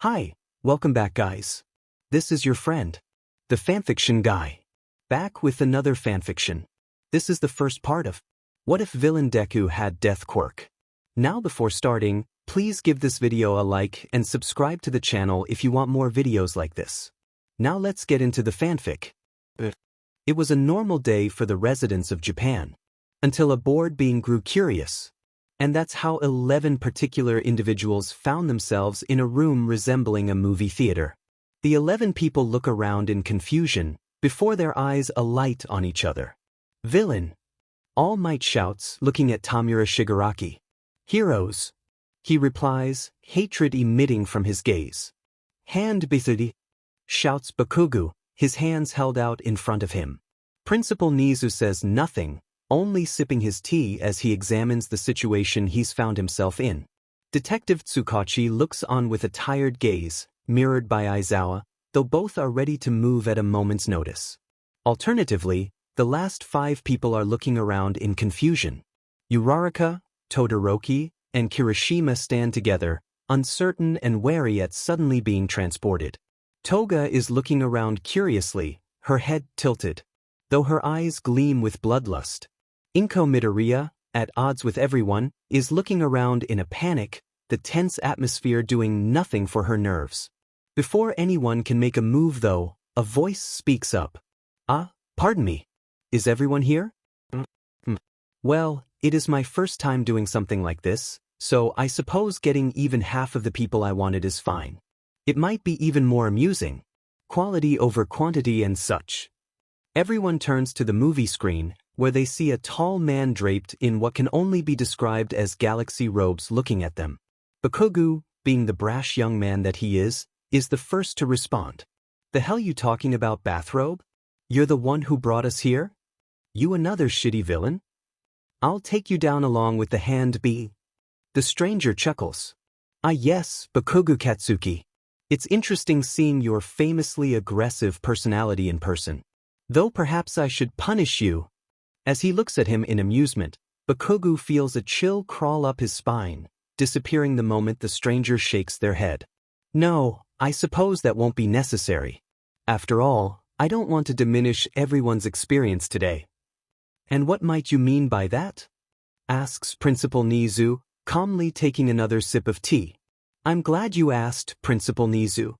Hi, welcome back guys. This is your friend, the fanfiction guy. Back with another fanfiction. This is the first part of What If Villain Deku Had Death Quirk? Now before starting, please give this video a like and subscribe to the channel if you want more videos like this. Now let's get into the fanfic. It was a normal day for the residents of Japan. Until a bored being grew curious. And that's how 11 particular individuals found themselves in a room resembling a movie theater. The 11 people look around in confusion, before their eyes alight on each other. Villain. All Might shouts, looking at Tamura Shigaraki. Heroes. He replies, hatred emitting from his gaze. Hand Bithudi. Shouts Bakugu, his hands held out in front of him. Principal Nizu says nothing, only sipping his tea as he examines the situation he's found himself in. Detective Tsukachi looks on with a tired gaze, mirrored by Aizawa, though both are ready to move at a moment's notice. Alternatively, the last 5 people are looking around in confusion. Uraraka, Todoroki, and Kirishima stand together, uncertain and wary at suddenly being transported. Toga is looking around curiously, her head tilted, though her eyes gleam with bloodlust. Inko Midoriya, at odds with everyone, is looking around in a panic, the tense atmosphere doing nothing for her nerves. Before anyone can make a move though, a voice speaks up. Pardon me. Is everyone here? Well, it is my first time doing something like this, so I suppose getting even half of the people I wanted is fine. It might be even more amusing. Quality over quantity and such. Everyone turns to the movie screen, where they see a tall man draped in what can only be described as galaxy robes looking at them. Bakugu, being the brash young man that he is the first to respond. The hell you talking about, bathrobe? You're the one who brought us here? You another shitty villain? I'll take you down along with the hand B. The stranger chuckles. Yes, Bakugu Katsuki. It's interesting seeing your famously aggressive personality in person. Though perhaps I should punish you. As he looks at him in amusement, Bakugu feels a chill crawl up his spine, disappearing the moment the stranger shakes their head. No, I suppose that won't be necessary. After all, I don't want to diminish everyone's experience today. And what might you mean by that? Asks Principal Nizu, calmly taking another sip of tea. I'm glad you asked, Principal Nizu.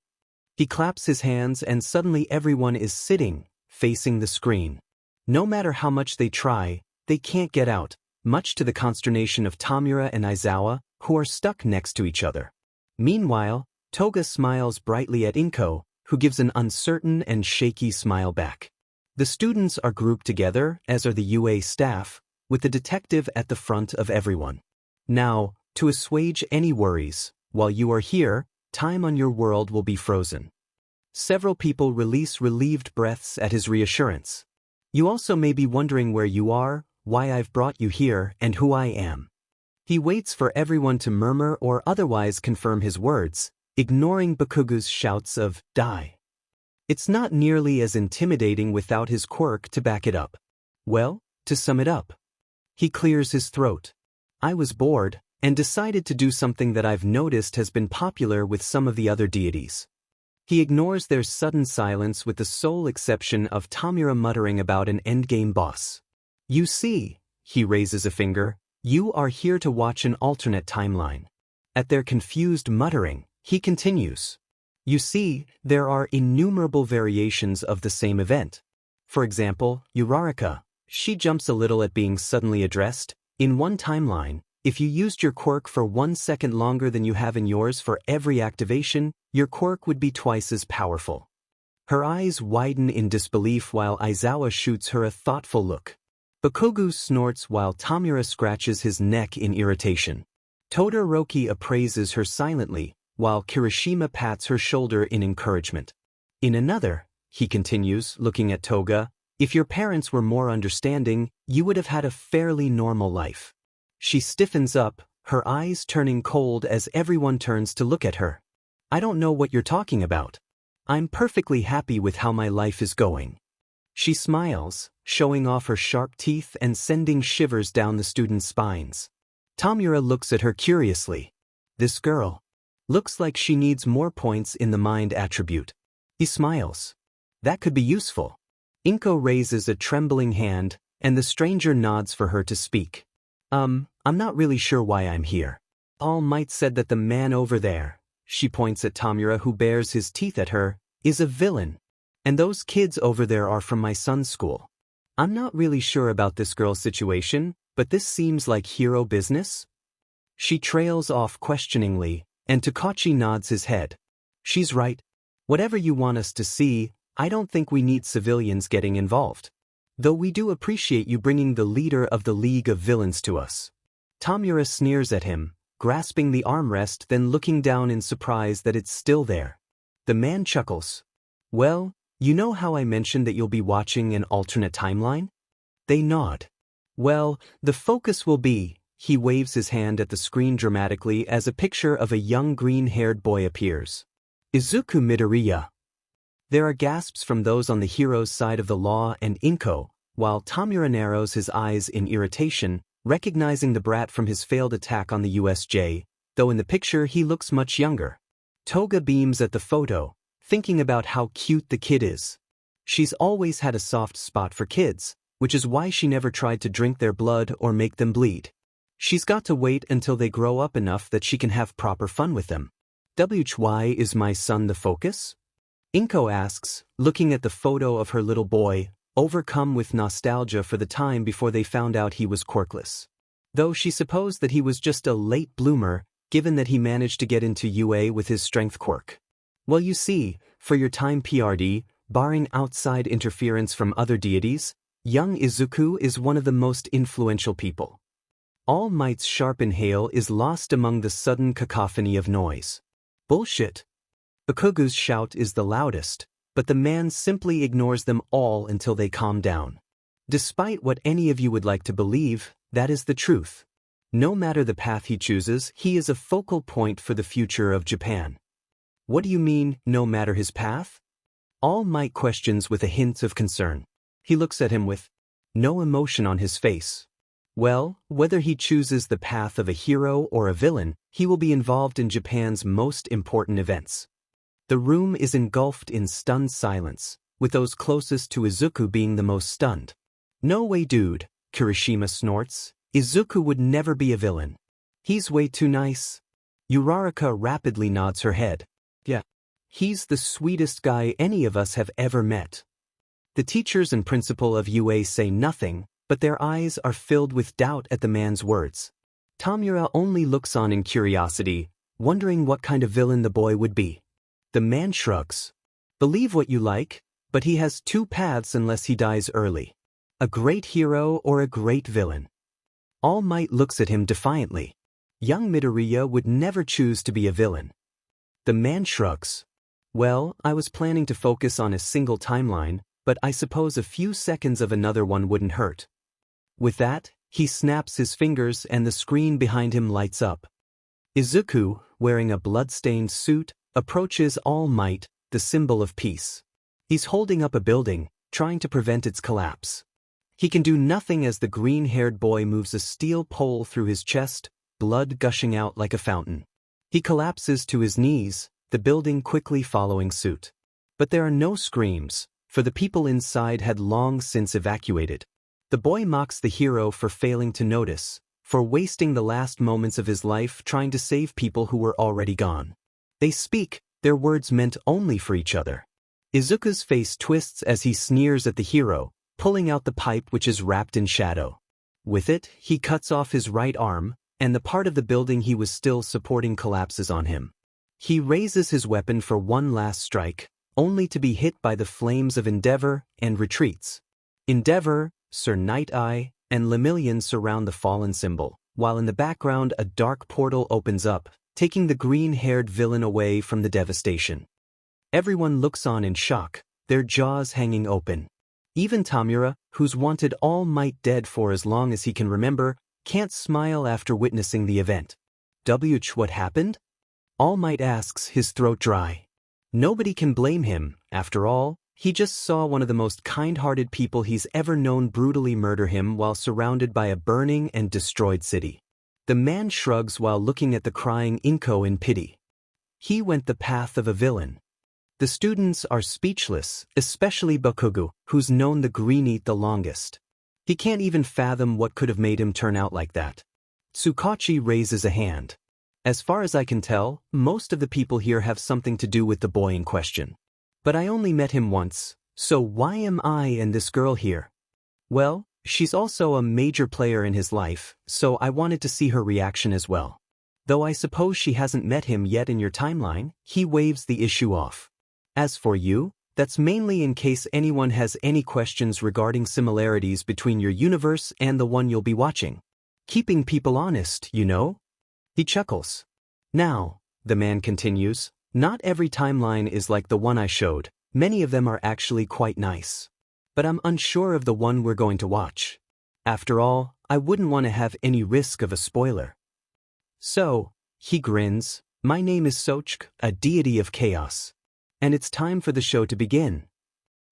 He claps his hands and suddenly everyone is sitting, facing the screen. No matter how much they try, they can't get out, much to the consternation of Tamura and Aizawa, who are stuck next to each other. Meanwhile, Toga smiles brightly at Inko, who gives an uncertain and shaky smile back. The students are grouped together, as are the UA staff, with the detective at the front of everyone. Now, to assuage any worries, while you are here, time on your world will be frozen. Several people release relieved breaths at his reassurance. You also may be wondering where you are, why I've brought you here, and who I am. He waits for everyone to murmur or otherwise confirm his words, ignoring Bakugu's shouts of, die. It's not nearly as intimidating without his quirk to back it up. Well, to sum it up. He clears his throat. I was bored, and decided to do something that I've noticed has been popular with some of the other deities. He ignores their sudden silence with the sole exception of Tamura muttering about an endgame boss. You see, he raises a finger, you are here to watch an alternate timeline. At their confused muttering, he continues. You see, there are innumerable variations of the same event. For example, Uraraka, she jumps a little at being suddenly addressed. In one timeline, if you used your quirk for 1 second longer than you have in yours for every activation, your quirk would be twice as powerful. Her eyes widen in disbelief while Aizawa shoots her a thoughtful look. Bakugu snorts while Tamura scratches his neck in irritation. Todoroki appraises her silently, while Kirishima pats her shoulder in encouragement. In another, he continues, looking at Toga, if your parents were more understanding, you would have had a fairly normal life. She stiffens up, her eyes turning cold as everyone turns to look at her. I don't know what you're talking about. I'm perfectly happy with how my life is going. She smiles, showing off her sharp teeth and sending shivers down the students' spines. Tamura looks at her curiously. This girl. Looks like she needs more points in the mind attribute. He smiles. That could be useful. Inko raises a trembling hand, and the stranger nods for her to speak. I'm not really sure why I'm here. All Might said that the man over there, she points at Tamura who bares his teeth at her, is a villain. And those kids over there are from my son's school. I'm not really sure about this girl's situation, but this seems like hero business. She trails off questioningly, and Takachi nods his head. She's right. Whatever you want us to see, I don't think we need civilians getting involved. Though we do appreciate you bringing the leader of the League of Villains to us. Tamura sneers at him, grasping the armrest then looking down in surprise that it's still there. The man chuckles. Well, you know how I mentioned that you'll be watching an alternate timeline? They nod. Well, the focus will be, he waves his hand at the screen dramatically as a picture of a young green-haired boy appears. Izuku Midoriya. There are gasps from those on the hero's side of the law and Inko, while Tamura narrows his eyes in irritation, recognizing the brat from his failed attack on the USJ, though in the picture he looks much younger. Toga beams at the photo, thinking about how cute the kid is. She's always had a soft spot for kids, which is why she never tried to drink their blood or make them bleed. She's got to wait until they grow up enough that she can have proper fun with them. Why is my son the focus? Inko asks, looking at the photo of her little boy, overcome with nostalgia for the time before they found out he was quirkless. Though she supposed that he was just a late bloomer, given that he managed to get into UA with his strength quirk. Well, you see, for your time PRD, barring outside interference from other deities, young Izuku is one of the most influential people. All Might's sharp inhale is lost among the sudden cacophony of noise. Bullshit. Bakugu's shout is the loudest, but the man simply ignores them all until they calm down. Despite what any of you would like to believe, that is the truth. No matter the path he chooses, he is a focal point for the future of Japan. What do you mean, no matter his path? All Might questions with a hint of concern. He looks at him with no emotion on his face. Well, whether he chooses the path of a hero or a villain, he will be involved in Japan's most important events. The room is engulfed in stunned silence, with those closest to Izuku being the most stunned. No way, dude, Kirishima snorts. Izuku would never be a villain. He's way too nice. Uraraka rapidly nods her head. Yeah. He's the sweetest guy any of us have ever met. The teachers and principal of UA say nothing, but their eyes are filled with doubt at the man's words. Tamura only looks on in curiosity, wondering what kind of villain the boy would be. The man shrugs. Believe what you like, but he has two paths unless he dies early. A great hero or a great villain. All Might looks at him defiantly. Young Midoriya would never choose to be a villain. The man shrugs. Well, I was planning to focus on a single timeline, but I suppose a few seconds of another one wouldn't hurt. With that, he snaps his fingers and the screen behind him lights up. Izuku, wearing a blood-stained suit, approaches All Might, the symbol of peace. He's holding up a building, trying to prevent its collapse. He can do nothing as the green-haired boy moves a steel pole through his chest, blood gushing out like a fountain. He collapses to his knees, the building quickly following suit. But there are no screams, for the people inside had long since evacuated. The boy mocks the hero for failing to notice, for wasting the last moments of his life trying to save people who were already gone. They speak, their words meant only for each other. Izuku's face twists as he sneers at the hero, pulling out the pipe which is wrapped in shadow. With it, he cuts off his right arm, and the part of the building he was still supporting collapses on him. He raises his weapon for one last strike, only to be hit by the flames of Endeavor, and retreats. Endeavor, Sir Night-Eye, and Lemillion surround the fallen symbol, while in the background a dark portal opens up, taking the green-haired villain away from the devastation. Everyone looks on in shock, their jaws hanging open. Even Tamura, who's wanted All Might dead for as long as he can remember, can't smile after witnessing the event. What happened? All Might asks, his throat dry. Nobody can blame him, after all, he just saw one of the most kind-hearted people he's ever known brutally murder him while surrounded by a burning and destroyed city. The man shrugs while looking at the crying Inko in pity. He went the path of a villain. The students are speechless, especially Bakugo, who's known the green eat the longest. He can't even fathom what could have made him turn out like that. Tsukachi raises a hand. As far as I can tell, most of the people here have something to do with the boy in question. But I only met him once, so why am I and this girl here? Well, she's also a major player in his life, so I wanted to see her reaction as well. Though I suppose she hasn't met him yet in your timeline, he waves the issue off. As for you, that's mainly in case anyone has any questions regarding similarities between your universe and the one you'll be watching. Keeping people honest, you know? He chuckles. Now, the man continues, not every timeline is like the one I showed, many of them are actually quite nice. But I'm unsure of the one we're going to watch. After all, I wouldn't want to have any risk of a spoiler. So, he grins, my name is Sochk, a deity of chaos. And it's time for the show to begin.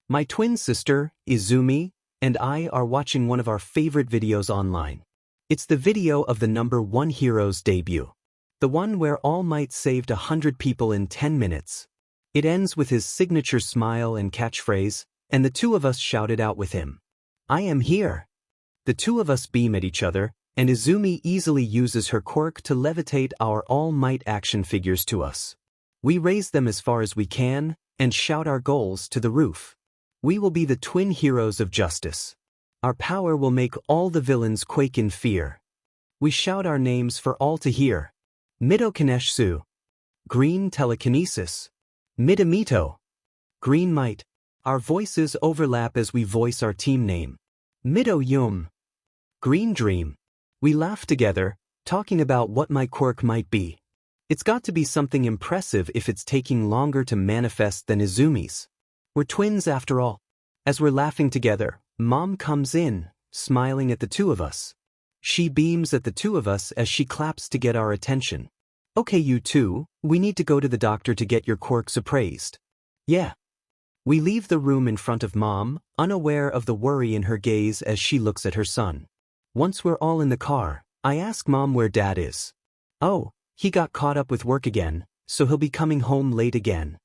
My twin sister, Izumi, and I are watching one of our favorite videos online. It's the video of the #1 hero's debut. The one where All Might saved 100 people in 10 minutes. It ends with his signature smile and catchphrase, and the two of us shouted out with him. I am here. The two of us beam at each other, and Izumi easily uses her quirk to levitate our All Might action figures to us. We raise them as far as we can, and shout our goals to the roof. We will be the twin heroes of justice. Our power will make all the villains quake in fear. We shout our names for all to hear. Mido Kaneshsu. Green telekinesis. Midamito. Green might. Our voices overlap as we voice our team name. Mido Yum. Green dream. We laugh together, talking about what my quirk might be. It's got to be something impressive if it's taking longer to manifest than Izumi's. We're twins after all. As we're laughing together, Mom comes in, smiling at the two of us. She beams at the two of us as she claps to get our attention. Okay, you two, we need to go to the doctor to get your quirks appraised. Yeah. We leave the room in front of Mom, unaware of the worry in her gaze as she looks at her son. Once we're all in the car, I ask Mom where Dad is. Oh, he got caught up with work again, so he'll be coming home late again.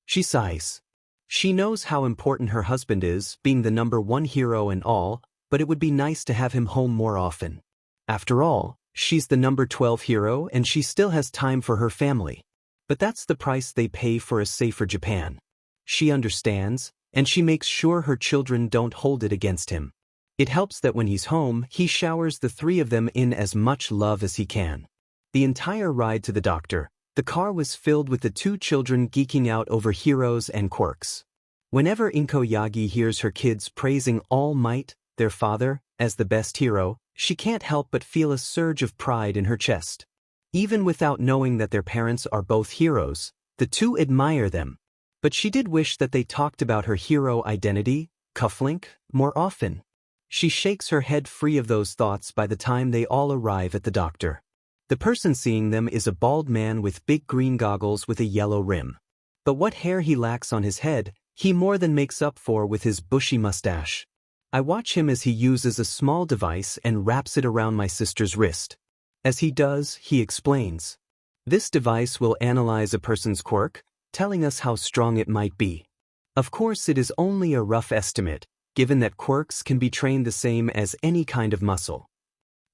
She sighs. She knows how important her husband is, being the #1 hero and all, but it would be nice to have him home more often. After all, she's the #12 hero and she still has time for her family. But that's the price they pay for a safer Japan. She understands, and she makes sure her children don't hold it against him. It helps that when he's home, he showers the three of them in as much love as he can. The entire ride to the doctor, the car was filled with the two children geeking out over heroes and quirks. Whenever Izuku Yagi hears her kids praising All Might, their father, as the best hero, she can't help but feel a surge of pride in her chest. Even without knowing that their parents are both heroes, the two admire them. But she did wish that they talked about her hero identity, cufflink, more often. She shakes her head free of those thoughts by the time they all arrive at the doctor. The person seeing them is a bald man with big green goggles with a yellow rim. But what hair he lacks on his head, he more than makes up for with his bushy mustache. I watch him as he uses a small device and wraps it around my sister's wrist. As he does, he explains. This device will analyze a person's quirk, telling us how strong it might be. Of course, it is only a rough estimate, given that quirks can be trained the same as any kind of muscle.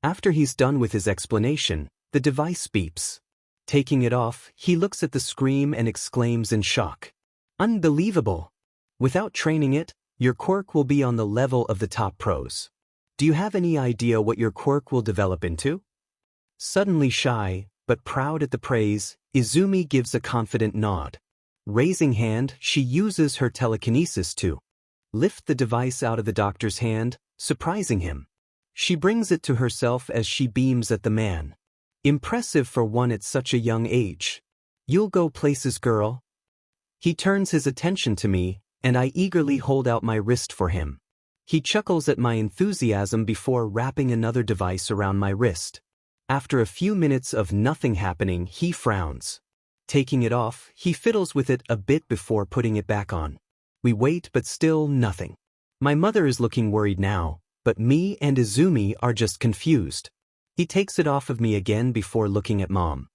After he's done with his explanation, the device beeps. Taking it off, he looks at the screen and exclaims in shock. Unbelievable! Without training it, your quirk will be on the level of the top pros. Do you have any idea what your quirk will develop into? Suddenly shy, but proud at the praise, Izumi gives a confident nod. Raising hand, she uses her telekinesis to lift the device out of the doctor's hand, surprising him. She brings it to herself as she beams at the man. Impressive for one at such a young age. You'll go places, girl. He turns his attention to me, and I eagerly hold out my wrist for him. He chuckles at my enthusiasm before wrapping another device around my wrist. After a few minutes of nothing happening, he frowns. Taking it off, he fiddles with it a bit before putting it back on. We wait, but still nothing. My mother is looking worried now, but me and Izumi are just confused. He takes it off of me again before looking at Mom.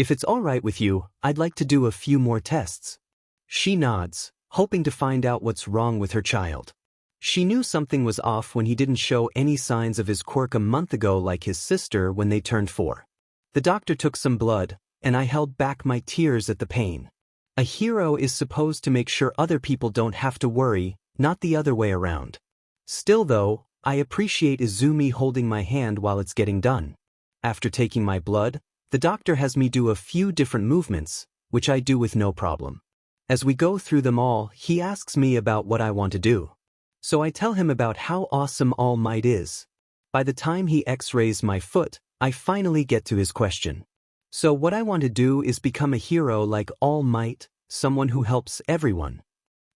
If it's alright with you, I'd like to do a few more tests. She nods, hoping to find out what's wrong with her child. She knew something was off when he didn't show any signs of his quirk a month ago like his sister when they turned 4. The doctor took some blood, and I held back my tears at the pain. A hero is supposed to make sure other people don't have to worry, not the other way around. Still though, I appreciate Izumi holding my hand while it's getting done. After taking my blood, the doctor has me do a few different movements, which I do with no problem. As we go through them all, he asks me about what I want to do. So I tell him about how awesome All Might is. By the time he x-rays my foot, I finally get to his question. So what I want to do is become a hero like All Might, someone who helps everyone.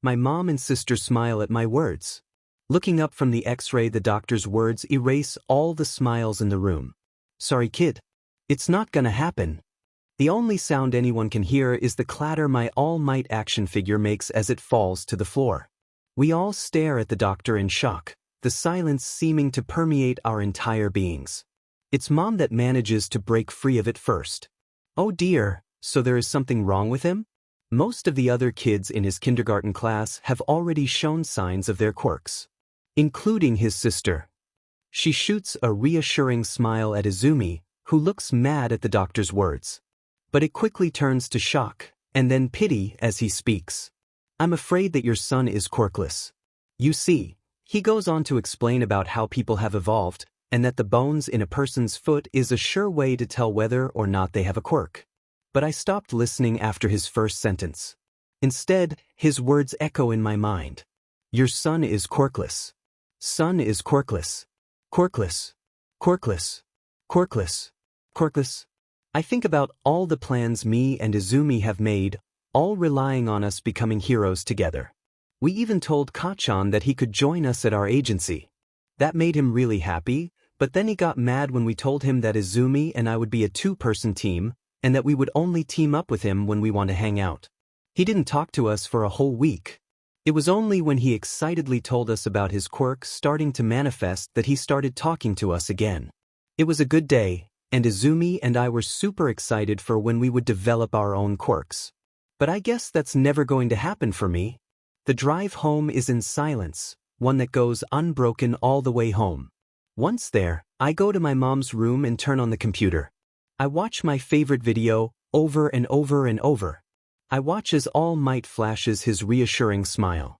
My mom and sister smile at my words. Looking up from the x-ray, the doctor's words erase all the smiles in the room. Sorry kid. It's not gonna happen. The only sound anyone can hear is the clatter my All Might action figure makes as it falls to the floor. We all stare at the doctor in shock, the silence seeming to permeate our entire beings. It's Mom that manages to break free of it first. Oh dear, so there is something wrong with him? Most of the other kids in his kindergarten class have already shown signs of their quirks, including his sister. She shoots a reassuring smile at Izumi, who looks mad at the doctor's words. But it quickly turns to shock, and then pity as he speaks. I'm afraid that your son is quirkless. You see, he goes on to explain about how people have evolved, and that the bones in a person's foot is a sure way to tell whether or not they have a quirk. But I stopped listening after his first sentence. Instead, his words echo in my mind. Your son is quirkless. Son is quirkless. Quirkless. Quirkless. Quirkless. Quirkless. I think about all the plans me and Izumi have made, all relying on us becoming heroes together. We even told Kachan that he could join us at our agency. That made him really happy, but then he got mad when we told him that Izumi and I would be a 2-person team, and that we would only team up with him when we want to hang out. He didn't talk to us for a whole week. It was only when he excitedly told us about his quirk starting to manifest that he started talking to us again. It was a good day, and Izumi and I were super excited for when we would develop our own quirks. But I guess that's never going to happen for me. The drive home is in silence, one that goes unbroken all the way home. Once there, I go to my mom's room and turn on the computer. I watch my favorite video over and over and over. I watch as All Might flashes his reassuring smile,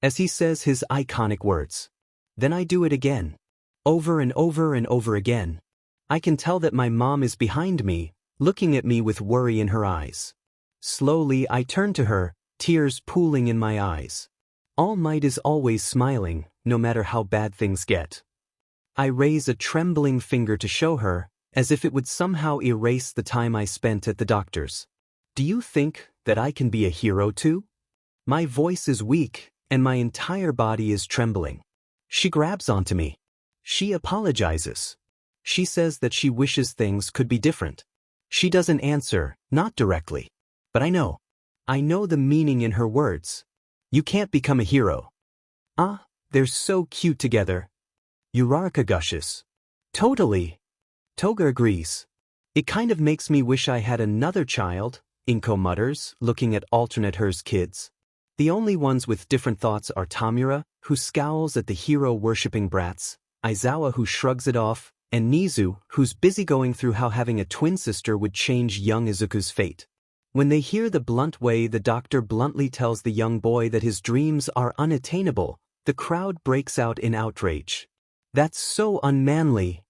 as he says his iconic words. Then I do it again, over and over and over again. I can tell that my mom is behind me, looking at me with worry in her eyes. Slowly I turn to her, tears pooling in my eyes. All Might is always smiling, no matter how bad things get. I raise a trembling finger to show her, as if it would somehow erase the time I spent at the doctor's. Do you think that I can be a hero too? My voice is weak, and my entire body is trembling. She grabs onto me. She apologizes. She says that she wishes things could be different. She doesn't answer, not directly. But I know. I know the meaning in her words. You can't become a hero. Ah, they're so cute together. Uraraka gushes. Totally. Toga agrees. It kind of makes me wish I had another child, Inko mutters, looking at alternate hers kids. The only ones with different thoughts are Tamura, who scowls at the hero-worshipping brats, Aizawa who shrugs it off, and Nizu, who's busy going through how having a twin sister would change young Izuku's fate. When they hear the blunt way the doctor bluntly tells the young boy that his dreams are unattainable, the crowd breaks out in outrage. That's so unmanly.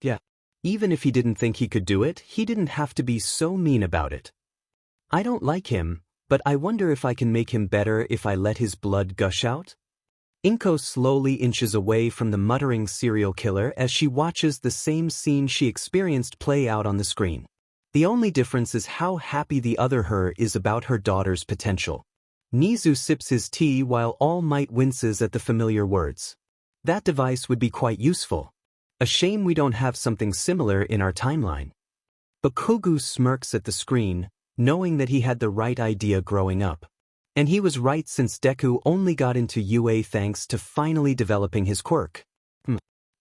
Yeah. Even if he didn't think he could do it, he didn't have to be so mean about it. I don't like him, but I wonder if I can make him better if I let his blood gush out? Inko slowly inches away from the muttering serial killer as she watches the same scene she experienced play out on the screen. The only difference is how happy the other her is about her daughter's potential. Nizu sips his tea while All Might winces at the familiar words. That device would be quite useful. A shame we don't have something similar in our timeline. Bakugu smirks at the screen, knowing that he had the right idea growing up. And he was right since Deku only got into UA thanks to finally developing his quirk.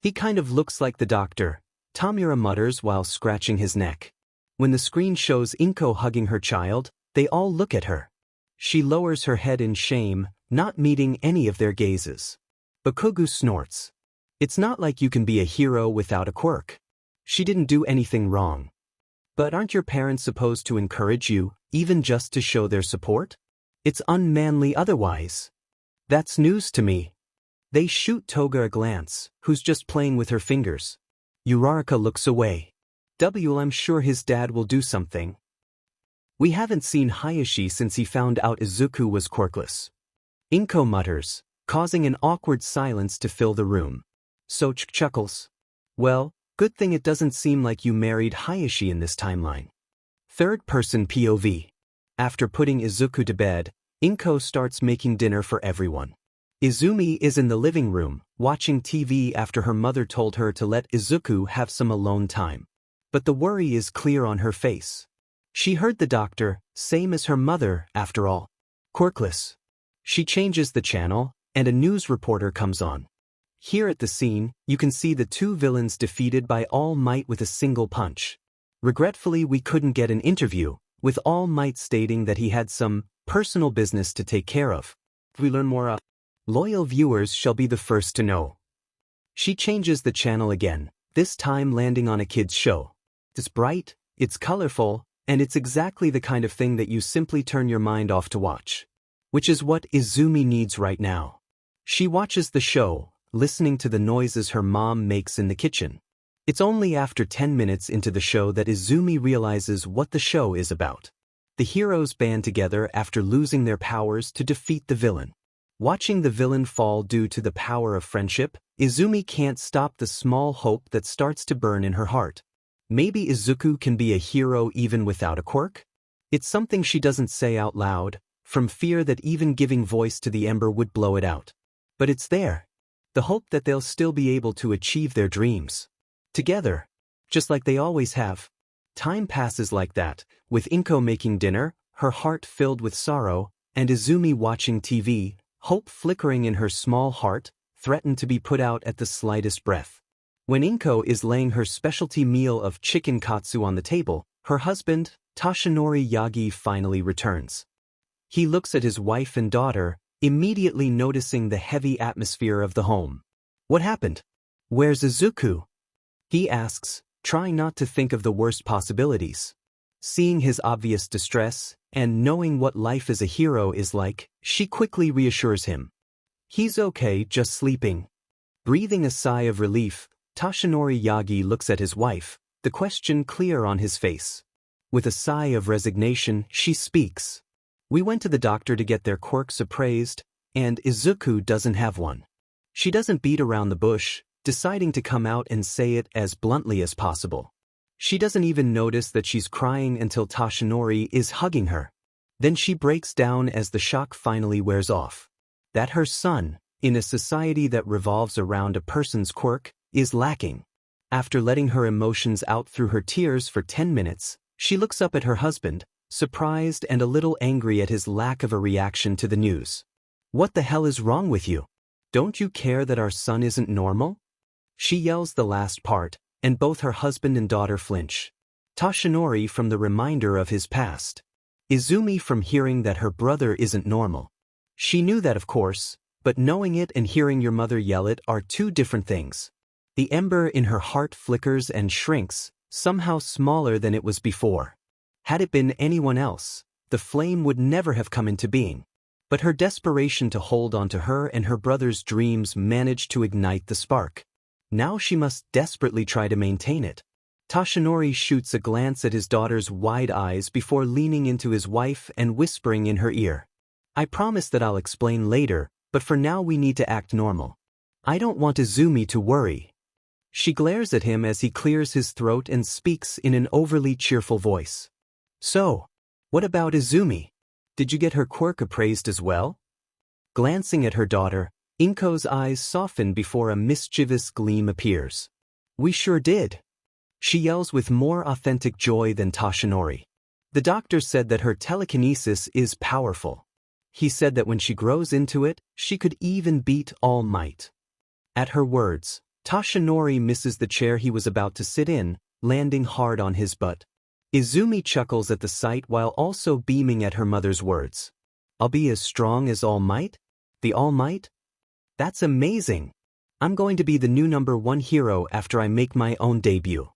He kind of looks like the doctor, Tamura mutters while scratching his neck. When the screen shows Inko hugging her child, they all look at her. She lowers her head in shame, not meeting any of their gazes. Bakugo snorts. It's not like you can be a hero without a quirk. She didn't do anything wrong. But aren't your parents supposed to encourage you, even just to show their support? It's unmanly otherwise. That's news to me. They shoot Toga a glance, who's just playing with her fingers. Uraraka looks away. I'm sure his dad will do something. We haven't seen Hayashi since he found out Izuku was quirkless. Inko mutters, causing an awkward silence to fill the room. Soch chuckles. Well, good thing it doesn't seem like you married Hayashi in this timeline. Third-person POV. After putting Izuku to bed, Inko starts making dinner for everyone. Izumi is in the living room, watching TV after her mother told her to let Izuku have some alone time. But the worry is clear on her face. She heard the doctor, same as her mother, after all. Quirkless. She changes the channel, and a news reporter comes on. Here at the scene, you can see the two villains defeated by All Might with a single punch. Regretfully, we couldn't get an interview, with All Might stating that he had some personal business to take care of. We learn more. Loyal viewers shall be the first to know. She changes the channel again, this time landing on a kid's show. It's bright, it's colorful, and it's exactly the kind of thing that you simply turn your mind off to watch. Which is what Izumi needs right now. She watches the show, listening to the noises her mom makes in the kitchen. It's only after 10 minutes into the show that Izumi realizes what the show is about. The heroes band together after losing their powers to defeat the villain. Watching the villain fall due to the power of friendship, Izumi can't stop the small hope that starts to burn in her heart. Maybe Izuku can be a hero even without a quirk? It's something she doesn't say out loud, from fear that even giving voice to the ember would blow it out. But it's there. The hope that they'll still be able to achieve their dreams. Together. Just like they always have. Time passes like that, with Inko making dinner, her heart filled with sorrow, and Izumi watching TV, hope flickering in her small heart, threatened to be put out at the slightest breath. When Inko is laying her specialty meal of chicken katsu on the table, her husband, Toshinori Yagi, finally returns. He looks at his wife and daughter, immediately noticing the heavy atmosphere of the home. What happened? Where's Izuku? He asks, trying not to think of the worst possibilities. Seeing his obvious distress, and knowing what life as a hero is like, she quickly reassures him. He's okay, just sleeping. Breathing a sigh of relief, Toshinori Yagi looks at his wife, the question clear on his face. With a sigh of resignation, she speaks. We went to the doctor to get their quirks appraised, and Izuku doesn't have one. She doesn't beat around the bush, deciding to come out and say it as bluntly as possible. She doesn't even notice that she's crying until Toshinori is hugging her. Then she breaks down as the shock finally wears off. That her son, in a society that revolves around a person's quirk, is lacking. After letting her emotions out through her tears for 10 minutes, she looks up at her husband, surprised and a little angry at his lack of a reaction to the news. What the hell is wrong with you? Don't you care that our son isn't normal? She yells the last part, and both her husband and daughter flinch. Toshinori from the reminder of his past. Izumi from hearing that her brother isn't normal. She knew that, of course, but knowing it and hearing your mother yell it are two different things. The ember in her heart flickers and shrinks, somehow smaller than it was before. Had it been anyone else, the flame would never have come into being. But her desperation to hold on to her and her brother's dreams managed to ignite the spark. Now she must desperately try to maintain it. Toshinori shoots a glance at his daughter's wide eyes before leaning into his wife and whispering in her ear. I promise that I'll explain later, but for now we need to act normal. I don't want Izumi to worry. She glares at him as he clears his throat and speaks in an overly cheerful voice. So, what about Izumi? Did you get her quirk appraised as well? Glancing at her daughter, Inko's eyes soften before a mischievous gleam appears. We sure did. She yells with more authentic joy than Toshinori. The doctor said that her telekinesis is powerful. He said that when she grows into it, she could even beat All Might. At her words, Toshinori misses the chair he was about to sit in, landing hard on his butt. Izumi chuckles at the sight while also beaming at her mother's words. I'll be as strong as All Might? The All Might? That's amazing! I'm going to be the new #1 hero after I make my own debut.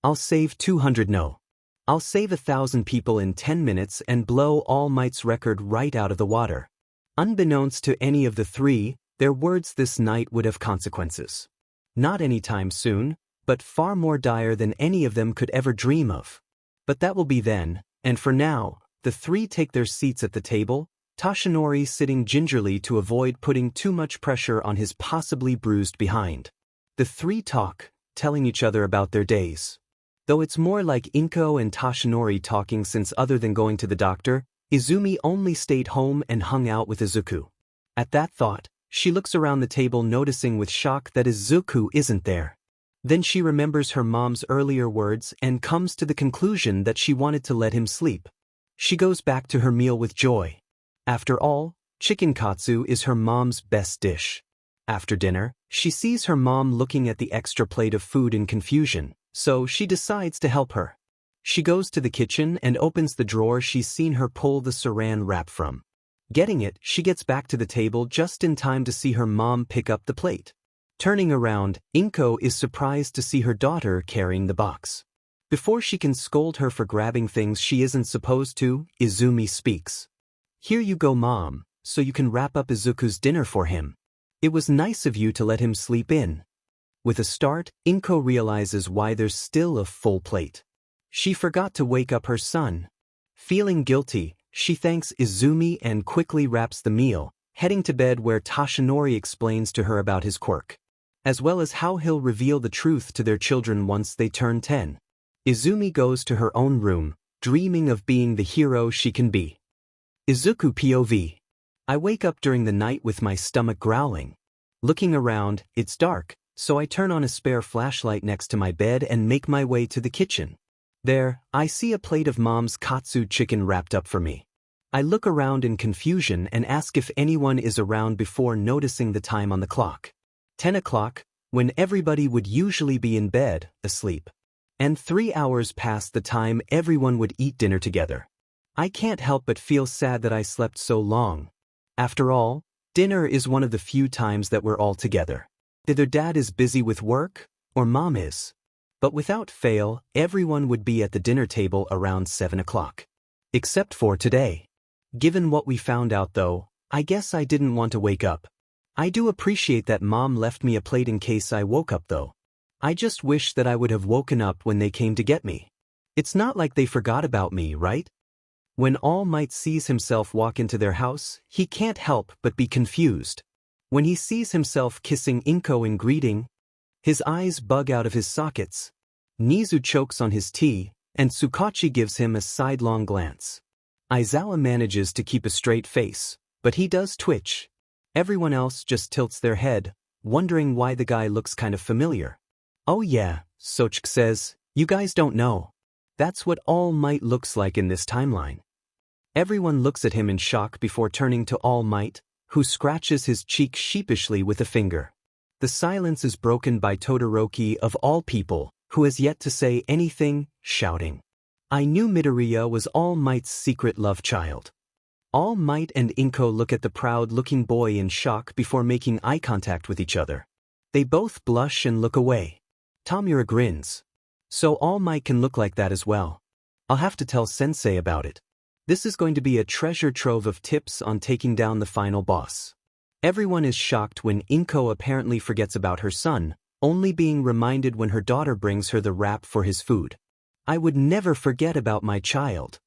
I'll save 200 no. I'll save 1,000 people in 10 minutes and blow All Might's record right out of the water. Unbeknownst to any of the three, their words this night would have consequences. Not anytime soon, but far more dire than any of them could ever dream of. But that will be then, and for now, the three take their seats at the table, Toshinori sitting gingerly to avoid putting too much pressure on his possibly bruised behind. The three talk, telling each other about their days. Though it's more like Inko and Toshinori talking since other than going to the doctor, Izumi only stayed home and hung out with Izuku. At that thought, she looks around the table noticing with shock that Izuku isn't there. Then she remembers her mom's earlier words and comes to the conclusion that she wanted to let him sleep. She goes back to her meal with joy. After all, chicken katsu is her mom's best dish. After dinner, she sees her mom looking at the extra plate of food in confusion, so she decides to help her. She goes to the kitchen and opens the drawer she's seen her pull the saran wrap from. Getting it, she gets back to the table just in time to see her mom pick up the plate. Turning around, Inko is surprised to see her daughter carrying the box. Before she can scold her for grabbing things she isn't supposed to, Izumi speaks. Here you go, Mom, so you can wrap up Izuku's dinner for him. It was nice of you to let him sleep in. With a start, Inko realizes why there's still a full plate. She forgot to wake up her son. Feeling guilty, she thanks Izumi and quickly wraps the meal, heading to bed where Toshinori explains to her about his quirk, as well as how he'll reveal the truth to their children once they turn 10. Izumi goes to her own room, dreaming of being the hero she can be. Izuku POV. I wake up during the night with my stomach growling. Looking around, it's dark, so I turn on a spare flashlight next to my bed and make my way to the kitchen. There, I see a plate of Mom's katsu chicken wrapped up for me. I look around in confusion and ask if anyone is around before noticing the time on the clock. 10 o'clock, when everybody would usually be in bed, asleep. And 3 hours past the time everyone would eat dinner together. I can't help but feel sad that I slept so long. After all, dinner is one of the few times that we're all together. Either Dad is busy with work, or Mom is. But without fail, everyone would be at the dinner table around 7 o'clock. Except for today. Given what we found out though, I guess I didn't want to wake up. I do appreciate that Mom left me a plate in case I woke up though. I just wish that I would have woken up when they came to get me. It's not like they forgot about me, right? When All Might sees himself walk into their house, he can't help but be confused. When he sees himself kissing Inko in greeting, his eyes bug out of his sockets. Nizu chokes on his tea, and Tsukachi gives him a sidelong glance. Aizawa manages to keep a straight face, but he does twitch. Everyone else just tilts their head, wondering why the guy looks kind of familiar. Oh yeah, Sochik says, you guys don't know. That's what All Might looks like in this timeline. Everyone looks at him in shock before turning to All Might, who scratches his cheek sheepishly with a finger. The silence is broken by Todoroki of all people, who has yet to say anything, shouting. I knew Midoriya was All Might's secret love child. All Might and Inko look at the proud-looking boy in shock before making eye contact with each other. They both blush and look away. Tamura grins. So All Might can look like that as well. I'll have to tell Sensei about it. This is going to be a treasure trove of tips on taking down the final boss. Everyone is shocked when Inko apparently forgets about her son, only being reminded when her daughter brings her the wrap for his food. I would never forget about my child.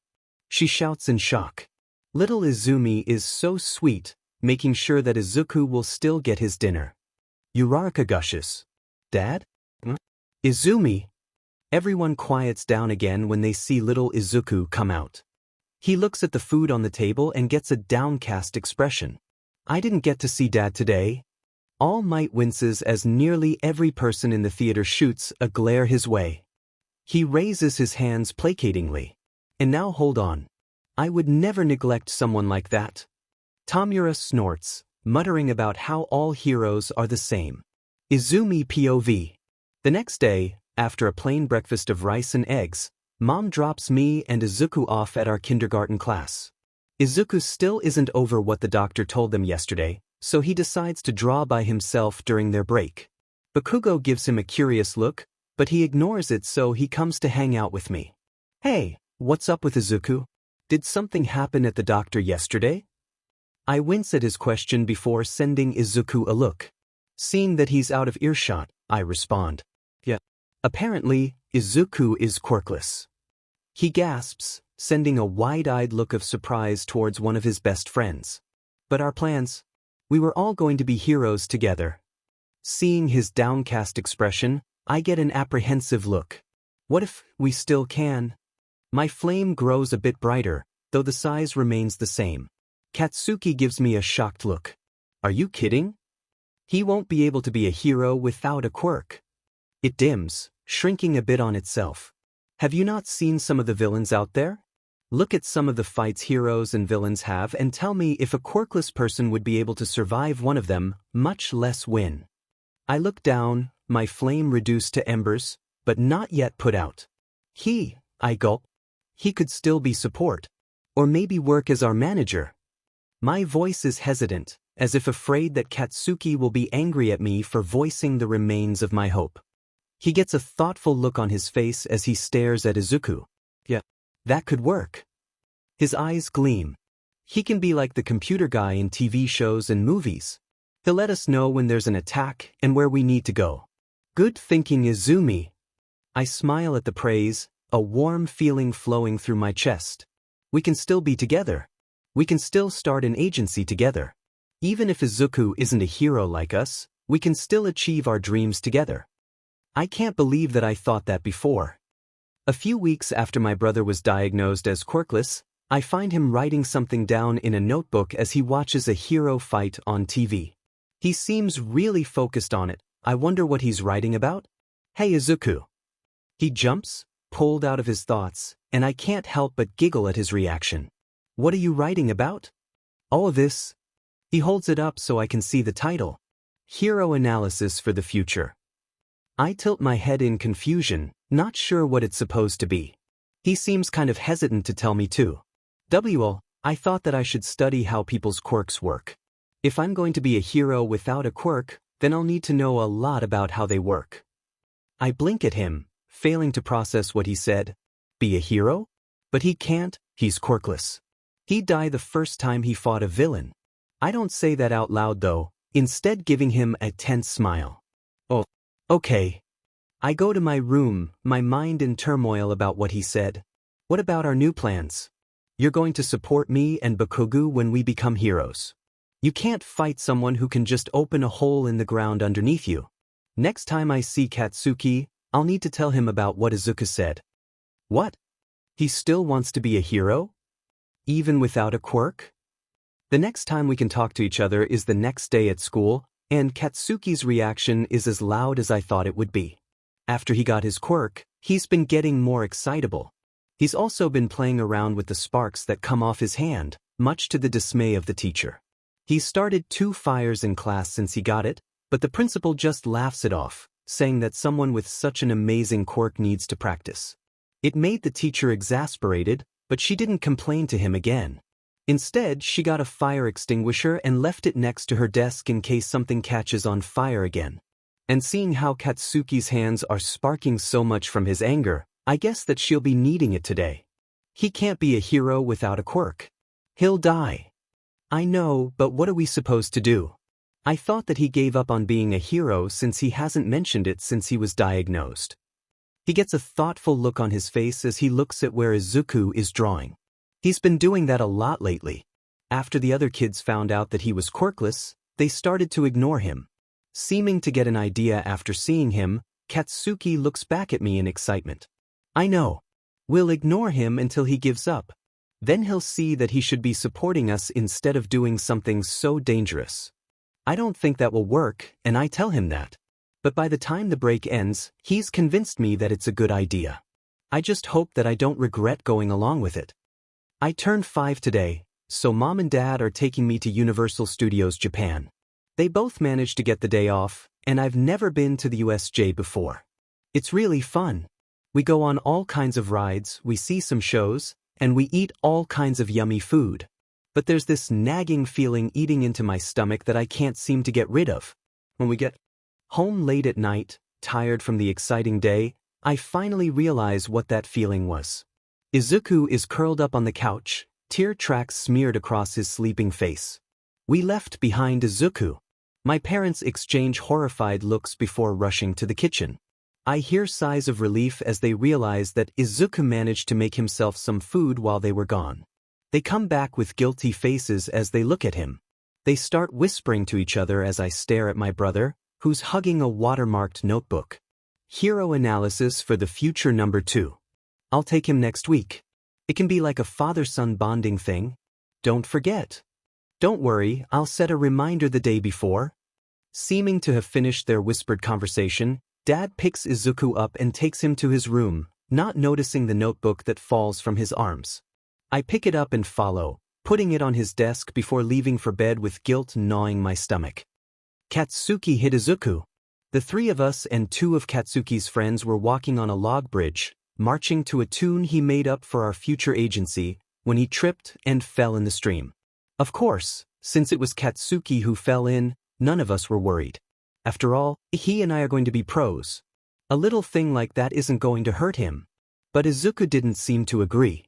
She shouts in shock. Little Izumi is so sweet, making sure that Izuku will still get his dinner. Uraraka gushes. Dad? Izumi. Everyone quiets down again when they see little Izuku come out. He looks at the food on the table and gets a downcast expression. I didn't get to see Dad today. All Might winces as nearly every person in the theater shoots a glare his way. He raises his hands placatingly. And now hold on. I would never neglect someone like that. Tamura snorts, muttering about how all heroes are the same. Izumi POV. The next day, after a plain breakfast of rice and eggs, Mom drops me and Izuku off at our kindergarten class. Izuku still isn't over what the doctor told them yesterday, so he decides to draw by himself during their break. Bakugo gives him a curious look, but he ignores it, so he comes to hang out with me. Hey, what's up with Izuku? Did something happen at the doctor yesterday? I wince at his question before sending Izuku a look. Seeing that he's out of earshot, I respond. Yeah. Apparently, Izuku is quirkless. He gasps, sending a wide-eyed look of surprise towards one of his best friends. But our plans? We were all going to be heroes together. Seeing his downcast expression, I get an apprehensive look. What if we still can? My flame grows a bit brighter, though the size remains the same. Katsuki gives me a shocked look. Are you kidding? He won't be able to be a hero without a quirk. It dims, shrinking a bit on itself. Have you not seen some of the villains out there? Look at some of the fights heroes and villains have and tell me if a quirkless person would be able to survive one of them, much less win. I look down, my flame reduced to embers, but not yet put out. I gulp. He could still be support. Or maybe work as our manager. My voice is hesitant, as if afraid that Katsuki will be angry at me for voicing the remains of my hope. He gets a thoughtful look on his face as he stares at Izuku. Yeah, that could work. His eyes gleam. He can be like the computer guy in TV shows and movies. He'll let us know when there's an attack and where we need to go. Good thinking, Izumi. I smile at the praise, a warm feeling flowing through my chest. We can still be together. We can still start an agency together. Even if Izuku isn't a hero like us, we can still achieve our dreams together. I can't believe that I thought that before. A few weeks after my brother was diagnosed as quirkless, I find him writing something down in a notebook as he watches a hero fight on TV. He seems really focused on it. I wonder what he's writing about? Hey Izuku. He jumps, pulled out of his thoughts, and I can't help but giggle at his reaction. What are you writing about? All of this. He holds it up so I can see the title. Hero Analysis for the Future. I tilt my head in confusion, not sure what it's supposed to be. He seems kind of hesitant to tell me too. I thought that I should study how people's quirks work. If I'm going to be a hero without a quirk, then I'll need to know a lot about how they work. I blink at him, failing to process what he said. Be a hero? But he can't, he's quirkless. He'd die the first time he fought a villain. I don't say that out loud though, instead giving him a tense smile. Oh, okay. I go to my room, my mind in turmoil about what he said. What about our new plans? You're going to support me and Bakugo when we become heroes. You can't fight someone who can just open a hole in the ground underneath you. Next time I see Katsuki, I'll need to tell him about what Izuku said. What? He still wants to be a hero? Even without a quirk? The next time we can talk to each other is the next day at school, and Katsuki's reaction is as loud as I thought it would be. After he got his quirk, he's been getting more excitable. He's also been playing around with the sparks that come off his hand, much to the dismay of the teacher. He's started 2 fires in class since he got it, but the principal just laughs it off, saying that someone with such an amazing quirk needs to practice. It made the teacher exasperated, but she didn't complain to him again. Instead, she got a fire extinguisher and left it next to her desk in case something catches on fire again. And seeing how Katsuki's hands are sparking so much from his anger, I guess that she'll be needing it today. He can't be a hero without a quirk. He'll die. I know, but what are we supposed to do? I thought that he gave up on being a hero since he hasn't mentioned it since he was diagnosed. He gets a thoughtful look on his face as he looks at where Izuku is drawing. He's been doing that a lot lately. After the other kids found out that he was quirkless, they started to ignore him. Seeming to get an idea after seeing him, Katsuki looks back at me in excitement. I know. We'll ignore him until he gives up. Then he'll see that he should be supporting us instead of doing something so dangerous. I don't think that will work, and I tell him that. But by the time the break ends, he's convinced me that it's a good idea. I just hope that I don't regret going along with it. I turned 5 today, so Mom and Dad are taking me to Universal Studios Japan. They both managed to get the day off, and I've never been to the USJ before. It's really fun. We go on all kinds of rides, we see some shows, and we eat all kinds of yummy food. But there's this nagging feeling eating into my stomach that I can't seem to get rid of. When we get home late at night, tired from the exciting day, I finally realize what that feeling was. Izuku is curled up on the couch, tear tracks smeared across his sleeping face. We left behind Izuku. My parents exchange horrified looks before rushing to the kitchen. I hear sighs of relief as they realize that Izuku managed to make himself some food while they were gone. They come back with guilty faces as they look at him. They start whispering to each other as I stare at my brother, who's hugging a watermarked notebook. Hero analysis for the future #2. I'll take him next week. It can be like a father-son bonding thing. Don't forget. Don't worry, I'll set a reminder the day before. Seeming to have finished their whispered conversation, Dad picks Izuku up and takes him to his room, not noticing the notebook that falls from his arms. I pick it up and follow, putting it on his desk before leaving for bed with guilt gnawing my stomach. Katsuki hit Izuku. The three of us and two of Katsuki's friends were walking on a log bridge, marching to a tune he made up for our future agency, when he tripped and fell in the stream. Of course, since it was Katsuki who fell in, none of us were worried. After all, he and I are going to be pros. A little thing like that isn't going to hurt him. But Izuku didn't seem to agree.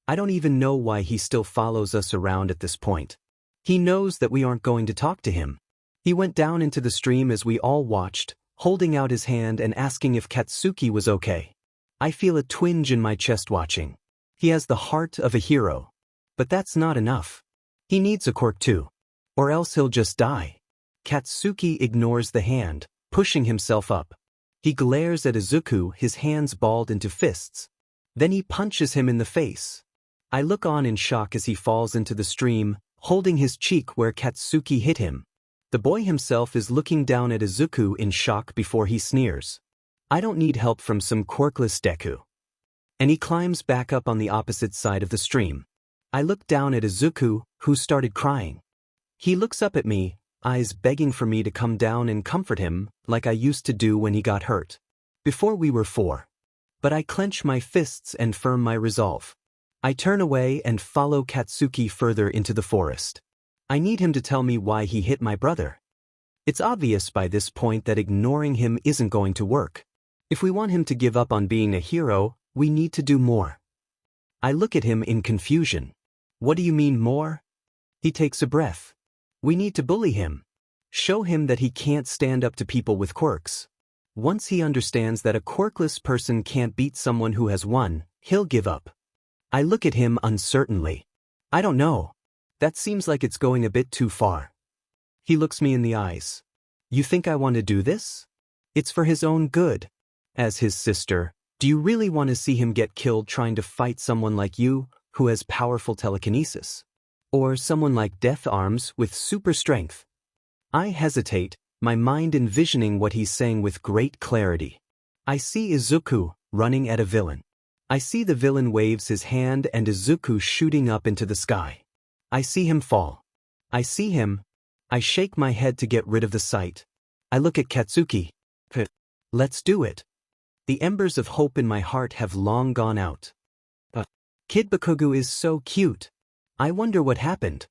I don't even know why he still follows us around at this point. He knows that we aren't going to talk to him. He went down into the stream as we all watched, holding out his hand and asking if Katsuki was okay. I feel a twinge in my chest watching. He has the heart of a hero. But that's not enough. He needs a quirk too. Or else he'll just die. Katsuki ignores the hand, pushing himself up. He glares at Izuku, his hands balled into fists. Then he punches him in the face. I look on in shock as he falls into the stream, holding his cheek where Katsuki hit him. The boy himself is looking down at Izuku in shock before he sneers. I don't need help from some quirkless Deku. And he climbs back up on the opposite side of the stream. I look down at Izuku, who started crying. He looks up at me, eyes begging for me to come down and comfort him, like I used to do when he got hurt. Before we were 4. But I clench my fists and firm my resolve. I turn away and follow Katsuki further into the forest. I need him to tell me why he hit my brother. It's obvious by this point that ignoring him isn't going to work. If we want him to give up on being a hero, we need to do more. I look at him in confusion. What do you mean more? He takes a breath. We need to bully him. Show him that he can't stand up to people with quirks. Once he understands that a quirkless person can't beat someone who has one, he'll give up. I look at him uncertainly. I don't know. That seems like it's going a bit too far. He looks me in the eyes. You think I want to do this? It's for his own good. As his sister, do you really want to see him get killed trying to fight someone like you, who has powerful telekinesis? Or someone like Death Arms with super strength? I hesitate, my mind envisioning what he's saying with great clarity. I see Izuku running at a villain. I see the villain waves his hand and Izuku shooting up into the sky. I see him fall. I see him. I shake my head to get rid of the sight. I look at Katsuki. Let's do it. The embers of hope in my heart have long gone out. Kid Bakugo is so cute. I wonder what happened.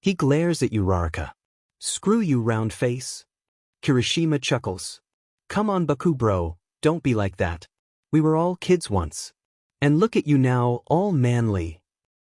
He glares at Uraraka. Screw you, round face. Kirishima chuckles. Come on, Baku bro, don't be like that. We were all kids once. And look at you now, all manly.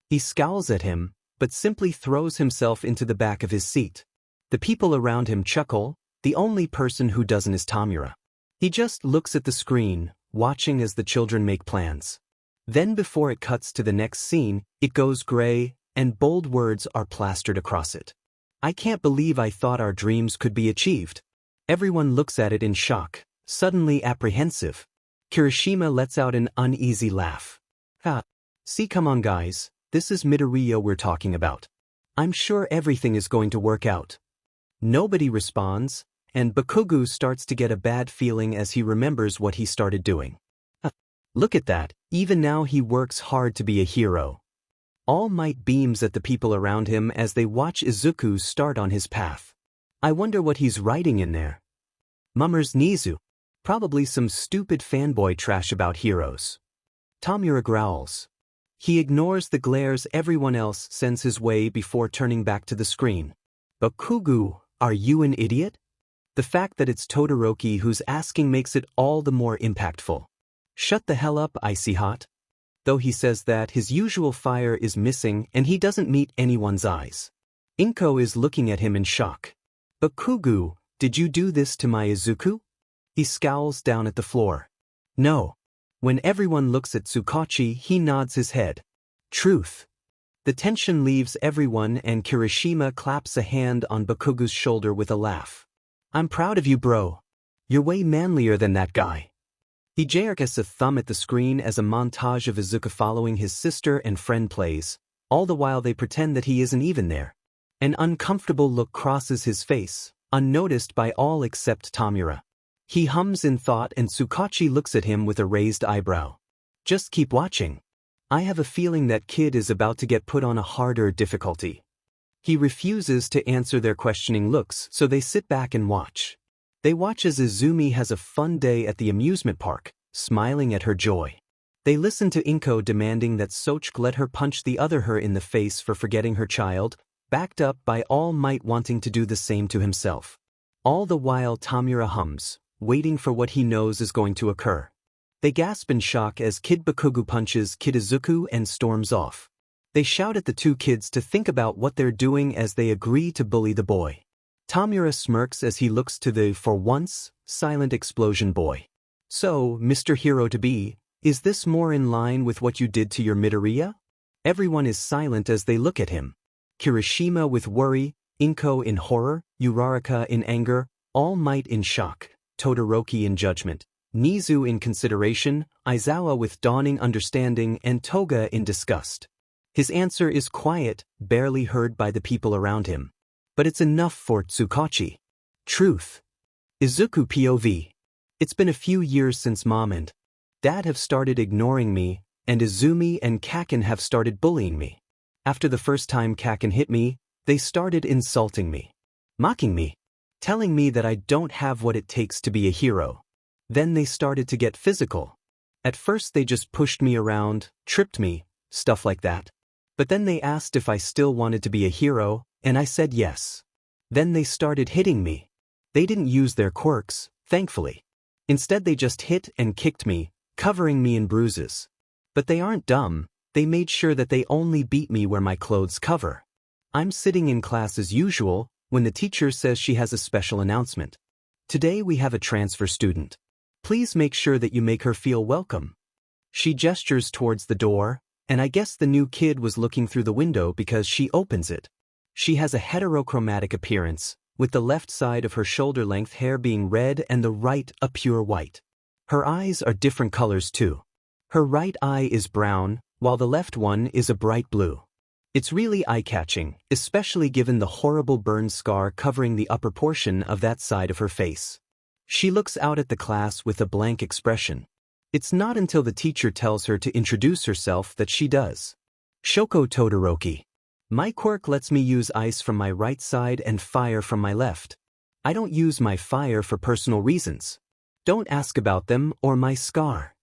He scowls at him, but simply throws himself into the back of his seat. The people around him chuckle. The only person who doesn't is Tamura. He just looks at the screen, watching as the children make plans. Then before it cuts to the next scene, it goes gray, and bold words are plastered across it. I can't believe I thought our dreams could be achieved. Everyone looks at it in shock, suddenly apprehensive. Kirishima lets out an uneasy laugh. See, come on guys, this is Midoriya we're talking about. I'm sure everything is going to work out. Nobody responds, and Bakugo starts to get a bad feeling as he remembers what he started doing. Look at that, even now he works hard to be a hero. All Might beams at the people around him as they watch Izuku start on his path. I wonder what he's writing in there. Mummers Nizu. Probably some stupid fanboy trash about heroes. Tamura growls. He ignores the glares everyone else sends his way before turning back to the screen. Bakugu, are you an idiot? The fact that it's Todoroki who's asking makes it all the more impactful. Shut the hell up, Icy Hot. Though he says that his usual fire is missing and he doesn't meet anyone's eyes. Inko is looking at him in shock. Bakugu, did you do this to my Izuku? He scowls down at the floor. No. When everyone looks at Tsukachi, he nods his head. Truth. The tension leaves everyone and Kirishima claps a hand on Bakugu's shoulder with a laugh. I'm proud of you, bro. You're way manlier than that guy. He jerks a thumb at the screen as a montage of Izuku following his sister and friend plays, all the while they pretend that he isn't even there. An uncomfortable look crosses his face, unnoticed by all except Tamura. He hums in thought and Tsukachi looks at him with a raised eyebrow. Just keep watching. I have a feeling that kid is about to get put on a harder difficulty. He refuses to answer their questioning looks, so they sit back and watch. They watch as Izumi has a fun day at the amusement park, smiling at her joy. They listen to Inko demanding that Sochik let her punch the other her in the face for forgetting her child, backed up by All Might wanting to do the same to himself. All the while Tamura hums, waiting for what he knows is going to occur. They gasp in shock as Kid Bakugu punches Kid Izuku and storms off. They shout at the two kids to think about what they're doing as they agree to bully the boy. Tamura smirks as he looks to the, for once, silent explosion boy. So, Mr. Hero-to-be, is this more in line with what you did to your Midoriya? Everyone is silent as they look at him. Kirishima with worry, Inko in horror, Uraraka in anger, All Might in shock, Todoroki in judgment, Nizu in consideration, Aizawa with dawning understanding and Toga in disgust. His answer is quiet, barely heard by the people around him. But it's enough for Tsukachi. Truth. Izuku POV. It's been a few years since Mom and Dad have started ignoring me, and Izumi and Kaken have started bullying me. After the first time Kaken hit me, they started insulting me, mocking me, telling me that I don't have what it takes to be a hero. Then they started to get physical. At first they just pushed me around, tripped me, stuff like that. But then they asked if I still wanted to be a hero, and I said yes. Then they started hitting me. They didn't use their quirks, thankfully. Instead they just hit and kicked me, covering me in bruises. But they aren't dumb, they made sure that they only beat me where my clothes cover. I'm sitting in class as usual, when the teacher says she has a special announcement. Today we have a transfer student. Please make sure that you make her feel welcome. She gestures towards the door, and I guess the new kid was looking through the window because she opens it. She has a heterochromatic appearance, with the left side of her shoulder-length hair being red and the right a pure white. Her eyes are different colors too. Her right eye is brown, while the left one is a bright blue. It's really eye-catching, especially given the horrible burn scar covering the upper portion of that side of her face. She looks out at the class with a blank expression. It's not until the teacher tells her to introduce herself that she does. Shoko Todoroki. My quirk lets me use ice from my right side and fire from my left. I don't use my fire for personal reasons. Don't ask about them or my scar.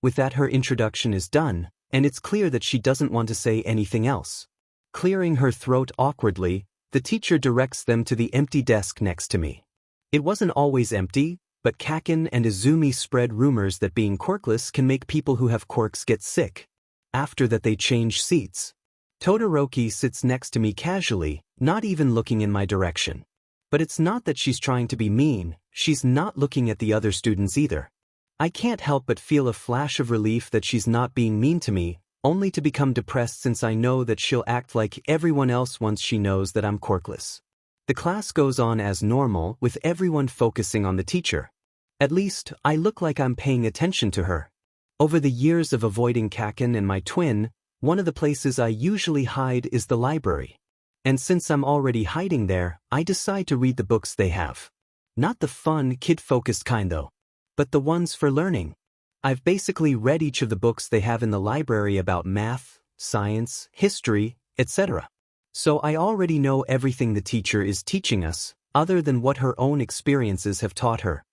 With that her introduction is done, and it's clear that she doesn't want to say anything else. Clearing her throat awkwardly, the teacher directs them to the empty desk next to me. It wasn't always empty, but Kaken and Izumi spread rumors that being quirkless can make people who have quirks get sick. After that they change seats. Todoroki sits next to me casually, not even looking in my direction. But it's not that she's trying to be mean, she's not looking at the other students either. I can't help but feel a flash of relief that she's not being mean to me, only to become depressed since I know that she'll act like everyone else once she knows that I'm quirkless. The class goes on as normal, with everyone focusing on the teacher. At least, I look like I'm paying attention to her. Over the years of avoiding Kaken and my twin, one of the places I usually hide is the library. And since I'm already hiding there, I decide to read the books they have. Not the fun, kid-focused kind though, but the ones for learning. I've basically read each of the books they have in the library about math, science, history, etc. So I already know everything the teacher is teaching us, other than what her own experiences have taught her.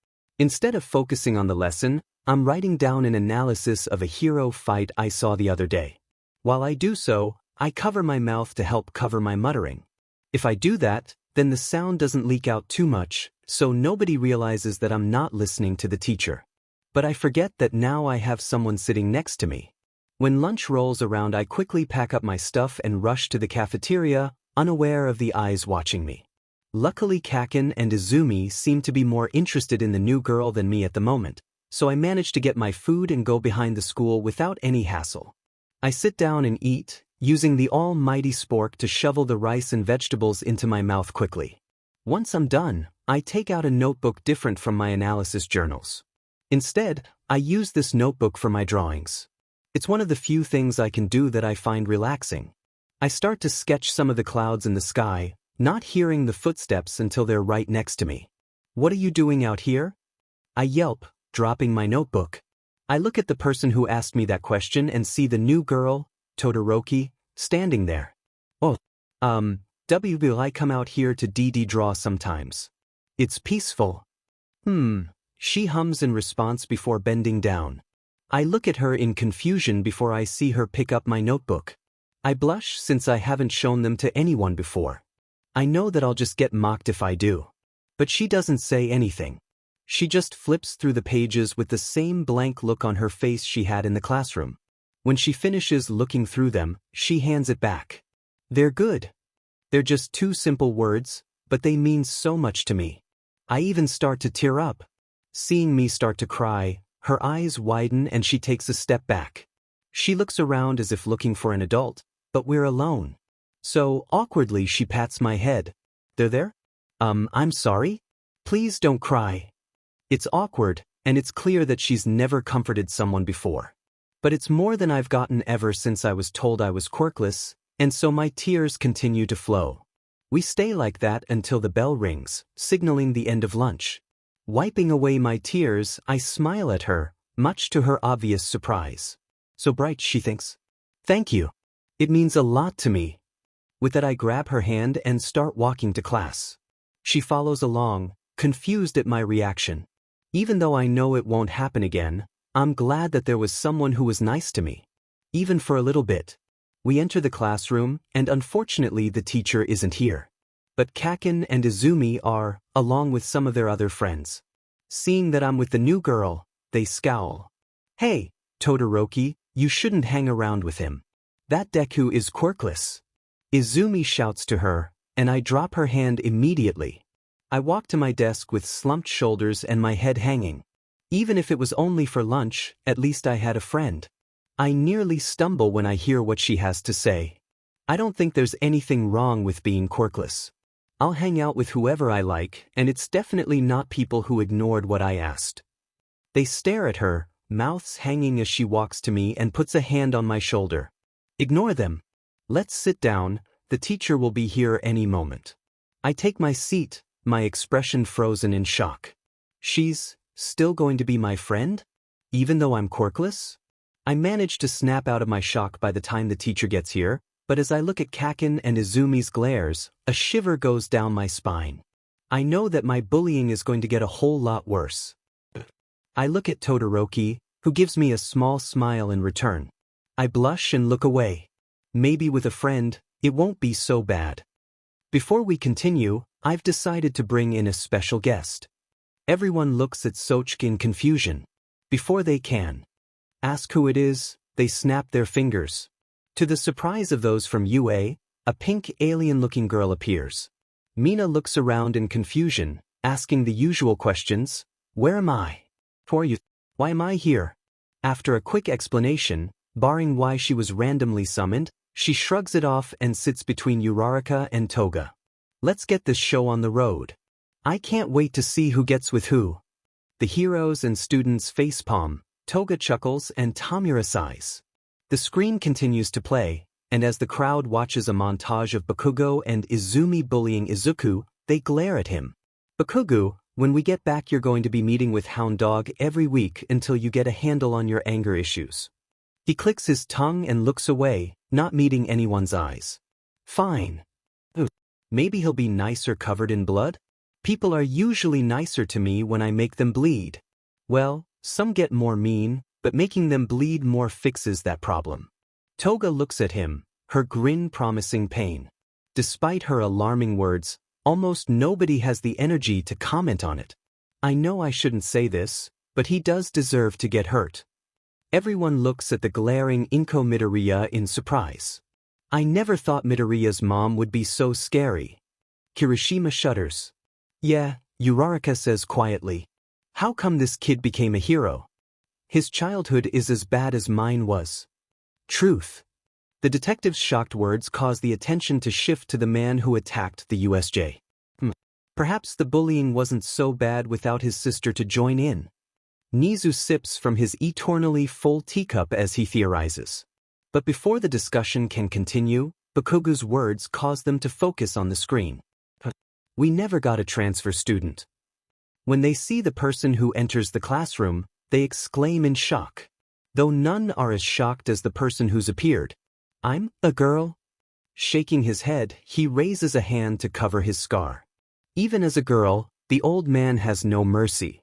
Instead of focusing on the lesson, I'm writing down an analysis of a hero fight I saw the other day. While I do so, I cover my mouth to help cover my muttering. If I do that, then the sound doesn't leak out too much, so nobody realizes that I'm not listening to the teacher. But I forget that now I have someone sitting next to me. When lunch rolls around, I quickly pack up my stuff and rush to the cafeteria, unaware of the eyes watching me. Luckily, Kaken and Izumi seem to be more interested in the new girl than me at the moment, so I manage to get my food and go behind the school without any hassle. I sit down and eat, using the almighty spork to shovel the rice and vegetables into my mouth quickly. Once I'm done, I take out a notebook different from my analysis journals. Instead, I use this notebook for my drawings. It's one of the few things I can do that I find relaxing. I start to sketch some of the clouds in the sky, not hearing the footsteps until they're right next to me. "What are you doing out here?" I yelp, dropping my notebook. I look at the person who asked me that question and see the new girl, Todoroki, standing there. "Oh, will I come out here to draw sometimes? It's peaceful." She hums in response before bending down. I look at her in confusion before I see her pick up my notebook. I blush since I haven't shown them to anyone before. I know that I'll just get mocked if I do. But she doesn't say anything. She just flips through the pages with the same blank look on her face she had in the classroom. When she finishes looking through them, she hands it back. "They're good. They're just 2 simple words, but they mean so much to me." I even start to tear up. Seeing me start to cry, her eyes widen and she takes a step back. She looks around as if looking for an adult, but we're alone. So, awkwardly, she pats my head. "They're there? I'm sorry? Please don't cry." It's awkward, and it's clear that she's never comforted someone before. But it's more than I've gotten ever since I was told I was quirkless, and so my tears continue to flow. We stay like that until the bell rings, signaling the end of lunch. Wiping away my tears, I smile at her, much to her obvious surprise. "So bright," she thinks. "Thank you. It means a lot to me." With that, I grab her hand and start walking to class. She follows along, confused at my reaction. Even though I know it won't happen again, I'm glad that there was someone who was nice to me. Even for a little bit. We enter the classroom, and unfortunately the teacher isn't here. But Kaken and Izumi are, along with some of their other friends. Seeing that I'm with the new girl, they scowl. "Hey, Todoroki, you shouldn't hang around with him. That Deku is quirkless." Izumi shouts to her, and I drop her hand immediately. I walk to my desk with slumped shoulders and my head hanging. Even if it was only for lunch, at least I had a friend. I nearly stumble when I hear what she has to say. I don't think there's anything wrong with being quirkless. I'll hang out with whoever I like, and it's definitely not people who ignored what I asked. They stare at her, mouths hanging as she walks to me and puts a hand on my shoulder. "Ignore them. Let's sit down, the teacher will be here any moment." I take my seat, my expression frozen in shock. She's still going to be my friend? Even though I'm quirkless? I manage to snap out of my shock by the time the teacher gets here, but as I look at Kaken and Izumi's glares, a shiver goes down my spine. I know that my bullying is going to get a whole lot worse. I look at Todoroki, who gives me a small smile in return. I blush and look away. Maybe with a friend, it won't be so bad. Before we continue, I've decided to bring in a special guest. Everyone looks at Sochik in confusion. Before they can ask who it is, they snap their fingers. To the surprise of those from UA, a pink alien-looking girl appears. Mina looks around in confusion, asking the usual questions. "Where am I? Who are you? Why am I here?" After a quick explanation, barring why she was randomly summoned, she shrugs it off and sits between Uraraka and Toga. Let's get this show on the road. I can't wait to see who gets with who. The heroes and students facepalm, Toga chuckles and Tamura sighs. The screen continues to play, and as the crowd watches a montage of Bakugo and Izumi bullying Izuku, they glare at him. "Bakugo, when we get back you're going to be meeting with Hound Dog every week until you get a handle on your anger issues." He clicks his tongue and looks away, not meeting anyone's eyes. "Fine. Maybe he'll be nicer covered in blood?" People are usually nicer to me when I make them bleed. Well, some get more mean, but making them bleed more fixes that problem. Toga looks at him, her grin promising pain. Despite her alarming words, almost nobody has the energy to comment on it. I know I shouldn't say this, but he does deserve to get hurt. Everyone looks at the glaring Inko Midoriya in surprise. I never thought Midoriya's mom would be so scary. Kirishima shudders. Yeah, Uraraka says quietly. How come this kid became a hero? His childhood is as bad as mine was. Truth. The detective's shocked words cause the attention to shift to the man who attacked the USJ. Perhaps the bullying wasn't so bad without his sister to join in. Nizu sips from his eternally full teacup as he theorizes. But before the discussion can continue, Bakugu's words cause them to focus on the screen. We never got a transfer student. When they see the person who enters the classroom, they exclaim in shock. Though none are as shocked as the person who's appeared. I'm a girl? Shaking his head, he raises a hand to cover his scar. Even as a girl, the old man has no mercy.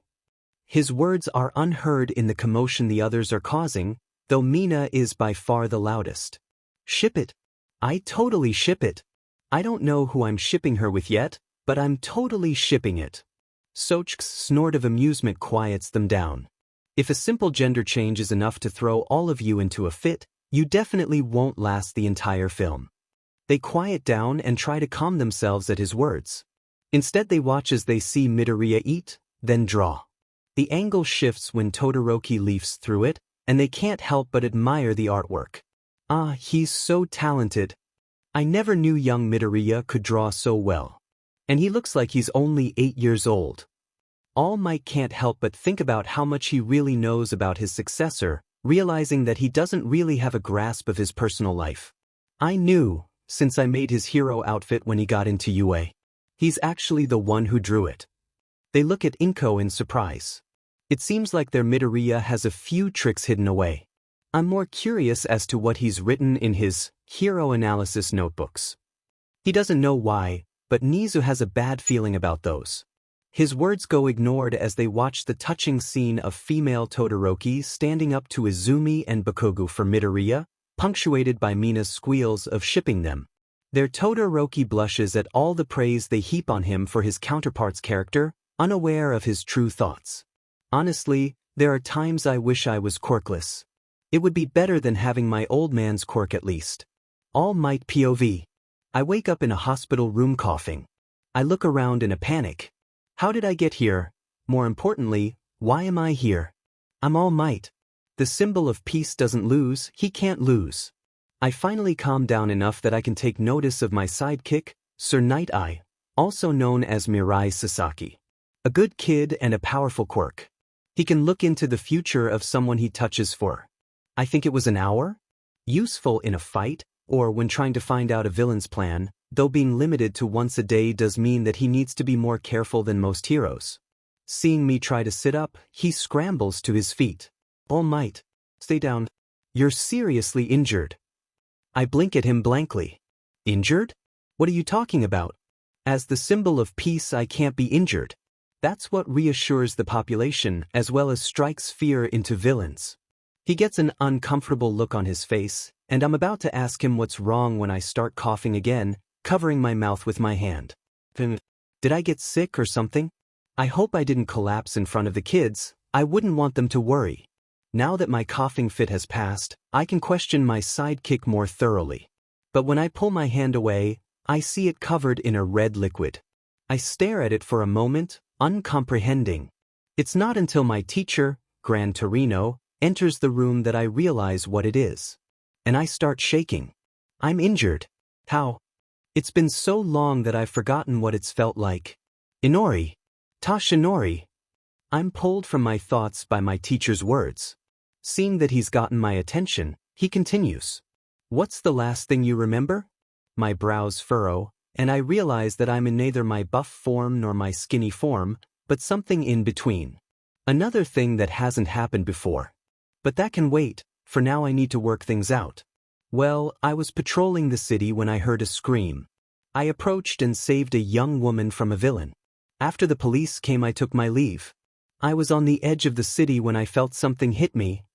His words are unheard in the commotion the others are causing, though Mina is by far the loudest. Ship it. I totally ship it. I don't know who I'm shipping her with yet, but I'm totally shipping it. Soch's snort of amusement quiets them down. If a simple gender change is enough to throw all of you into a fit, you definitely won't last the entire film. They quiet down and try to calm themselves at his words. Instead they watch as they see Midoriya eat, then draw. The angle shifts when Todoroki leafs through it, and they can't help but admire the artwork. Ah, he's so talented. I never knew young Midoriya could draw so well. And he looks like he's only 8 years old. All Might can't help but think about how much he really knows about his successor, realizing that he doesn't really have a grasp of his personal life. I knew, since I made his hero outfit when he got into UA. He's actually the one who drew it. They look at Inko in surprise. It seems like their Midoriya has a few tricks hidden away. I'm more curious as to what he's written in his hero analysis notebooks. He doesn't know why, but Nizu has a bad feeling about those. His words go ignored as they watch the touching scene of female Todoroki standing up to Izumi and Bakugu for Midoriya, punctuated by Mina's squeals of shipping them. Their Todoroki blushes at all the praise they heap on him for his counterpart's character, unaware of his true thoughts. Honestly, there are times I wish I was quirkless. It would be better than having my old man's quirk at least. All Might POV. I wake up in a hospital room coughing. I look around in a panic. How did I get here? More importantly, why am I here? I'm All Might. The symbol of peace doesn't lose, he can't lose. I finally calm down enough that I can take notice of my sidekick, Sir Night Eye, also known as Mirai Sasaki. A good kid and a powerful quirk. He can look into the future of someone he touches for. I think it was an hour? Useful in a fight, or when trying to find out a villain's plan, though being limited to once a day does mean that he needs to be more careful than most heroes. Seeing me try to sit up, he scrambles to his feet. All Might. Stay down. You're seriously injured. I blink at him blankly. Injured? What are you talking about? As the symbol of peace, I can't be injured. That's what reassures the population as well as strikes fear into villains. He gets an uncomfortable look on his face, and I'm about to ask him what's wrong when I start coughing again, covering my mouth with my hand. Did I get sick or something? I hope I didn't collapse in front of the kids. I wouldn't want them to worry. Now that my coughing fit has passed, I can question my sidekick more thoroughly. But when I pull my hand away, I see it covered in a red liquid. I stare at it for a moment, uncomprehending. It's not until my teacher, Gran Torino, enters the room that I realize what it is. And I start shaking. I'm injured. How? It's been so long that I've forgotten what it's felt like. Inori. Tashinori. I'm pulled from my thoughts by my teacher's words. Seeing that he's gotten my attention, he continues. What's the last thing you remember? My brows furrow, and I realize that I'm in neither my buff form nor my skinny form, but something in between. Another thing that hasn't happened before. But that can wait, for now I need to work things out. Well, I was patrolling the city when I heard a scream. I approached and saved a young woman from a villain. After the police came, I took my leave. I was on the edge of the city when I felt something hit me.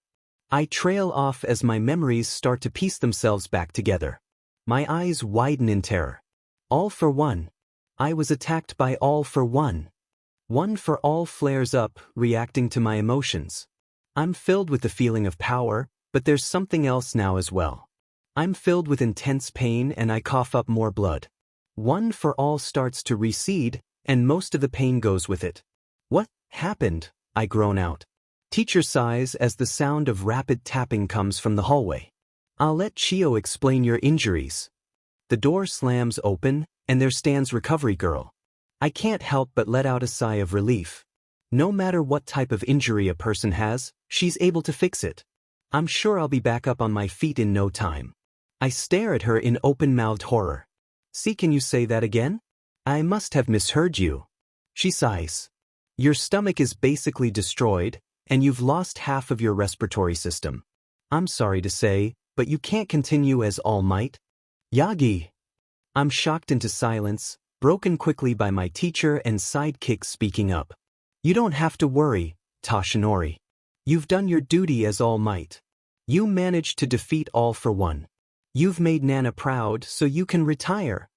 I trail off as my memories start to piece themselves back together. My eyes widen in terror. All for One. I was attacked by All for One. One for All flares up, reacting to my emotions. I'm filled with the feeling of power, but there's something else now as well. I'm filled with intense pain and I cough up more blood. One for All starts to recede, and most of the pain goes with it. What happened? I groan out. Teacher sighs as the sound of rapid tapping comes from the hallway. I'll let Chio explain your injuries. The door slams open, and there stands Recovery Girl. I can't help but let out a sigh of relief. No matter what type of injury a person has, she's able to fix it. I'm sure I'll be back up on my feet in no time. I stare at her in open-mouthed horror. See, can you say that again? I must have misheard you. She sighs. Your stomach is basically destroyed, and you've lost half of your respiratory system. I'm sorry to say, but you can't continue as All Might. Yagi. I'm shocked into silence, broken quickly by my teacher and sidekick speaking up. You don't have to worry, Toshinori. You've done your duty as All Might. You managed to defeat All for One. You've made Nana proud, so you can retire.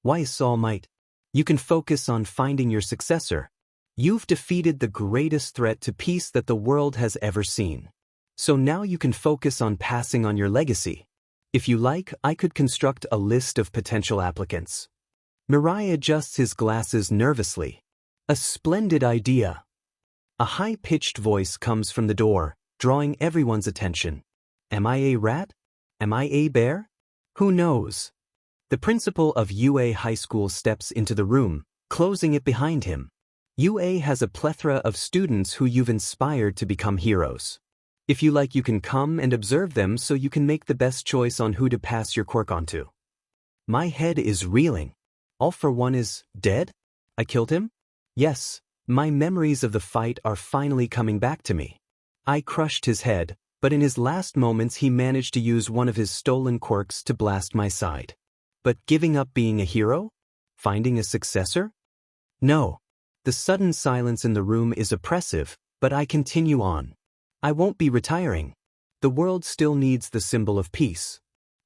Why, All Might? You can focus on finding your successor. You've defeated the greatest threat to peace that the world has ever seen. So now you can focus on passing on your legacy. If you like, I could construct a list of potential applicants. Mirai adjusts his glasses nervously. A splendid idea. A high-pitched voice comes from the door, drawing everyone's attention. Am I a rat? Am I a bear? Who knows? The principal of UA High School steps into the room, closing it behind him. UA has a plethora of students who you've inspired to become heroes. If you like, you can come and observe them so you can make the best choice on who to pass your quirk onto. My head is reeling. All for One is dead? I killed him? Yes, my memories of the fight are finally coming back to me. I crushed his head, but in his last moments he managed to use one of his stolen quirks to blast my side. But giving up being a hero? Finding a successor? No. The sudden silence in the room is oppressive, but I continue on. I won't be retiring. The world still needs the symbol of peace.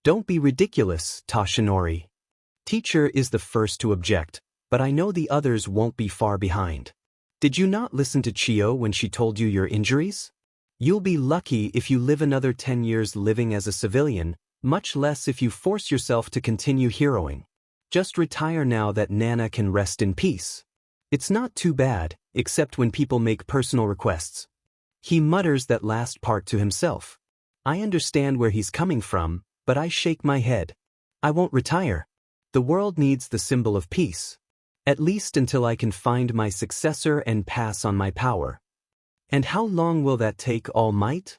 Don't be ridiculous, Toshinori. Teacher is the first to object, but I know the others won't be far behind. Did you not listen to Chio when she told you your injuries? You'll be lucky if you live another 10 years living as a civilian, much less if you force yourself to continue heroing. Just retire now that Nana can rest in peace. It's not too bad, except when people make personal requests. He mutters that last part to himself. I understand where he's coming from, but I shake my head. I won't retire. The world needs the symbol of peace. At least until I can find my successor and pass on my power. And how long will that take, All Might?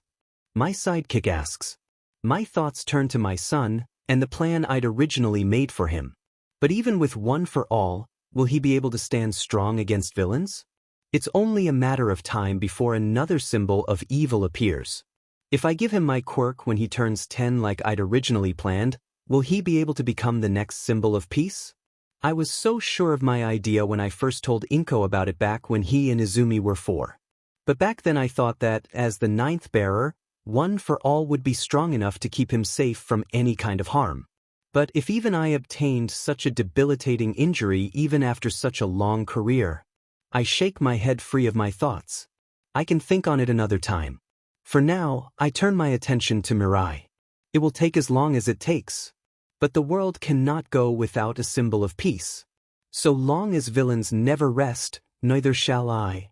My sidekick asks. My thoughts turn to my son, and the plan I'd originally made for him. But even with One for All, will he be able to stand strong against villains? It's only a matter of time before another symbol of evil appears. If I give him my quirk when he turns 10 like I'd originally planned, will he be able to become the next symbol of peace? I was so sure of my idea when I first told Inko about it back when he and Izumi were 4. But back then I thought that, as the 9th bearer, One for All would be strong enough to keep him safe from any kind of harm. But if even I obtained such a debilitating injury even after such a long career, I shake my head free of my thoughts. I can think on it another time. For now, I turn my attention to Mirai. It will take as long as it takes. But the world cannot go without a symbol of peace. So long as villains never rest, neither shall I.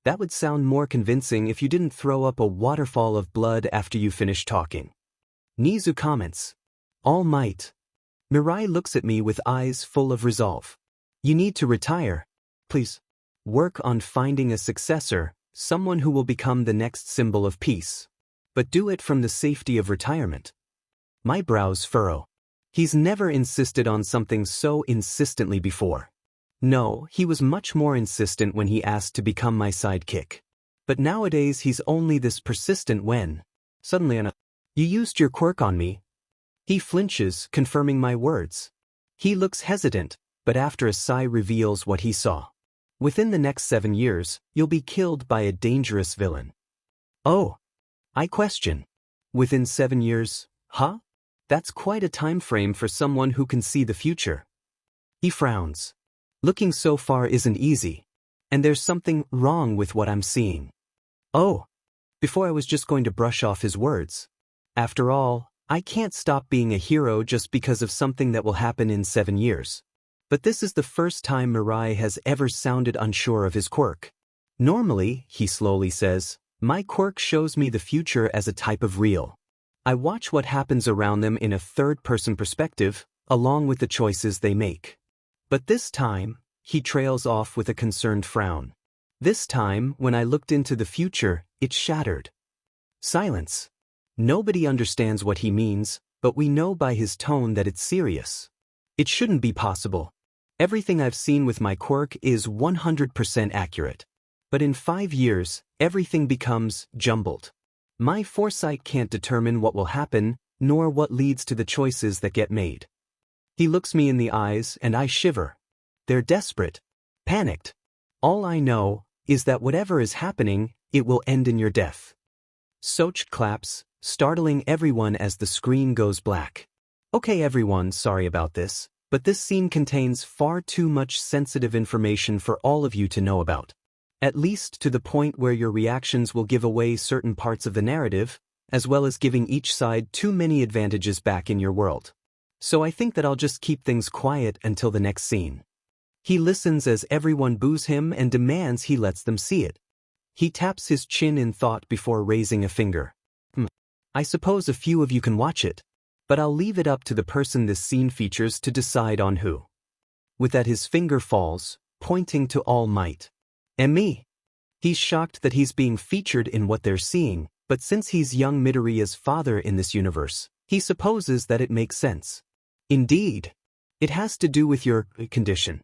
That would sound more convincing if you didn't throw up a waterfall of blood after you finish talking. Nizu comments. All Might. Mirai looks at me with eyes full of resolve. You need to retire. Please. Work on finding a successor, someone who will become the next symbol of peace. But do it from the safety of retirement. My brows furrow. He's never insisted on something so insistently before. No, he was much more insistent when he asked to become my sidekick. But nowadays he's only this persistent when, suddenly, you used your quirk on me. He flinches, confirming my words. He looks hesitant, but after a sigh reveals what he saw. Within the next 7 years, you'll be killed by a dangerous villain. Oh. I question. Within 7 years, huh? That's quite a time frame for someone who can see the future. He frowns. Looking so far isn't easy. And there's something wrong with what I'm seeing. Oh. Before I was just going to brush off his words. After all, I can't stop being a hero just because of something that will happen in 7 years. But this is the first time Mirai has ever sounded unsure of his quirk. Normally, he slowly says, my quirk shows me the future as a type of real. I watch what happens around them in a third-person perspective, along with the choices they make. But this time, he trails off with a concerned frown. This time, when I looked into the future, it shattered. Silence. Nobody understands what he means, but we know by his tone that it's serious. It shouldn't be possible. Everything I've seen with my quirk is 100% accurate. But in 5 years, everything becomes jumbled. My foresight can't determine what will happen, nor what leads to the choices that get made. He looks me in the eyes and I shiver. They're desperate. Panicked. All I know is that whatever is happening, it will end in your death. Soch claps, startling everyone as the screen goes black. Okay everyone, sorry about this, but this scene contains far too much sensitive information for all of you to know about. At least to the point where your reactions will give away certain parts of the narrative, as well as giving each side too many advantages back in your world. So I think that I'll just keep things quiet until the next scene. He listens as everyone boos him and demands he lets them see it. He taps his chin in thought before raising a finger. I suppose a few of you can watch it, but I'll leave it up to the person this scene features to decide on who. With that his finger falls, pointing to All Might. And me. He's shocked that he's being featured in what they're seeing, but since he's young Midoriya's father in this universe, he supposes that it makes sense. Indeed. It has to do with your condition.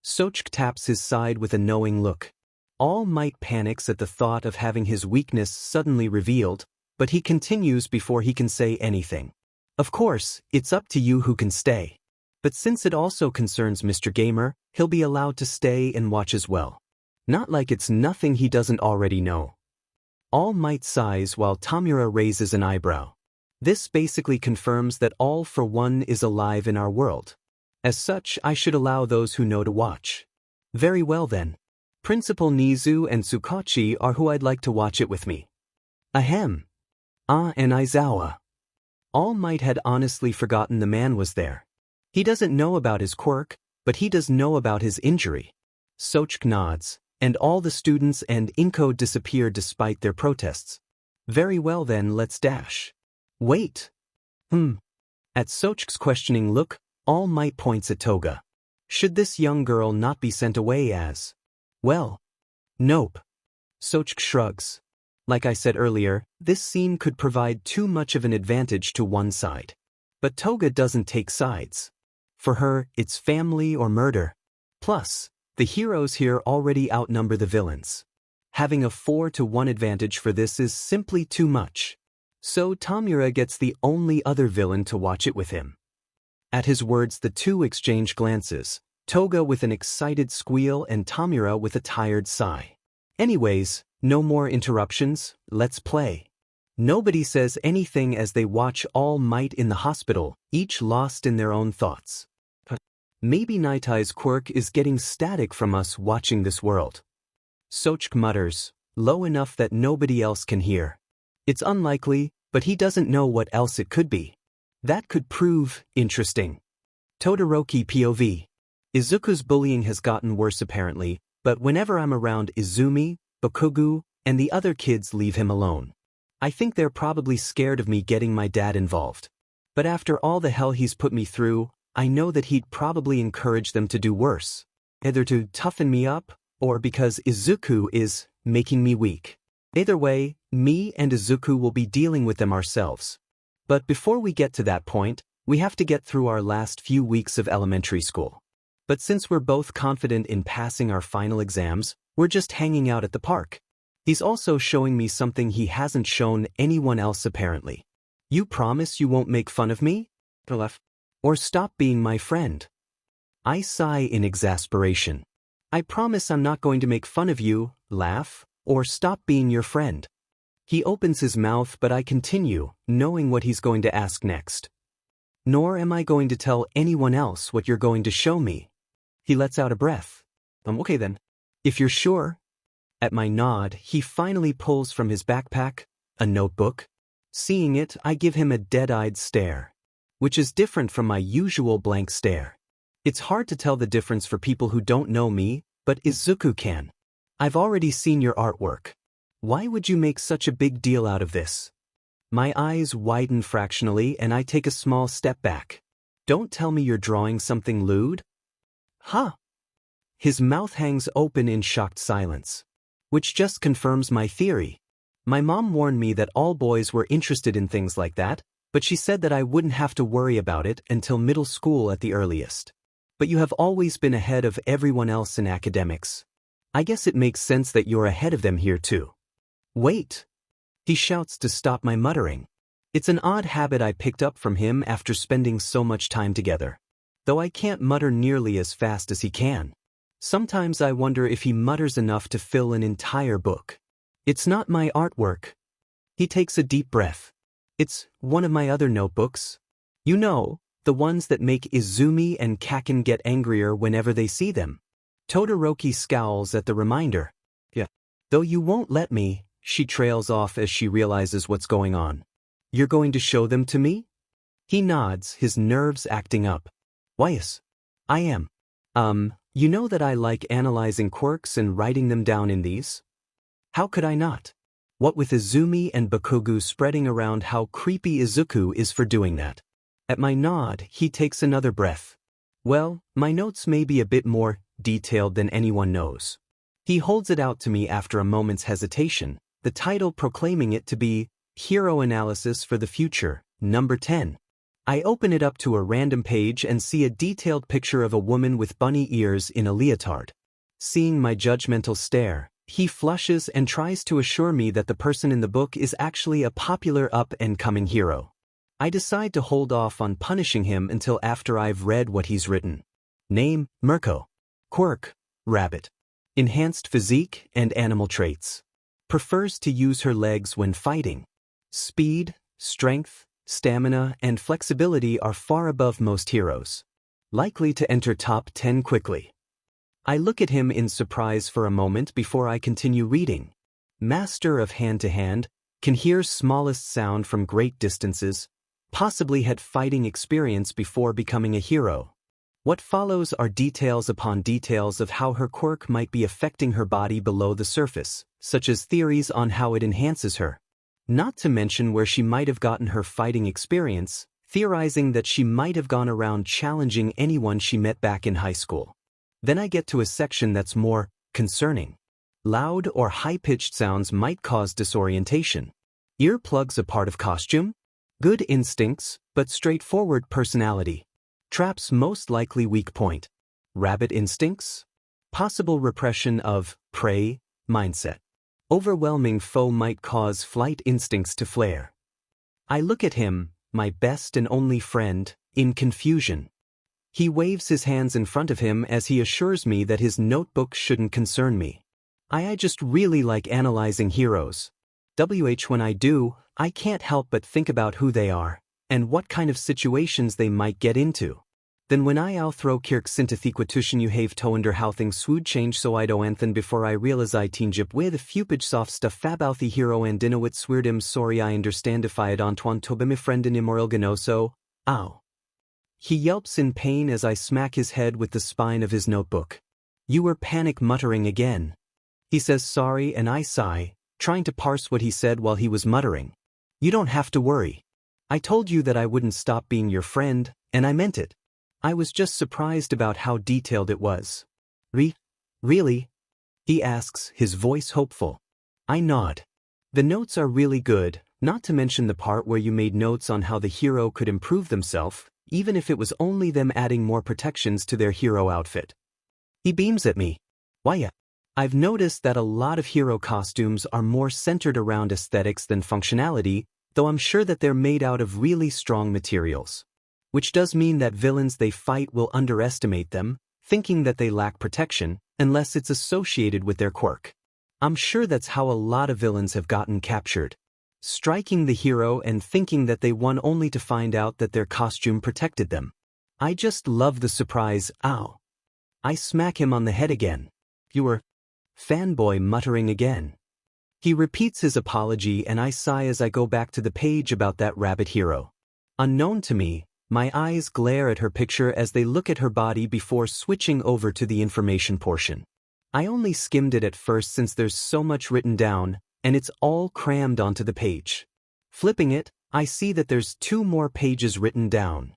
Soch taps his side with a knowing look. All Might panics at the thought of having his weakness suddenly revealed, but he continues before he can say anything. Of course, it's up to you who can stay. But since it also concerns Mr. Gamer, he'll be allowed to stay and watch as well. Not like it's nothing he doesn't already know. All Might sighs while Tamura raises an eyebrow. This basically confirms that All for One is alive in our world. As such, I should allow those who know to watch. Very well then. Principal Nizu and Tsukachi are who I'd like to watch it with me. Ahem. And Aizawa. All Might had honestly forgotten the man was there. He doesn't know about his quirk, but he does know about his injury. Soch nods, and all the students and Inko disappear despite their protests. Very well then, let's dash. Wait. At Soch's questioning look, All Might points at Toga. Should this young girl not be sent away as? Well. Nope. Soch shrugs. Like I said earlier, this scene could provide too much of an advantage to one side. But Toga doesn't take sides. For her, it's family or murder. Plus, the heroes here already outnumber the villains. Having a 4-to-1 advantage for this is simply too much. So Tamura gets the only other villain to watch it with him. At his words the two exchange glances, Toga with an excited squeal and Tamura with a tired sigh. Anyways, no more interruptions, let's play. Nobody says anything as they watch All Might in the hospital, each lost in their own thoughts. Maybe Nightai's quirk is getting static from us watching this world. Soch mutters, low enough that nobody else can hear. It's unlikely, but he doesn't know what else it could be. That could prove interesting. Todoroki POV. Izuku's bullying has gotten worse apparently, but whenever I'm around Izumi, Bakugu, and the other kids leave him alone. I think they're probably scared of me getting my dad involved. But after all the hell he's put me through, I know that he'd probably encourage them to do worse. Either to toughen me up, or because Izuku is making me weak. Either way, me and Izuku will be dealing with them ourselves. But before we get to that point, we have to get through our last few weeks of elementary school. But since we're both confident in passing our final exams, we're just hanging out at the park. He's also showing me something he hasn't shown anyone else apparently. You promise you won't make fun of me? Or stop being my friend? I sigh in exasperation. I promise I'm not going to make fun of you, laugh, or stop being your friend. He opens his mouth but I continue, knowing what he's going to ask next. Nor am I going to tell anyone else what you're going to show me. He lets out a breath. Okay then. If you're sure. At my nod, he finally pulls from his backpack a notebook. Seeing it, I give him a dead-eyed stare, which is different from my usual blank stare. It's hard to tell the difference for people who don't know me, but Izuku can. I've already seen your artwork. Why would you make such a big deal out of this? My eyes widen fractionally and I take a small step back. Don't tell me you're drawing something lewd? Huh? His mouth hangs open in shocked silence, which just confirms my theory. My mom warned me that all boys were interested in things like that, but she said that I wouldn't have to worry about it until middle school at the earliest. But you have always been ahead of everyone else in academics. I guess it makes sense that you're ahead of them here too. Wait! He shouts to stop my muttering. It's an odd habit I picked up from him after spending so much time together. Though I can't mutter nearly as fast as he can. Sometimes I wonder if he mutters enough to fill an entire book. It's not my artwork. He takes a deep breath. It's one of my other notebooks. You know, the ones that make Izumi and Kaken get angrier whenever they see them. Todoroki scowls at the reminder. Yeah. Though you won't let me, she trails off as she realizes what's going on. You're going to show them to me? He nods, his nerves acting up. Why yes, I am. You know that I like analyzing quirks and writing them down in these? How could I not? What with Izumi and Bakugo spreading around how creepy Izuku is for doing that. At my nod, he takes another breath. Well, my notes may be a bit more detailed than anyone knows. He holds it out to me after a moment's hesitation, the title proclaiming it to be Hero Analysis for the Future, number 10. I open it up to a random page and see a detailed picture of a woman with bunny ears in a leotard. Seeing my judgmental stare, he flushes and tries to assure me that the person in the book is actually a popular up-and-coming hero. I decide to hold off on punishing him until after I've read what he's written. Name, Mirko. Quirk, rabbit. Enhanced physique and animal traits. Prefers to use her legs when fighting. Speed, strength, stamina, and flexibility are far above most heroes. Likely to enter top 10 quickly. I look at him in surprise for a moment before I continue reading. Master of hand-to-hand, can hear smallest sound from great distances, possibly had fighting experience before becoming a hero. What follows are details upon details of how her quirk might be affecting her body below the surface, such as theories on how it enhances her. Not to mention where she might have gotten her fighting experience, theorizing that she might have gone around challenging anyone she met back in high school. Then I get to a section that's more concerning. Loud or high-pitched sounds might cause disorientation. Earplugs a part of costume? Good instincts, but straightforward personality. Trap's most likely weak point. Rabbit instincts? Possible repression of prey mindset. Overwhelming foe might cause flight instincts to flare. I look at him, my best and only friend, in confusion. He waves his hands in front of him as he assures me that his notebook shouldn't concern me. I just really like analyzing heroes. When I do, I can't help but think about who they are, and what kind of situations they might get into. Then when I'll throw Quirk syntethiquatution you have to under how things would change so I do anthen before I realize I teenjip with a fupage soft stuff fabout the hero and dinowit swirdim sorry I understand if I had Antoine tobe me friend in immoral ganoso, ow. He yelps in pain as I smack his head with the spine of his notebook. You were panic muttering again. He says sorry and I sigh, trying to parse what he said while he was muttering. You don't have to worry. I told you that I wouldn't stop being your friend, and I meant it. I was just surprised about how detailed it was. Really? He asks, his voice hopeful. I nod. The notes are really good, not to mention the part where you made notes on how the hero could improve themselves, even if it was only them adding more protections to their hero outfit. He beams at me. Why? I've noticed that a lot of hero costumes are more centered around aesthetics than functionality, though I'm sure that they're made out of really strong materials. Which does mean that villains they fight will underestimate them, thinking that they lack protection, unless it's associated with their quirk. I'm sure that's how a lot of villains have gotten captured. Striking the hero and thinking that they won only to find out that their costume protected them. I just love the surprise, ow. I smack him on the head again. You were fanboy muttering again. He repeats his apology and I sigh as I go back to the page about that rabbit hero. Unknown to me, my eyes glare at her picture as they look at her body before switching over to the information portion. I only skimmed it at first since there's so much written down, and it's all crammed onto the page. Flipping it, I see that there's 2 more pages written down.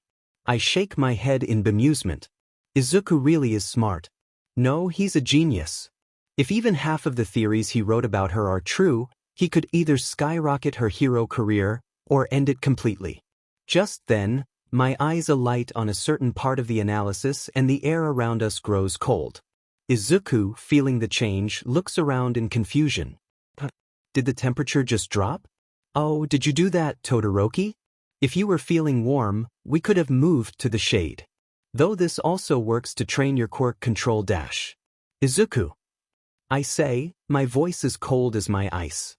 I shake my head in bemusement. Izuku really is smart. No, he's a genius. If even half of the theories he wrote about her are true, he could either skyrocket her hero career or end it completely. Just then, my eyes alight on a certain part of the analysis and the air around us grows cold. Izuku, feeling the change, looks around in confusion. Did the temperature just drop? Oh, did you do that, Todoroki? If you were feeling warm, we could have moved to the shade. Though this also works to train your quirk control dash. Izuku. I say, my voice is cold as my ice.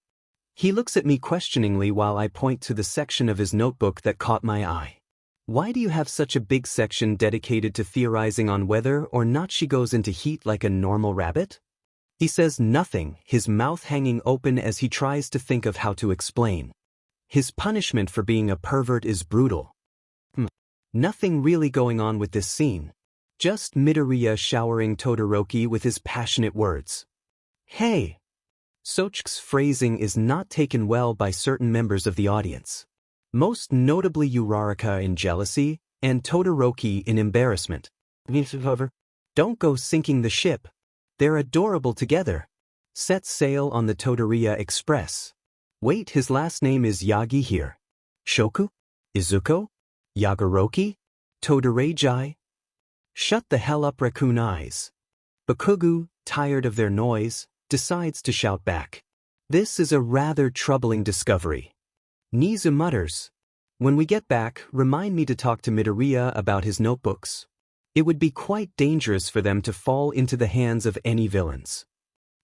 He looks at me questioningly while I point to the section of his notebook that caught my eye. Why do you have such a big section dedicated to theorizing on whether or not she goes into heat like a normal rabbit? He says nothing, his mouth hanging open as he tries to think of how to explain. His punishment for being a pervert is brutal. Nothing really going on with this scene. Just Midoriya showering Todoroki with his passionate words. Hey! Sochik's phrasing is not taken well by certain members of the audience. Most notably Uraraka in jealousy, and Todoroki in embarrassment. Don't go sinking the ship. They're adorable together. Set sail on the Todoriya Express. Wait, his last name is Yagi here. Shoku? Izuku? Yagoroki? Todoreiji? Shut the hell up, raccoon eyes. Bakugu, tired of their noise, decides to shout back. This is a rather troubling discovery. Nizu mutters. When we get back, remind me to talk to Midoriya about his notebooks. It would be quite dangerous for them to fall into the hands of any villains.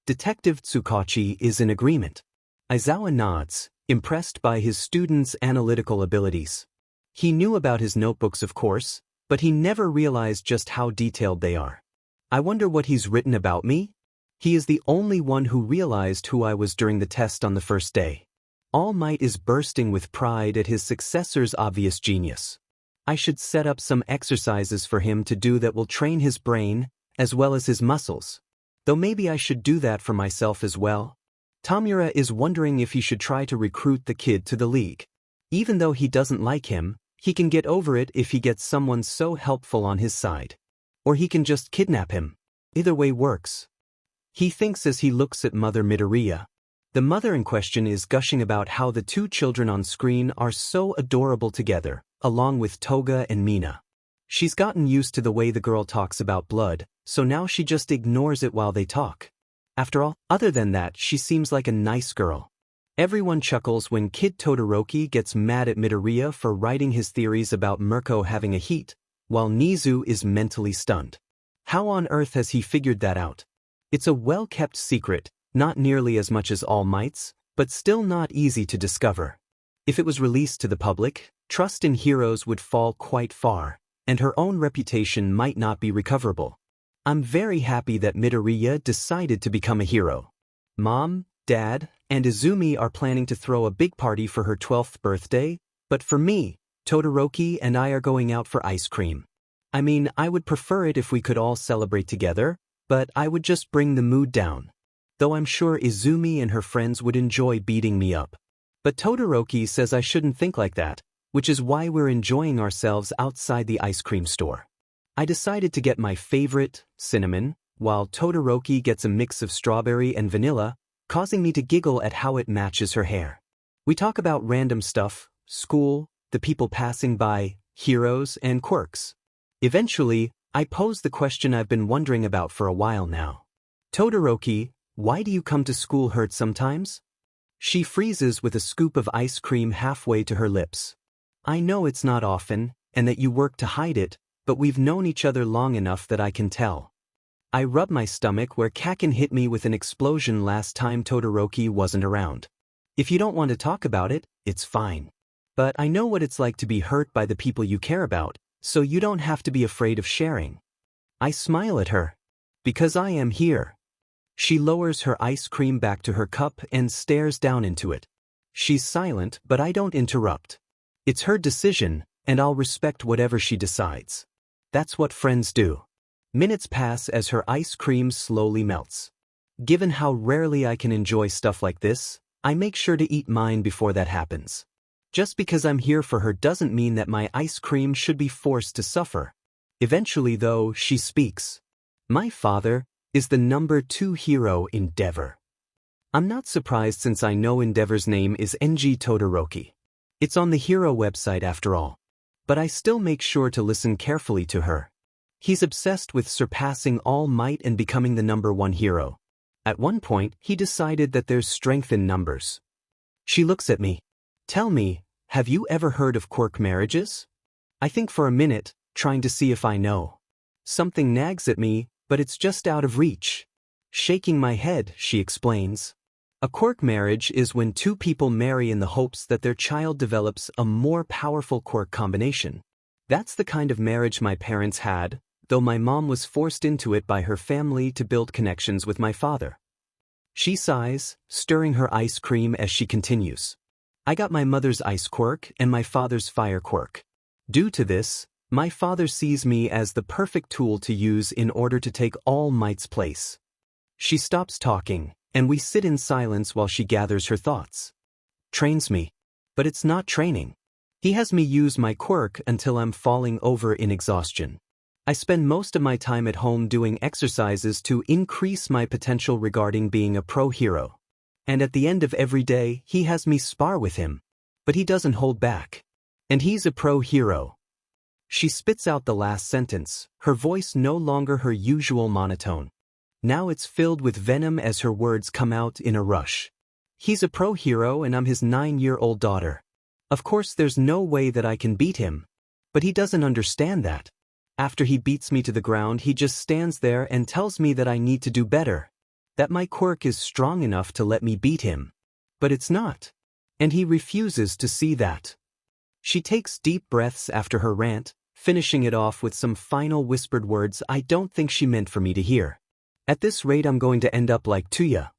Detective Tsukachi is in agreement. Aizawa nods, impressed by his student's analytical abilities. He knew about his notebooks, of course, but he never realized just how detailed they are. I wonder what he's written about me? He is the only one who realized who I was during the test on the first day. All Might is bursting with pride at his successor's obvious genius. I should set up some exercises for him to do that will train his brain, as well as his muscles. Though maybe I should do that for myself as well. Tamura is wondering if he should try to recruit the kid to the league. Even though he doesn't like him, he can get over it if he gets someone so helpful on his side. Or he can just kidnap him. Either way works. He thinks as he looks at Mother Midoriya. The mother in question is gushing about how the 2 children on screen are so adorable together, along with Toga and Mina. She's gotten used to the way the girl talks about blood, so now she just ignores it while they talk. After all, other than that, she seems like a nice girl. Everyone chuckles when Kid Todoroki gets mad at Midoriya for writing his theories about Mirko having a heat, while Nizu is mentally stunned. How on earth has he figured that out? It's a well-kept secret, not nearly as much as All Might's, but still not easy to discover. If it was released to the public, trust in heroes would fall quite far, and her own reputation might not be recoverable. I'm very happy that Midoriya decided to become a hero. Mom, Dad, and Izumi are planning to throw a big party for her 12th birthday, but for me, Todoroki and I are going out for ice cream. I mean, I would prefer it if we could all celebrate together, but I would just bring the mood down. Though I'm sure Izumi and her friends would enjoy beating me up. But Todoroki says I shouldn't think like that, which is why we're enjoying ourselves outside the ice cream store. I decided to get my favorite, cinnamon, while Todoroki gets a mix of strawberry and vanilla, causing me to giggle at how it matches her hair. We talk about random stuff, school, the people passing by, heroes, and quirks. Eventually, I pose the question I've been wondering about for a while now. Todoroki, why do you come to school hurt sometimes? She freezes with a scoop of ice cream halfway to her lips. I know it's not often, and that you work to hide it, but we've known each other long enough that I can tell. I rub my stomach where Kaken hit me with an explosion last time Todoroki wasn't around. If you don't want to talk about it, it's fine. But I know what it's like to be hurt by the people you care about, so you don't have to be afraid of sharing. I smile at her. Because I am here. She lowers her ice cream back to her cup and stares down into it. She's silent, but I don't interrupt. It's her decision, and I'll respect whatever she decides. That's what friends do. Minutes pass as her ice cream slowly melts. Given how rarely I can enjoy stuff like this, I make sure to eat mine before that happens. Just because I'm here for her doesn't mean that my ice cream should be forced to suffer. Eventually, though, she speaks. My father is the number 2 hero in Endeavor. I'm not surprised since I know Endeavor's name is NG Todoroki. It's on the hero website after all. But I still make sure to listen carefully to her. He's obsessed with surpassing all might and becoming the number 1 hero. At one point, he decided that there's strength in numbers. She looks at me. Tell me, have you ever heard of quirk marriages? I think for a minute, trying to see if I know. Something nags at me, but it's just out of reach. Shaking my head, she explains. A quirk marriage is when 2 people marry in the hopes that their child develops a more powerful quirk combination. That's the kind of marriage my parents had, though my mom was forced into it by her family to build connections with my father. She sighs, stirring her ice cream as she continues. I got my mother's ice quirk and my father's fire quirk. Due to this, my father sees me as the perfect tool to use in order to take All Might's place. She stops talking, and we sit in silence while she gathers her thoughts. Trains me. But it's not training. He has me use my quirk until I'm falling over in exhaustion. I spend most of my time at home doing exercises to increase my potential regarding being a pro hero. And at the end of every day, he has me spar with him. But he doesn't hold back. And he's a pro hero. She spits out the last sentence, her voice no longer her usual monotone. Now it's filled with venom as her words come out in a rush. He's a pro hero and I'm his 9-year-old daughter. Of course there's no way that I can beat him. But he doesn't understand that. After he beats me to the ground, he just stands there and tells me that I need to do better. That my quirk is strong enough to let me beat him. But it's not. And he refuses to see that. She takes deep breaths after her rant, finishing it off with some final whispered words I don't think she meant for me to hear. At this rate I'm going to end up like Tuya.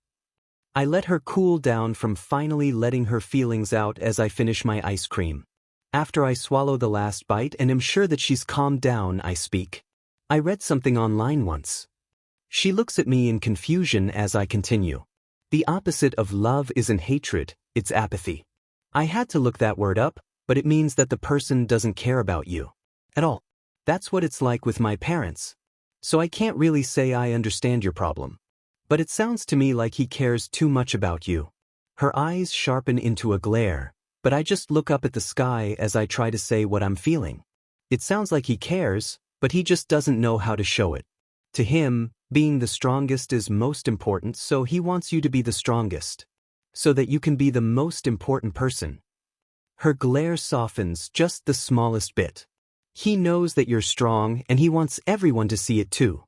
I let her cool down from finally letting her feelings out as I finish my ice cream. After I swallow the last bite and am sure that she's calmed down, I speak. I read something online once. She looks at me in confusion as I continue. The opposite of love isn't hatred, it's apathy. I had to look that word up, but it means that the person doesn't care about you. At all. That's what it's like with my parents. So I can't really say I understand your problem. But it sounds to me like he cares too much about you. Her eyes sharpen into a glare, but I just look up at the sky as I try to say what I'm feeling. It sounds like he cares, but he just doesn't know how to show it. To him, being the strongest is most important, so he wants you to be the strongest. So that you can be the most important person. Her glare softens just the smallest bit. He knows that you're strong and he wants everyone to see it too.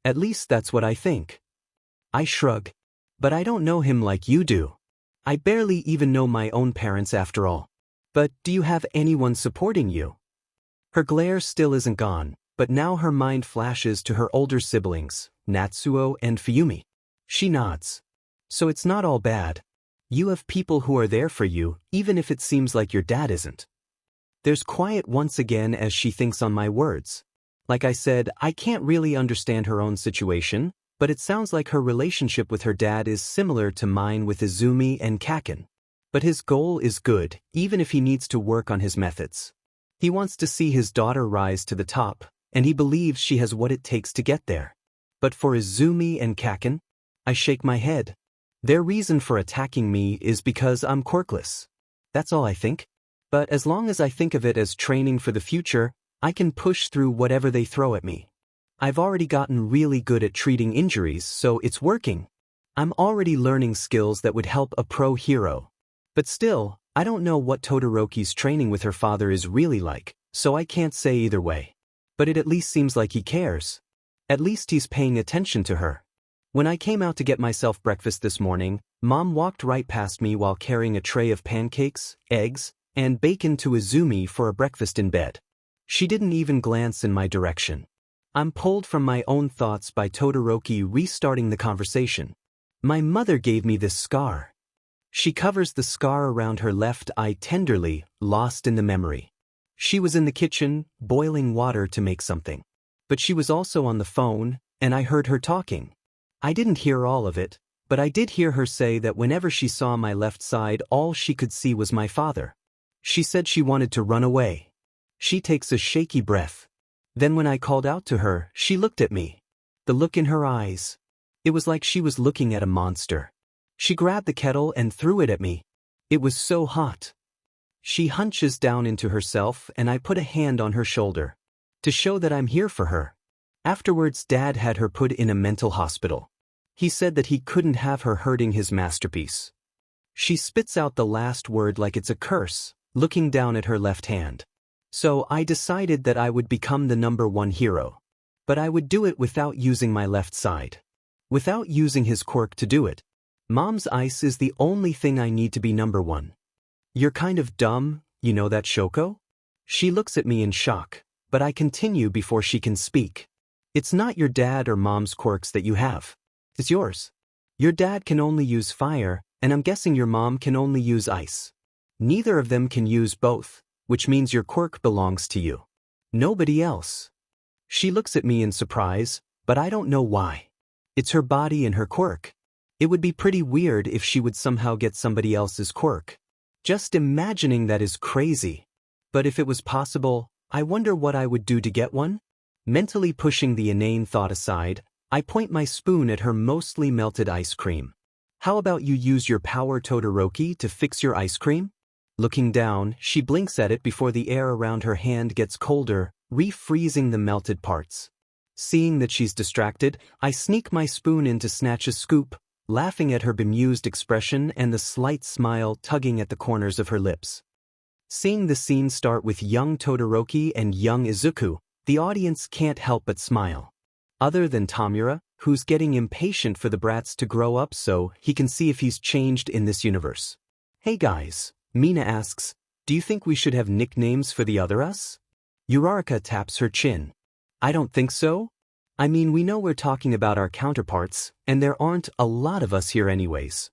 At least that's what I think. I shrug. But I don't know him like you do. I barely even know my own parents after all. But do you have anyone supporting you? Her glare still isn't gone, but now her mind flashes to her older siblings, Natsuo and Fuyumi. She nods. So it's not all bad. You have people who are there for you, even if it seems like your dad isn't. There's quiet once again as she thinks on my words. Like I said, I can't really understand her own situation, but it sounds like her relationship with her dad is similar to mine with Izumi and Kaken. But his goal is good, even if he needs to work on his methods. He wants to see his daughter rise to the top, and he believes she has what it takes to get there. But for Izumi and Kaken, I shake my head. Their reason for attacking me is because I'm quirkless. That's all I think. But as long as I think of it as training for the future, I can push through whatever they throw at me. I've already gotten really good at treating injuries, so it's working. I'm already learning skills that would help a pro hero. But still, I don't know what Todoroki's training with her father is really like, so I can't say either way. But it at least seems like he cares. At least he's paying attention to her. When I came out to get myself breakfast this morning, Mom walked right past me while carrying a tray of pancakes, eggs, and bacon to Izumi for a breakfast in bed. She didn't even glance in my direction. I'm pulled from my own thoughts by Todoroki restarting the conversation. My mother gave me this scar. She covers the scar around her left eye tenderly, lost in the memory. She was in the kitchen, boiling water to make something. But she was also on the phone, and I heard her talking. I didn't hear all of it, but I did hear her say that whenever she saw my left side, all she could see was my father. She said she wanted to run away. She takes a shaky breath. Then when I called out to her, she looked at me. The look in her eyes. It was like she was looking at a monster. She grabbed the kettle and threw it at me. It was so hot. She hunches down into herself and I put a hand on her shoulder. To show that I'm here for her. Afterwards, Dad had her put in a mental hospital. He said that he couldn't have her hurting his masterpiece. She spits out the last word like it's a curse, looking down at her left hand. So I decided that I would become the #1 hero. But I would do it without using my left side. Without using his quirk to do it. Mom's ice is the only thing I need to be #1. You're kind of dumb, you know that, Shoko? She looks at me in shock, but I continue before she can speak. It's not your dad or mom's quirks that you have. It's yours. Your dad can only use fire, and I'm guessing your mom can only use ice. Neither of them can use both, which means your quirk belongs to you. Nobody else. She looks at me in surprise, but I don't know why. It's her body and her quirk. It would be pretty weird if she would somehow get somebody else's quirk. Just imagining that is crazy. But if it was possible, I wonder what I would do to get one? Mentally pushing the inane thought aside, I point my spoon at her mostly melted ice cream. How about you use your power, Todoroki, to fix your ice cream? Looking down, she blinks at it before the air around her hand gets colder, refreezing the melted parts. Seeing that she's distracted, I sneak my spoon in to snatch a scoop, laughing at her bemused expression and the slight smile tugging at the corners of her lips. Seeing the scene start with young Todoroki and young Izuku, the audience can't help but smile. Other than Tamura, who's getting impatient for the brats to grow up so he can see if he's changed in this universe. Hey guys, Mina asks, do you think we should have nicknames for the other us? Uraraka taps her chin. I don't think so. I mean, we know we're talking about our counterparts, and there aren't a lot of us here anyways.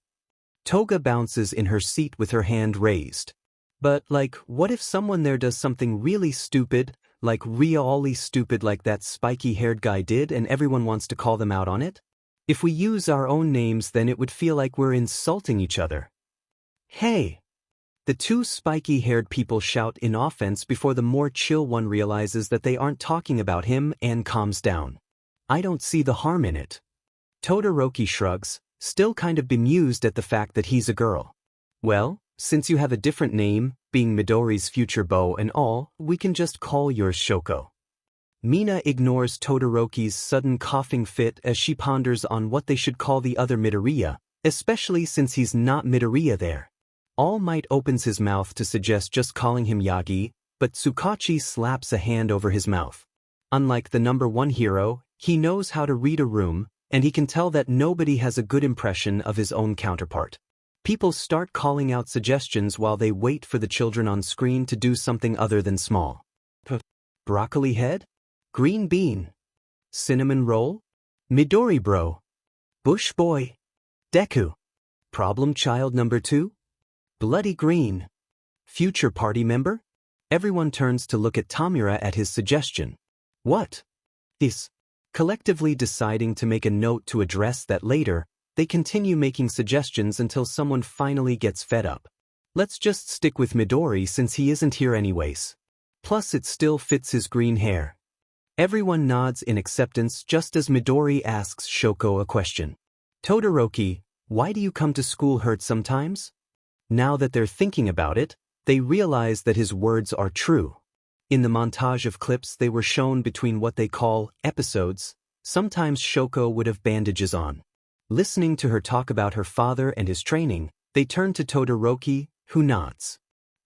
Toga bounces in her seat with her hand raised. But, like, what if someone there does something really stupid, like really stupid like that spiky-haired guy did, and everyone wants to call them out on it? If we use our own names, then it would feel like we're insulting each other. Hey! The two spiky-haired people shout in offense before the more chill one realizes that they aren't talking about him and calms down. I don't see the harm in it. Todoroki shrugs, still kind of bemused at the fact that he's a girl. Well, since you have a different name, being Midori's future beau and all, we can just call yours Shoko. Mina ignores Todoroki's sudden coughing fit as she ponders on what they should call the other Midoriya, especially since he's not Midoriya there. All Might opens his mouth to suggest just calling him Yagi, but Tsukachi slaps a hand over his mouth. Unlike the #1 hero, he knows how to read a room, and he can tell that nobody has a good impression of his own counterpart. People start calling out suggestions while they wait for the children on screen to do something other than small. Broccoli head? Green bean? Cinnamon roll? Midori bro? Bush boy? Deku? Problem child #2? Bloody green? Future party member? Everyone turns to look at Tamura at his suggestion. What? Is? Collectively deciding to make a note to address that later, they continue making suggestions until someone finally gets fed up. Let's just stick with Midori since he isn't here anyways. Plus it still fits his green hair. Everyone nods in acceptance just as Midori asks Shoko a question. Todoroki, why do you come to school hurt sometimes? Now that they're thinking about it, they realize that his words are true. In the montage of clips they were shown between what they call episodes, sometimes Shoko would have bandages on. Listening to her talk about her father and his training, they turn to Todoroki, who nods.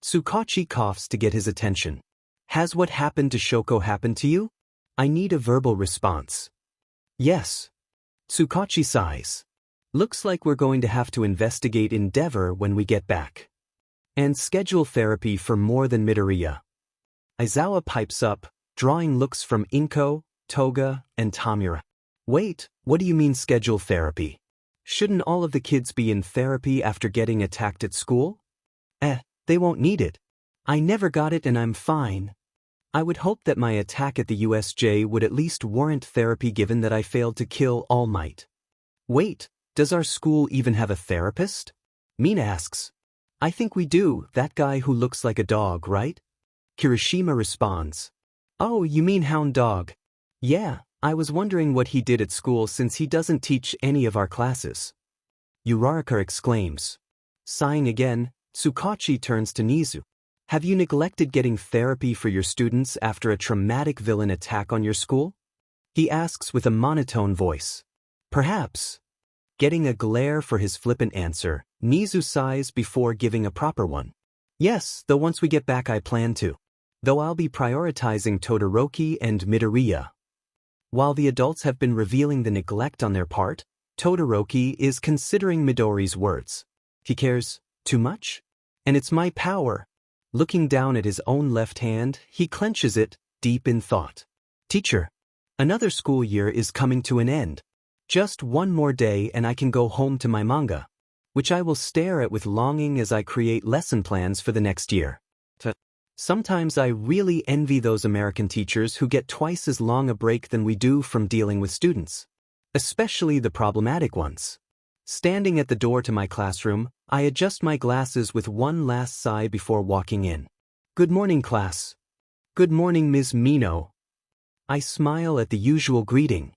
Tsukachi coughs to get his attention. Has what happened to Shoko happened to you? I need a verbal response. Yes. Tsukachi sighs. Looks like we're going to have to investigate Endeavor when we get back. And schedule therapy for more than Midoriya. Aizawa pipes up, drawing looks from Inko, Toga, and Tamura. Wait, what do you mean schedule therapy? Shouldn't all of the kids be in therapy after getting attacked at school? They won't need it. I never got it and I'm fine. I would hope that my attack at the USJ would at least warrant therapy given that I failed to kill All Might. Wait, does our school even have a therapist? Mina asks. I think we do, that guy who looks like a dog, right? Kirishima responds. Oh, you mean Hound Dog? Yeah, I was wondering what he did at school since he doesn't teach any of our classes. Uraraka exclaims. Sighing again, Tsukachi turns to Nizu. Have you neglected getting therapy for your students after a traumatic villain attack on your school? He asks with a monotone voice. Perhaps. Getting a glare for his flippant answer, Nizu sighs before giving a proper one. Yes, though once we get back I plan to. Though I'll be prioritizing Todoroki and Midoriya. While the adults have been revealing the neglect on their part, Todoroki is considering Midori's words. He cares too much? And it's my power. Looking down at his own left hand, he clenches it, deep in thought. Teacher, another school year is coming to an end. Just one more day and I can go home to my manga, which I will stare at with longing as I create lesson plans for the next year. Sometimes I really envy those American teachers who get twice as long a break than we do from dealing with students. Especially the problematic ones. Standing at the door to my classroom, I adjust my glasses with one last sigh before walking in. Good morning, class. Good morning, Ms. Mino. I smile at the usual greeting.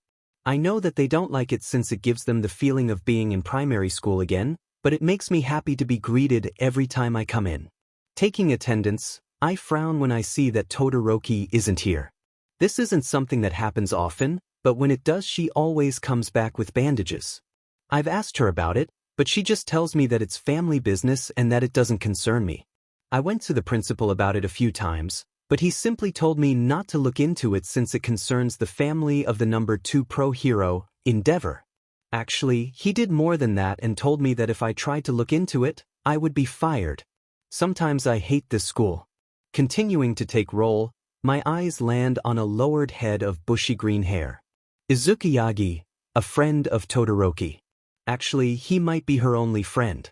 I know that they don't like it since it gives them the feeling of being in primary school again, but it makes me happy to be greeted every time I come in. Taking attendance, I frown when I see that Todoroki isn't here. This isn't something that happens often, but when it does she always comes back with bandages. I've asked her about it, but she just tells me that it's family business and that it doesn't concern me. I went to the principal about it a few times, but he simply told me not to look into it since it concerns the family of the number 2 pro hero, Endeavor. Actually, he did more than that and told me that if I tried to look into it, I would be fired. Sometimes I hate this school. Continuing to take roll, my eyes land on a lowered head of bushy green hair. Izuku Yagi, a friend of Todoroki. Actually, he might be her only friend.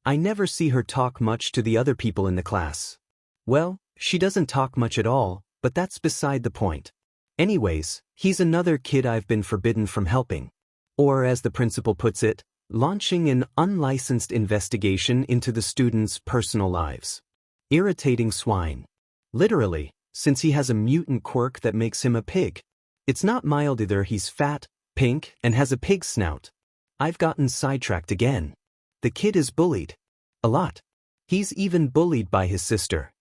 I never see her talk much to the other people in the class. Well, she doesn't talk much at all, but that's beside the point. Anyways, he's another kid I've been forbidden from helping. Or as the principal puts it, launching an unlicensed investigation into the students' personal lives. Irritating swine. Literally, since he has a mutant quirk that makes him a pig. It's not mild either, he's fat, pink, and has a pig snout. I've gotten sidetracked again. The kid is bullied. A lot. He's even bullied by his sister.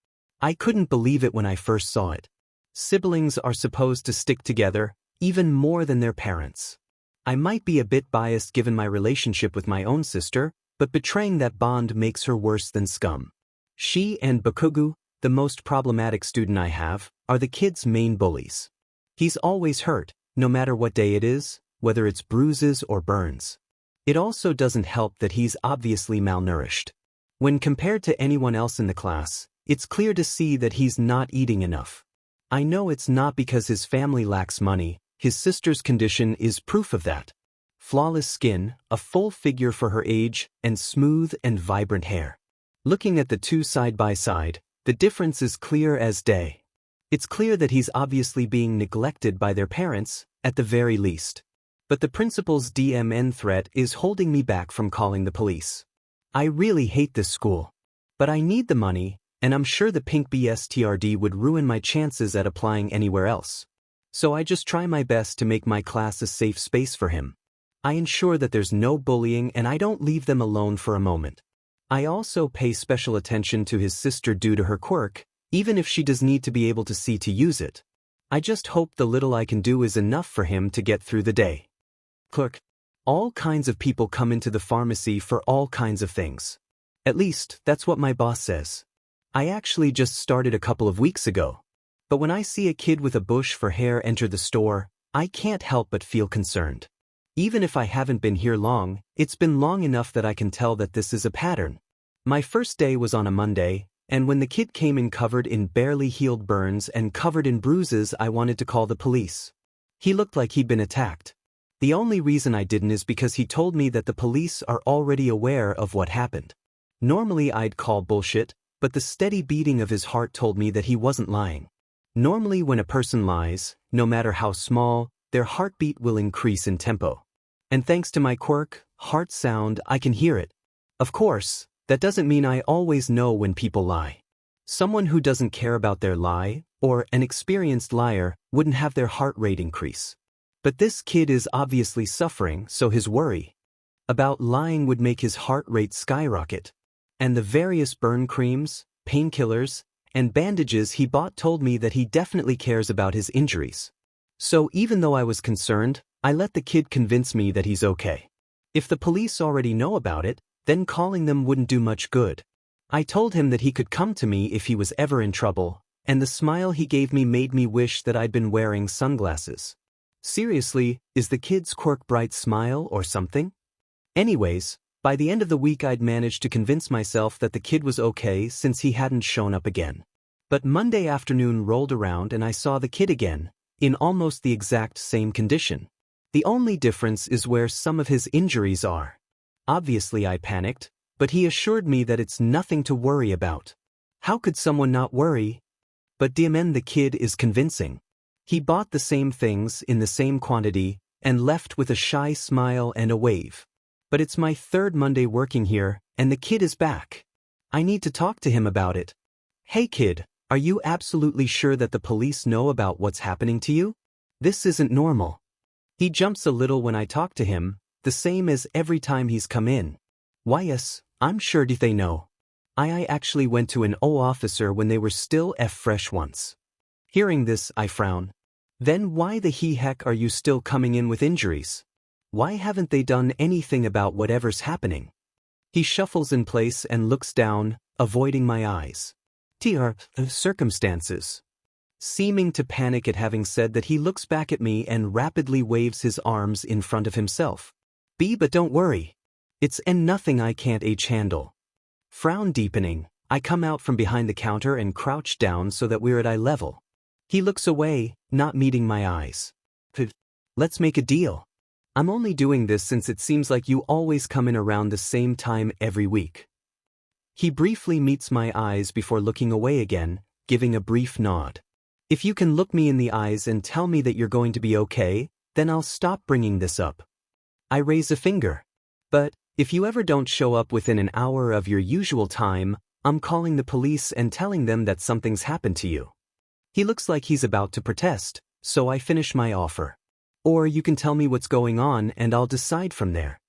I couldn't believe it when I first saw it. Siblings are supposed to stick together, even more than their parents. I might be a bit biased given my relationship with my own sister, but betraying that bond makes her worse than scum. She and Bakugu, the most problematic student I have, are the kid's main bullies. He's always hurt, no matter what day it is, whether it's bruises or burns. It also doesn't help that he's obviously malnourished. When compared to anyone else in the class, it's clear to see that he's not eating enough. I know it's not because his family lacks money, his sister's condition is proof of that. Flawless skin, a full figure for her age, and smooth and vibrant hair. Looking at the two side by side, the difference is clear as day. It's clear that he's obviously being neglected by their parents, at the very least. But the principal's DMN threat is holding me back from calling the police. I really hate this school. But I need the money, and I'm sure the pink BSTRD would ruin my chances at applying anywhere else. So I just try my best to make my class a safe space for him. I ensure that there's no bullying and I don't leave them alone for a moment. I also pay special attention to his sister due to her quirk, even if she does need to be able to see to use it. I just hope the little I can do is enough for him to get through the day. Clerk. All kinds of people come into the pharmacy for all kinds of things. At least, that's what my boss says. I actually just started a couple of weeks ago. But when I see a kid with a bush for hair enter the store, I can't help but feel concerned. Even if I haven't been here long, it's been long enough that I can tell that this is a pattern. My first day was on a Monday, and when the kid came in covered in barely healed burns and covered in bruises, I wanted to call the police. He looked like he'd been attacked. The only reason I didn't is because he told me that the police are already aware of what happened. Normally I'd call bullshit, but the steady beating of his heart told me that he wasn't lying. Normally when a person lies, no matter how small, their heartbeat will increase in tempo. And thanks to my quirk, heart sound, I can hear it. Of course, that doesn't mean I always know when people lie. Someone who doesn't care about their lie, or an experienced liar, wouldn't have their heart rate increase. But this kid is obviously suffering, so his worry about lying would make his heart rate skyrocket. And the various burn creams, painkillers, and bandages he bought told me that he definitely cares about his injuries. So even though I was concerned, I let the kid convince me that he's okay. If the police already know about it, then calling them wouldn't do much good. I told him that he could come to me if he was ever in trouble, and the smile he gave me made me wish that I'd been wearing sunglasses. Seriously, is the kid's quirk bright smile or something? Anyways, by the end of the week I'd managed to convince myself that the kid was okay since he hadn't shown up again. But Monday afternoon rolled around and I saw the kid again, in almost the exact same condition. The only difference is where some of his injuries are. Obviously I panicked, but he assured me that it's nothing to worry about. How could someone not worry? But Diamen, the kid is convincing. He bought the same things in the same quantity and left with a shy smile and a wave. But it's my third Monday working here, and the kid is back. I need to talk to him about it. Hey kid, are you absolutely sure that the police know about what's happening to you? This isn't normal. He jumps a little when I talk to him, the same as every time he's come in. Why yes, I'm sure they know. I actually went to an O officer when they were still fresh once. Hearing this, I frown. Then why the heck are you still coming in with injuries? Why haven't they done anything about whatever's happening? He shuffles in place and looks down, avoiding my eyes. Circumstances. Seeming to panic at having said that, he looks back at me and rapidly waves his arms in front of himself. But don't worry. It's nothing I can't handle. Frown deepening, I come out from behind the counter and crouch down so that we're at eye level. He looks away, not meeting my eyes. Let's make a deal. I'm only doing this since it seems like you always come in around the same time every week. He briefly meets my eyes before looking away again, giving a brief nod. If you can look me in the eyes and tell me that you're going to be okay, then I'll stop bringing this up. I raise a finger. But if you ever don't show up within an hour of your usual time, I'm calling the police and telling them that something's happened to you. He looks like he's about to protest, so I finish my offer. Or you can tell me what's going on and I'll decide from there.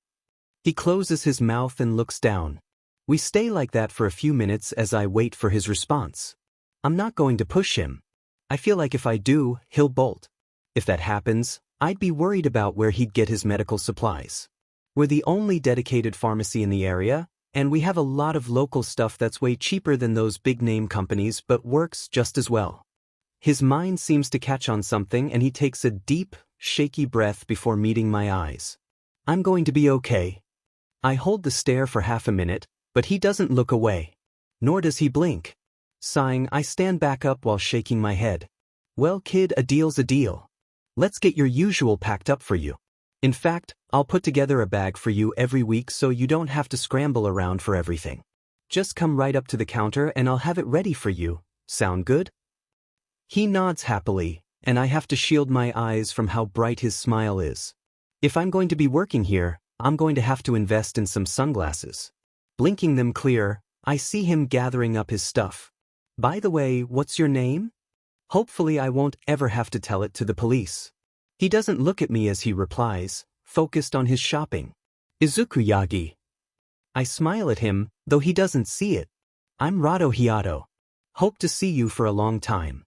He closes his mouth and looks down. We stay like that for a few minutes as I wait for his response. I'm not going to push him. I feel like if I do, he'll bolt. If that happens, I'd be worried about where he'd get his medical supplies. We're the only dedicated pharmacy in the area, and we have a lot of local stuff that's way cheaper than those big-name companies but works just as well. His mind seems to catch on something and he takes a deep, shaky breath before meeting my eyes. I'm going to be okay. I hold the stare for half a minute, but he doesn't look away. Nor does he blink. Sighing, I stand back up while shaking my head. Well kid, a deal's a deal. Let's get your usual packed up for you. In fact, I'll put together a bag for you every week so you don't have to scramble around for everything. Just come right up to the counter and I'll have it ready for you. Sound good? He nods happily, and I have to shield my eyes from how bright his smile is. If I'm going to be working here, I'm going to have to invest in some sunglasses. Blinking them clear, I see him gathering up his stuff. By the way, what's your name? Hopefully I won't ever have to tell it to the police. He doesn't look at me as he replies, focused on his shopping. Izuku Yagi. I smile at him, though he doesn't see it. I'm Rado Hiato. Hope to see you for a long time.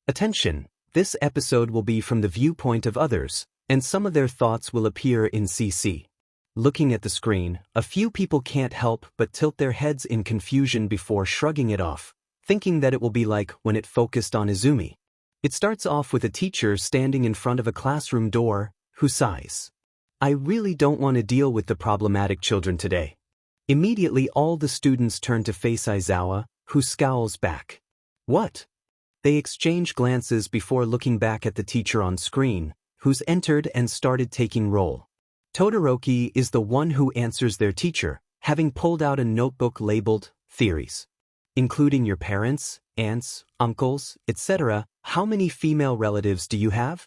Attention, this episode will be from the viewpoint of others, and some of their thoughts will appear in CC. Looking at the screen, a few people can't help but tilt their heads in confusion before shrugging it off, thinking that it will be like when it focused on Izumi. It starts off with a teacher standing in front of a classroom door, who sighs. I really don't want to deal with the problematic children today. Immediately all the students turn to face Aizawa, who scowls back. What? They exchange glances before looking back at the teacher on screen, who's entered and started taking roll. Todoroki is the one who answers their teacher, having pulled out a notebook labeled, Theories. Including your parents, aunts, uncles, etc., how many female relatives do you have?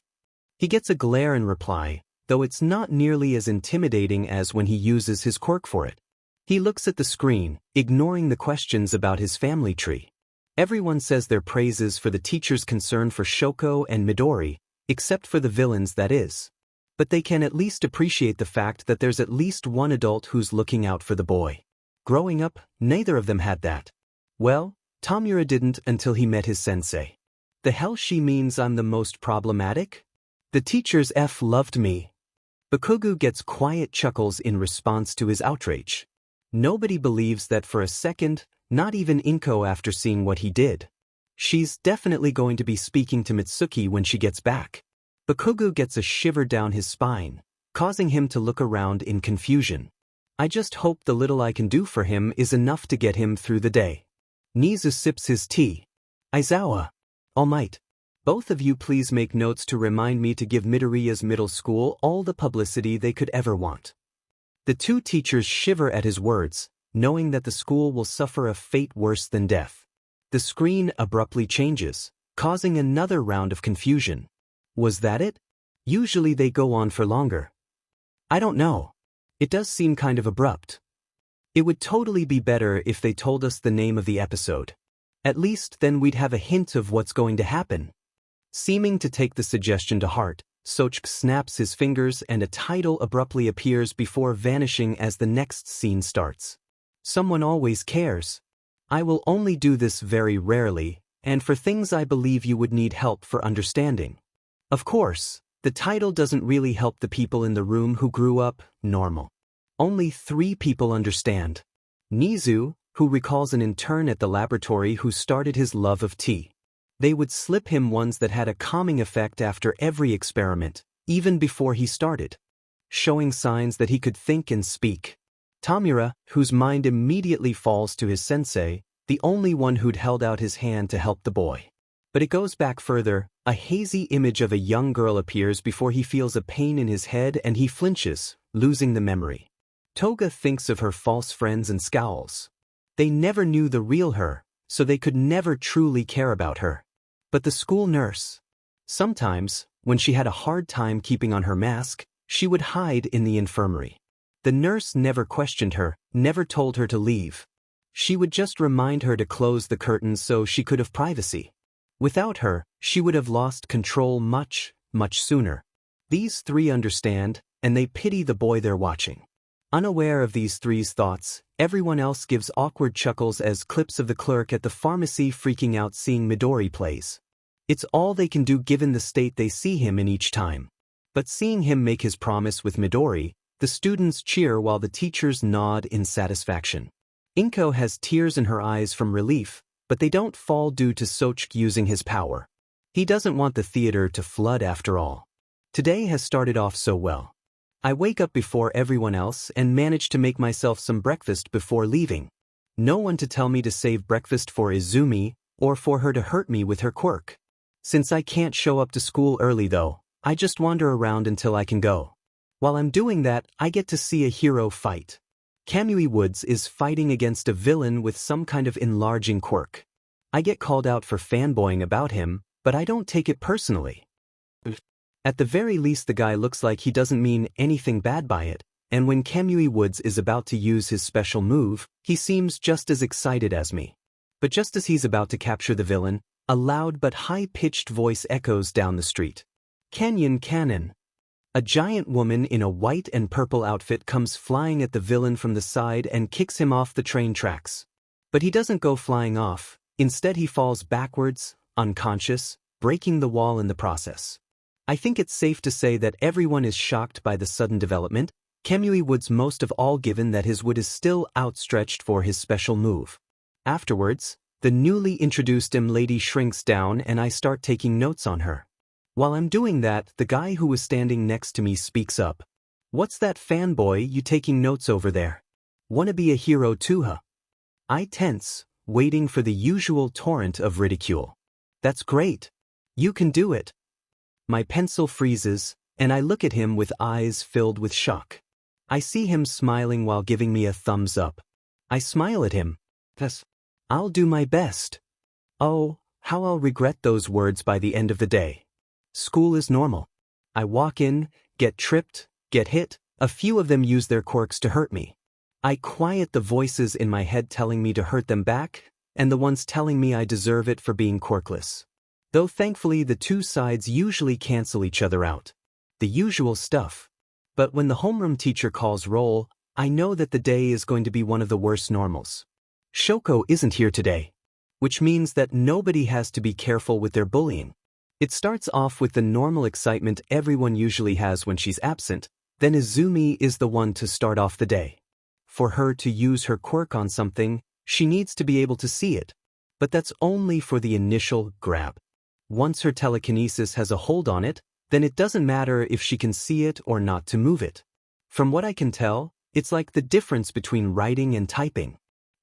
He gets a glare in reply, though it's not nearly as intimidating as when he uses his quirk for it. He looks at the screen, ignoring the questions about his family tree. Everyone says their praises for the teacher's concern for Shoko and Midori, except for the villains, that is. But they can at least appreciate the fact that there's at least one adult who's looking out for the boy. Growing up, neither of them had that. Well, Tamura didn't until he met his sensei. The hell she means I'm the most problematic? The teacher's F loved me. Bakugo gets quiet chuckles in response to his outrage. Nobody believes that for a second, not even Inko after seeing what he did. She's definitely going to be speaking to Mitsuki when she gets back. Bakugo gets a shiver down his spine, causing him to look around in confusion. I just hope the little I can do for him is enough to get him through the day. Nizu sips his tea. Aizawa. All might. Both of you please make notes to remind me to give Midoriya's middle school all the publicity they could ever want. The two teachers shiver at his words, knowing that the school will suffer a fate worse than death. The screen abruptly changes, causing another round of confusion. Was that it? Usually they go on for longer. I don't know. It does seem kind of abrupt. It would totally be better if they told us the name of the episode. At least then we'd have a hint of what's going to happen. Seeming to take the suggestion to heart, Sochik snaps his fingers and a title abruptly appears before vanishing as the next scene starts. Someone always cares. I will only do this very rarely, and for things I believe you would need help for understanding. Of course, the title doesn't really help the people in the room who grew up normal. Only 3 people understand. Nizu, who recalls an intern at the laboratory who started his love of tea. They would slip him ones that had a calming effect after every experiment, even before he started, showing signs that he could think and speak. Tamura, whose mind immediately falls to his sensei, the only one who'd held out his hand to help the boy. But it goes back further. A hazy image of a young girl appears before he feels a pain in his head and he flinches, losing the memory. Toga thinks of her false friends and scowls. They never knew the real her, so they could never truly care about her. But the school nurse. Sometimes, when she had a hard time keeping on her mask, she would hide in the infirmary. The nurse never questioned her, never told her to leave. She would just remind her to close the curtains so she could have privacy. Without her, she would have lost control much, much sooner. These 3 understand, and they pity the boy they're watching. Unaware of these 3's thoughts, everyone else gives awkward chuckles as clips of the clerk at the pharmacy freaking out seeing Midori plays. It's all they can do given the state they see him in each time. But seeing him make his promise with Midori, the students cheer while the teachers nod in satisfaction. Inko has tears in her eyes from relief, but they don't fall due to Sochik using his power. He doesn't want the theater to flood after all. Today has started off so well. I wake up before everyone else and manage to make myself some breakfast before leaving. No one to tell me to save breakfast for Izumi, or for her to hurt me with her quirk. Since I can't show up to school early though, I just wander around until I can go. While I'm doing that, I get to see a hero fight. Kamui Woods is fighting against a villain with some kind of enlarging quirk. I get called out for fanboying about him, but I don't take it personally. At the very least the guy looks like he doesn't mean anything bad by it, and when Kamui Woods is about to use his special move, he seems just as excited as me. But just as he's about to capture the villain, a loud but high-pitched voice echoes down the street. Canyon Cannon. A giant woman in a white and purple outfit comes flying at the villain from the side and kicks him off the train tracks. But he doesn't go flying off, instead he falls backwards, unconscious, breaking the wall in the process. I think it's safe to say that everyone is shocked by the sudden development, Kamui Woods most of all given that his wood is still outstretched for his special move. Afterwards, The newly introduced lady shrinks down and I start taking notes on her. While I'm doing that, the guy who was standing next to me speaks up. "What's that fanboy you taking notes over there? Wanna be a hero too, huh?" I tense, waiting for the usual torrent of ridicule. "That's great. You can do it." My pencil freezes, and I look at him with eyes filled with shock. I see him smiling while giving me a thumbs up. I smile at him. "Yes, I'll do my best." Oh, how I'll regret those words by the end of the day. School is normal. I walk in, get tripped, get hit. A few of them use their quirks to hurt me. I quiet the voices in my head telling me to hurt them back, and the ones telling me I deserve it for being quirkless. Though thankfully the two sides usually cancel each other out. The usual stuff. But when the homeroom teacher calls roll, I know that the day is going to be one of the worst normals. Shoko isn't here today, which means that nobody has to be careful with their bullying. It starts off with the normal excitement everyone usually has when she's absent, then Izumi is the one to start off the day. For her to use her quirk on something, she needs to be able to see it. But that's only for the initial grab. Once her telekinesis has a hold on it, then it doesn't matter if she can see it or not to move it. From what I can tell, it's like the difference between writing and typing.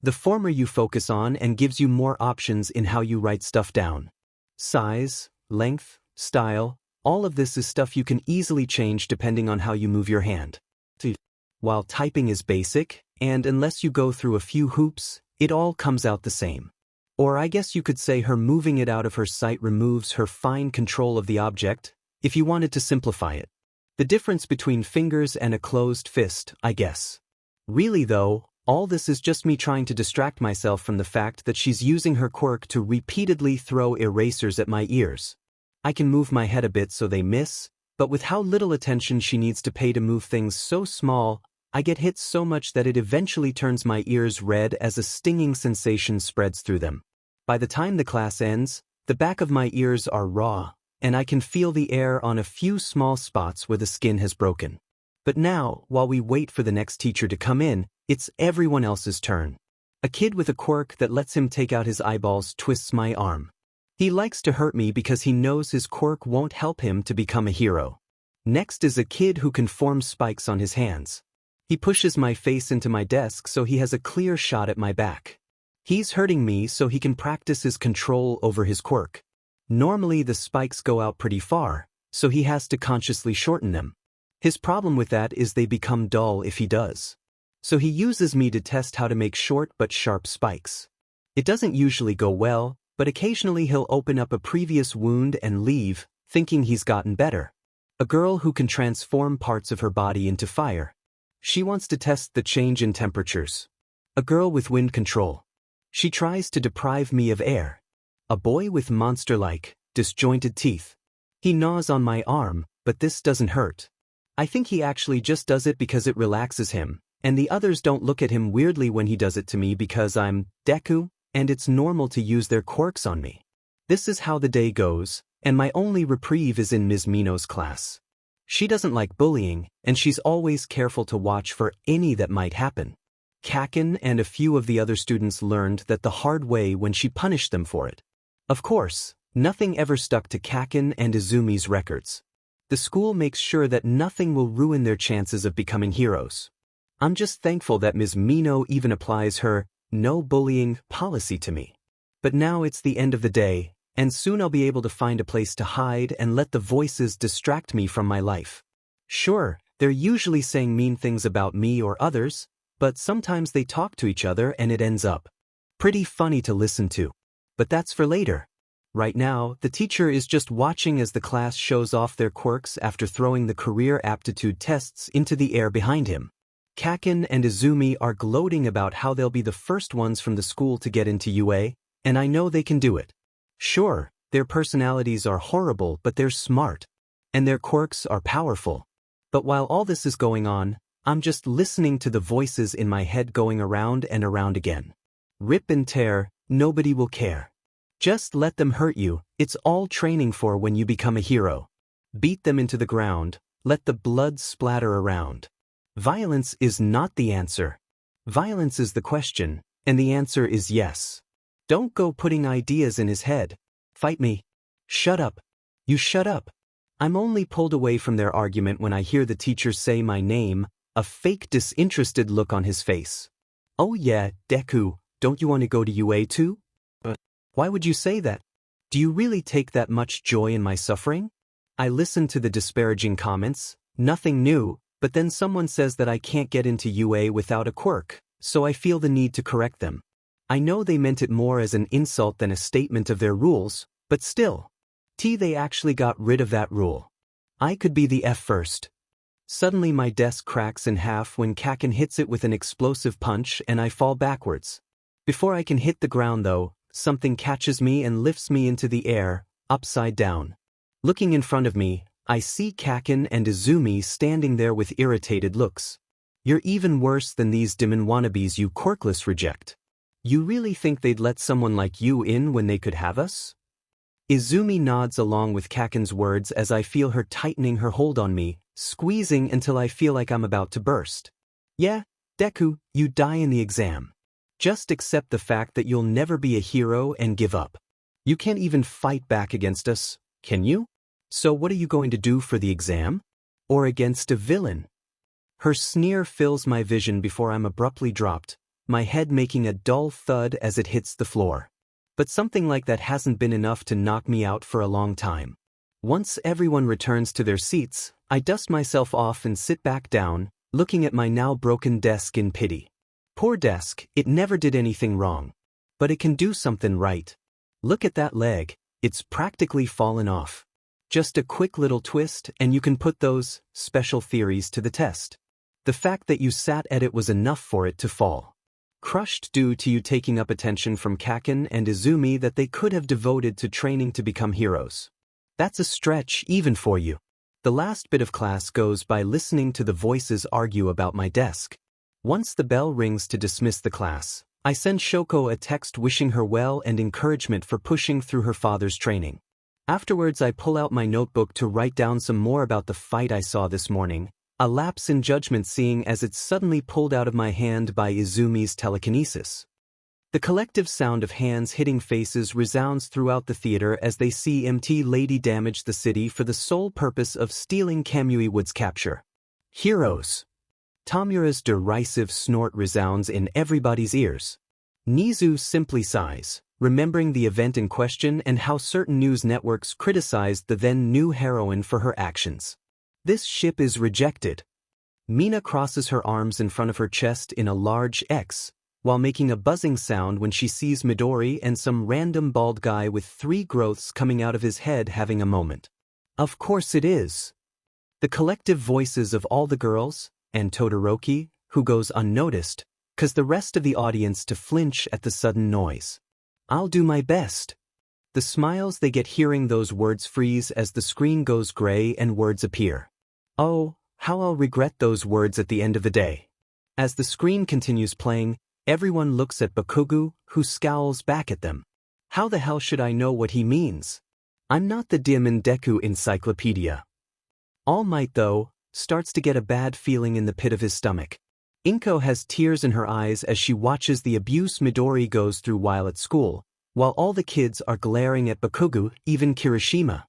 The former you focus on and gives you more options in how you write stuff down. Size, length, style, all of this is stuff you can easily change depending on how you move your hand. While typing is basic, and unless you go through a few hoops, it all comes out the same. Or I guess you could say her moving it out of her sight removes her fine control of the object, if you wanted to simplify it. The difference between fingers and a closed fist, I guess. Really though, all this is just me trying to distract myself from the fact that she's using her quirk to repeatedly throw erasers at my ears. I can move my head a bit so they miss, but with how little attention she needs to pay to move things so small, I get hit so much that it eventually turns my ears red as a stinging sensation spreads through them. By the time the class ends, the back of my ears are raw, and I can feel the air on a few small spots where the skin has broken. But now, while we wait for the next teacher to come in, it's everyone else's turn. A kid with a quirk that lets him take out his eyeballs twists my arm. He likes to hurt me because he knows his quirk won't help him to become a hero. Next is a kid who can form spikes on his hands. He pushes my face into my desk so he has a clear shot at my back. He's hurting me so he can practice his control over his quirk. Normally the spikes go out pretty far, so he has to consciously shorten them. His problem with that is they become dull if he does. So he uses me to test how to make short but sharp spikes. It doesn't usually go well, but occasionally he'll open up a previous wound and leave, thinking he's gotten better. A girl who can transform parts of her body into fire. She wants to test the change in temperatures. A girl with wind control. She tries to deprive me of air. A boy with monster-like, disjointed teeth. He gnaws on my arm, but this doesn't hurt. I think he actually just does it because it relaxes him, and the others don't look at him weirdly when he does it to me because I'm Deku, and it's normal to use their quirks on me. This is how the day goes, and my only reprieve is in Ms. Mino's class. She doesn't like bullying, and she's always careful to watch for any that might happen. Kaken and a few of the other students learned that the hard way when she punished them for it. Of course, nothing ever stuck to Kaken and Izumi's records. The school makes sure that nothing will ruin their chances of becoming heroes. I'm just thankful that Ms. Mino even applies her no bullying policy to me. But now it's the end of the day, and soon I'll be able to find a place to hide and let the voices distract me from my life. Sure, they're usually saying mean things about me or others, but sometimes they talk to each other and it ends up pretty funny to listen to. But that's for later. Right now, the teacher is just watching as the class shows off their quirks after throwing the career aptitude tests into the air behind him. Kaken and Izumi are gloating about how they'll be the first ones from the school to get into UA, and I know they can do it. Sure, their personalities are horrible, but they're smart. And their quirks are powerful. But while all this is going on, I'm just listening to the voices in my head going around and around again. Rip and tear, nobody will care. Just let them hurt you, it's all training for when you become a hero. Beat them into the ground, let the blood splatter around. Violence is not the answer. Violence is the question, and the answer is yes. Don't go putting ideas in his head. Fight me. Shut up. You shut up. I'm only pulled away from their argument when I hear the teacher say my name, a fake disinterested look on his face. Oh yeah, Deku, don't you want to go to UA too? Why would you say that? Do you really take that much joy in my suffering? I listen to the disparaging comments, nothing new, but then someone says that I can't get into UA without a quirk, so I feel the need to correct them. I know they meant it more as an insult than a statement of their rules, but still. They actually got rid of that rule. I could be the F first. Suddenly my desk cracks in half when Kaken hits it with an explosive punch and I fall backwards. Before I can hit the ground though, something catches me and lifts me into the air, upside down. Looking in front of me, I see Kaken and Izumi standing there with irritated looks. You're even worse than these demon wannabes you quirkless reject. You really think they'd let someone like you in when they could have us? Izumi nods along with Kaken's words as I feel her tightening her hold on me, squeezing until I feel like I'm about to burst. Yeah, Deku, you die in the exam. Just accept the fact that you'll never be a hero and give up. You can't even fight back against us, can you? So what are you going to do for the exam? Or against a villain? Her sneer fills my vision before I'm abruptly dropped, my head making a dull thud as it hits the floor. But something like that hasn't been enough to knock me out for a long time. Once everyone returns to their seats, I dust myself off and sit back down, looking at my now broken desk in pity. Poor desk, it never did anything wrong. But it can do something right. Look at that leg, it's practically fallen off. Just a quick little twist and you can put those special theories to the test. The fact that you sat at it was enough for it to fall. Crushed due to you taking up attention from Kaken and Izumi that they could have devoted to training to become heroes. That's a stretch even for you. The last bit of class goes by listening to the voices argue about my desk. Once the bell rings to dismiss the class, I send Shoko a text wishing her well and encouragement for pushing through her father's training. Afterwards I pull out my notebook to write down some more about the fight I saw this morning, a lapse in judgment seeing as it's suddenly pulled out of my hand by Izumi's telekinesis. The collective sound of hands hitting faces resounds throughout the theater as they see MT Lady damage the city for the sole purpose of stealing Kamui Wood's capture. Heroes! Tamura's derisive snort resounds in everybody's ears. Nizu simply sighs, remembering the event in question and how certain news networks criticized the then-new heroine for her actions. This ship is rejected. Mina crosses her arms in front of her chest in a large X, while making a buzzing sound when she sees Midori and some random bald guy with 3 growths coming out of his head having a moment. Of course it is. The collective voices of all the girls, and Todoroki, who goes unnoticed, cause the rest of the audience to flinch at the sudden noise. I'll do my best. The smiles they get hearing those words freeze as the screen goes gray and words appear. Oh, how I'll regret those words at the end of the day. As the screen continues playing, everyone looks at Bakugo, who scowls back at them. How the hell should I know what he means? I'm not the Demon Deku encyclopedia. All Might, though, starts to get a bad feeling in the pit of his stomach. Inko has tears in her eyes as she watches the abuse Midori goes through while at school, while all the kids are glaring at Bakugo, even Kirishima.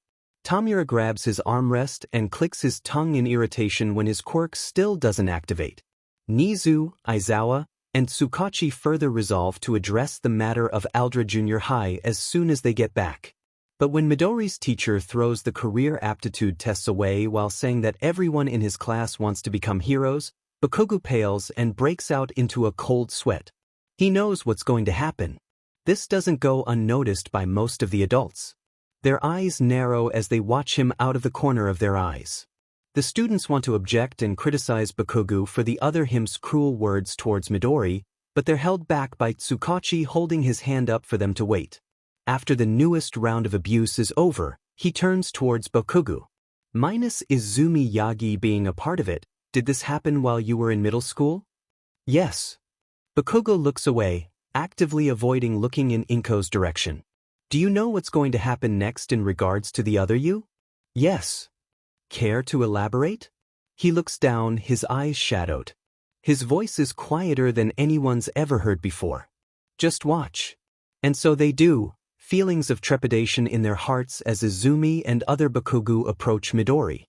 Tamura grabs his armrest and clicks his tongue in irritation when his quirk still doesn't activate. Nizu, Aizawa, and Tsukachi further resolve to address the matter of Aldra Junior High as soon as they get back. But when Midori's teacher throws the career aptitude tests away while saying that everyone in his class wants to become heroes, Bakugo pales and breaks out into a cold sweat. He knows what's going to happen. This doesn't go unnoticed by most of the adults. Their eyes narrow as they watch him out of the corner of their eyes. The students want to object and criticize Bakugo for the other him's cruel words towards Midori, but they're held back by Tsukachi holding his hand up for them to wait. After the newest round of abuse is over, he turns towards Bakugo. Minus Izumi Yagi being a part of it, did this happen while you were in middle school? Yes. Bakugo looks away, actively avoiding looking in Inko's direction. Do you know what's going to happen next in regards to the other you? Yes. Care to elaborate? He looks down, his eyes shadowed. His voice is quieter than anyone's ever heard before. Just watch. And so they do, feelings of trepidation in their hearts as Izumi and other Bakugo approach Midori.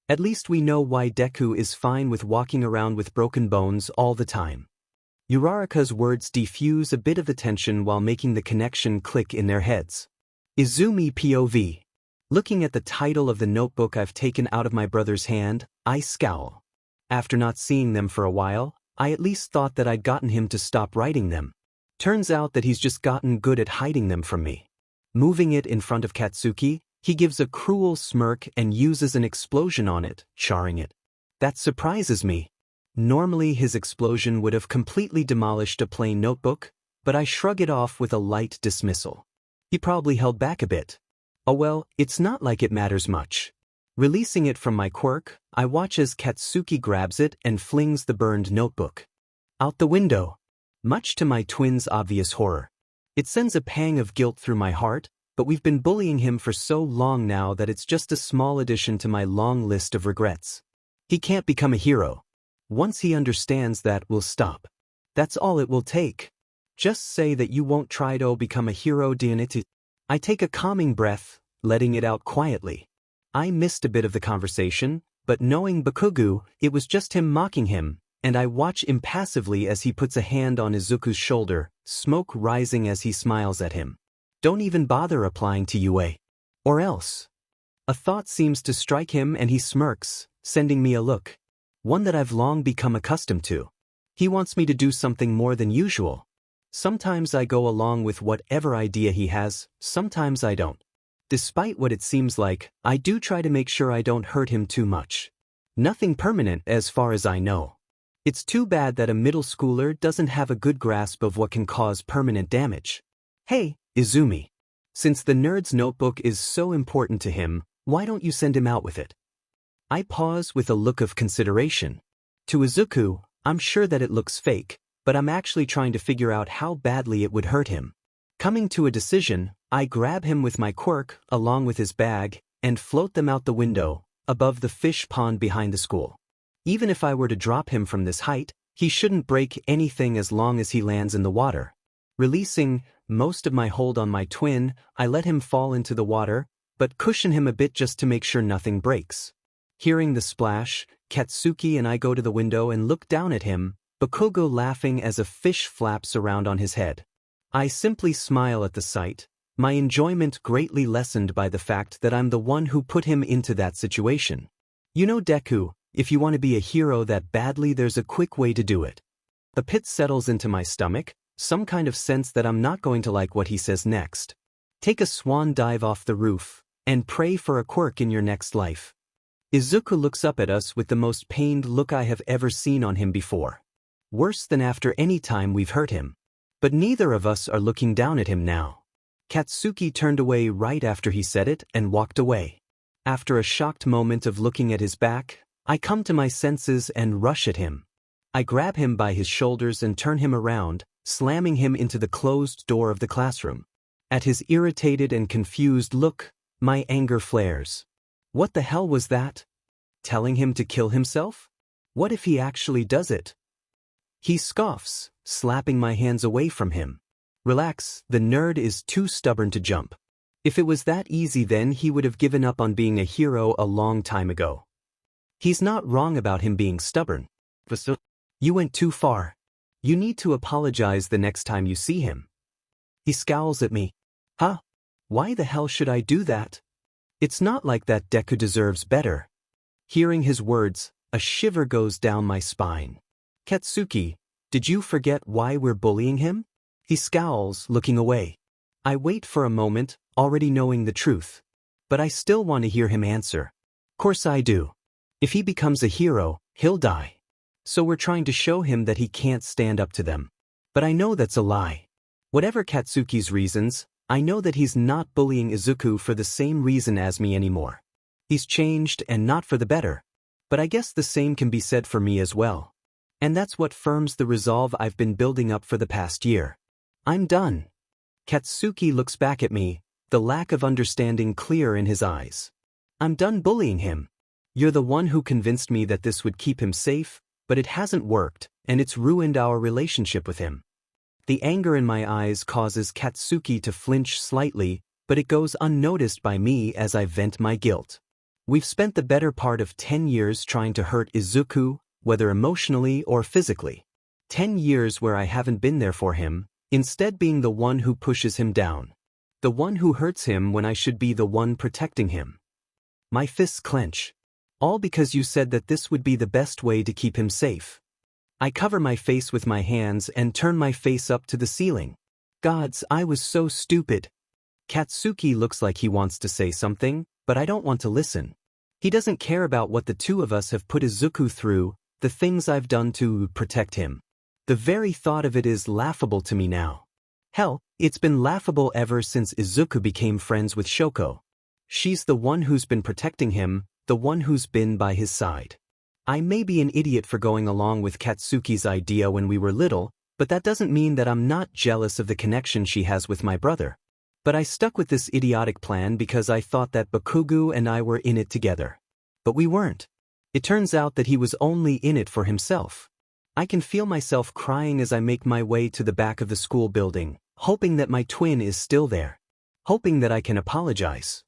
At least we know why Deku is fine with walking around with broken bones all the time. Uraraka's words defuse a bit of the tension while making the connection click in their heads. Izumi POV. Looking at the title of the notebook I've taken out of my brother's hand, I scowl. After not seeing them for a while, I at least thought that I'd gotten him to stop writing them. Turns out that he's just gotten good at hiding them from me. Moving it in front of Katsuki, he gives a cruel smirk and uses an explosion on it, charring it. That surprises me. Normally his explosion would have completely demolished a plain notebook, but I shrug it off with a light dismissal. He probably held back a bit. Oh well, it's not like it matters much. Releasing it from my quirk, I watch as Katsuki grabs it and flings the burned notebook out the window. Much to my twin's obvious horror. It sends a pang of guilt through my heart, but we've been bullying him for so long now that it's just a small addition to my long list of regrets. He can't become a hero. Once he understands that, we'll stop. That's all it will take. Just say that you won't try to become a hero, Dianity. I take a calming breath, letting it out quietly. I missed a bit of the conversation, but knowing Bakugo, it was just him mocking him, and I watch impassively as he puts a hand on Izuku's shoulder, smoke rising as he smiles at him. Don't even bother applying to UA. Or else. A thought seems to strike him and he smirks, sending me a look. One that I've long become accustomed to. He wants me to do something more than usual. Sometimes I go along with whatever idea he has, sometimes I don't. Despite what it seems like, I do try to make sure I don't hurt him too much. Nothing permanent as far as I know. It's too bad that a middle schooler doesn't have a good grasp of what can cause permanent damage. Hey, Izumi. Since the nerd's notebook is so important to him, why don't you send him out with it? I pause with a look of consideration. To Izuku, I'm sure that it looks fake, but I'm actually trying to figure out how badly it would hurt him. Coming to a decision, I grab him with my quirk, along with his bag, and float them out the window, above the fish pond behind the school. Even if I were to drop him from this height, he shouldn't break anything as long as he lands in the water. Releasing most of my hold on my twin, I let him fall into the water, but cushion him a bit just to make sure nothing breaks. Hearing the splash, Katsuki and I go to the window and look down at him, Bakugo laughing as a fish flaps around on his head. I simply smile at the sight, my enjoyment greatly lessened by the fact that I'm the one who put him into that situation. You know, Deku, if you want to be a hero that badly, there's a quick way to do it. A pit settles into my stomach, some kind of sense that I'm not going to like what he says next. Take a swan dive off the roof, and pray for a quirk in your next life. Izuku looks up at us with the most pained look I have ever seen on him before. Worse than after any time we've hurt him. But neither of us are looking down at him now. Katsuki turned away right after he said it and walked away. After a shocked moment of looking at his back, I come to my senses and rush at him. I grab him by his shoulders and turn him around, slamming him into the closed door of the classroom. At his irritated and confused look, my anger flares. What the hell was that? Telling him to kill himself? What if he actually does it? He scoffs, slapping my hands away from him. Relax, the nerd is too stubborn to jump. If it was that easy, then he would have given up on being a hero a long time ago. He's not wrong about him being stubborn. You went too far. You need to apologize the next time you see him. He scowls at me. Huh? Why the hell should I do that? It's not like that. Deku deserves better. Hearing his words, a shiver goes down my spine. Katsuki, did you forget why we're bullying him? He scowls, looking away. I wait for a moment, already knowing the truth. But I still want to hear him answer. Course I do. If he becomes a hero, he'll die. So we're trying to show him that he can't stand up to them. But I know that's a lie. Whatever Katsuki's reasons, I know that he's not bullying Izuku for the same reason as me anymore. He's changed and not for the better. But I guess the same can be said for me as well. And that's what firms the resolve I've been building up for the past year. I'm done. Katsuki looks back at me, the lack of understanding clear in his eyes. I'm done bullying him. You're the one who convinced me that this would keep him safe, but it hasn't worked, and it's ruined our relationship with him. The anger in my eyes causes Katsuki to flinch slightly, but it goes unnoticed by me as I vent my guilt. We've spent the better part of 10 years trying to hurt Izuku, whether emotionally or physically. 10 years where I haven't been there for him, instead being the one who pushes him down. The one who hurts him when I should be the one protecting him. My fists clench. All because you said that this would be the best way to keep him safe. I cover my face with my hands and turn my face up to the ceiling. Gods, I was so stupid. Katsuki looks like he wants to say something, but I don't want to listen. He doesn't care about what the two of us have put Izuku through, the things I've done to protect him. The very thought of it is laughable to me now. Hell, it's been laughable ever since Izuku became friends with Shoko. She's the one who's been protecting him, the one who's been by his side. I may be an idiot for going along with Katsuki's idea when we were little, but that doesn't mean that I'm not jealous of the connection she has with my brother. But I stuck with this idiotic plan because I thought that Bakugo and I were in it together. But we weren't. It turns out that he was only in it for himself. I can feel myself crying as I make my way to the back of the school building, hoping that my twin is still there. Hoping that I can apologize.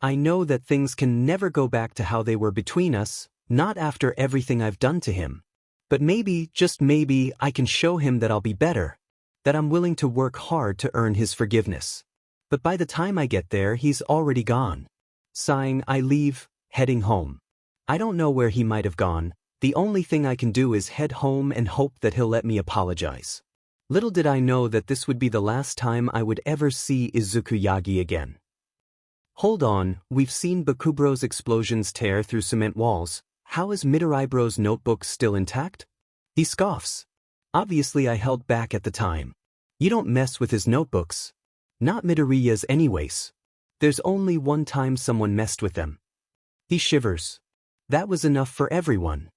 I know that things can never go back to how they were between us, not after everything I've done to him. But maybe, just maybe, I can show him that I'll be better. That I'm willing to work hard to earn his forgiveness. But by the time I get there, he's already gone. Sighing, I leave, heading home. I don't know where he might have gone. The only thing I can do is head home and hope that he'll let me apologize. Little did I know that this would be the last time I would ever see Izuku Yagi again. Hold on, we've seen Bakubro's explosions tear through cement walls. How is Midoribro's notebook still intact? He scoffs. Obviously I held back at the time. You don't mess with his notebooks. Not Midoriya's anyways. There's only one time someone messed with them. He shivers. That was enough for everyone.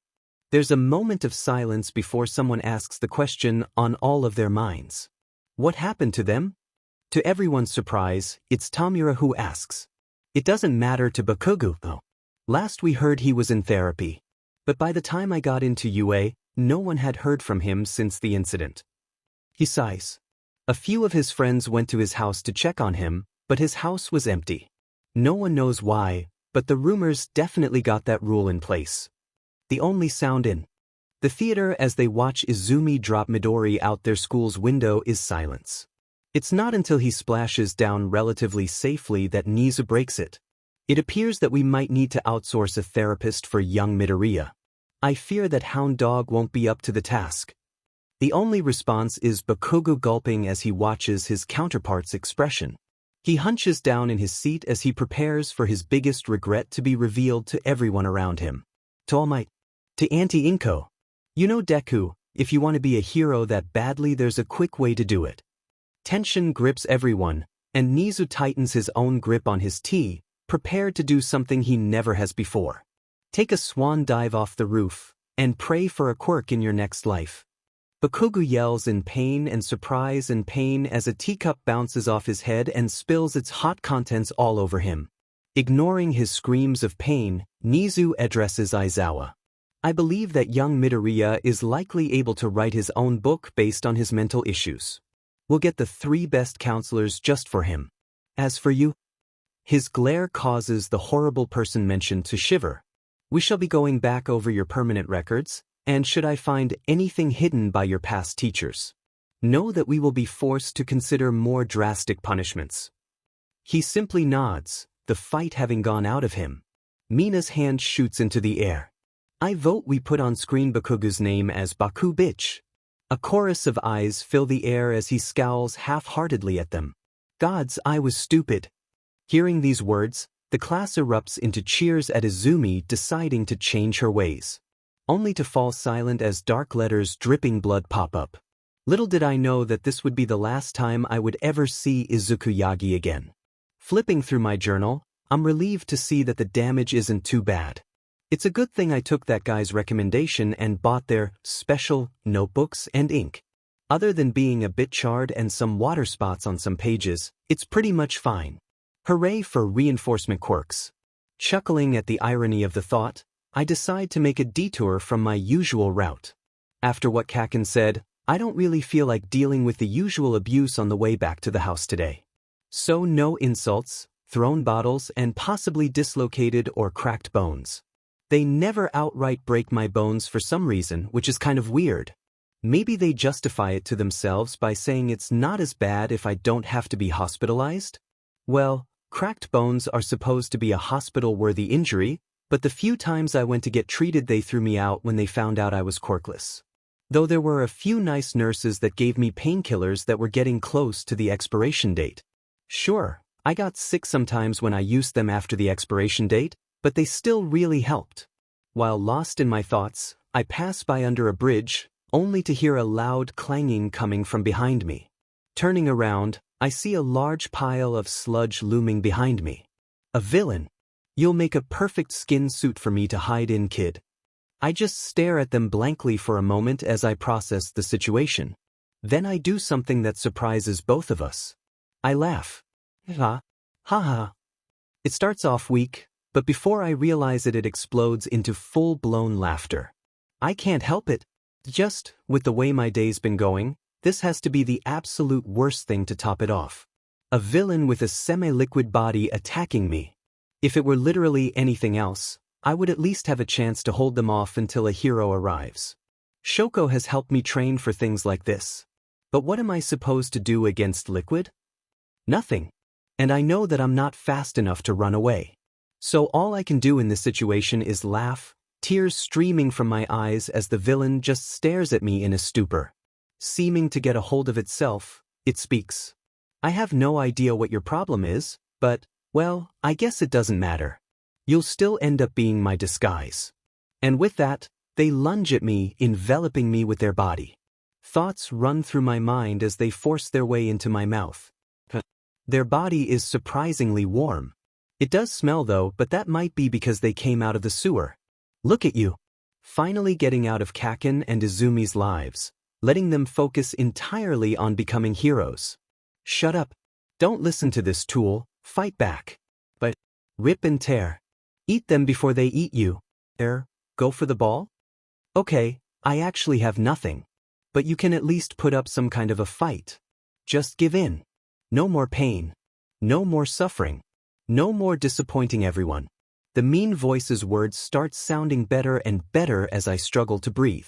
There's a moment of silence before someone asks the question on all of their minds. What happened to them? To everyone's surprise, it's Tamura who asks. It doesn't matter to Bakugo though. Last we heard he was in therapy. But by the time I got into UA, no one had heard from him since the incident. He sighs. A few of his friends went to his house to check on him, but his house was empty. No one knows why, but the rumors definitely got that rule in place. The only sound in the theater as they watch Izumi drop Midori out their school's window is silence. It's not until he splashes down relatively safely that Nizu breaks it. It appears that we might need to outsource a therapist for young Midoriya. I fear that Hound Dog won't be up to the task. The only response is Bakugo gulping as he watches his counterpart's expression. He hunches down in his seat as he prepares for his biggest regret to be revealed to everyone around him. To All Might. To Auntie Inko. You know Deku, if you want to be a hero that badly there's a quick way to do it. Tension grips everyone, and Nizu tightens his own grip on his tea, prepared to do something he never has before. Take a swan dive off the roof, and pray for a quirk in your next life. Bakugo yells in pain and surprise and pain as a teacup bounces off his head and spills its hot contents all over him. Ignoring his screams of pain, Nizu addresses Aizawa. I believe that young Midoriya is likely able to write his own book based on his mental issues. We'll get the 3 best counselors just for him. As for you, his glare causes the horrible person mentioned to shiver. We shall be going back over your permanent records, and should I find anything hidden by your past teachers, know that we will be forced to consider more drastic punishments. He simply nods, the fight having gone out of him. Mina's hand shoots into the air. I vote we put on screen Bakugo's name as Baku Bitch. A chorus of eyes fill the air as he scowls half-heartedly at them. Gods, I was stupid. Hearing these words, the class erupts into cheers at Izumi deciding to change her ways. Only to fall silent as dark letters dripping blood pop up. Little did I know that this would be the last time I would ever see Izuku Yagi again. Flipping through my journal, I'm relieved to see that the damage isn't too bad. It's a good thing I took that guy's recommendation and bought their special notebooks and ink. Other than being a bit charred and some water spots on some pages, it's pretty much fine. Hooray for reinforcement quirks. Chuckling at the irony of the thought, I decide to make a detour from my usual route. After what Kaken said, I don't really feel like dealing with the usual abuse on the way back to the house today. So no insults, thrown bottles, and possibly dislocated or cracked bones. They never outright break my bones for some reason, which is kind of weird. Maybe they justify it to themselves by saying it's not as bad if I don't have to be hospitalized? Well, cracked bones are supposed to be a hospital-worthy injury, but the few times I went to get treated they threw me out when they found out I was quirkless. Though there were a few nice nurses that gave me painkillers that were getting close to the expiration date. Sure, I got sick sometimes when I used them after the expiration date, but they still really helped. While lost in my thoughts, I pass by under a bridge, only to hear a loud clanging coming from behind me. Turning around, I see a large pile of sludge looming behind me. A villain. You'll make a perfect skin suit for me to hide in, kid. I just stare at them blankly for a moment as I process the situation. Then I do something that surprises both of us. I laugh. Ha. Ha ha. It starts off weak, but before I realize it explodes into full-blown laughter. I can't help it. Just, with the way my day's been going, this has to be the absolute worst thing to top it off. A villain with a semi-liquid body attacking me. If it were literally anything else, I would at least have a chance to hold them off until a hero arrives. Shoko has helped me train for things like this. But what am I supposed to do against liquid? Nothing. And I know that I'm not fast enough to run away. So all I can do in this situation is laugh, tears streaming from my eyes as the villain just stares at me in a stupor. Seeming to get a hold of itself, it speaks. I have no idea what your problem is, but, well, I guess it doesn't matter. You'll still end up being my disguise. And with that, they lunge at me, enveloping me with their body. Thoughts run through my mind as they force their way into my mouth. Their body is surprisingly warm. It does smell though, but that might be because they came out of the sewer. Look at you. Finally getting out of Kaken and Izumi's lives, letting them focus entirely on becoming heroes. Shut up. Don't listen to this tool, fight back. But, rip and tear. Eat them before they eat you. Go for the ball? Okay, I actually have nothing. But you can at least put up some kind of a fight. Just give in. No more pain. No more suffering. No more disappointing everyone. The mean voice's words start sounding better and better as I struggle to breathe.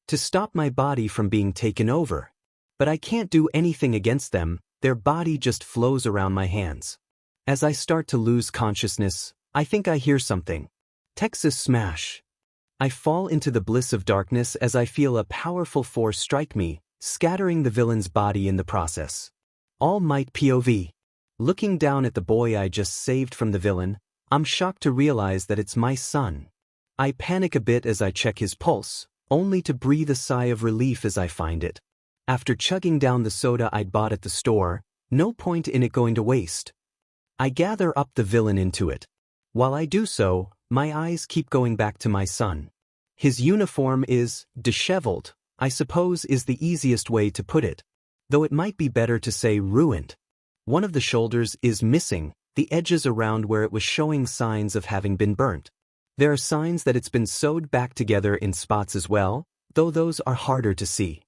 To stop my body from being taken over. But I can't do anything against them, their body just flows around my hands. As I start to lose consciousness, I think I hear something. Texas smash. I fall into the bliss of darkness as I feel a powerful force strike me, scattering the villain's body in the process. All Might POV. Looking down at the boy I just saved from the villain, I'm shocked to realize that it's my son. I panic a bit as I check his pulse, only to breathe a sigh of relief as I find it. After chugging down the soda I'd bought at the store, no point in it going to waste. I gather up the villain into it. While I do so, my eyes keep going back to my son. His uniform is disheveled, I suppose is the easiest way to put it. Though it might be better to say ruined. One of the shoulders is missing, the edges around where it was showing signs of having been burnt. There are signs that it's been sewed back together in spots as well, though those are harder to see.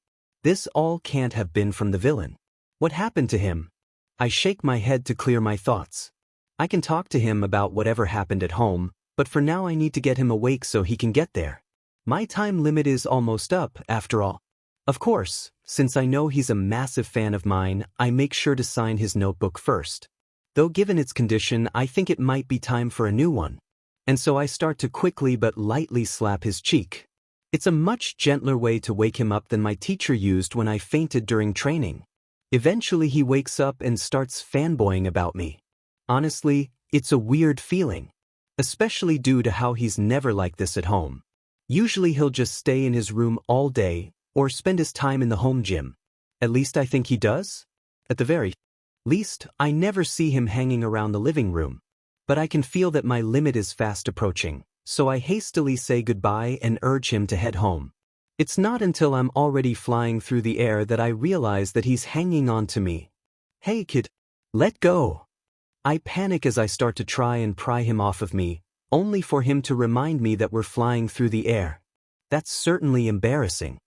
This all can't have been from the villain. What happened to him? I shake my head to clear my thoughts. I can talk to him about whatever happened at home, but for now I need to get him awake so he can get there. My time limit is almost up, after all. Of course, since I know he's a massive fan of mine, I make sure to sign his notebook first. Though given its condition, I think it might be time for a new one. And so I start to quickly but lightly slap his cheek. It's a much gentler way to wake him up than my teacher used when I fainted during training. Eventually he wakes up and starts fanboying about me. Honestly, it's a weird feeling. Especially due to how he's never like this at home. Usually he'll just stay in his room all day, or spend his time in the home gym. At least I think he does. At the very least, I never see him hanging around the living room. But I can feel that my limit is fast approaching, so I hastily say goodbye and urge him to head home. It's not until I'm already flying through the air that I realize that he's hanging on to me. Hey kid, let go. I panic as I start to try and pry him off of me, only for him to remind me that we're flying through the air. That's certainly embarrassing.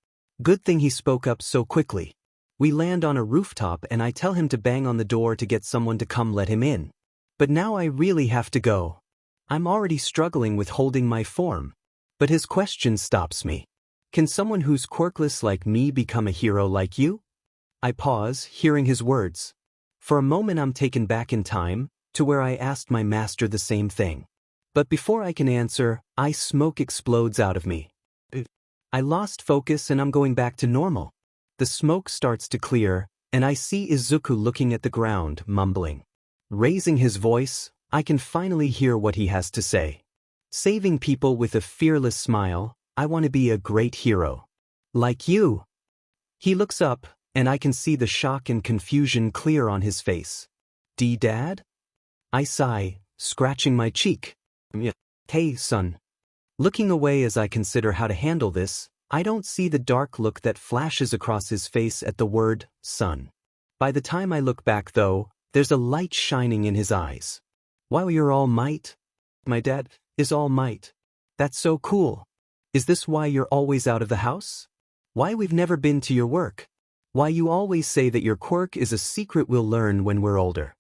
Good thing he spoke up so quickly. We land on a rooftop and I tell him to bang on the door to get someone to come let him in. But now I really have to go. I'm already struggling with holding my form. But his question stops me. Can someone who's quirkless like me become a hero like you? I pause, hearing his words. For a moment I'm taken back in time, to where I asked my master the same thing. But before I can answer, smoke explodes out of me. I lost focus and I'm going back to normal. The smoke starts to clear, and I see Izuku looking at the ground, mumbling. Raising his voice, I can finally hear what he has to say. Saving people with a fearless smile, I want to be a great hero. Like you. He looks up, and I can see the shock and confusion clear on his face. Dad? I sigh, scratching my cheek. Hey, son. Looking away as I consider how to handle this, I don't see the dark look that flashes across his face at the word, son. By the time I look back though, there's a light shining in his eyes. Wow, you're all might? My dad is all might. That's so cool. Is this why you're always out of the house? Why we've never been to your work? Why you always say that your quirk is a secret we'll learn when we're older?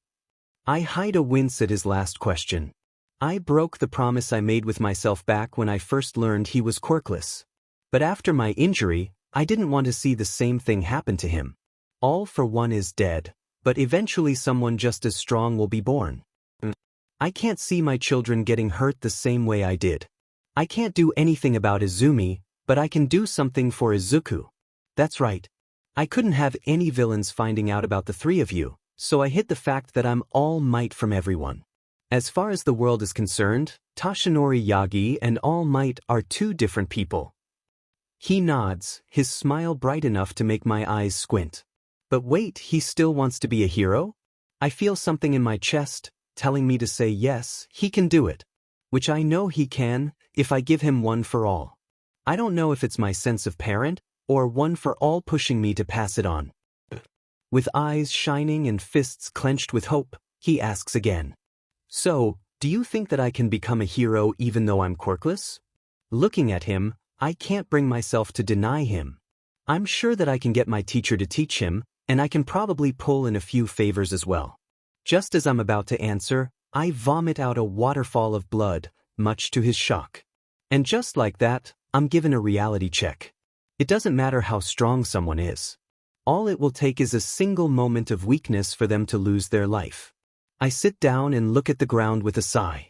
I hide a wince at his last question. I broke the promise I made with myself back when I first learned he was quirkless. But after my injury, I didn't want to see the same thing happen to him. All for one is dead, but eventually someone just as strong will be born. I can't see my children getting hurt the same way I did. I can't do anything about Izumi, but I can do something for Izuku. That's right. I couldn't have any villains finding out about the three of you, so I hid the fact that I'm all might from everyone. As far as the world is concerned, Toshinori Yagi and All Might are two different people. He nods, his smile bright enough to make my eyes squint. But wait, he still wants to be a hero? I feel something in my chest, telling me to say yes, he can do it. Which I know he can, if I give him one for all. I don't know if it's my sense of parent, or one for all pushing me to pass it on. With eyes shining and fists clenched with hope, he asks again. So, do you think that I can become a hero even though I'm quirkless? Looking at him, I can't bring myself to deny him. I'm sure that I can get my teacher to teach him, and I can probably pull in a few favors as well. Just as I'm about to answer, I vomit out a waterfall of blood, much to his shock. And just like that, I'm given a reality check. It doesn't matter how strong someone is. All it will take is a single moment of weakness for them to lose their life. I sit down and look at the ground with a sigh.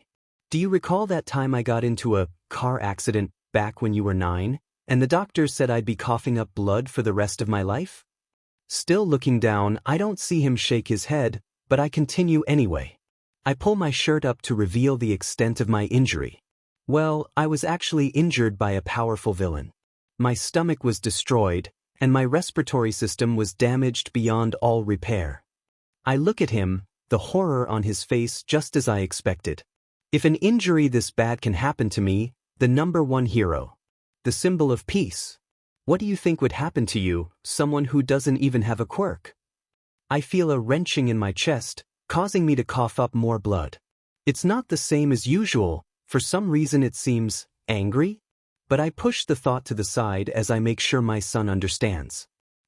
Do you recall that time I got into a car accident back when you were 9, and the doctors said I'd be coughing up blood for the rest of my life? Still looking down, I don't see him shake his head, but I continue anyway. I pull my shirt up to reveal the extent of my injury. Well, I was actually injured by a powerful villain. My stomach was destroyed, and my respiratory system was damaged beyond all repair. I look at him, the horror on his face just as I expected. If an injury this bad can happen to me, the number one hero. The symbol of peace. What do you think would happen to you, someone who doesn't even have a quirk? I feel a wrenching in my chest, causing me to cough up more blood. It's not the same as usual, for some reason it seems angry? But I push the thought to the side as I make sure my son understands.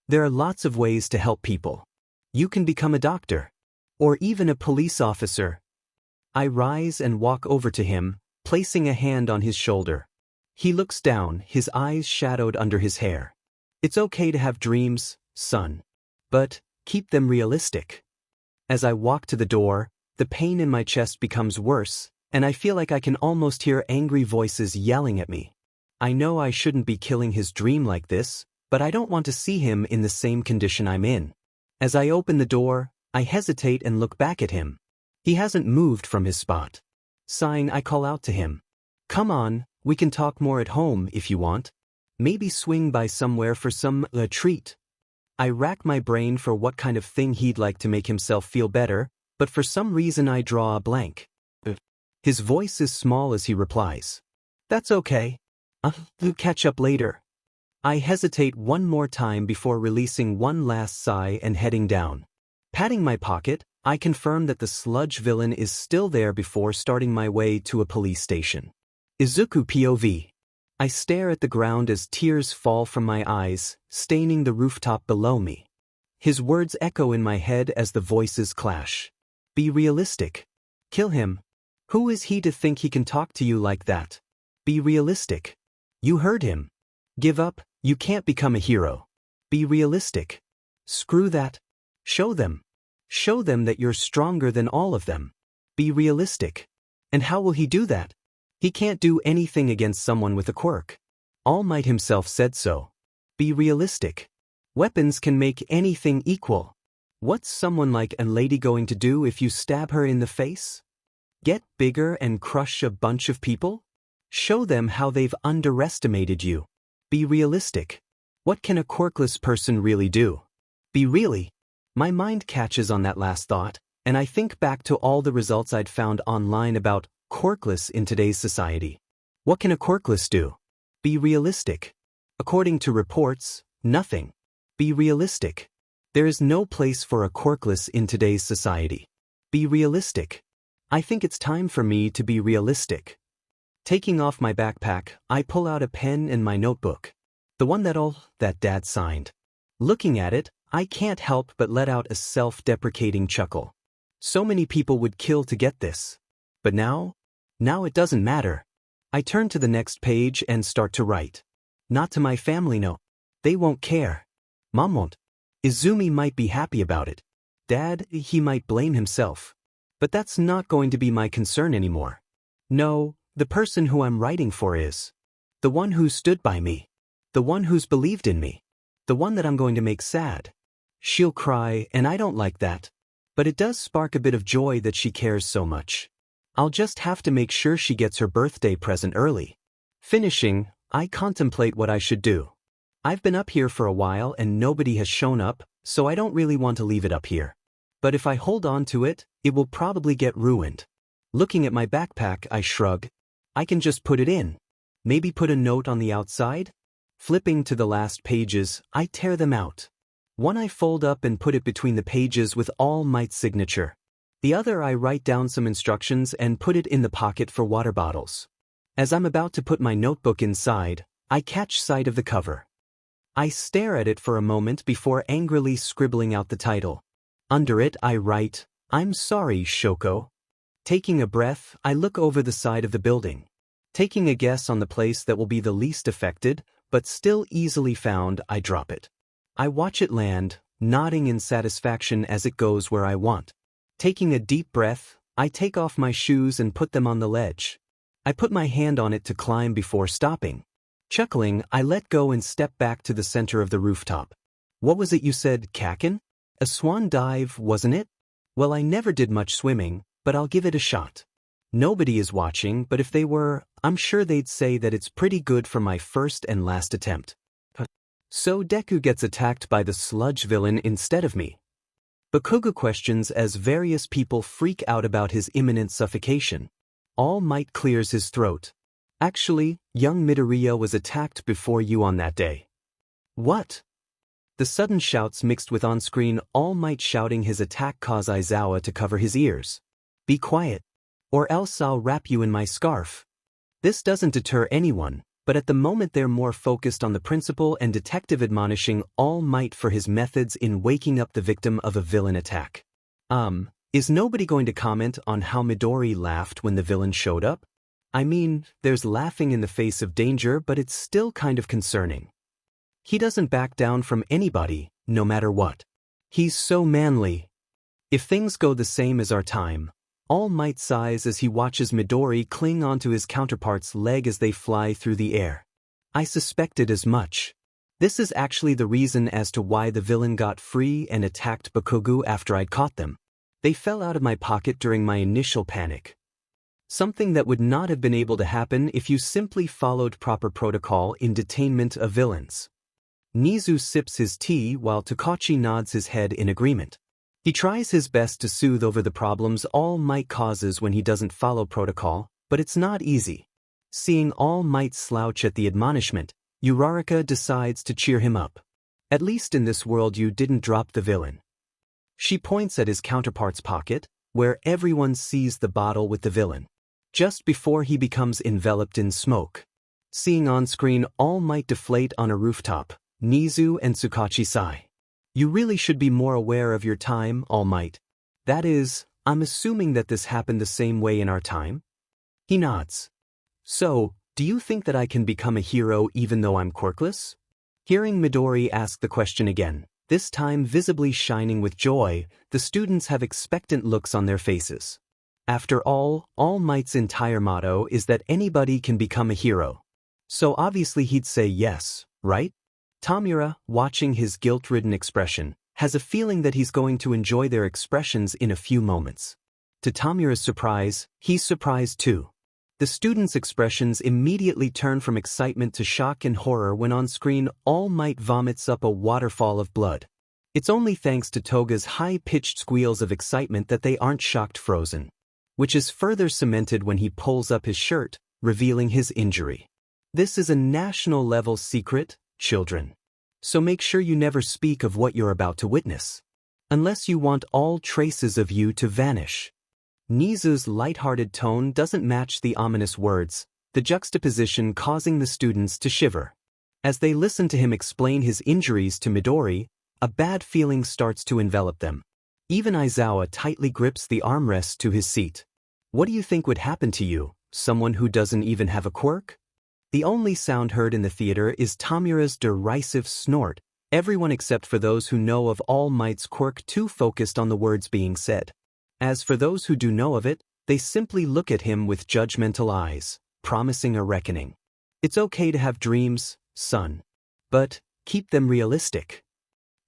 There are lots of ways to help people. You can become a doctor. Or even a police officer. I rise and walk over to him, placing a hand on his shoulder. He looks down, his eyes shadowed under his hair. It's okay to have dreams, son. But keep them realistic. As I walk to the door, the pain in my chest becomes worse, and I feel like I can almost hear angry voices yelling at me. I know I shouldn't be killing his dream like this, but I don't want to see him in the same condition I'm in. As I open the door, I hesitate and look back at him. He hasn't moved from his spot. Sighing, I call out to him. Come on, we can talk more at home if you want. Maybe swing by somewhere for some treat. I rack my brain for what kind of thing he'd like to make himself feel better, but for some reason I draw a blank. His voice is small as he replies. That's okay. We'll catch up later. I hesitate one more time before releasing one last sigh and heading down. Patting my pocket, I confirm that the sludge villain is still there before starting my way to a police station. Izuku POV. I stare at the ground as tears fall from my eyes, staining the rooftop below me. His words echo in my head as the voices clash. Be realistic. Kill him. Who is he to think he can talk to you like that? Be realistic. You heard him. Give up, you can't become a hero. Be realistic. Screw that. Show them. Show them that you're stronger than all of them. Be realistic. And how will he do that? He can't do anything against someone with a quirk. All Might himself said so. Be realistic. Weapons can make anything equal. What's someone like a lady going to do if you stab her in the face? Get bigger and crush a bunch of people? Show them how they've underestimated you. Be realistic. What can a quirkless person really do? Be really. My mind catches on that last thought, and I think back to all the results I'd found online about quirkless in today's society. What can a quirkless do? Be realistic. According to reports, nothing. Be realistic. There is no place for a quirkless in today's society. Be realistic. I think it's time for me to be realistic. Taking off my backpack, I pull out a pen and my notebook. The one that Dad signed. Looking at it, I can't help but let out a self-deprecating chuckle. So many people would kill to get this. But now it doesn't matter. I turn to the next page and start to write. Not to my family, no. They won't care. Mom won't. Izumi might be happy about it. Dad, he might blame himself. But that's not going to be my concern anymore. No, the person who I'm writing for is. The one who stood by me. The one who's believed in me. The one that I'm going to make sad. She'll cry, and I don't like that. But it does spark a bit of joy that she cares so much. I'll just have to make sure she gets her birthday present early. Finishing, I contemplate what I should do. I've been up here for a while and nobody has shown up, so I don't really want to leave it up here. But if I hold on to it, it will probably get ruined. Looking at my backpack, I shrug. I can just put it in. Maybe put a note on the outside? Flipping to the last pages, I tear them out. One I fold up and put it between the pages with All Might's signature. The other I write down some instructions and put it in the pocket for water bottles. As I'm about to put my notebook inside, I catch sight of the cover. I stare at it for a moment before angrily scribbling out the title. Under it I write, "I'm sorry, Shoko." Taking a breath, I look over the side of the building. Taking a guess on the place that will be the least affected, but still easily found, I drop it. I watch it land, nodding in satisfaction as it goes where I want. Taking a deep breath, I take off my shoes and put them on the ledge. I put my hand on it to climb before stopping. Chuckling, I let go and step back to the center of the rooftop. What was it you said, Kakin? A swan dive, wasn't it? Well, I never did much swimming, but I'll give it a shot. Nobody is watching, but if they were, I'm sure they'd say that it's pretty good for my first and last attempt. So Deku gets attacked by the sludge villain instead of me. Bakugo questions as various people freak out about his imminent suffocation. All Might clears his throat. Actually, young Midoriya was attacked before you on that day. What? The sudden shouts mixed with on-screen All Might shouting his attack cause Aizawa to cover his ears. Be quiet, or else I'll wrap you in my scarf. This doesn't deter anyone, but at the moment they're more focused on the principal and detective admonishing All Might for his methods in waking up the victim of a villain attack. Is nobody going to comment on how Midori laughed when the villain showed up? I mean, there's laughing in the face of danger, but it's still kind of concerning. He doesn't back down from anybody, no matter what. He's so manly. If things go the same as our time, All Might sighs as he watches Midori cling onto his counterpart's leg as they fly through the air. I suspected as much. This is actually the reason as to why the villain got free and attacked Bakugo after I'd caught them. They fell out of my pocket during my initial panic. Something that would not have been able to happen if you simply followed proper protocol in detainment of villains. Nizu sips his tea while Tokachi nods his head in agreement. He tries his best to soothe over the problems All Might causes when he doesn't follow protocol, but it's not easy. Seeing All Might slouch at the admonishment, Uraraka decides to cheer him up. At least in this world you didn't drop the villain. She points at his counterpart's pocket, where everyone sees the bottle with the villain. Just before he becomes enveloped in smoke. Seeing on-screen All Might deflate on a rooftop, Nizu and Tsukachi sigh. You really should be more aware of your time, All Might. That is, I'm assuming that this happened the same way in our time? He nods. So, do you think that I can become a hero even though I'm quirkless? Hearing Midori ask the question again, this time visibly shining with joy, the students have expectant looks on their faces. After all Might's entire motto is that anybody can become a hero. So obviously he'd say yes, right? Tamura, watching his guilt-ridden expression, has a feeling that he's going to enjoy their expressions in a few moments. To Tamura's surprise, he's surprised too. The students' expressions immediately turn from excitement to shock and horror when on screen All Might vomits up a waterfall of blood. It's only thanks to Toga's high-pitched squeals of excitement that they aren't shocked frozen, which is further cemented when he pulls up his shirt, revealing his injury. This is a national-level secret, children. So make sure you never speak of what you're about to witness, unless you want all traces of you to vanish. Nizu's light-hearted tone doesn't match the ominous words, the juxtaposition causing the students to shiver. As they listen to him explain his injuries to Midori, a bad feeling starts to envelop them. Even Aizawa tightly grips the armrest to his seat. What do you think would happen to you, someone who doesn't even have a quirk? The only sound heard in the theater is Tamura's derisive snort, everyone except for those who know of All Might's quirk too focused on the words being said. As for those who do know of it, they simply look at him with judgmental eyes, promising a reckoning. It's okay to have dreams, son. But keep them realistic.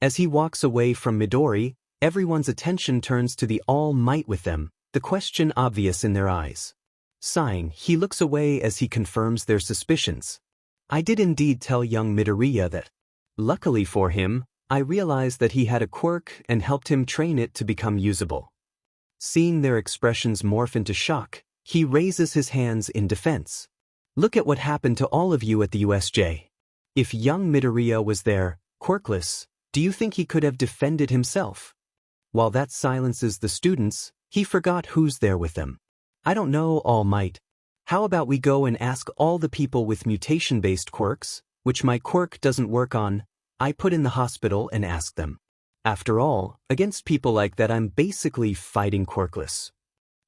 As he walks away from Midori, everyone's attention turns to the All Might with them, the question obvious in their eyes. Sighing, he looks away as he confirms their suspicions. I did indeed tell young Midoriya that. Luckily for him, I realized that he had a quirk and helped him train it to become usable. Seeing their expressions morph into shock, he raises his hands in defense. Look at what happened to all of you at the USJ. If young Midoriya was there, quirkless, do you think he could have defended himself? While that silences the students, he forgot who's there with them. I don't know, All Might. How about we go and ask all the people with mutation-based quirks, which my quirk doesn't work on, I put in the hospital and ask them. After all, against people like that I'm basically fighting quirkless.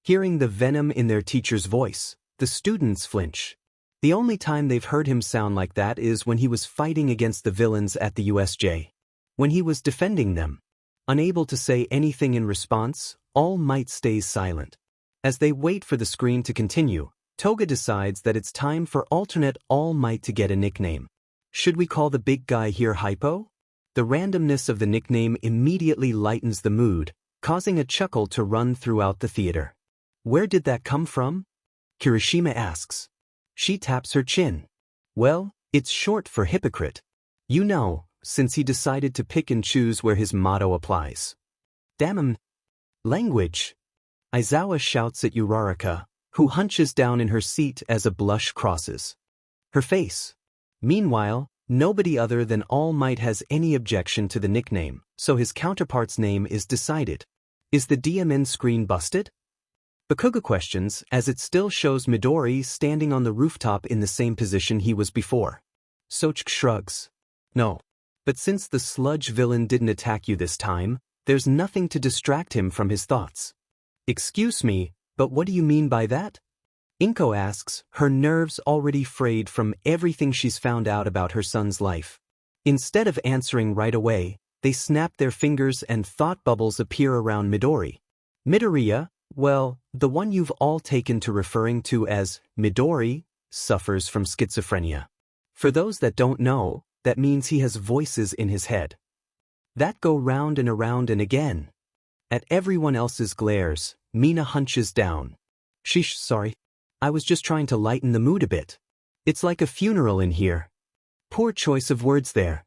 Hearing the venom in their teacher's voice, the students flinch. The only time they've heard him sound like that is when he was fighting against the villains at the USJ. When he was defending them. Unable to say anything in response, All Might stays silent. As they wait for the screen to continue, Toga decides that it's time for alternate All Might to get a nickname. Should we call the big guy here Hypo? The randomness of the nickname immediately lightens the mood, causing a chuckle to run throughout the theater. Where did that come from? Kirishima asks. She taps her chin. Well, it's short for hypocrite. You know, since he decided to pick and choose where his motto applies. Damn. Language. Aizawa shouts at Uraraka, who hunches down in her seat as a blush crosses her face. Meanwhile, nobody other than All Might has any objection to the nickname, so his counterpart's name is decided. Is the DMN screen busted? Bakuga questions, as it still shows Midori standing on the rooftop in the same position he was before. Sochik shrugs. No. But since the sludge villain didn't attack you this time, there's nothing to distract him from his thoughts. Excuse me, but what do you mean by that? Inko asks, her nerves already frayed from everything she's found out about her son's life. Instead of answering right away, they snap their fingers and thought bubbles appear around Midori. Midoriya, well, the one you've all taken to referring to as Midori, suffers from schizophrenia. For those that don't know, that means he has voices in his head that go round and again. At everyone else's glares, Mina hunches down. Sheesh, sorry. I was just trying to lighten the mood a bit. It's like a funeral in here. Poor choice of words there.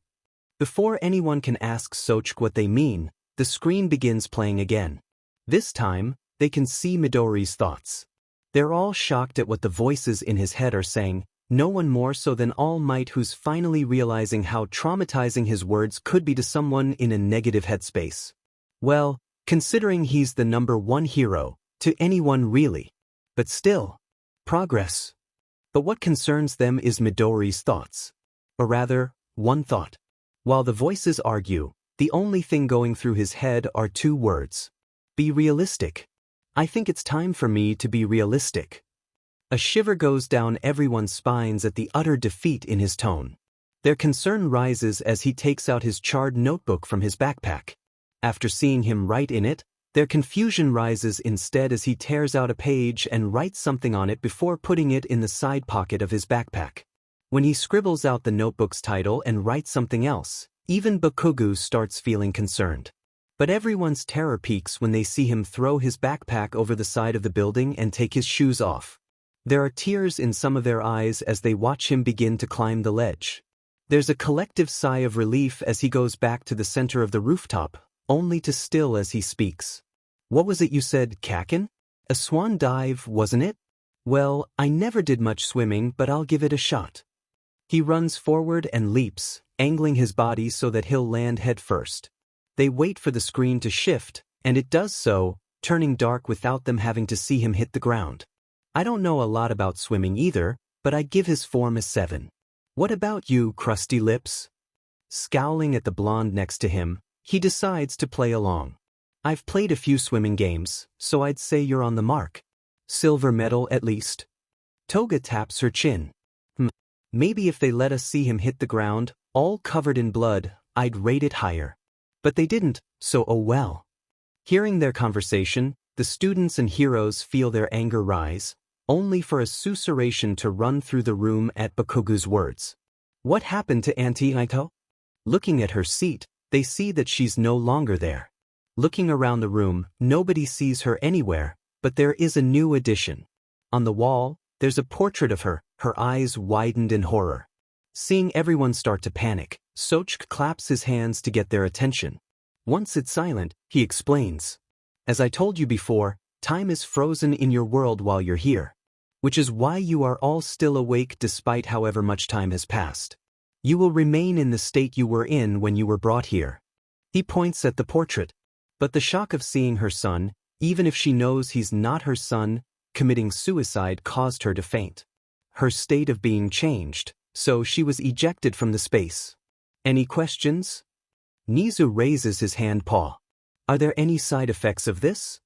Before anyone can ask Sochik what they mean, the screen begins playing again. This time, they can see Midori's thoughts. They're all shocked at what the voices in his head are saying, no one more so than All Might, who's finally realizing how traumatizing his words could be to someone in a negative headspace. Well, considering he's the #1 hero, to anyone really. But still. Progress. But what concerns them is Midori's thoughts. Or rather, one thought. While the voices argue, the only thing going through his head are two words. Be realistic. I think it's time for me to be realistic. A shiver goes down everyone's spines at the utter defeat in his tone. Their concern rises as he takes out his charred notebook from his backpack. After seeing him write in it, their confusion rises instead as he tears out a page and writes something on it before putting it in the side pocket of his backpack. When he scribbles out the notebook's title and writes something else, even Bakugo starts feeling concerned. But everyone's terror peaks when they see him throw his backpack over the side of the building and take his shoes off. There are tears in some of their eyes as they watch him begin to climb the ledge. There's a collective sigh of relief as he goes back to the center of the rooftop, only to still as he speaks. What was it you said, Kakin? A swan dive, wasn't it? Well, I never did much swimming, but I'll give it a shot. He runs forward and leaps, angling his body so that he'll land head first. They wait for the screen to shift, and it does so, turning dark without them having to see him hit the ground. I don't know a lot about swimming either, but I'd give his form a 7. What about you, Crusty Lips? Scowling at the blonde next to him, he decides to play along. I've played a few swimming games, so I'd say you're on the mark. Silver medal at least. Toga taps her chin. Maybe if they let us see him hit the ground, all covered in blood, I'd rate it higher. But they didn't, so oh well. Hearing their conversation, the students and heroes feel their anger rise, only for a susurration to run through the room at Bakugo's words. What happened to Auntie Ito? Looking at her seat, they see that she's no longer there. Looking around the room, nobody sees her anywhere, but there is a new addition. On the wall, there's a portrait of her, her eyes widened in horror. Seeing everyone start to panic, Sochk claps his hands to get their attention. Once it's silent, he explains. As I told you before, time is frozen in your world while you're here. Which is why you are all still awake despite however much time has passed. You will remain in the state you were in when you were brought here. He points at the portrait. But the shock of seeing her son, even if she knows he's not her son, committing suicide caused her to faint. Her state of being changed, so she was ejected from the space. Any questions? Nizu raises his hand paw. Are there any side effects of this?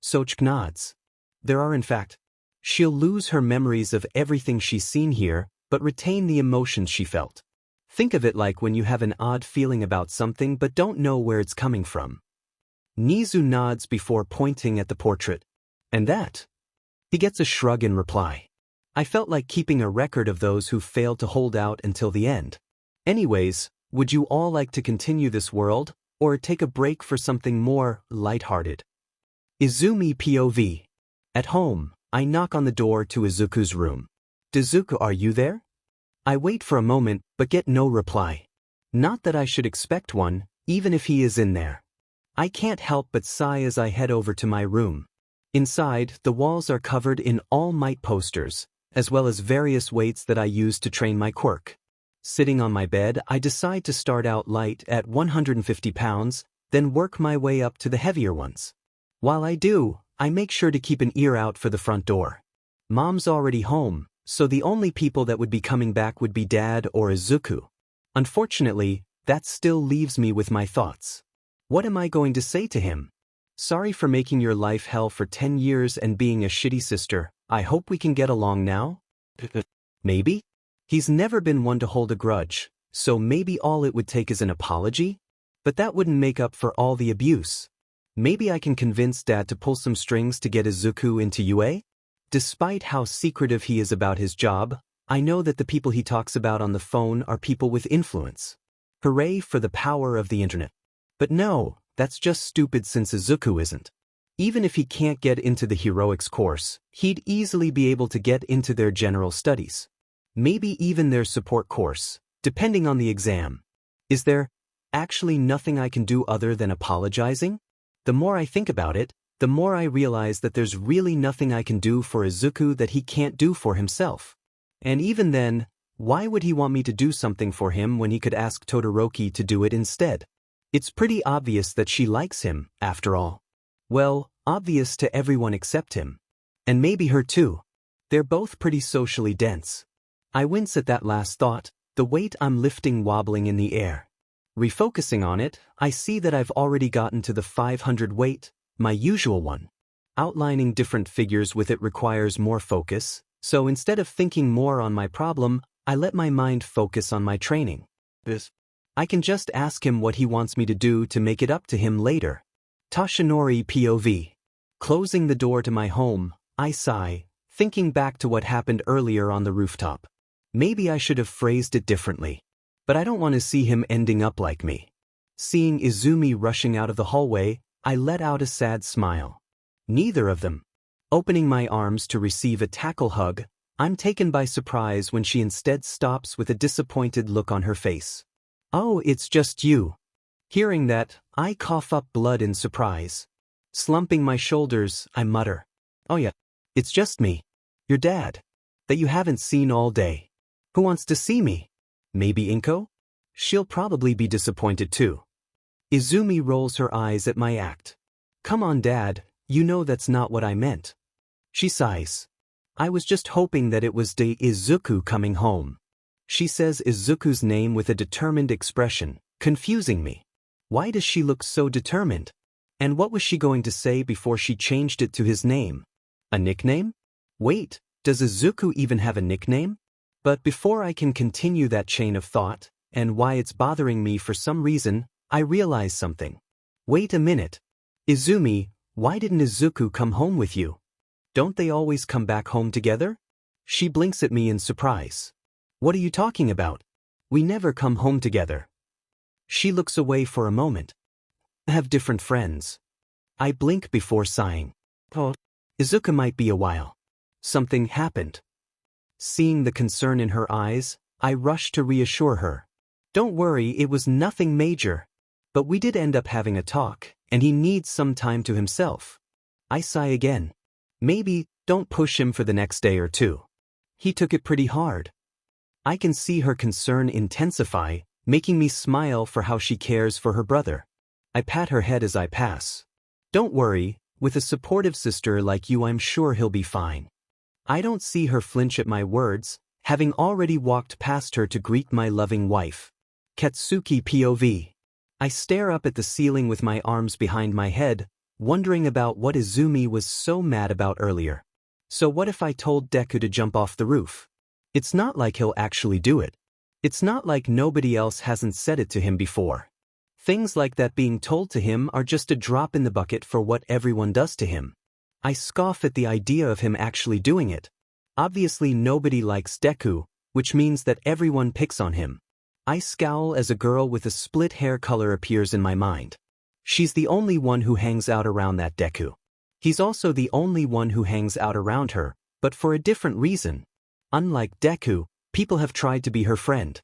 Sochk nods. There are in fact. She'll lose her memories of everything she's seen here, but retain the emotions she felt. Think of it like when you have an odd feeling about something but don't know where it's coming from. Nizu nods before pointing at the portrait. And that? He gets a shrug in reply. I felt like keeping a record of those who failed to hold out until the end. Anyways, would you all like to continue this world, or take a break for something more lighthearted? Izumi POV. At home, I knock on the door to Izuku's room. Izuku, are you there? I wait for a moment, but get no reply. Not that I should expect one, even if he is in there. I can't help but sigh as I head over to my room. Inside, the walls are covered in All Might posters, as well as various weights that I use to train my quirk. Sitting on my bed, I decide to start out light at 150 pounds, then work my way up to the heavier ones. While I do, I make sure to keep an ear out for the front door. Mom's already home, so the only people that would be coming back would be Dad or Izuku. Unfortunately, that still leaves me with my thoughts. What am I going to say to him? Sorry for making your life hell for 10 years and being a shitty sister. I hope we can get along now? Maybe? He's never been one to hold a grudge, so maybe all it would take is an apology? But that wouldn't make up for all the abuse. Maybe I can convince Dad to pull some strings to get Izuku into UA? Despite how secretive he is about his job, I know that the people he talks about on the phone are people with influence. Hooray for the power of the internet. But no, that's just stupid since Izuku isn't. Even if he can't get into the heroics course, he'd easily be able to get into their general studies. Maybe even their support course, depending on the exam. Is there actually nothing I can do other than apologizing? The more I think about it, the more I realize that there's really nothing I can do for Izuku that he can't do for himself. And even then, why would he want me to do something for him when he could ask Todoroki to do it instead? It's pretty obvious that she likes him, after all. Well, obvious to everyone except him. And maybe her too. They're both pretty socially dense. I wince at that last thought, the weight I'm lifting wobbling in the air. Refocusing on it, I see that I've already gotten to the 500 weight, my usual one. Outlining different figures with it requires more focus, so instead of thinking more on my problem, I let my mind focus on my training. I can just ask him what he wants me to do to make it up to him later. Toshinori POV. Closing the door to my home, I sigh, thinking back to what happened earlier on the rooftop. Maybe I should have phrased it differently. But I don't want to see him ending up like me. Seeing Izumi rushing out of the hallway, I let out a sad smile. Neither of them. Opening my arms to receive a tackle hug, I'm taken by surprise when she instead stops with a disappointed look on her face. Oh, it's just you. Hearing that, I cough up blood in surprise. Slumping my shoulders, I mutter. Oh yeah, it's just me. Your dad. That you haven't seen all day. Who wants to see me? Maybe Inko? She'll probably be disappointed too. Izumi rolls her eyes at my act. Come on, Dad, you know that's not what I meant. She sighs. I was just hoping that it was Izuku coming home. She says Izuku's name with a determined expression, confusing me. Why does she look so determined? And what was she going to say before she changed it to his name? A nickname? Wait, does Izuku even have a nickname? But before I can continue that chain of thought, and why it's bothering me for some reason, I realize something. Wait a minute. Izumi, why didn't Izuku come home with you? Don't they always come back home together? She blinks at me in surprise. What are you talking about? We never come home together. She looks away for a moment. I have different friends. I blink before sighing. Oh, Izuku might be a while. Something happened. Seeing the concern in her eyes, I rush to reassure her. Don't worry, it was nothing major. But we did end up having a talk, and he needs some time to himself. I sigh again. Maybe, don't push him for the next day or two. He took it pretty hard. I can see her concern intensify, making me smile for how she cares for her brother. I pat her head as I pass. Don't worry, with a supportive sister like you I'm sure he'll be fine. I don't see her flinch at my words, having already walked past her to greet my loving wife. Katsuki POV. I stare up at the ceiling with my arms behind my head, wondering about what Izumi was so mad about earlier. So what if I told Deku to jump off the roof? It's not like he'll actually do it. It's not like nobody else hasn't said it to him before. Things like that being told to him are just a drop in the bucket for what everyone does to him. I scoff at the idea of him actually doing it. Obviously nobody likes Deku, which means that everyone picks on him. I scowl as a girl with a split hair color appears in my mind. She's the only one who hangs out around that Deku. He's also the only one who hangs out around her, but for a different reason. Unlike Deku, people have tried to be her friend.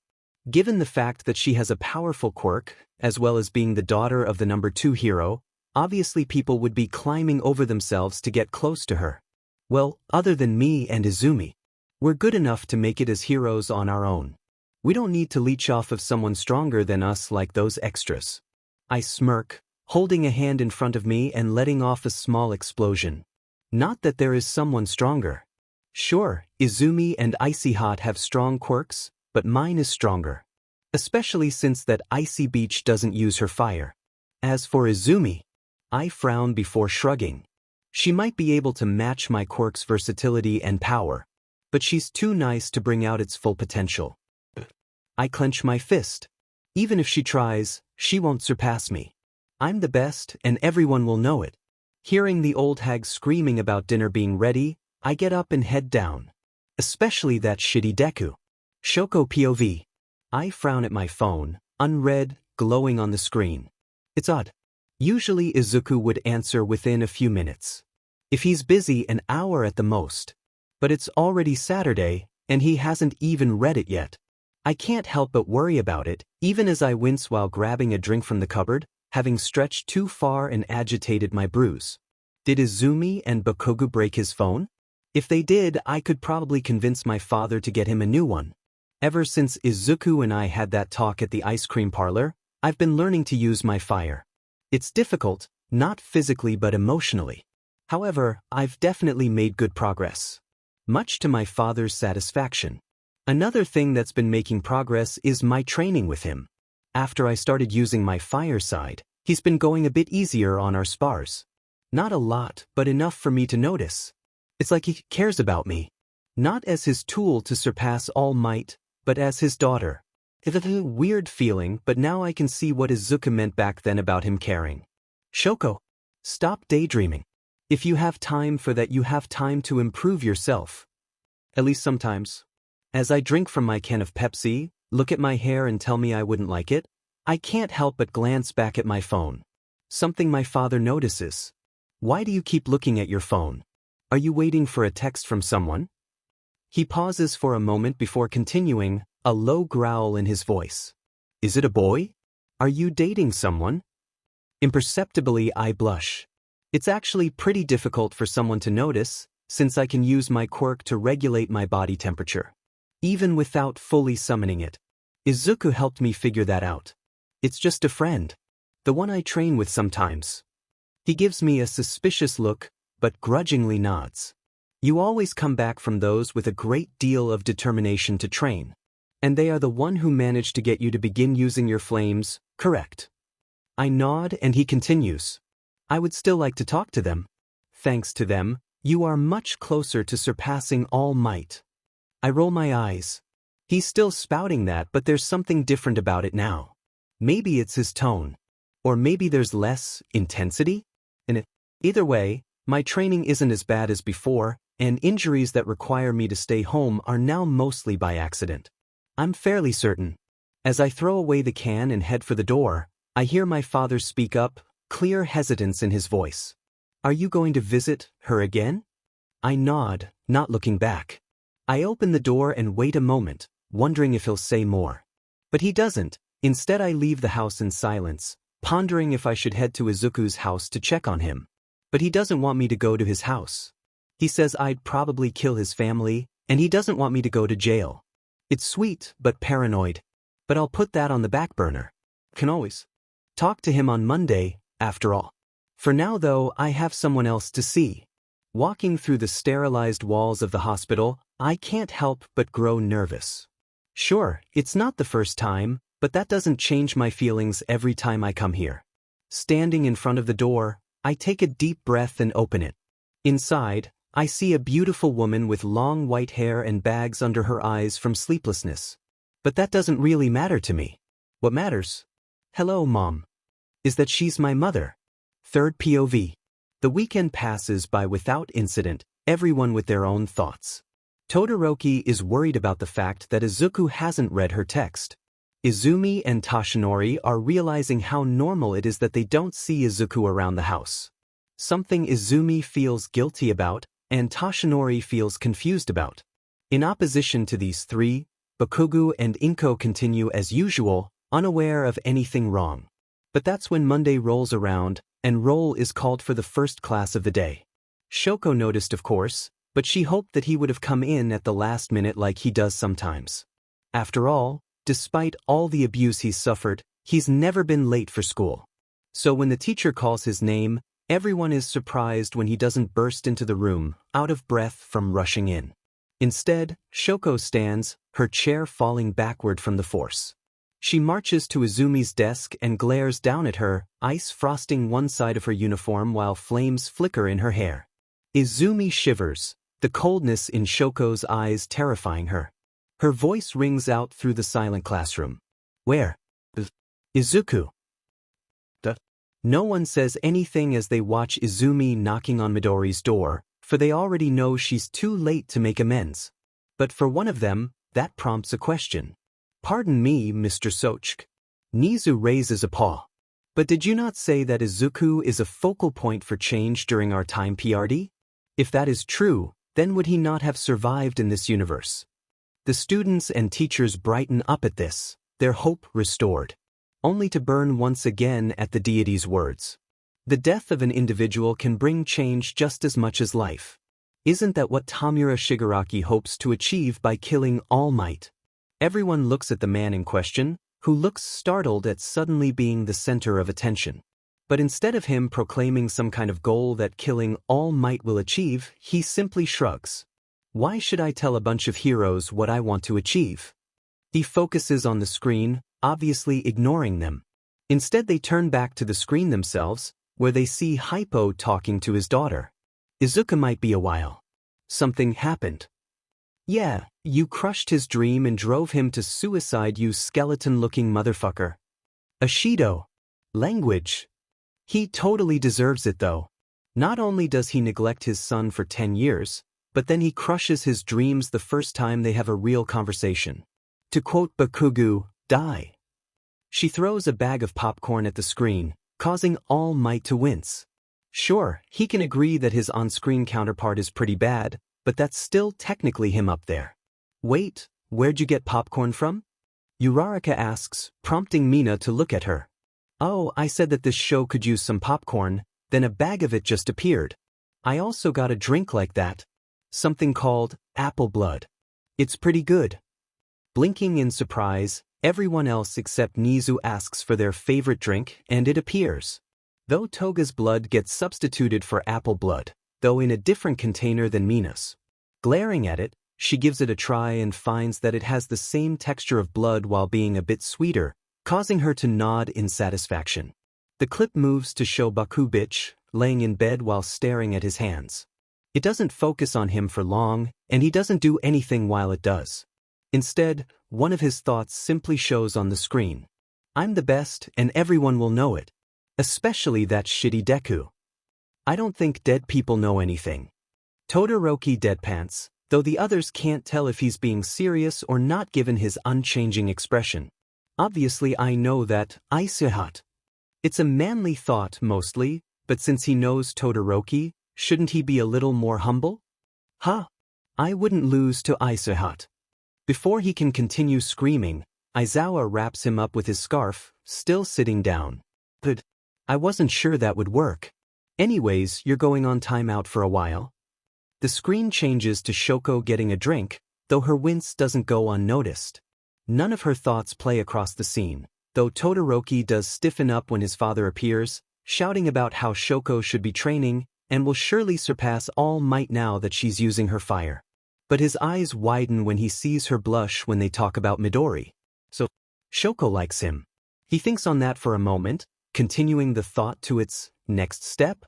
Given the fact that she has a powerful quirk, as well as being the daughter of the number 2 hero, obviously people would be climbing over themselves to get close to her. Well, other than me and Izumi. We're good enough to make it as heroes on our own. We don't need to leech off of someone stronger than us like those extras. I smirk, holding a hand in front of me and letting off a small explosion. Not that there is someone stronger. Sure, Izumi and Icy Hot have strong quirks, but mine is stronger. Especially since that Icy Beach doesn't use her fire. As for Izumi, I frown before shrugging. She might be able to match my quirk's versatility and power, but she's too nice to bring out its full potential. I clench my fist. Even if she tries, she won't surpass me. I'm the best, and everyone will know it. Hearing the old hag screaming about dinner being ready, I get up and head down. Especially that shitty Deku. Shoko POV. I frown at my phone, unread, glowing on the screen. It's odd. Usually Izuku would answer within a few minutes. If he's busy, an hour at the most. But it's already Saturday, and he hasn't even read it yet. I can't help but worry about it, even as I wince while grabbing a drink from the cupboard, having stretched too far and agitated my bruise. Did Izumi and Bakugo break his phone? If they did, I could probably convince my father to get him a new one. Ever since Izuku and I had that talk at the ice cream parlor, I've been learning to use my fire. It's difficult, not physically but emotionally. However, I've definitely made good progress. much to my father's satisfaction. Another thing that's been making progress is my training with him. After I started using my fire side, he's been going a bit easier on our spars. Not a lot, but enough for me to notice. It's like he cares about me. Not as his tool to surpass all might, but as his daughter. It's a weird feeling, but now I can see what Izuku meant back then about him caring. Shoko, stop daydreaming. If you have time for that, you have time to improve yourself. At least sometimes. As I drink from my can of Pepsi, look at my hair and tell me I wouldn't like it, I can't help but glance back at my phone. Something my father notices. Why do you keep looking at your phone? Are you waiting for a text from someone? He pauses for a moment before continuing, a low growl in his voice. Is it a boy? Are you dating someone? Imperceptibly, I blush. It's actually pretty difficult for someone to notice, since I can use my quirk to regulate my body temperature. Even without fully summoning it. Izuku helped me figure that out. It's just a friend. The one I train with sometimes. He gives me a suspicious look, but grudgingly nods. You always come back from those with a great deal of determination to train. And they are the one who managed to get you to begin using your flames, correct? I nod and he continues. I would still like to talk to them. Thanks to them, you are much closer to surpassing all might. I roll my eyes. He's still spouting that, but there's something different about it now. Maybe it's his tone. Or maybe there's less intensity? And either way, my training isn't as bad as before, and injuries that require me to stay home are now mostly by accident. I'm fairly certain. As I throw away the can and head for the door, I hear my father speak up, clear hesitance in his voice. Are you going to visit her again? I nod, not looking back. I open the door and wait a moment, wondering if he'll say more. But he doesn't. Instead, I leave the house in silence, pondering if I should head to Izuku's house to check on him. But he doesn't want me to go to his house. He says I'd probably kill his family, and he doesn't want me to go to jail. It's sweet, but paranoid. But I'll put that on the back burner. Can always talk to him on Monday, after all. For now, though, I have someone else to see. Walking through the sterilized walls of the hospital, I can't help but grow nervous. Sure, it's not the first time, but that doesn't change my feelings every time I come here. Standing in front of the door, I take a deep breath and open it. Inside, I see a beautiful woman with long white hair and bags under her eyes from sleeplessness. But that doesn't really matter to me. What matters? Hello, Mom. Is that she's my mother. Third POV. The weekend passes by without incident, everyone with their own thoughts. Todoroki is worried about the fact that Izuku hasn't read her text. Izumi and Toshinori are realizing how normal it is that they don't see Izuku around the house. Something Izumi feels guilty about, and Toshinori feels confused about. In opposition to these three, Bakugo and Inko continue as usual, unaware of anything wrong. But that's when Monday rolls around, and roll is called for the first class of the day. Shoko noticed, of course, but she hoped that he would have come in at the last minute like he does sometimes. After all, despite all the abuse he's suffered, he's never been late for school. So when the teacher calls his name, everyone is surprised when he doesn't burst into the room, out of breath from rushing in. Instead, Shoko stands, her chair falling backward from the force. She marches to Izumi's desk and glares down at her, ice frosting one side of her uniform while flames flicker in her hair. Izumi shivers, the coldness in Shoko's eyes terrifying her. Her voice rings out through the silent classroom. Where? Izuku. No one says anything as they watch Izumi knocking on Midori's door, for they already know she's too late to make amends. But for one of them, that prompts a question. Pardon me, Mr. Sochk. Nizu raises a paw. But did you not say that Izuku is a focal point for change during our time PRD? If that is true, then would he not have survived in this universe? The students and teachers brighten up at this, their hope restored, only to burn once again at the deity's words. The death of an individual can bring change just as much as life. Isn't that what Tamura Shigaraki hopes to achieve by killing All Might? Everyone looks at the man in question, who looks startled at suddenly being the center of attention. But instead of him proclaiming some kind of goal that killing All Might will achieve, he simply shrugs. Why should I tell a bunch of heroes what I want to achieve? He focuses on the screen, obviously ignoring them. Instead they turn back to the screen themselves, where they see Hypo talking to his daughter. Izuku might be a while. Something happened. Yeah, you crushed his dream and drove him to suicide, you skeleton-looking motherfucker. Ashido. Language. He totally deserves it though. Not only does he neglect his son for 10 years, but then he crushes his dreams the first time they have a real conversation. To quote Bakugo, die. She throws a bag of popcorn at the screen, causing All Might to wince. Sure, he can agree that his on-screen counterpart is pretty bad, but that's still technically him up there. Wait, where'd you get popcorn from? Uraraka asks, prompting Mina to look at her. Oh, I said that this show could use some popcorn, then a bag of it just appeared. I also got a drink like that. Something called apple blood. It's pretty good. Blinking in surprise, everyone else except Nizu asks for their favorite drink, and it appears. Though Toga's blood gets substituted for apple blood, though in a different container than Mina's. Glaring at it, she gives it a try and finds that it has the same texture of blood while being a bit sweeter, causing her to nod in satisfaction. The clip moves to show Bakubich, laying in bed while staring at his hands. It doesn't focus on him for long, and he doesn't do anything while it does. Instead, one of his thoughts simply shows on the screen. I'm the best, and everyone will know it. Especially that shitty Deku. I don't think dead people know anything. Todoroki deadpants, though the others can't tell if he's being serious or not given his unchanging expression. Obviously I know that, Izuhat. It's a manly thought mostly, but since he knows Todoroki, shouldn't he be a little more humble? Huh? I wouldn't lose to Izuhat. Before he can continue screaming, Aizawa wraps him up with his scarf, still sitting down. But I wasn't sure that would work. Anyways, you're going on timeout for a while. The screen changes to Shoko getting a drink, though her wince doesn't go unnoticed. None of her thoughts play across the scene, though Todoroki does stiffen up when his father appears, shouting about how Shoko should be training and will surely surpass All Might now that she's using her fire. But his eyes widen when he sees her blush when they talk about Midori. So, Shoko likes him. He thinks on that for a moment, continuing the thought to its next step.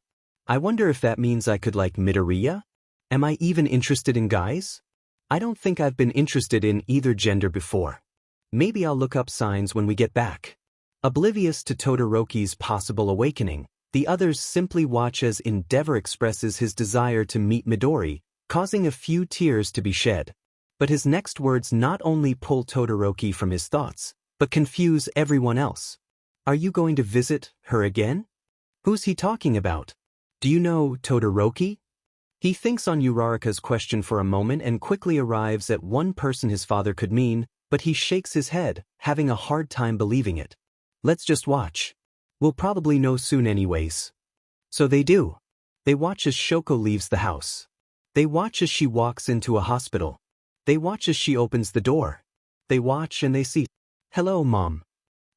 I wonder if that means I could like Midoriya? Am I even interested in guys? I don't think I've been interested in either gender before. Maybe I'll look up signs when we get back. Oblivious to Todoroki's possible awakening, the others simply watch as Endeavor expresses his desire to meet Midori, causing a few tears to be shed. But his next words not only pull Todoroki from his thoughts, but confuse everyone else. Are you going to visit her again? Who's he talking about? Do you know Todoroki? He thinks on Uraraka's question for a moment and quickly arrives at one person his father could mean, but he shakes his head, having a hard time believing it. Let's just watch. We'll probably know soon anyways. So they do. They watch as Shoko leaves the house. They watch as she walks into a hospital. They watch as she opens the door. They watch and they see, hello mom.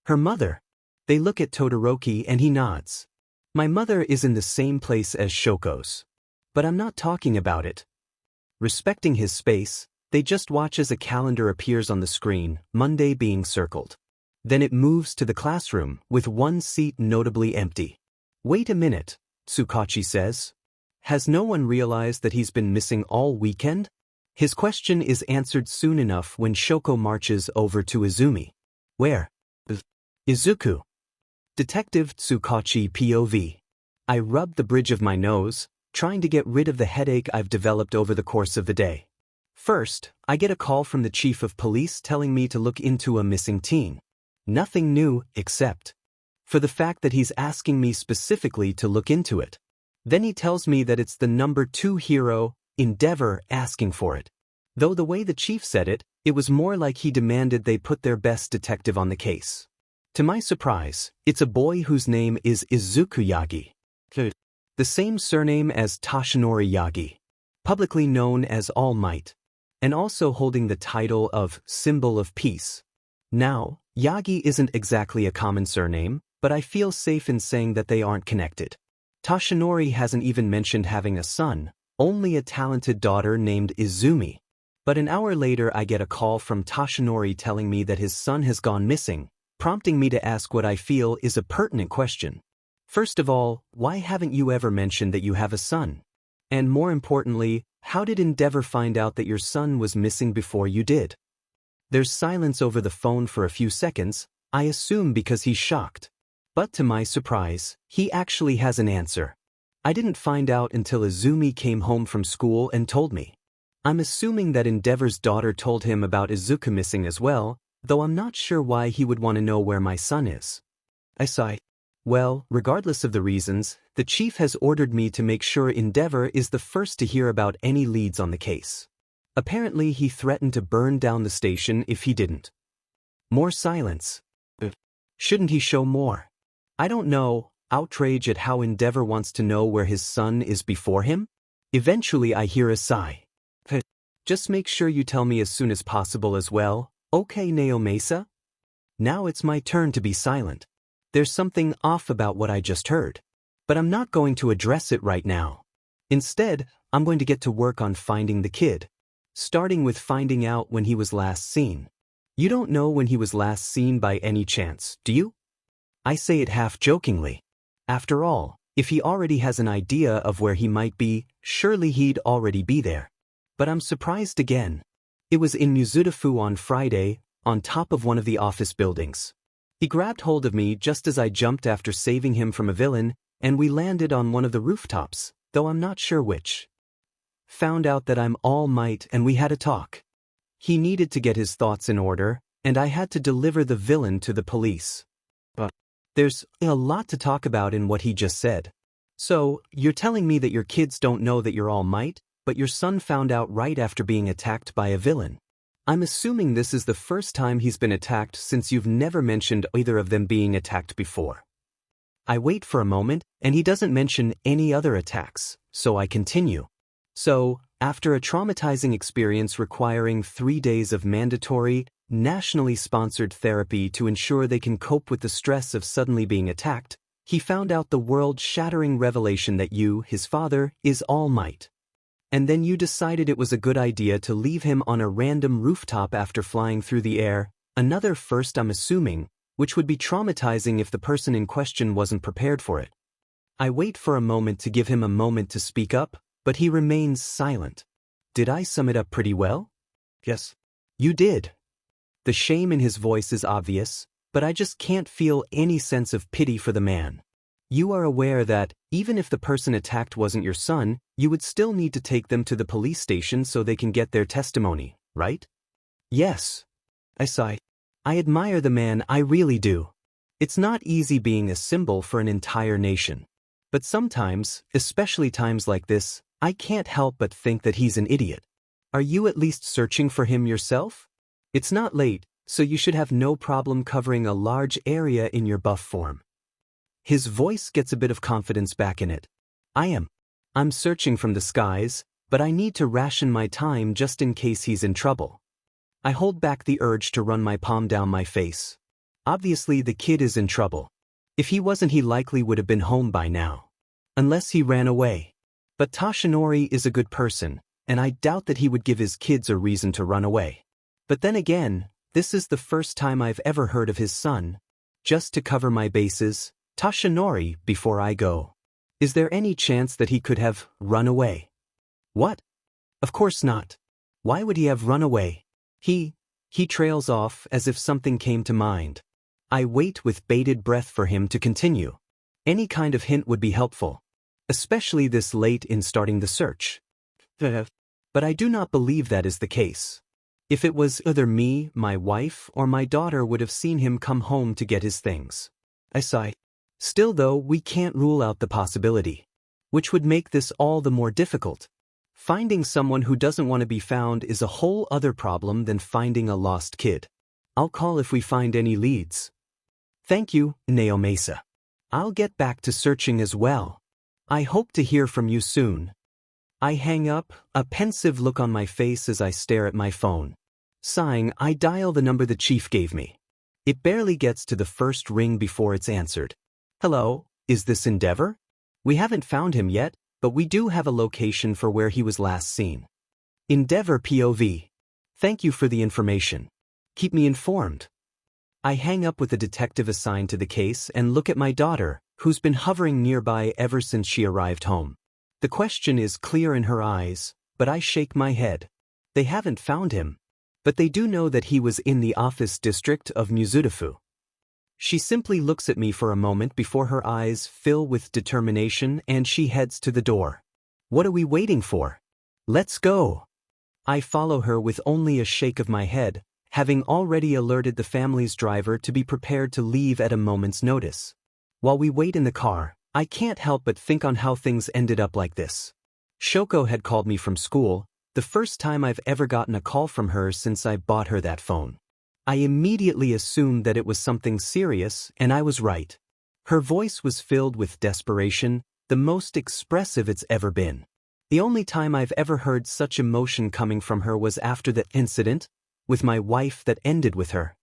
Her mother. They look at Todoroki and he nods. My mother is in the same place as Shoko's. But I'm not talking about it. Respecting his space, they just watch as a calendar appears on the screen, Monday being circled. Then it moves to the classroom, with one seat notably empty. Wait a minute, Tsukachi says. Has no one realized that he's been missing all weekend? His question is answered soon enough when Shoko marches over to Izumi. Where? Izuku. Detective Tsukachi POV. I rub the bridge of my nose, trying to get rid of the headache I've developed over the course of the day. First, I get a call from the chief of police telling me to look into a missing teen. Nothing new, except for the fact that he's asking me specifically to look into it. Then he tells me that it's the number 2 hero, Endeavor, asking for it. Though the way the chief said it, it was more like he demanded they put their best detective on the case. To my surprise, it's a boy whose name is Izuku Yagi. The same surname as Toshinori Yagi, publicly known as All Might, and also holding the title of Symbol of Peace. Now, Yagi isn't exactly a common surname, but I feel safe in saying that they aren't connected. Toshinori hasn't even mentioned having a son, only a talented daughter named Izumi. But an hour later I get a call from Toshinori telling me that his son has gone missing, prompting me to ask what I feel is a pertinent question. First of all, why haven't you ever mentioned that you have a son? And more importantly, how did Endeavor find out that your son was missing before you did? There's silence over the phone for a few seconds, I assume because he's shocked. But to my surprise, he actually has an answer. I didn't find out until Izumi came home from school and told me. I'm assuming that Endeavor's daughter told him about Izuku missing as well, though I'm not sure why he would want to know where my son is. I sigh. Well, regardless of the reasons, the chief has ordered me to make sure Endeavor is the first to hear about any leads on the case. Apparently he threatened to burn down the station if he didn't. More silence. Shouldn't he show more? I don't know, outrage at how Endeavor wants to know where his son is before him? Eventually I hear a sigh. Just make sure you tell me as soon as possible as well, okay Naomesa? Now it's my turn to be silent. There's something off about what I just heard. But I'm not going to address it right now. Instead, I'm going to get to work on finding the kid. Starting with finding out when he was last seen. You don't know when he was last seen by any chance, do you? I say it half-jokingly. After all, if he already has an idea of where he might be, surely he'd already be there. But I'm surprised again. It was in Muzutafu on Friday, on top of one of the office buildings. He grabbed hold of me just as I jumped after saving him from a villain, and we landed on one of the rooftops, though I'm not sure which. Found out that I'm All Might and we had a talk. He needed to get his thoughts in order, and I had to deliver the villain to the police. But there's a lot to talk about in what he just said. So, you're telling me that your kids don't know that you're All Might, but your son found out right after being attacked by a villain. I'm assuming this is the first time he's been attacked since you've never mentioned either of them being attacked before. I wait for a moment, and he doesn't mention any other attacks, so I continue. So, after a traumatizing experience requiring 3 days of mandatory, nationally sponsored therapy to ensure they can cope with the stress of suddenly being attacked, he found out the world-shattering revelation that you, his father, is All Might. And then you decided it was a good idea to leave him on a random rooftop after flying through the air, another first I'm assuming, which would be traumatizing if the person in question wasn't prepared for it. I wait for a moment to give him a moment to speak up, but he remains silent. Did I sum it up pretty well? Yes. You did. The shame in his voice is obvious, but I just can't feel any sense of pity for the man. You are aware that, even if the person attacked wasn't your son, you would still need to take them to the police station so they can get their testimony, right? Yes. I sigh. I admire the man, I really do. It's not easy being a symbol for an entire nation. But sometimes, especially times like this, I can't help but think that he's an idiot. Are you at least searching for him yourself? It's not late, so you should have no problem covering a large area in your buff form. His voice gets a bit of confidence back in it. I'm searching from the skies, but I need to ration my time just in case he's in trouble. I hold back the urge to run my palm down my face. Obviously the kid is in trouble. If he wasn't, he likely would have been home by now. Unless he ran away. But Toshinori is a good person, and I doubt that he would give his kids a reason to run away. But then again, this is the first time I've ever heard of his son. Just to cover my bases, Toshinori, before I go. Is there any chance that he could have run away? What? Of course not. Why would he have run away? He trails off as if something came to mind. I wait with bated breath for him to continue. Any kind of hint would be helpful. Especially this late in starting the search. But I do not believe that is the case. If it was either me, my wife, or my daughter would have seen him come home to get his things. I sigh. Still though, we can't rule out the possibility. Which would make this all the more difficult. Finding someone who doesn't want to be found is a whole other problem than finding a lost kid. I'll call if we find any leads. Thank you, Naomesa. I'll get back to searching as well. I hope to hear from you soon. I hang up, a pensive look on my face as I stare at my phone. Sighing, I dial the number the chief gave me. It barely gets to the first ring before it's answered. Hello, is this Endeavor? We haven't found him yet, but we do have a location for where he was last seen. Endeavor POV. Thank you for the information. Keep me informed. I hang up with the detective assigned to the case and look at my daughter, who's been hovering nearby ever since she arrived home. The question is clear in her eyes, but I shake my head. They haven't found him, but they do know that he was in the office district of Mizudafu. She simply looks at me for a moment before her eyes fill with determination and she heads to the door. What are we waiting for? Let's go. I follow her with only a shake of my head, having already alerted the family's driver to be prepared to leave at a moment's notice. While we wait in the car, I can't help but think on how things ended up like this. Shoko had called me from school, the first time I've ever gotten a call from her since I bought her that phone. I immediately assumed that it was something serious, and I was right. Her voice was filled with desperation, the most expressive it's ever been. The only time I've ever heard such emotion coming from her was after the incident with my wife that ended with her.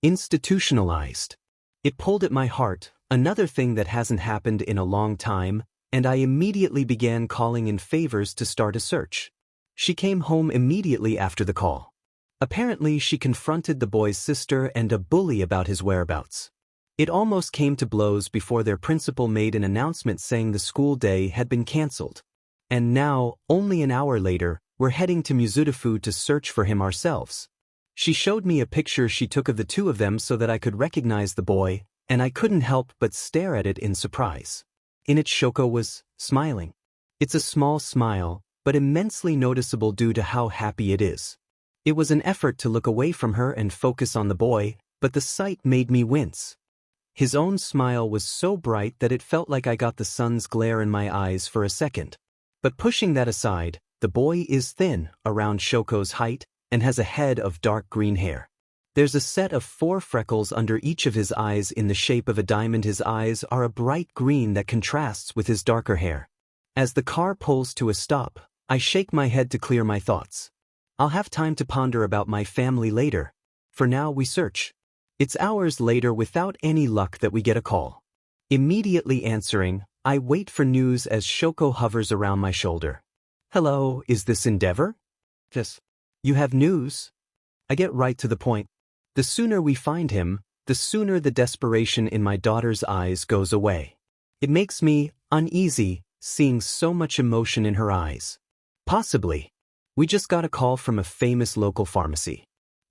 Institutionalized. It pulled at my heart, another thing that hasn't happened in a long time, and I immediately began calling in favors to start a search. She came home immediately after the call. Apparently, she confronted the boy's sister and a bully about his whereabouts. It almost came to blows before their principal made an announcement saying the school day had been cancelled. And now, only an hour later, we're heading to Mizudafu to search for him ourselves. She showed me a picture she took of the two of them so that I could recognize the boy, and I couldn't help but stare at it in surprise. In it, Shoko was smiling. It's a small smile, but immensely noticeable due to how happy it is. It was an effort to look away from her and focus on the boy, but the sight made me wince. His own smile was so bright that it felt like I got the sun's glare in my eyes for a second. But pushing that aside, the boy is thin, around Shoko's height, and has a head of dark green hair. There's a set of 4 freckles under each of his eyes in the shape of a diamond. His eyes are a bright green that contrasts with his darker hair. As the car pulls to a stop, I shake my head to clear my thoughts. I'll have time to ponder about my family later. For now, we search. It's hours later without any luck that we get a call. Immediately answering, I wait for news as Shoko hovers around my shoulder. Hello, is this Endeavor? Yes. You have news? I get right to the point. The sooner we find him, the sooner the desperation in my daughter's eyes goes away. It makes me uneasy, seeing so much emotion in her eyes. Possibly. We just got a call from a famous local pharmacy.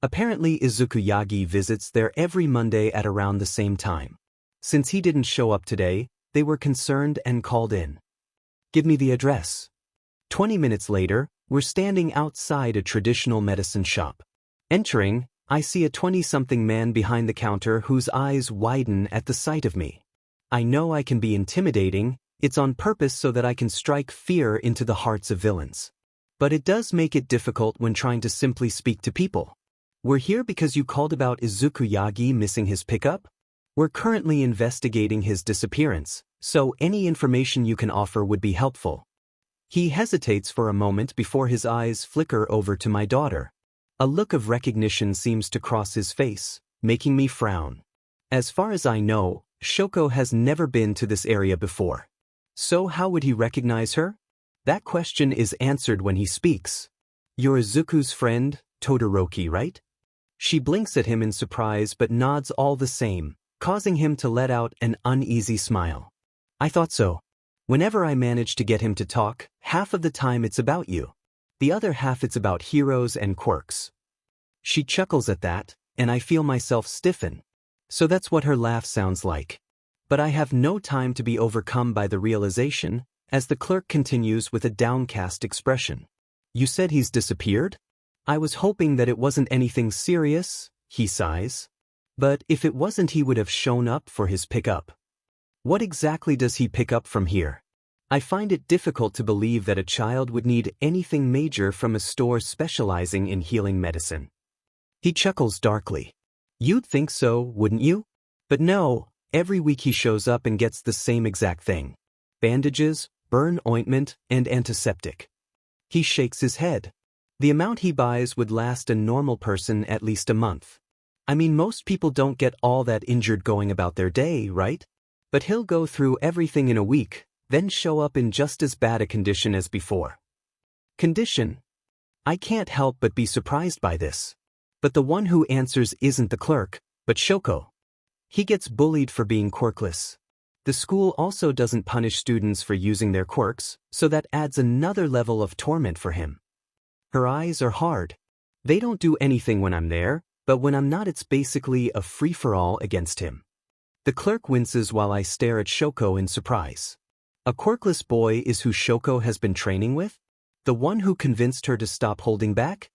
Apparently Izuku Yagi visits there every Monday at around the same time. Since he didn't show up today, they were concerned and called in. Give me the address. 20 minutes later, we're standing outside a traditional medicine shop. Entering, I see a 20-something man behind the counter whose eyes widen at the sight of me. I know I can be intimidating, it's on purpose so that I can strike fear into the hearts of villains. But it does make it difficult when trying to simply speak to people. We're here because you called about Izuku Yagi missing his pickup? We're currently investigating his disappearance, so any information you can offer would be helpful. He hesitates for a moment before his eyes flicker over to my daughter. A look of recognition seems to cross his face, making me frown. As far as I know, Shoko has never been to this area before. So how would he recognize her? That question is answered when he speaks. You're Izuku's friend, Todoroki, right? She blinks at him in surprise but nods all the same, causing him to let out an uneasy smile. I thought so. Whenever I manage to get him to talk, half of the time it's about you. The other half it's about heroes and quirks. She chuckles at that, and I feel myself stiffen. So that's what her laugh sounds like. But I have no time to be overcome by the realization, as the clerk continues with a downcast expression. You said he's disappeared? I was hoping that it wasn't anything serious, he sighs. But if it wasn't, he would have shown up for his pickup. What exactly does he pick up from here? I find it difficult to believe that a child would need anything major from a store specializing in healing medicine. He chuckles darkly. You'd think so, wouldn't you? But no, every week he shows up and gets the same exact thing. Bandages, burn ointment, and antiseptic. He shakes his head. The amount he buys would last a normal person at least a month. I mean, most people don't get all that injured going about their day, right? But he'll go through everything in a week, then show up in just as bad a condition as before. Condition? I can't help but be surprised by this. But the one who answers isn't the clerk, but Shoko. He gets bullied for being quirkless. The school also doesn't punish students for using their quirks, so that adds another level of torment for him. Her eyes are hard. They don't do anything when I'm there, but when I'm not it's basically a free-for-all against him. The clerk winces while I stare at Shoko in surprise. A quirkless boy is who Shoko has been training with? The one who convinced her to stop holding back?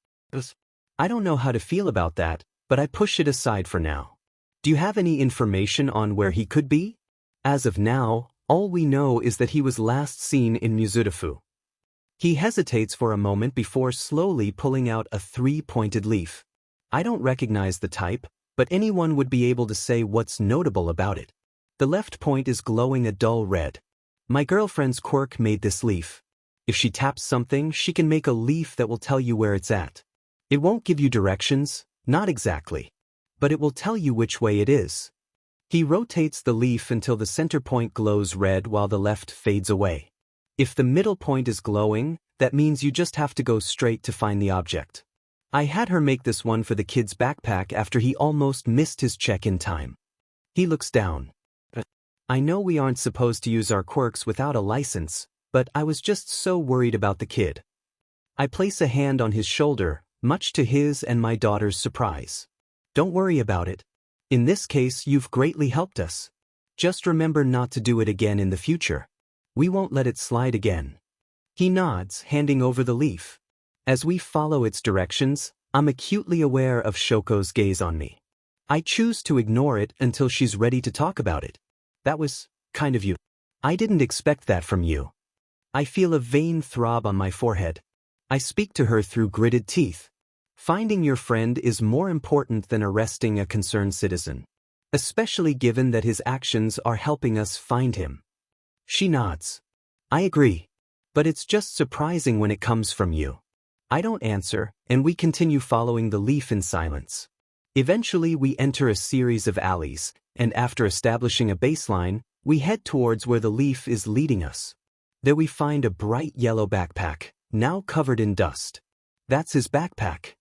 I don't know how to feel about that, but I push it aside for now. Do you have any information on where he could be? As of now, all we know is that he was last seen in Mizudafu. He hesitates for a moment before slowly pulling out a 3-pointed leaf. I don't recognize the type, but anyone would be able to say what's notable about it. The left point is glowing a dull red. My girlfriend's quirk made this leaf. If she taps something, she can make a leaf that will tell you where it's at. It won't give you directions, not exactly. But it will tell you which way it is. He rotates the leaf until the center point glows red while the left fades away. If the middle point is glowing, that means you just have to go straight to find the object. I had her make this one for the kid's backpack after he almost missed his check-in time. He looks down. I know we aren't supposed to use our quirks without a license, but I was just so worried about the kid. I place a hand on his shoulder, much to his and my daughter's surprise. Don't worry about it. In this case, you've greatly helped us. Just remember not to do it again in the future. We won't let it slide again. He nods, handing over the leaf. As we follow its directions, I'm acutely aware of Shoko's gaze on me. I choose to ignore it until she's ready to talk about it. That was kind of you. I didn't expect that from you. I feel a vain throb on my forehead. I speak to her through gritted teeth. Finding your friend is more important than arresting a concerned citizen, especially given that his actions are helping us find him. She nods. I agree. But it's just surprising when it comes from you. I don't answer, and we continue following the leaf in silence. Eventually we enter a series of alleys, and after establishing a baseline, we head towards where the leaf is leading us. There we find a bright yellow backpack, now covered in dust. That's his backpack.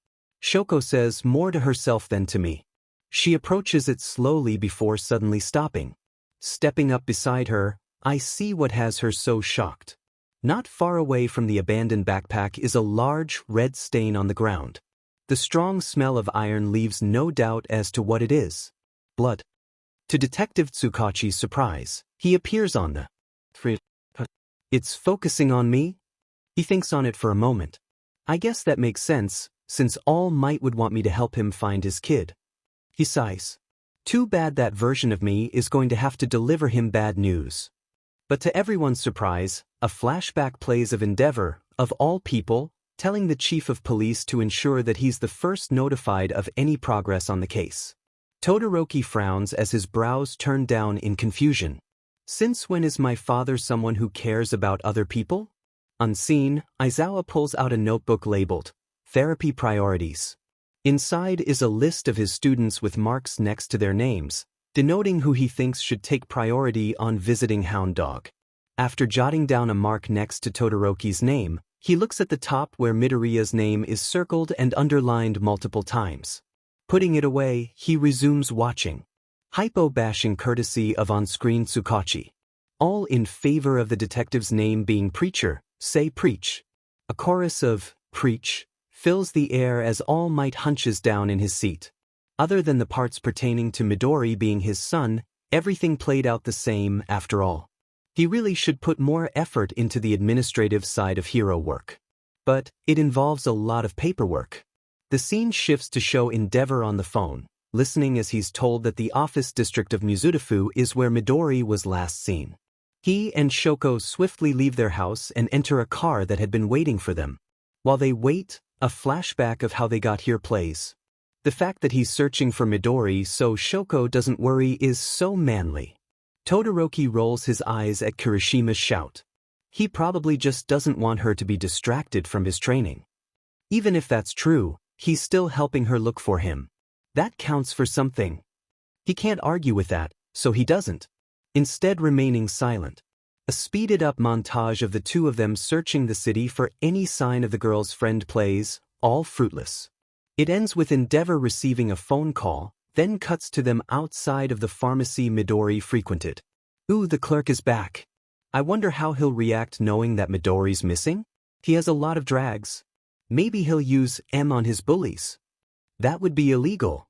Shoko says more to herself than to me. She approaches it slowly before suddenly stopping. Stepping up beside her, I see what has her so shocked. Not far away from the abandoned backpack is a large, red stain on the ground. The strong smell of iron leaves no doubt as to what it is. Blood. To Detective Tsukachi's surprise, he appears on the It's focusing on me? He thinks on it for a moment. I guess that makes sense, since All Might would want me to help him find his kid. He sighs. Too bad that version of me is going to have to deliver him bad news. But to everyone's surprise, a flashback plays of Endeavor, of all people, telling the chief of police to ensure that he's the first notified of any progress on the case. Todoroki frowns as his brows turn down in confusion. Since when is my father someone who cares about other people? Unseen, Aizawa pulls out a notebook labeled Therapy Priorities. Inside is a list of his students with marks next to their names, denoting who he thinks should take priority on visiting Hound Dog. After jotting down a mark next to Todoroki's name, he looks at the top where Midoriya's name is circled and underlined multiple times. Putting it away, he resumes watching. Hypo-bashing courtesy of on-screen Tsukachi. All in favor of the detective's name being Preacher, say preach. A chorus of preach fills the air as All Might hunches down in his seat. Other than the parts pertaining to Midori being his son, everything played out the same after all. He really should put more effort into the administrative side of hero work. But it involves a lot of paperwork. The scene shifts to show Endeavor on the phone, listening as he's told that the office district of Mizudafu is where Midori was last seen. He and Shoko swiftly leave their house and enter a car that had been waiting for them. While they wait, a flashback of how they got here plays. The fact that he's searching for Midori so Shoko doesn't worry is so manly. Todoroki rolls his eyes at Kirishima's shout. He probably just doesn't want her to be distracted from his training. Even if that's true, he's still helping her look for him. That counts for something. He can't argue with that, so he doesn't. Instead remaining silent. A speeded-up montage of the two of them searching the city for any sign of the girl's friend plays, all fruitless. It ends with Endeavor receiving a phone call, then cuts to them outside of the pharmacy Midori frequented. Ooh, the clerk is back. I wonder how he'll react knowing that Midori's missing? He has a lot of drags. Maybe he'll use M on his bullies. That would be illegal.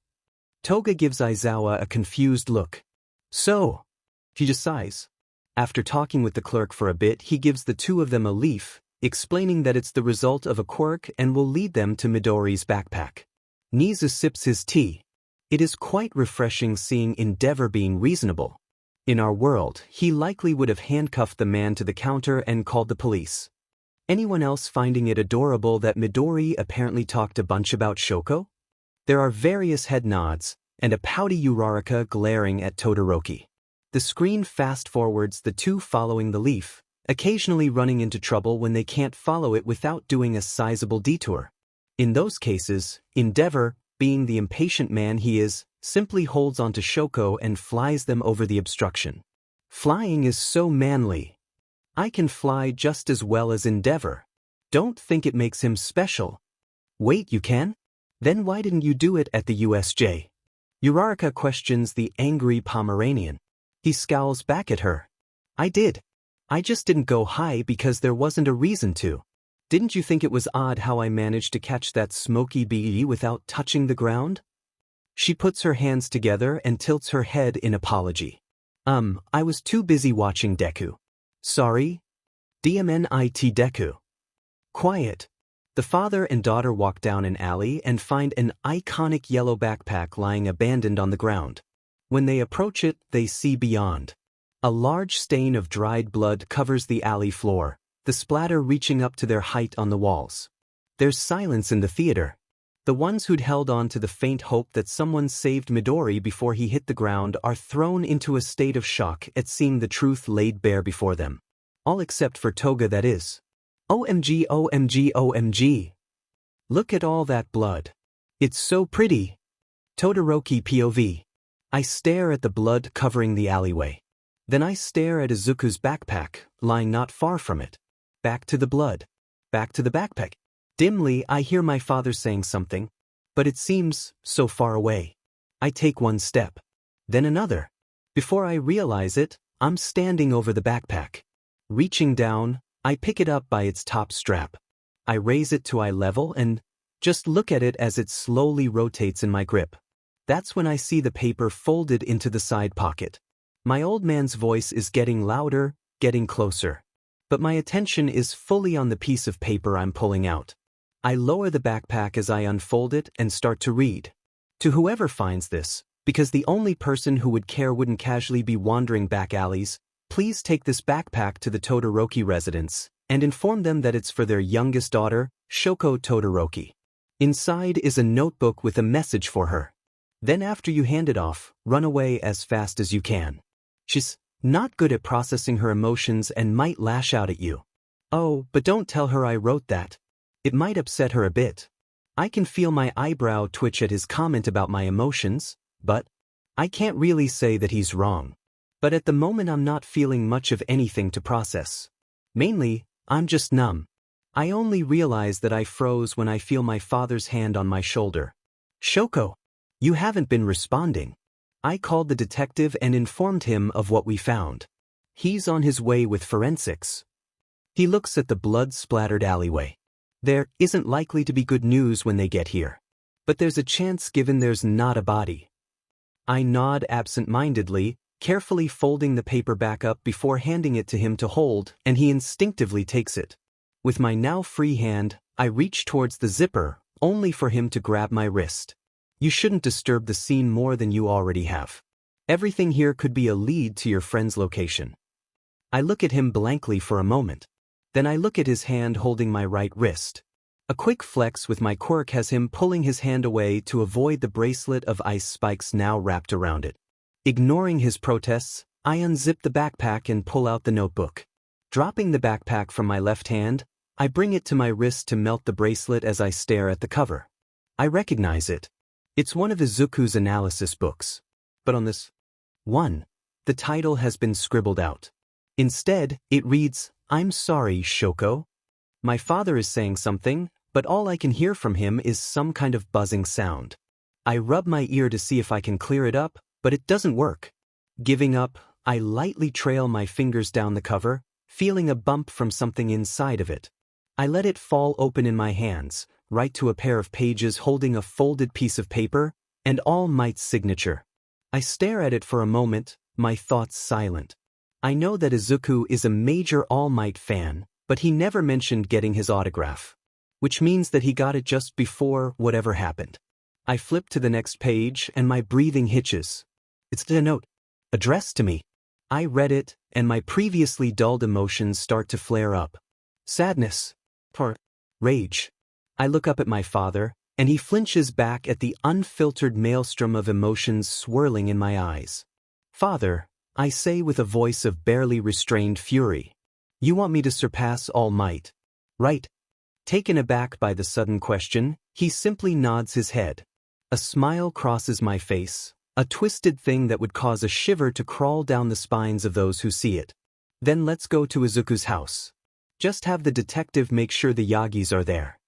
Toga gives Aizawa a confused look. So? He just sighs. After talking with the clerk for a bit, he gives the two of them a leaf, explaining that it's the result of a quirk and will lead them to Midori's backpack. Nizu sips his tea. It is quite refreshing seeing Endeavor being reasonable. In our world, he likely would have handcuffed the man to the counter and called the police. Anyone else finding it adorable that Midori apparently talked a bunch about Shoko? There are various head nods, and a pouty Uraraka glaring at Todoroki. The screen fast-forwards the two following the leaf, occasionally running into trouble when they can't follow it without doing a sizable detour. In those cases, Endeavor, being the impatient man he is, simply holds onto Shoko and flies them over the obstruction. Flying is so manly. I can fly just as well as Endeavor. Don't think it makes him special. Wait, you can? Then why didn't you do it at the USJ? Uraraka questions the angry Pomeranian. He scowls back at her. I did. I just didn't go high because there wasn't a reason to. Didn't you think it was odd how I managed to catch that smoky bee without touching the ground? She puts her hands together and tilts her head in apology. I was too busy watching Deku. Sorry? DMNIT Deku. Quiet. The father and daughter walk down an alley and find an iconic yellow backpack lying abandoned on the ground. When they approach it, they see beyond. A large stain of dried blood covers the alley floor, the splatter reaching up to their height on the walls. There's silence in the theater. The ones who'd held on to the faint hope that someone saved Midori before he hit the ground are thrown into a state of shock at seeing the truth laid bare before them. All except for Toga, that is. OMG, OMG, OMG. Look at all that blood. It's so pretty. Todoroki POV. I stare at the blood covering the alleyway. Then I stare at Izuku's backpack, lying not far from it. Back to the blood. Back to the backpack. Dimly, I hear my father saying something, but it seems so far away. I take one step, then another. Before I realize it, I'm standing over the backpack. Reaching down, I pick it up by its top strap. I raise it to eye level and just look at it as it slowly rotates in my grip. That's when I see the paper folded into the side pocket. My old man's voice is getting louder, getting closer. But my attention is fully on the piece of paper I'm pulling out. I lower the backpack as I unfold it and start to read. To whoever finds this, because the only person who would care wouldn't casually be wandering back alleys, please take this backpack to the Todoroki residence and inform them that it's for their youngest daughter, Shoko Todoroki. Inside is a notebook with a message for her. Then after you hand it off, run away as fast as you can. She's not good at processing her emotions and might lash out at you. Oh, but don't tell her I wrote that. It might upset her a bit. I can feel my eyebrow twitch at his comment about my emotions, but I can't really say that he's wrong. But at the moment I'm not feeling much of anything to process. Mainly, I'm just numb. I only realize that I froze when I feel my father's hand on my shoulder. Shoko, you haven't been responding. I called the detective and informed him of what we found. He's on his way with forensics. He looks at the blood-splattered alleyway. There isn't likely to be good news when they get here. But there's a chance given there's not a body. I nod absent-mindedly, carefully folding the paper back up before handing it to him to hold, and he instinctively takes it. With my now free hand, I reach towards the zipper, only for him to grab my wrist. You shouldn't disturb the scene more than you already have. Everything here could be a lead to your friend's location. I look at him blankly for a moment. Then I look at his hand holding my right wrist. A quick flex with my quirk has him pulling his hand away to avoid the bracelet of ice spikes now wrapped around it. Ignoring his protests, I unzip the backpack and pull out the notebook. Dropping the backpack from my left hand, I bring it to my wrist to melt the bracelet as I stare at the cover. I recognize it. It's one of Izuku's analysis books. But on this one, the title has been scribbled out. Instead, it reads, "I'm sorry, Shoko." My father is saying something, but all I can hear from him is some kind of buzzing sound. I rub my ear to see if I can clear it up, but it doesn't work. Giving up, I lightly trail my fingers down the cover, feeling a bump from something inside of it. I let it fall open in my hands, right to a pair of pages holding a folded piece of paper, and All Might's signature. I stare at it for a moment, my thoughts silent. I know that Izuku is a major All Might fan, but he never mentioned getting his autograph. Which means that he got it just before whatever happened. I flip to the next page and my breathing hitches. It's a note, addressed to me. I read it, and my previously dulled emotions start to flare up. Sadness. Rage. I look up at my father, and he flinches back at the unfiltered maelstrom of emotions swirling in my eyes. "Father," I say with a voice of barely restrained fury. "You want me to surpass All Might, right?" Taken aback by the sudden question, he simply nods his head. A smile crosses my face, a twisted thing that would cause a shiver to crawl down the spines of those who see it. "Then let's go to Izuku's house. Just have the detective make sure the Yagis are there.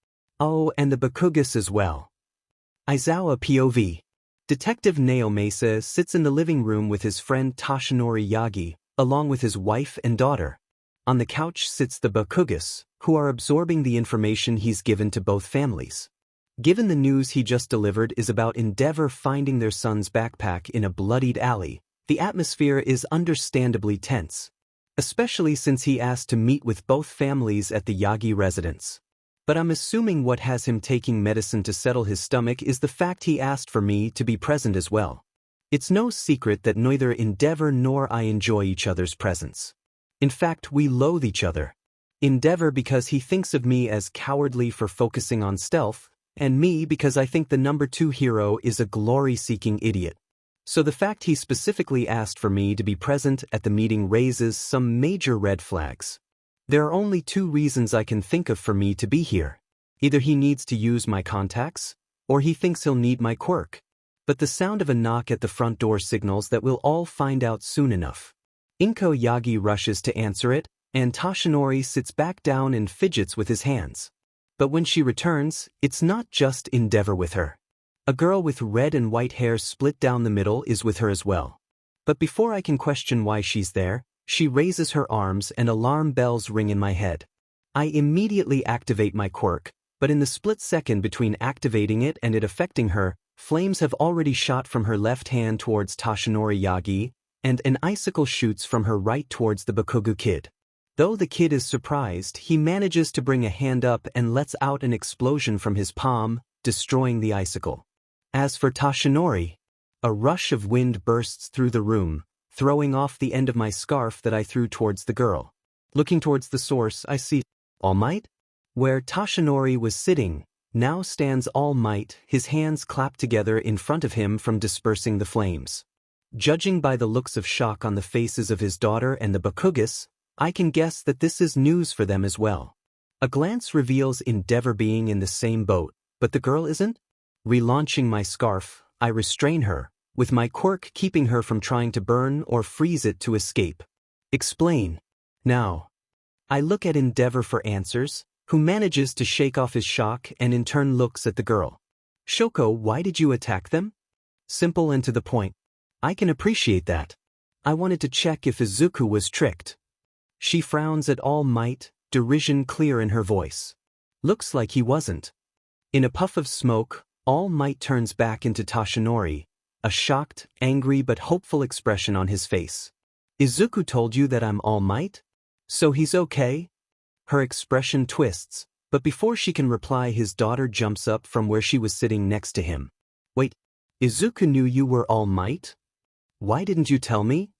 Oh, and the Bakugas as well." Aizawa POV. Detective Naomasa sits in the living room with his friend Toshinori Yagi, along with his wife and daughter. On the couch sits the Bakugas, who are absorbing the information he's given to both families. Given the news he just delivered is about Endeavor finding their son's backpack in a bloodied alley, the atmosphere is understandably tense. Especially since he asked to meet with both families at the Yagi residence. But I'm assuming what has him taking medicine to settle his stomach is the fact he asked for me to be present as well. It's no secret that neither Endeavor nor I enjoy each other's presence. In fact, we loathe each other. Endeavor because he thinks of me as cowardly for focusing on stealth, and me because I think the number 2 hero is a glory-seeking idiot. So the fact he specifically asked for me to be present at the meeting raises some major red flags. There are only 2 reasons I can think of for me to be here. Either he needs to use my contacts, or he thinks he'll need my quirk. But the sound of a knock at the front door signals that we'll all find out soon enough. Inko Yagi rushes to answer it, and Toshinori sits back down and fidgets with his hands. But when she returns, it's not just Endeavor with her. A girl with red and white hair split down the middle is with her as well. But before I can question why she's there, she raises her arms and alarm bells ring in my head. I immediately activate my quirk, but in the split second between activating it and it affecting her, flames have already shot from her left hand towards Toshinori Yagi, and an icicle shoots from her right towards the Bakugu kid. Though the kid is surprised, he manages to bring a hand up and lets out an explosion from his palm, destroying the icicle. As for Toshinori, a rush of wind bursts through the room, throwing off the end of my scarf that I threw towards the girl. Looking towards the source, I see All Might? Where Toshinori was sitting, now stands All Might, his hands clapped together in front of him from dispersing the flames. Judging by the looks of shock on the faces of his daughter and the Bakugas, I can guess that this is news for them as well. A glance reveals Endeavor being in the same boat, but the girl isn't? Relaunching my scarf, I restrain her, with my quirk keeping her from trying to burn or freeze it to escape. Explain. Now. I look at Endeavor for answers, who manages to shake off his shock and in turn looks at the girl. "Shoko, why did you attack them?" Simple and to the point. I can appreciate that. I wanted to check if Izuku was tricked. She frowns at All Might, derision clear in her voice. Looks like he wasn't. In a puff of smoke, All Might turns back into Toshinori, a shocked, angry but hopeful expression on his face. "Izuku told you that I'm All Might? So he's okay?" Her expression twists, but before she can reply his daughter jumps up from where she was sitting next to him. "Wait, Izuku knew you were All Might? Why didn't you tell me?"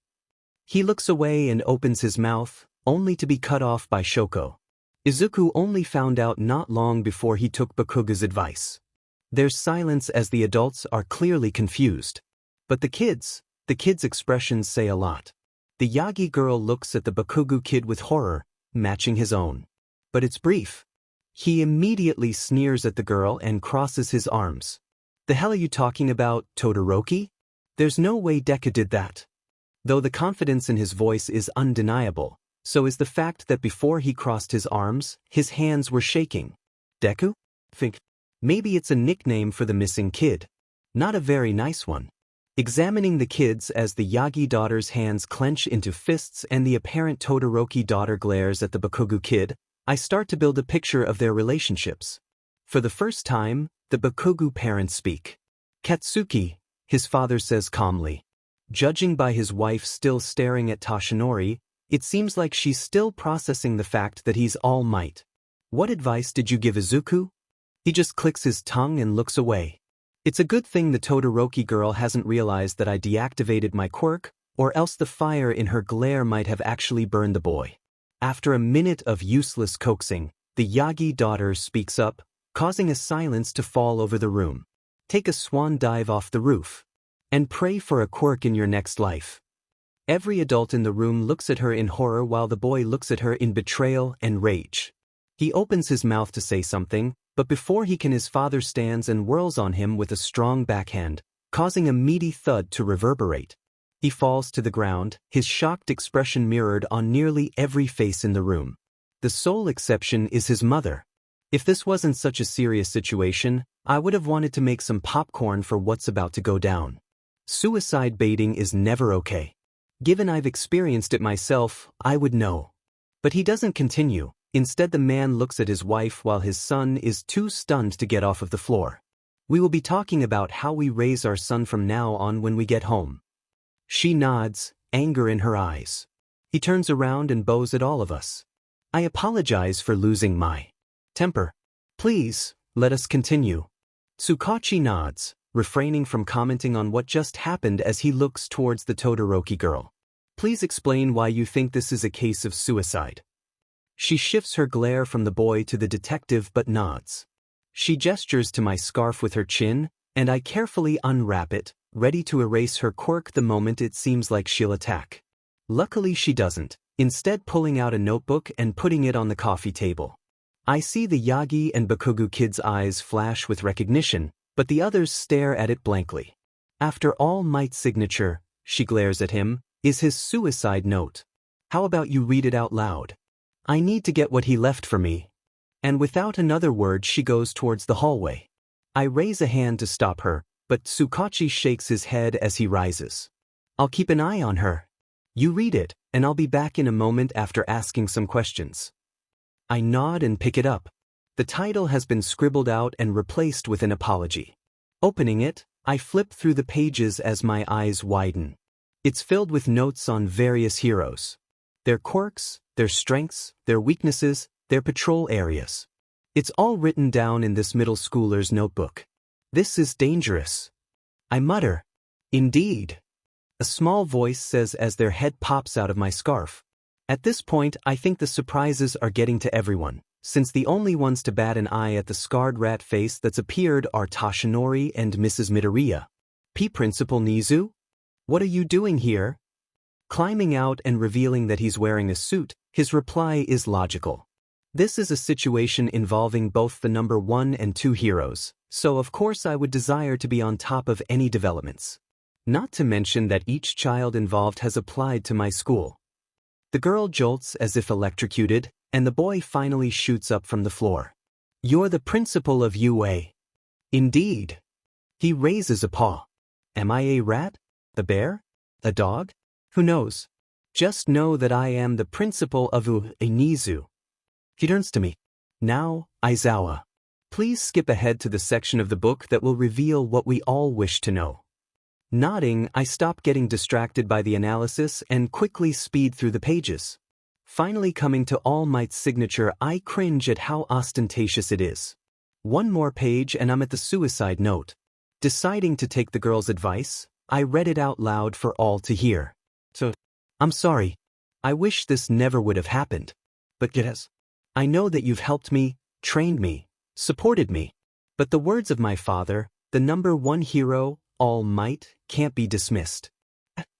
He looks away and opens his mouth, only to be cut off by Shoko. Izuku only found out not long before he took Bakuga's advice. There's silence as the adults are clearly confused. But the kids' expressions say a lot. The Yagi girl looks at the Bakugu kid with horror, matching his own. But it's brief. He immediately sneers at the girl and crosses his arms. "The hell are you talking about, Todoroki? There's no way Deku did that." Though the confidence in his voice is undeniable, So is the fact that before he crossed his arms, his hands were shaking. Deku? Think. Maybe it's a nickname for the missing kid. Not a very nice one. Examining the kids as the Yagi daughter's hands clench into fists and the apparent Todoroki daughter glares at the Bakugo kid, I start to build a picture of their relationships. For the first time, the Bakugo parents speak. Katsuki, his father says calmly. Judging by his wife still staring at Toshinori, it seems like she's still processing the fact that he's all might. What advice did you give Izuku? He just clicks his tongue and looks away. It's a good thing the Todoroki girl hasn't realized that I deactivated my quirk, or else the fire in her glare might have actually burned the boy. After a minute of useless coaxing, the Yagi daughter speaks up, causing a silence to fall over the room. Take a swan dive off the roof. And pray for a quirk in your next life. Every adult in the room looks at her in horror while the boy looks at her in betrayal and rage. He opens his mouth to say something, but before he can his father stands and whirls on him with a strong backhand, causing a meaty thud to reverberate. He falls to the ground, his shocked expression mirrored on nearly every face in the room. The sole exception is his mother. If this wasn't such a serious situation, I would have wanted to make some popcorn for what's about to go down. Suicide baiting is never okay. Given I've experienced it myself, I would know. But he doesn't continue. Instead, the man looks at his wife while his son is too stunned to get off of the floor. We will be talking about how we raise our son from now on when we get home. She nods, anger in her eyes. He turns around and bows at all of us. I apologize for losing my temper. Please, let us continue. Tsukachi nods, refraining from commenting on what just happened as he looks towards the Todoroki girl. Please explain why you think this is a case of suicide. She shifts her glare from the boy to the detective but nods. She gestures to my scarf with her chin, and I carefully unwrap it, ready to erase her quirk the moment it seems like she'll attack. Luckily she doesn't, instead pulling out a notebook and putting it on the coffee table. I see the Yagi and Bakugo kids' eyes flash with recognition, but the others stare at it blankly. After All Might's signature, she glares at him, is his suicide note. How about you read it out loud? I need to get what he left for me. And without another word she goes towards the hallway. I raise a hand to stop her, but Tsukachi shakes his head as he rises. I'll keep an eye on her. You read it, and I'll be back in a moment after asking some questions. I nod and pick it up. The title has been scribbled out and replaced with an apology. Opening it, I flip through the pages as my eyes widen. It's filled with notes on various heroes. Their quirks, their strengths, their weaknesses, their patrol areas. It's all written down in this middle schooler's notebook. This is dangerous. I mutter. Indeed. A small voice says as their head pops out of my scarf. At this point, I think the surprises are getting to everyone, since the only ones to bat an eye at the scarred rat face that's appeared are Toshinori and Mrs. Midoriya. Principal Nizu? What are you doing here? Climbing out and revealing that he's wearing a suit, his reply is logical. This is a situation involving both the number 1 and 2 heroes, so of course I would desire to be on top of any developments. Not to mention that each child involved has applied to my school. The girl jolts as if electrocuted, and the boy finally shoots up from the floor. You're the principal of UA. Indeed. He raises a paw. Am I a rat? A bear? A dog? Who knows? Just know that I am the principal of Nizu. He turns to me. Now, Aizawa. Please skip ahead to the section of the book that will reveal what we all wish to know. Nodding, I stop getting distracted by the analysis and quickly speed through the pages. Finally coming to All Might's signature, I cringe at how ostentatious it is. One more page and I'm at the suicide note. Deciding to take the girl's advice, I read it out loud for all to hear. So, I'm sorry. I wish this never would have happened. But it has. I know that you've helped me, trained me, supported me. But the words of my father, the number 1 hero, All Might, can't be dismissed.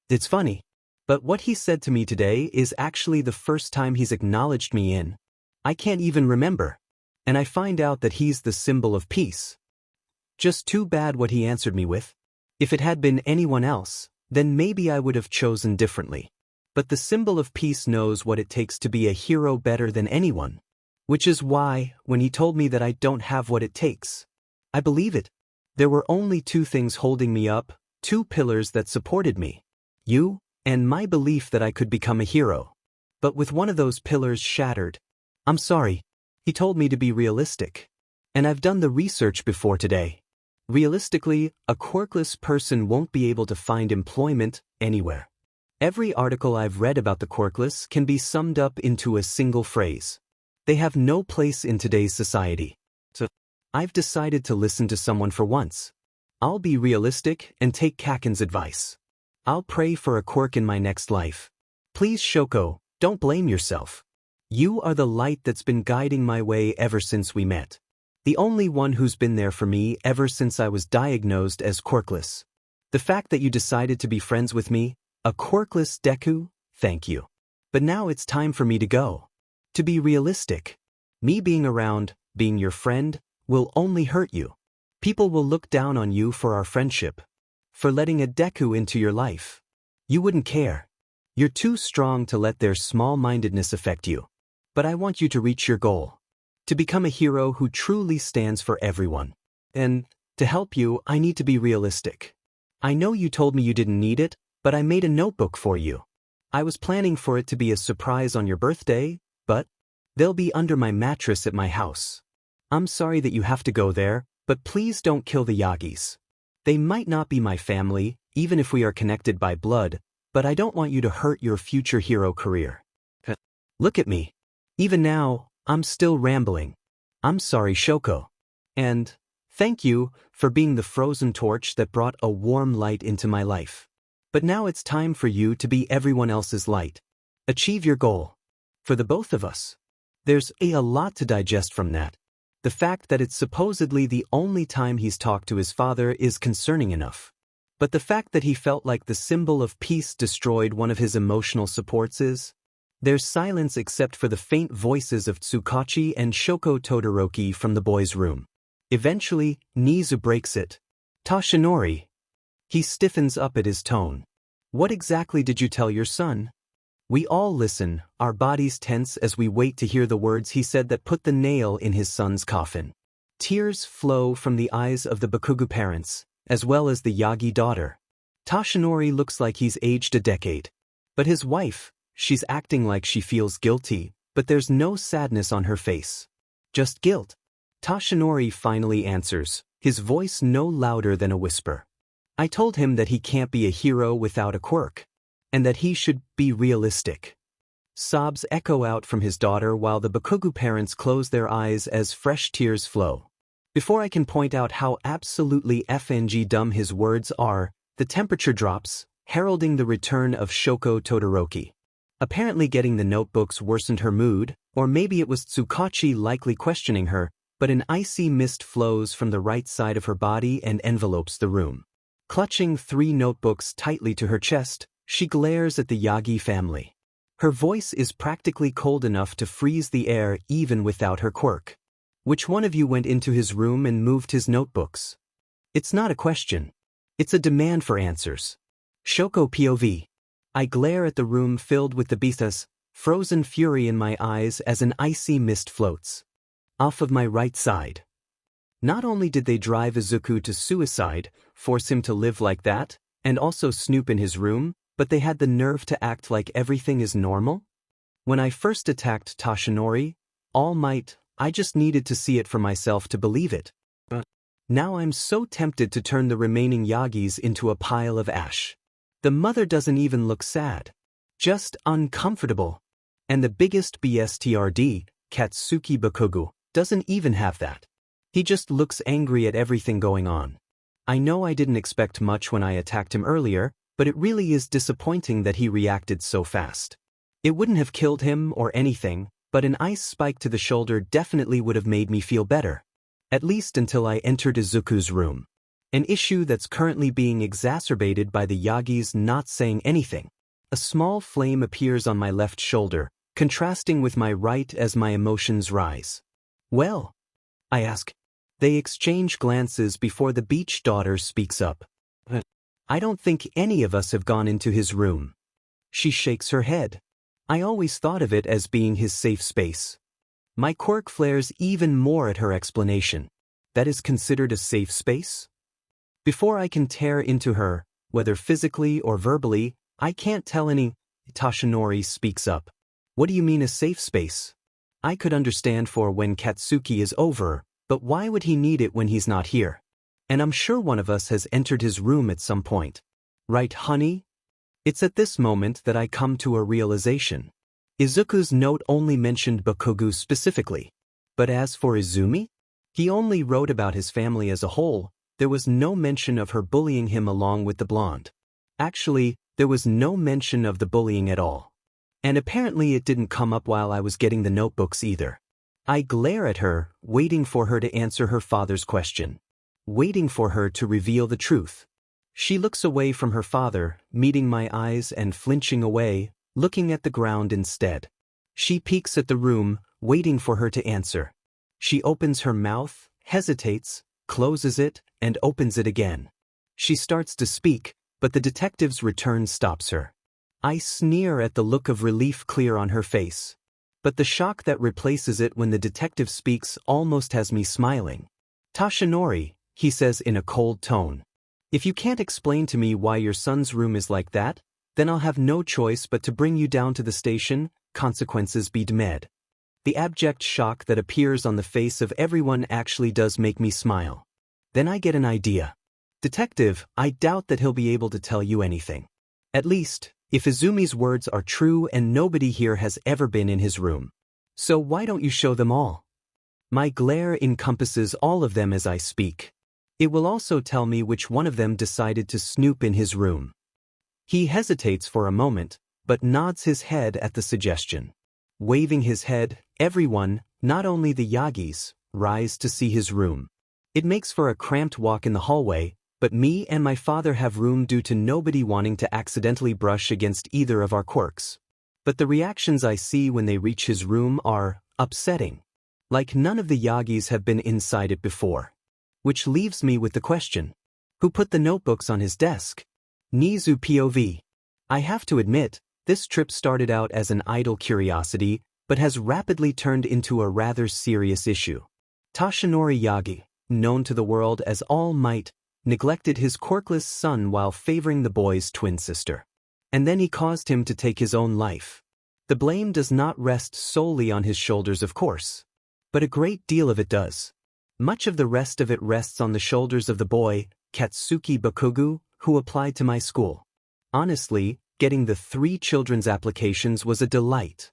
It's funny, but what he said to me today is actually the first time he's acknowledged me in. I can't even remember. And I find out that he's the symbol of peace. Just too bad what he answered me with. If it had been anyone else, then maybe I would have chosen differently. But the symbol of peace knows what it takes to be a hero better than anyone. Which is why, when he told me that I don't have what it takes, I believe it. There were only two things holding me up, two pillars that supported me. You, and my belief that I could become a hero. But with one of those pillars shattered, I'm sorry. He told me to be realistic. And I've done the research before today. Realistically, a quirkless person won't be able to find employment anywhere. Every article I've read about the quirkless can be summed up into a single phrase. They have no place in today's society. So, I've decided to listen to someone for once. I'll be realistic and take Kaken's advice. I'll pray for a quirk in my next life. Please, Shoko, don't blame yourself. You are the light that's been guiding my way ever since we met. The only one who's been there for me ever since I was diagnosed as quirkless. The fact that you decided to be friends with me, a quirkless Deku, thank you. But now it's time for me to go. To be realistic. Me being around, being your friend, will only hurt you. People will look down on you for our friendship. For letting a Deku into your life. You wouldn't care. You're too strong to let their small-mindedness affect you. But I want you to reach your goal. To become a hero who truly stands for everyone. And, to help you, I need to be realistic. I know you told me you didn't need it, but I made a notebook for you. I was planning for it to be a surprise on your birthday, but they'll be under my mattress at my house. I'm sorry that you have to go there, but please don't kill the Yagis. They might not be my family, even if we are connected by blood, but I don't want you to hurt your future hero career. Look at me. Even now, I'm still rambling. I'm sorry, Shoko. And, thank you for being the frozen torch that brought a warm light into my life. But now it's time for you to be everyone else's light. Achieve your goal. For the both of us. There's a lot to digest from that. The fact that it's supposedly the only time he's talked to his father is concerning enough. But the fact that he felt like the symbol of peace destroyed one of his emotional supports is... There's silence except for the faint voices of Tsukachi and Shoko Todoroki from the boys' room. Eventually, Nizu breaks it. Tashinori. He stiffens up at his tone. What exactly did you tell your son? We all listen, our bodies tense as we wait to hear the words he said that put the nail in his son's coffin. Tears flow from the eyes of the Bakugu parents, as well as the Yagi daughter. Tashinori looks like he's aged a decade. But his wife, she's acting like she feels guilty, but there's no sadness on her face. Just guilt. Tashinori finally answers, his voice no louder than a whisper. I told him that he can't be a hero without a quirk. And that he should be realistic. Sobs echo out from his daughter while the Bakugu parents close their eyes as fresh tears flow. Before I can point out how absolutely FNG dumb his words are, the temperature drops, heralding the return of Shoko Todoroki. Apparently getting the notebooks worsened her mood, or maybe it was Tsukachi likely questioning her, but an icy mist flows from the right side of her body and envelopes the room. Clutching 3 notebooks tightly to her chest, she glares at the Yagi family. Her voice is practically cold enough to freeze the air even without her quirk. Which one of you went into his room and moved his notebooks? It's not a question. It's a demand for answers. Shoko POV. I glare at the room filled with the Bithas, frozen fury in my eyes as an icy mist floats. Off of my right side. Not only did they drive Izuku to suicide, force him to live like that, and also snoop in his room, but they had the nerve to act like everything is normal? When I first attacked Tashinori, All Might, I just needed to see it for myself to believe it. But now I'm so tempted to turn the remaining Yagis into a pile of ash. The mother doesn't even look sad. Just uncomfortable. And the biggest BSTRD, Katsuki Bakugu, doesn't even have that. He just looks angry at everything going on. I know I didn't expect much when I attacked him earlier, but it really is disappointing that he reacted so fast. It wouldn't have killed him or anything, but an ice spike to the shoulder definitely would have made me feel better. At least until I entered Izuku's room. An issue that's currently being exacerbated by the Yagis not saying anything. A small flame appears on my left shoulder, contrasting with my right as my emotions rise. Well? I ask. They exchange glances before the beach daughter speaks up. I don't think any of us have gone into his room. She shakes her head. I always thought of it as being his safe space. My quirk flares even more at her explanation. That is considered a safe space? Before I can tear into her, whether physically or verbally, I can't tell any. Toshinori speaks up. What do you mean a safe space? I could understand for when Katsuki is over, but why would he need it when he's not here? And I'm sure one of us has entered his room at some point. Right, honey? It's at this moment that I come to a realization. Izuku's note only mentioned Bakugu specifically. But as for Izumi? He only wrote about his family as a whole. There was no mention of her bullying him along with the blonde. Actually, there was no mention of the bullying at all. And apparently it didn't come up while I was getting the notebooks either. I glare at her, waiting for her to answer her father's question. Waiting for her to reveal the truth. She looks away from her father, meeting my eyes and flinching away, looking at the ground instead. She peeks at the room, waiting for her to answer. She opens her mouth, hesitates, closes it, and opens it again. She starts to speak, but the detective's return stops her. I sneer at the look of relief clear on her face. But the shock that replaces it when the detective speaks almost has me smiling. Toshinori, he says in a cold tone. If you can't explain to me why your son's room is like that, then I'll have no choice but to bring you down to the station, consequences be demanded. The abject shock that appears on the face of everyone actually does make me smile. Then I get an idea. Detective, I doubt that he'll be able to tell you anything. At least, if Izumi's words are true and nobody here has ever been in his room. So why don't you show them all? My glare encompasses all of them as I speak. It will also tell me which one of them decided to snoop in his room. He hesitates for a moment, but nods his head at the suggestion. Waving his head, everyone, not only the Yagis, rise to see his room. It makes for a cramped walk in the hallway, but me and my father have room due to nobody wanting to accidentally brush against either of our quirks. But the reactions I see when they reach his room are upsetting. Like none of the Yagis have been inside it before. Which leaves me with the question. Who put the notebooks on his desk? Nizu POV. I have to admit, this trip started out as an idle curiosity, but has rapidly turned into a rather serious issue. Toshinori Yagi, known to the world as All Might, neglected his quirkless son while favoring the boy's twin sister. And then he caused him to take his own life. The blame does not rest solely on his shoulders, of course. But a great deal of it does. Much of the rest of it rests on the shoulders of the boy, Katsuki Bakugu, who applied to my school. Honestly, getting the 3 children's applications was a delight.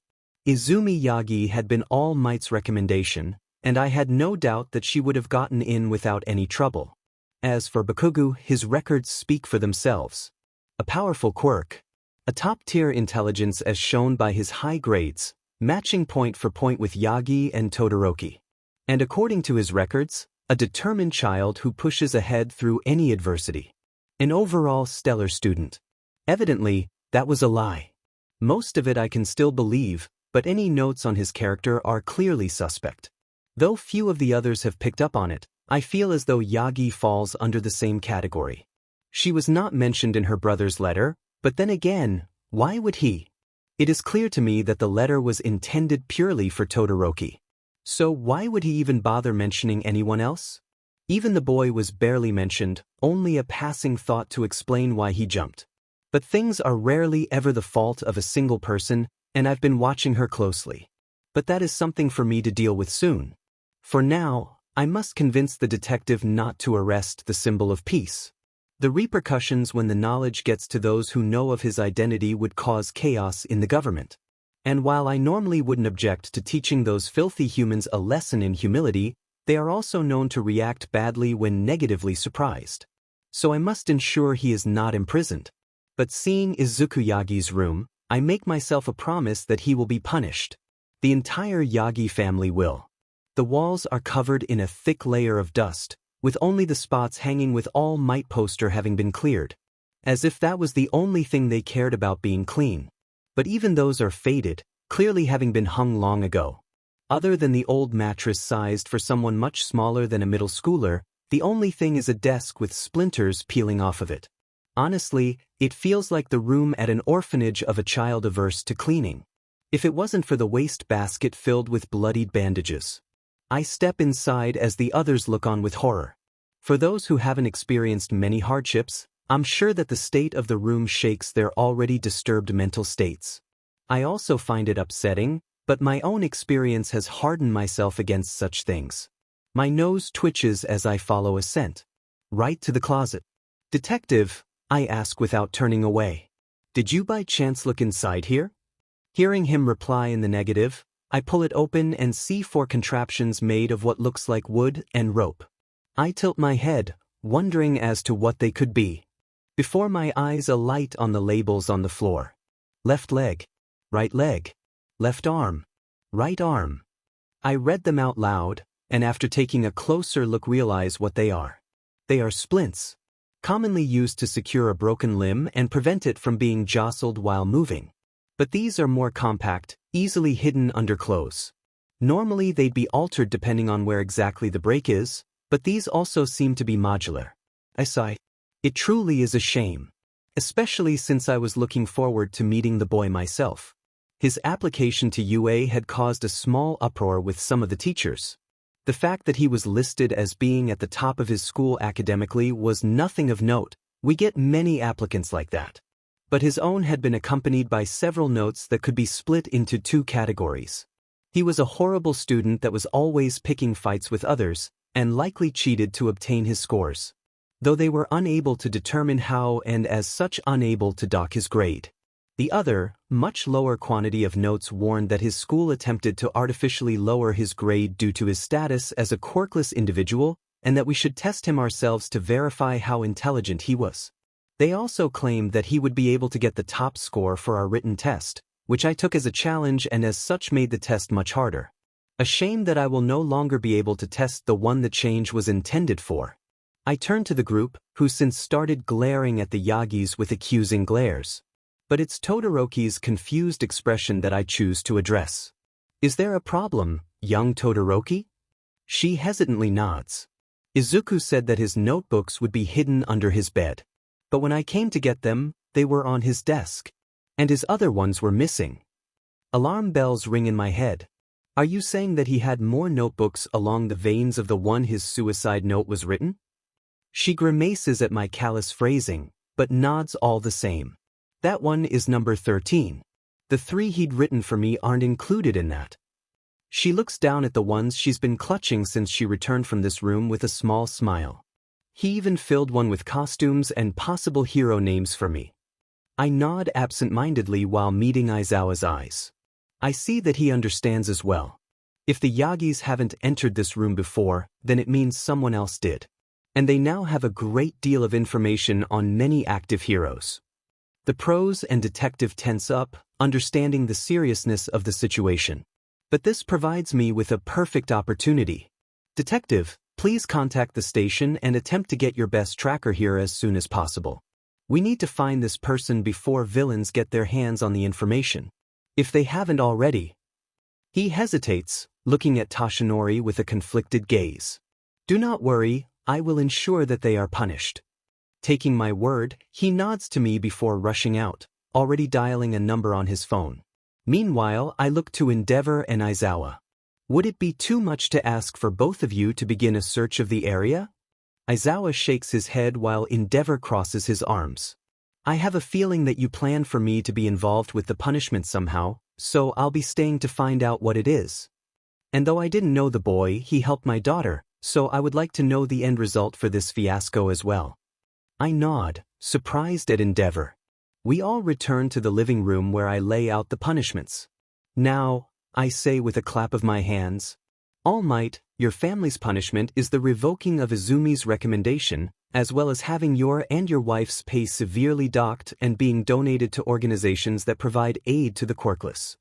Izumi Yagi had been All Might's recommendation, and I had no doubt that she would have gotten in without any trouble. As for Bakugu, his records speak for themselves. A powerful quirk. A top-tier intelligence as shown by his high grades, matching point for point with Yagi and Todoroki. And according to his records, a determined child who pushes ahead through any adversity. An overall stellar student. Evidently, that was a lie. Most of it I can still believe, but any notes on his character are clearly suspect. Though few of the others have picked up on it, I feel as though Yagi falls under the same category. She was not mentioned in her brother's letter, but then again, why would he? It is clear to me that the letter was intended purely for Todoroki. So why would he even bother mentioning anyone else? Even the boy was barely mentioned, only a passing thought to explain why he jumped. But things are rarely ever the fault of a single person, and I've been watching her closely. But that is something for me to deal with soon. For now, I must convince the detective not to arrest the symbol of peace. The repercussions when the knowledge gets to those who know of his identity would cause chaos in the government. And while I normally wouldn't object to teaching those filthy humans a lesson in humility, they are also known to react badly when negatively surprised. So I must ensure he is not imprisoned. But seeing Izuku Yagi's room, I make myself a promise that he will be punished. The entire Yagi family will. The walls are covered in a thick layer of dust, with only the spots hanging with All Might poster having been cleared. As if that was the only thing they cared about being clean. But even those are faded, clearly having been hung long ago. Other than the old mattress sized for someone much smaller than a middle schooler, the only thing is a desk with splinters peeling off of it. Honestly, it feels like the room at an orphanage of a child averse to cleaning. If it wasn't for the waste basket filled with bloodied bandages. I step inside as the others look on with horror. For those who haven't experienced many hardships, I'm sure that the state of the room shakes their already disturbed mental states. I also find it upsetting, but my own experience has hardened myself against such things. My nose twitches as I follow a scent. Right to the closet. "Detective," I ask without turning away. "Did you by chance look inside here?" Hearing him reply in the negative, I pull it open and see 4 contraptions made of what looks like wood and rope. I tilt my head, wondering as to what they could be. Before my eyes alight on the labels on the floor. Left leg, left arm, right arm. I read them out loud, and after taking a closer look realize what they are. They are splints, commonly used to secure a broken limb and prevent it from being jostled while moving. But these are more compact, easily hidden under clothes. Normally they'd be altered depending on where exactly the break is, but these also seem to be modular. I sigh. It truly is a shame. Especially since I was looking forward to meeting the boy myself. His application to UA had caused a small uproar with some of the teachers. The fact that he was listed as being at the top of his school academically was nothing of note. We get many applicants like that. But his own had been accompanied by several notes that could be split into 2 categories. He was a horrible student that was always picking fights with others, and likely cheated to obtain his scores. Though they were unable to determine how and as such unable to dock his grade. The other, much lower quantity of notes warned that his school attempted to artificially lower his grade due to his status as a quirkless individual, and that we should test him ourselves to verify how intelligent he was. They also claimed that he would be able to get the top score for our written test, which I took as a challenge and as such made the test much harder. A shame that I will no longer be able to test the one the change was intended for. I turned to the group, who since started glaring at the Yagis with accusing glares. But it's Todoroki's confused expression that I choose to address. "Is there a problem, young Todoroki?" She hesitantly nods. Izuku said that his notebooks would be hidden under his bed. But when I came to get them, they were on his desk. And his other ones were missing. Alarm bells ring in my head. Are you saying that he had more notebooks along the veins of the one his suicide note was written? She grimaces at my callous phrasing, but nods all the same. That one is number 13. The 3 he'd written for me aren't included in that. She looks down at the ones she's been clutching since she returned from this room with a small smile. He even filled one with costumes and possible hero names for me. I nod absent-mindedly while meeting Aizawa's eyes. I see that he understands as well. If the Yagis haven't entered this room before, then it means someone else did. And they now have a great deal of information on many active heroes. The pros and detective tense up, understanding the seriousness of the situation. But this provides me with a perfect opportunity. "Detective, please contact the station and attempt to get your best tracker here as soon as possible. We need to find this person before villains get their hands on the information. If they haven't already." He hesitates, looking at Toshinori with a conflicted gaze. "Do not worry, I will ensure that they are punished." Taking my word, he nods to me before rushing out, already dialing a number on his phone. Meanwhile, I look to Endeavor and Aizawa. "Would it be too much to ask for both of you to begin a search of the area?" Aizawa shakes his head while Endeavor crosses his arms. "I have a feeling that you plan for me to be involved with the punishment somehow, so I'll be staying to find out what it is. And though I didn't know the boy, he helped my daughter, so I would like to know the end result for this fiasco as well." I nod, surprised at Endeavor. We all return to the living room where I lay out the punishments. "Now," I say with a clap of my hands, "All Might, your family's punishment is the revoking of Izumi's recommendation, as well as having your and your wife's pay severely docked and being donated to organizations that provide aid to the quirkless."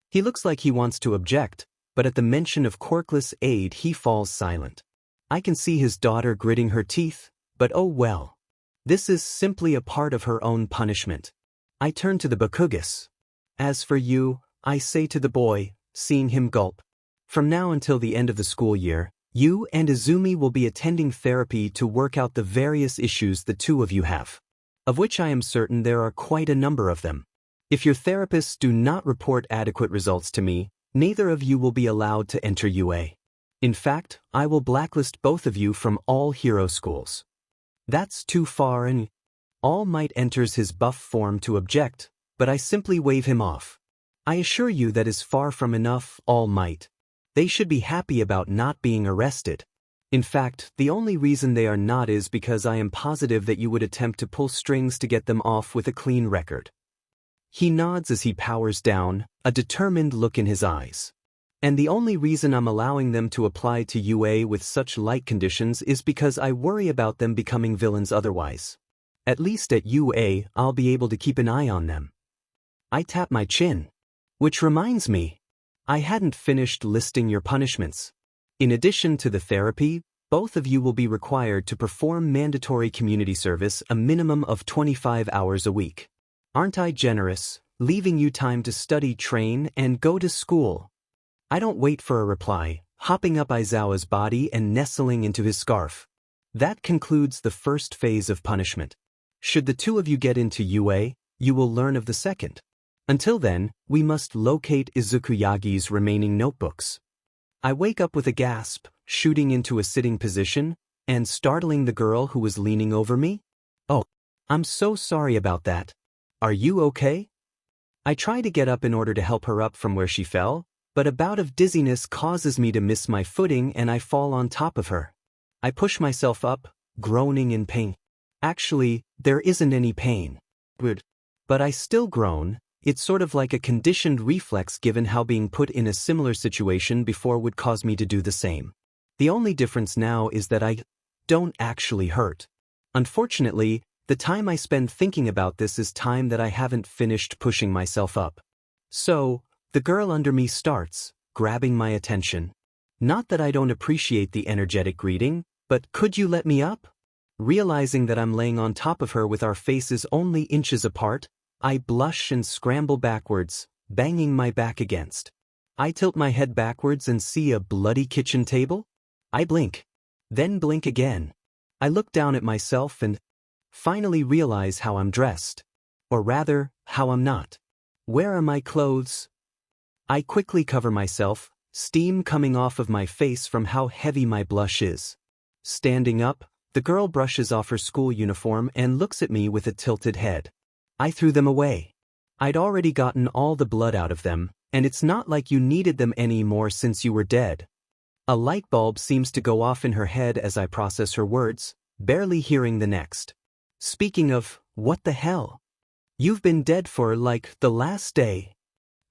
He looks like he wants to object, but at the mention of quirkless aid he falls silent. I can see his daughter gritting her teeth, but oh well. This is simply a part of her own punishment. I turn to the Bakugas. "As for you," I say to the boy, seeing him gulp. "From now until the end of the school year, you and Izumi will be attending therapy to work out the various issues the 2 of you have. of which I am certain there are quite a number of them. If your therapists do not report adequate results to me, neither of you will be allowed to enter UA. In fact, I will blacklist both of you from all hero schools. That's too far, and All Might enters his buff form to object, but I simply wave him off. I assure you that is far from enough, All Might. They should be happy about not being arrested. In fact, the only reason they are not is because I am positive that you would attempt to pull strings to get them off with a clean record. He nods as he powers down, a determined look in his eyes. And the only reason I'm allowing them to apply to UA with such light conditions is because I worry about them becoming villains otherwise. At least at UA, I'll be able to keep an eye on them. I tap my chin. Which reminds me, I hadn't finished listing your punishments. In addition to the therapy, both of you will be required to perform mandatory community service a minimum of 25 hours a week. Aren't I generous, leaving you time to study, train, and go to school? I don't wait for a reply, hopping up Aizawa's body and nestling into his scarf. That concludes the first phase of punishment. Should the two of you get into UA, you will learn of the second. Until then, we must locate Izuku Yagi's remaining notebooks. I wake up with a gasp, shooting into a sitting position, and startling the girl who was leaning over me. Oh, I'm so sorry about that. Are you okay? I try to get up in order to help her up from where she fell, but a bout of dizziness causes me to miss my footing and I fall on top of her. I push myself up, groaning in pain. Actually, there isn't any pain. But I still groan. It's sort of like a conditioned reflex given how being put in a similar situation before would cause me to do the same. The only difference now is that I don't actually hurt. Unfortunately, the time I spend thinking about this is time that I haven't finished pushing myself up. So, the girl under me starts, grabbing my attention. Not that I don't appreciate the energetic greeting, but could you let me up? Realizing that I'm laying on top of her with our faces only inches apart, I blush and scramble backwards, banging my back against. I tilt my head backwards and see a bloody kitchen table. I blink. Then blink again. I look down at myself and finally realize how I'm dressed. Or rather, how I'm not. Where are my clothes? I quickly cover myself, steam coming off of my face from how heavy my blush is. Standing up, the girl brushes off her school uniform and looks at me with a tilted head. I threw them away. I'd already gotten all the blood out of them, and it's not like you needed them any more since you were dead. A light bulb seems to go off in her head as I process her words, barely hearing the next. Speaking of, what the hell? You've been dead for, like, the last day.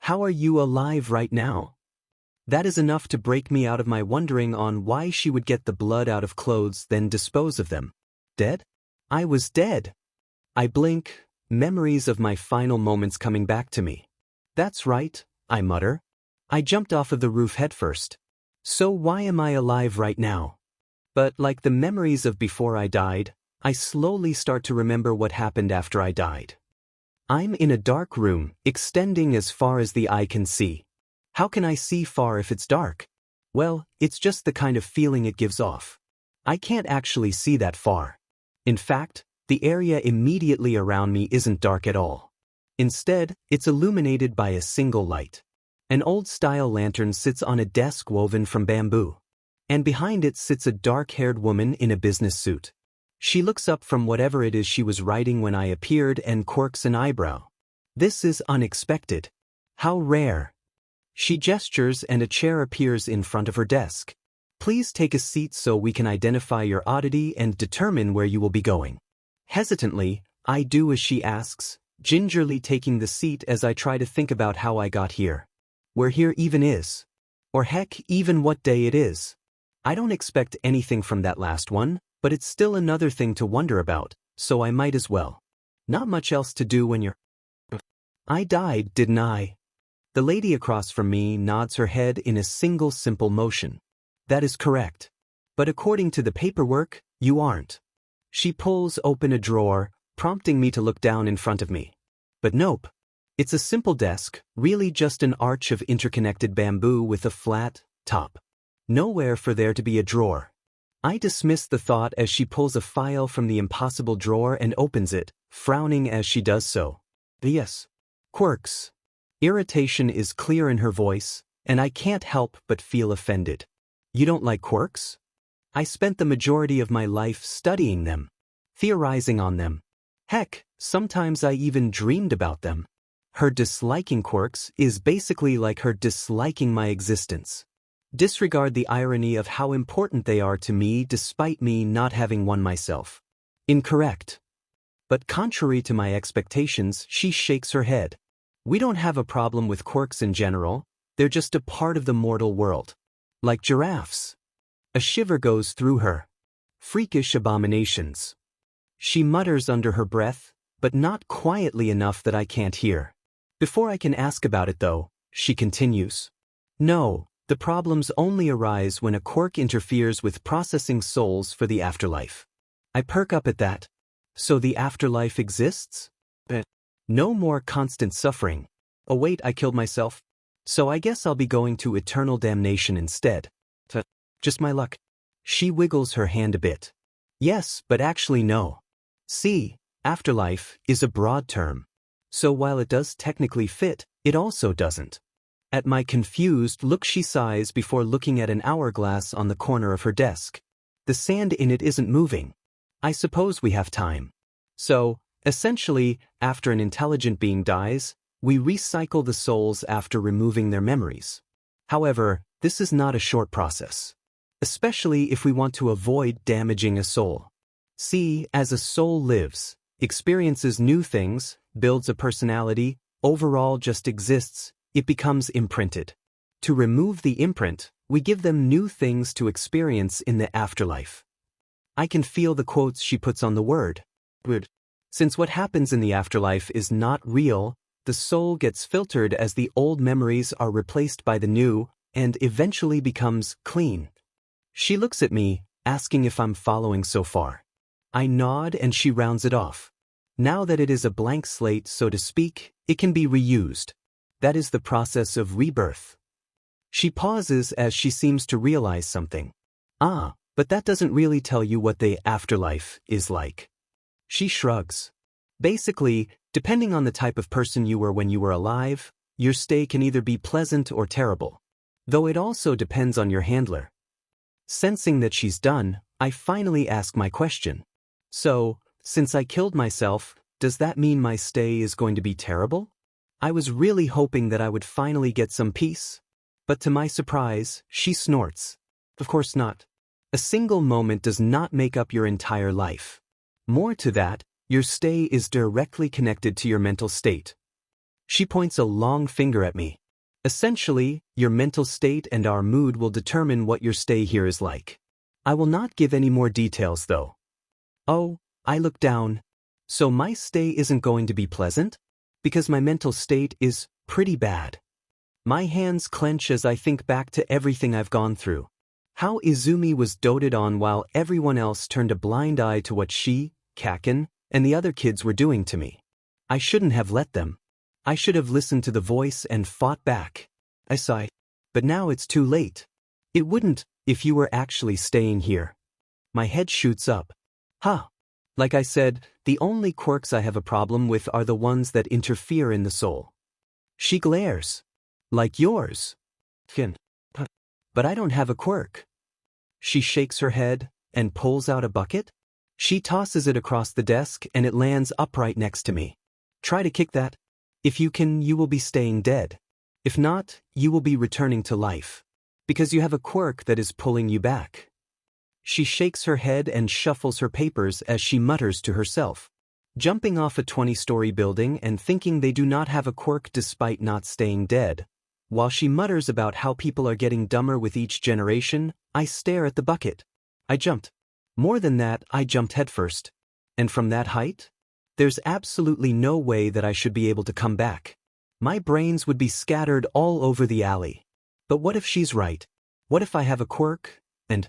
How are you alive right now? That is enough to break me out of my wondering on why she would get the blood out of clothes then dispose of them. Dead? I was dead. I blink, memories of my final moments coming back to me. That's right, I mutter. I jumped off of the roof headfirst. So why am I alive right now? But like the memories of before I died, I slowly start to remember what happened after I died. I'm in a dark room, extending as far as the eye can see. How can I see far if it's dark? Well, it's just the kind of feeling it gives off. I can't actually see that far. In fact, the area immediately around me isn't dark at all. Instead, it's illuminated by a single light. An old-style lantern sits on a desk woven from bamboo. And behind it sits a dark-haired woman in a business suit. She looks up from whatever it is she was writing when I appeared and quirks an eyebrow. This is unexpected. How rare. She gestures and a chair appears in front of her desk. Please take a seat so we can identify your oddity and determine where you will be going. Hesitantly, I do as she asks, gingerly taking the seat as I try to think about how I got here. Where here even is. Or heck, even what day it is. I don't expect anything from that last one, but it's still another thing to wonder about, so I might as well. Not much else to do when you're... I died, didn't I? The lady across from me nods her head in a single simple motion. That is correct. But according to the paperwork, you aren't. She pulls open a drawer, prompting me to look down in front of me. But nope. It's a simple desk, really just an arch of interconnected bamboo with a flat top. Nowhere for there to be a drawer. I dismiss the thought as she pulls a file from the impossible drawer and opens it, frowning as she does so. Yes. Quirks. Irritation is clear in her voice, and I can't help but feel offended. You don't like quirks? I spent the majority of my life studying them, theorizing on them. Heck, sometimes I even dreamed about them. Her disliking quirks is basically like her disliking my existence. Disregard the irony of how important they are to me despite me not having one myself. Incorrect. But contrary to my expectations, she shakes her head. We don't have a problem with quirks in general, they're just a part of the mortal world. Like giraffes. A shiver goes through her. Freakish abominations. She mutters under her breath, but not quietly enough that I can't hear. Before I can ask about it though, she continues. No, the problems only arise when a quirk interferes with processing souls for the afterlife. I perk up at that. So the afterlife exists? No more constant suffering. Oh wait, I killed myself. So I guess I'll be going to eternal damnation instead. Just my luck. She wiggles her hand a bit. Yes, but actually no. See, afterlife is a broad term. So while it does technically fit, it also doesn't. At my confused look she sighs before looking at an hourglass on the corner of her desk. The sand in it isn't moving. I suppose we have time. So, essentially, after an intelligent being dies, we recycle the souls after removing their memories. However, this is not a short process. Especially if we want to avoid damaging a soul. See, as a soul lives, experiences new things, builds a personality, overall just exists, it becomes imprinted. To remove the imprint, we give them new things to experience in the afterlife. I can feel the quotes she puts on the word. Since what happens in the afterlife is not real, the soul gets filtered as the old memories are replaced by the new, and eventually becomes clean. She looks at me, asking if I'm following so far. I nod and she rounds it off. Now that it is a blank slate, so to speak, it can be reused. That is the process of rebirth. She pauses as she seems to realize something. Ah, but that doesn't really tell you what the afterlife is like. She shrugs. Basically, depending on the type of person you were when you were alive, your stay can either be pleasant or terrible. Though it also depends on your handler. Sensing that she's done, I finally ask my question. So, since I killed myself, does that mean my stay is going to be terrible? I was really hoping that I would finally get some peace. But to my surprise, she snorts. Of course not. A single moment does not make up your entire life. More to that, your stay is directly connected to your mental state. She points a long finger at me. Essentially, your mental state and our mood will determine what your stay here is like. I will not give any more details though. Oh, I look down. So my stay isn't going to be pleasant? Because my mental state is pretty bad. My hands clench as I think back to everything I've gone through. How Izumi was doted on while everyone else turned a blind eye to what she, Kaken, and the other kids were doing to me. I shouldn't have let them. I should have listened to the voice and fought back. I sigh. But now it's too late. It wouldn't, if you were actually staying here. My head shoots up. Huh. Like I said, the only quirks I have a problem with are the ones that interfere in the soul. She glares. Like yours. But I don't have a quirk. She shakes her head and pulls out a bucket. She tosses it across the desk and it lands upright next to me. Try to kick that. If you can, you will be staying dead. If not, you will be returning to life. Because you have a quirk that is pulling you back. She shakes her head and shuffles her papers as she mutters to herself. Jumping off a 20-story building and thinking they do not have a quirk despite not staying dead. While she mutters about how people are getting dumber with each generation, I stare at the bucket. I jumped. More than that, I jumped headfirst. And from that height? There's absolutely no way that I should be able to come back. My brains would be scattered all over the alley. But what if she's right? What if I have a quirk, and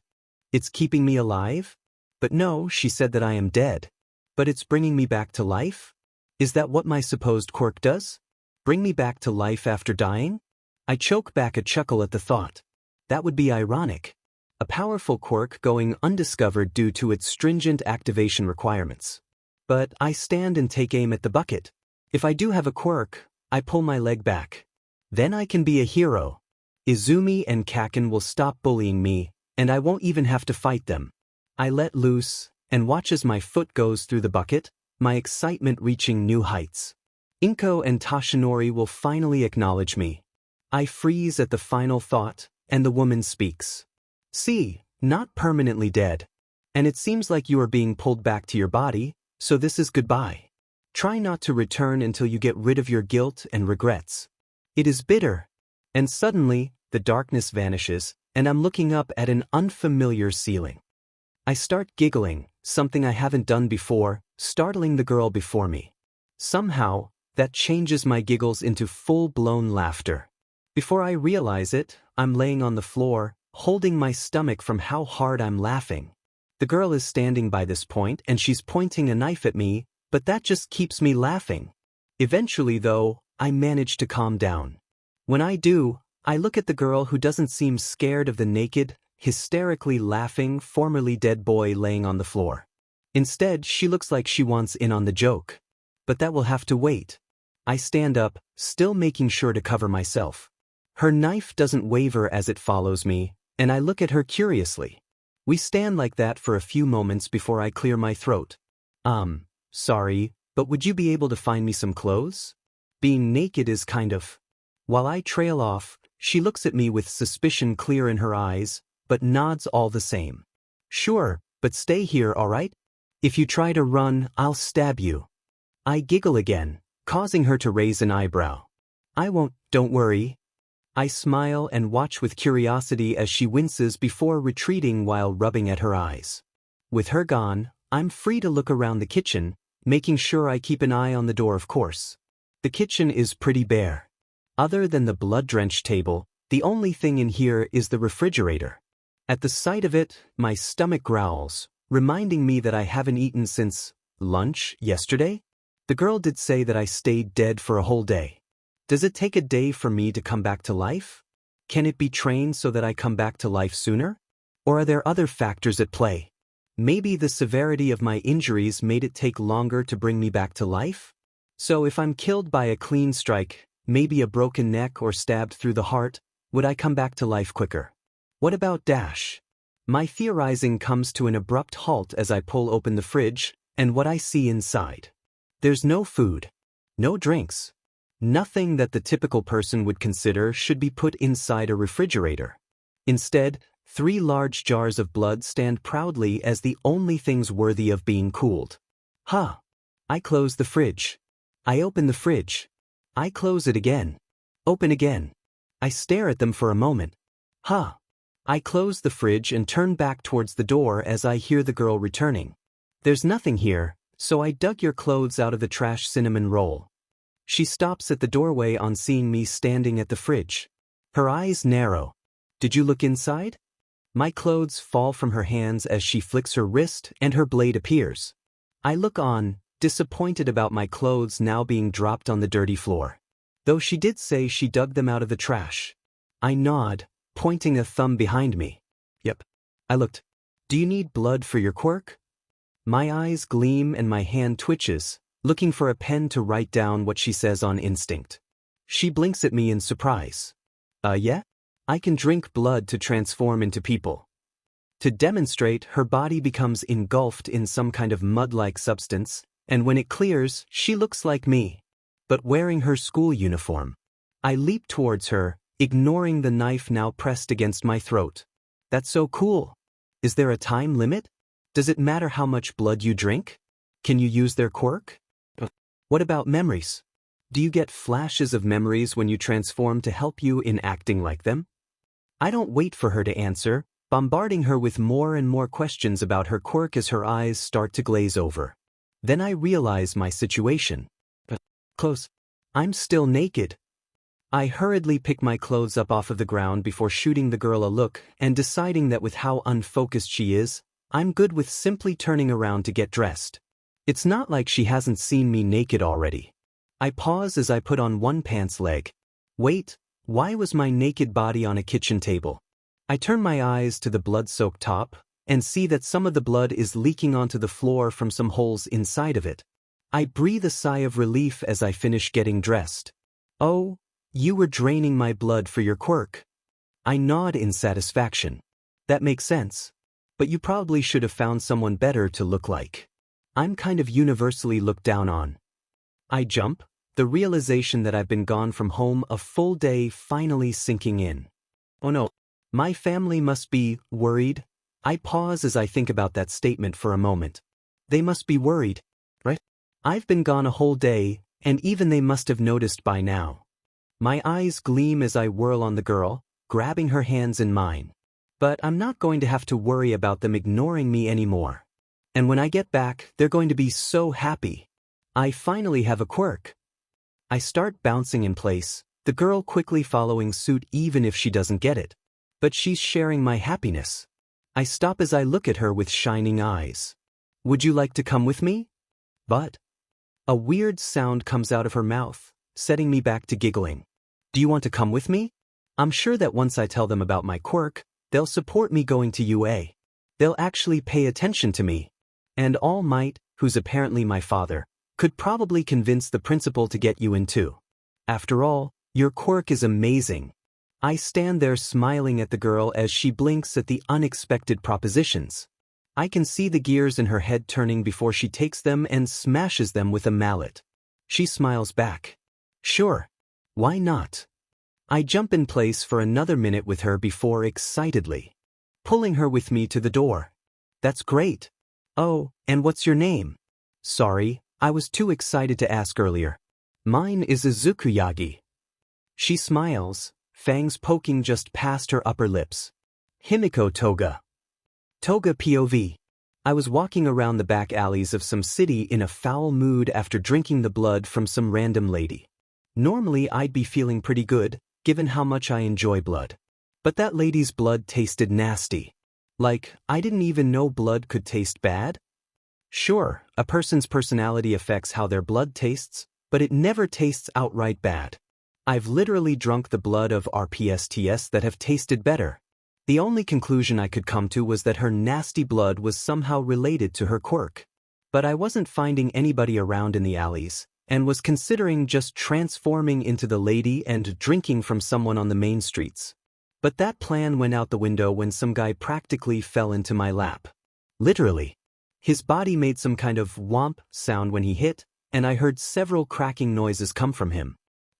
it's keeping me alive? But no, she said that I am dead. But it's bringing me back to life? Is that what my supposed quirk does? Bring me back to life after dying? I choke back a chuckle at the thought. That would be ironic. a powerful quirk going undiscovered due to its stringent activation requirements. But I stand and take aim at the bucket. If I do have a quirk, I pull my leg back. Then I can be a hero. Izumi and Kaken will stop bullying me, and I won't even have to fight them. I let loose, and watch as my foot goes through the bucket, my excitement reaching new heights. Inko and Tashinori will finally acknowledge me. I freeze at the final thought, and the woman speaks. See, not permanently dead. And it seems like you are being pulled back to your body, so this is goodbye. Try not to return until you get rid of your guilt and regrets. It is bitter. And suddenly, the darkness vanishes, and I'm looking up at an unfamiliar ceiling. I start giggling, something I haven't done before, startling the girl before me. Somehow, that changes my giggles into full-blown laughter. Before I realize it, I'm laying on the floor, holding my stomach from how hard I'm laughing. The girl is standing by this point and she's pointing a knife at me, but that just keeps me laughing. Eventually, though, I manage to calm down. When I do, I look at the girl who doesn't seem scared of the naked, hysterically laughing, formerly dead boy laying on the floor. Instead, she looks like she wants in on the joke. But that will have to wait. I stand up, still making sure to cover myself. Her knife doesn't waver as it follows me, and I look at her curiously. We stand like that for a few moments before I clear my throat. Sorry, but would you be able to find me some clothes? Being naked is kind of... While I trail off, she looks at me with suspicion clear in her eyes, but nods all the same. Sure, but stay here, all right? If you try to run, I'll stab you. I giggle again, causing her to raise an eyebrow. I won't, don't worry. I smile and watch with curiosity as she winces before retreating while rubbing at her eyes. With her gone, I'm free to look around the kitchen, making sure I keep an eye on the door, of course. The kitchen is pretty bare. Other than the blood-drenched table, the only thing in here is the refrigerator. At the sight of it, my stomach growls, reminding me that I haven't eaten since lunch yesterday. The girl did say that I stayed dead for a whole day. Does it take a day for me to come back to life? Can it be trained so that I come back to life sooner? Or are there other factors at play? Maybe the severity of my injuries made it take longer to bring me back to life? So if I'm killed by a clean strike, maybe a broken neck or stabbed through the heart, would I come back to life quicker? What about Dash? My theorizing comes to an abrupt halt as I pull open the fridge, and what I see inside. There's no food, no drinks, nothing that the typical person would consider should be put inside a refrigerator. Instead, 3 large jars of blood stand proudly as the only things worthy of being cooled. I close the fridge. I open the fridge. I close it again. Open again. I stare at them for a moment. I close the fridge and turn back towards the door as I hear the girl returning. There's nothing here, so I dug your clothes out of the trash cinnamon roll. She stops at the doorway on seeing me standing at the fridge. Her eyes narrow. Did you look inside? My clothes fall from her hands as she flicks her wrist and her blade appears. I look on, disappointed about my clothes now being dropped on the dirty floor. Though she did say she dug them out of the trash. I nod, pointing a thumb behind me. Yep. I looked. Do you need blood for your quirk? My eyes gleam and my hand twitches, looking for a pen to write down what she says on instinct. She blinks at me in surprise. Yeah? I can drink blood to transform into people. To demonstrate, her body becomes engulfed in some kind of mud-like substance, and when it clears, she looks like me, but wearing her school uniform. I leap towards her, ignoring the knife now pressed against my throat. That's so cool. Is there a time limit? Does it matter how much blood you drink? Can you use their quirk? What about memories? Do you get flashes of memories when you transform to help you in acting like them? I don't wait for her to answer, bombarding her with more and more questions about her quirk as her eyes start to glaze over. Then I realize my situation. Close. I'm still naked. I hurriedly pick my clothes up off of the ground before shooting the girl a look and deciding that with how unfocused she is, I'm good with simply turning around to get dressed. It's not like she hasn't seen me naked already. I pause as I put on one pants leg. Wait, why was my naked body on a kitchen table? I turn my eyes to the blood-soaked top and see that some of the blood is leaking onto the floor from some holes inside of it. I breathe a sigh of relief as I finish getting dressed. Oh, you were draining my blood for your quirk. I nod in satisfaction. That makes sense. But you probably should have found someone better to look like. I'm kind of universally looked down on. I jump, the realization that I've been gone from home a full day finally sinking in. Oh no, my family must be worried. I pause as I think about that statement for a moment. They must be worried, right? I've been gone a whole day, and even they must have noticed by now. My eyes gleam as I whirl on the girl, grabbing her hands in mine. But I'm not going to have to worry about them ignoring me anymore. And when I get back, they're going to be so happy. I finally have a quirk. I start bouncing in place, the girl quickly following suit even if she doesn't get it. But she's sharing my happiness. I stop as I look at her with shining eyes. Would you like to come with me? But a weird sound comes out of her mouth, setting me back to giggling. Do you want to come with me? I'm sure that once I tell them about my quirk, they'll support me going to UA. They'll actually pay attention to me. And All Might, who's apparently my father, could probably convince the principal to get you in too. After all, your quirk is amazing. I stand there smiling at the girl as she blinks at the unexpected propositions. I can see the gears in her head turning before she takes them and smashes them with a mallet. She smiles back. Sure. Why not? I jump in place for another minute with her before excitedly pulling her with me to the door. That's great. Oh, and what's your name? Sorry, I was too excited to ask earlier. Mine is Izuku Yagi. She smiles, fangs poking just past her upper lips. Himiko Toga. Toga POV. I was walking around the back alleys of some city in a foul mood after drinking the blood from some random lady. Normally I'd be feeling pretty good, given how much I enjoy blood. But that lady's blood tasted nasty. Like, I didn't even know blood could taste bad? Sure, a person's personality affects how their blood tastes, but it never tastes outright bad. I've literally drunk the blood of RPSTS that have tasted better. The only conclusion I could come to was that her nasty blood was somehow related to her quirk. But I wasn't finding anybody around in the alleys, and was considering just transforming into the lady and drinking from someone on the main streets. But that plan went out the window when some guy practically fell into my lap. Literally. His body made some kind of whomp sound when he hit, and I heard several cracking noises come from him.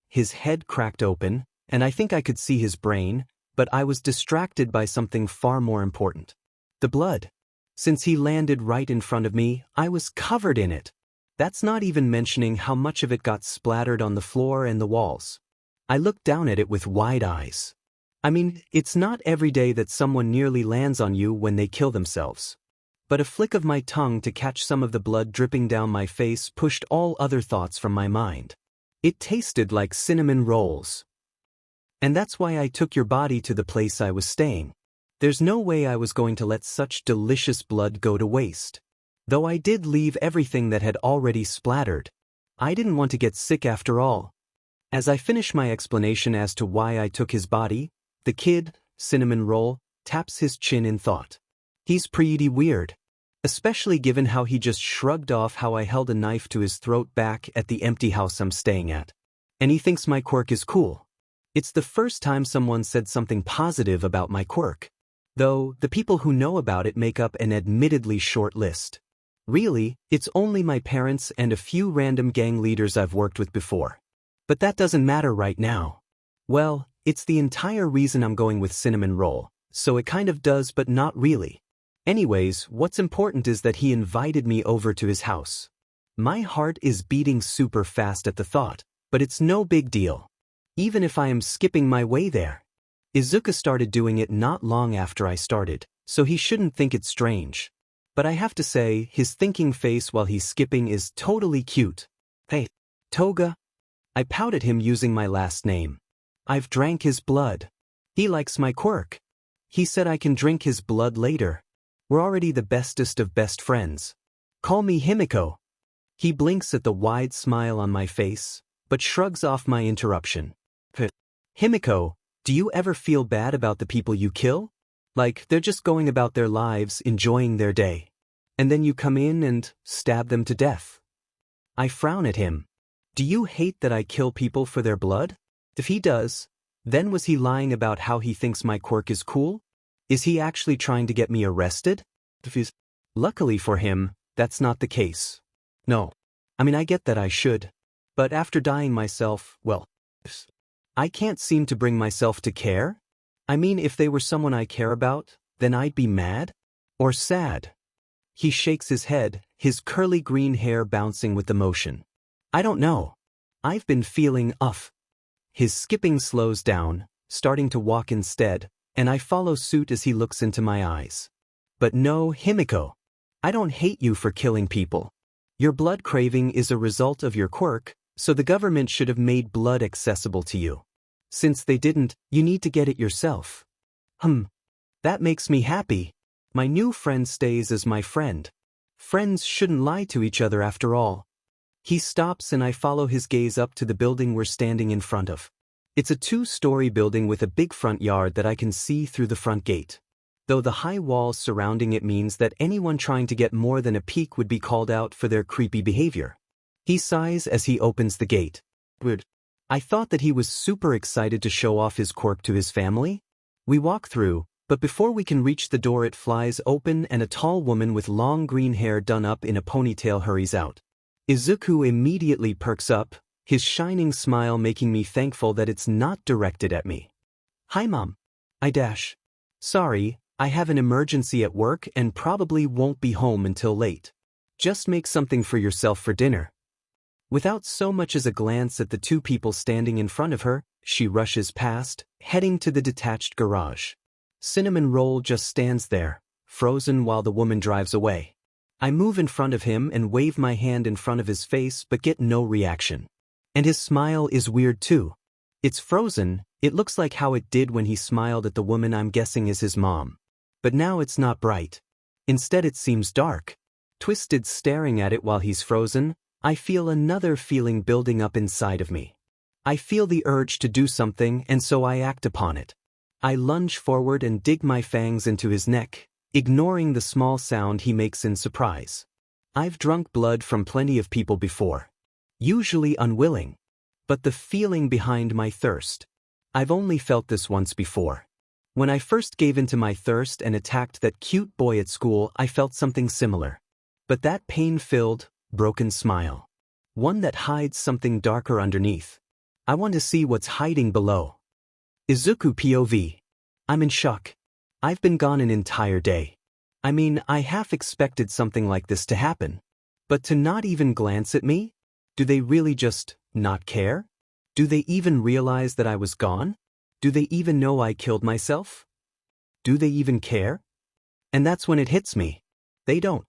His head cracked open, and I think I could see his brain, but I was distracted by something far more important. The blood. Since he landed right in front of me, I was covered in it. That's not even mentioning how much of it got splattered on the floor and the walls. I looked down at it with wide eyes. I mean, it's not every day that someone nearly lands on you when they kill themselves. But a flick of my tongue to catch some of the blood dripping down my face pushed all other thoughts from my mind. It tasted like cinnamon rolls. And that's why I took your body to the place I was staying. There's no way I was going to let such delicious blood go to waste. Though I did leave everything that had already splattered. I didn't want to get sick after all. As I finish my explanation as to why I took his body, the kid, cinnamon roll, taps his chin in thought. He's pretty weird. Especially given how he just shrugged off how I held a knife to his throat back at the empty house I'm staying at. And he thinks my quirk is cool. It's the first time someone said something positive about my quirk. Though, the people who know about it make up an admittedly short list. Really, it's only my parents and a few random gang leaders I've worked with before. But that doesn't matter right now. Well, it's the entire reason I'm going with cinnamon roll, so it kind of does but not really. Anyways, what's important is that he invited me over to his house. My heart is beating super fast at the thought, but it's no big deal. Even if I am skipping my way there. Izuku started doing it not long after I started, so he shouldn't think it's strange. But I have to say, his thinking face while he's skipping is totally cute. Hey, Toga. I pout at him using my last name. I've drank his blood. He likes my quirk. He said I can drink his blood later. We're already the bestest of best friends. Call me Himiko. He blinks at the wide smile on my face, but shrugs off my interruption. Himiko, do you ever feel bad about the people you kill? Like they're just going about their lives enjoying their day. And then you come in and stab them to death. I frown at him. Do you hate that I kill people for their blood? If he does, then was he lying about how he thinks my quirk is cool? Is he actually trying to get me arrested? Luckily for him, that's not the case. No. I get that I should. But after dying myself, well, I can't seem to bring myself to care. If they were someone I care about, then I'd be mad? Or sad? He shakes his head, his curly green hair bouncing with the motion. I don't know. I've been feeling off. His skipping slows down, starting to walk instead, and I follow suit as he looks into my eyes. But no, Himiko. I don't hate you for killing people. Your blood craving is a result of your quirk, so the government should have made blood accessible to you. Since they didn't, you need to get it yourself. That makes me happy. My new friend stays as my friend. Friends shouldn't lie to each other after all. He stops and I follow his gaze up to the building we're standing in front of. It's a 2-story building with a big front yard that I can see through the front gate. Though the high walls surrounding it means that anyone trying to get more than a peek would be called out for their creepy behavior. He sighs as he opens the gate. Weird. I thought that he was super excited to show off his quirk to his family. We walk through, but before we can reach the door it flies open and a tall woman with long green hair done up in a ponytail hurries out. Izuku immediately perks up, his shining smile making me thankful that it's not directed at me. Hi Mom. I dash. Sorry, I have an emergency at work and probably won't be home until late. Just make something for yourself for dinner. Without so much as a glance at the 2 people standing in front of her, she rushes past, heading to the detached garage. Cinnamon Roll just stands there, frozen while the woman drives away. I move in front of him and wave my hand in front of his face but get no reaction. And his smile is weird too. It's frozen, it looks like how it did when he smiled at the woman I'm guessing is his mom. But now it's not bright. Instead it seems dark. Twisted staring at it while he's frozen, I feel another feeling building up inside of me. I feel the urge to do something and so I act upon it. I lunge forward and dig my fangs into his neck, ignoring the small sound he makes in surprise. I've drunk blood from plenty of people before. Usually unwilling. But the feeling behind my thirst. I've only felt this once before. When I first gave into my thirst and attacked that cute boy at school, I felt something similar. But that pain-filled, broken smile. One that hides something darker underneath. I want to see what's hiding below. Izuku POV. I'm in shock. I've been gone an entire day. I half expected something like this to happen. But to not even glance at me? Do they really just not care? Do they even realize that I was gone? Do they even know I killed myself? Do they even care? And that's when it hits me. They don't.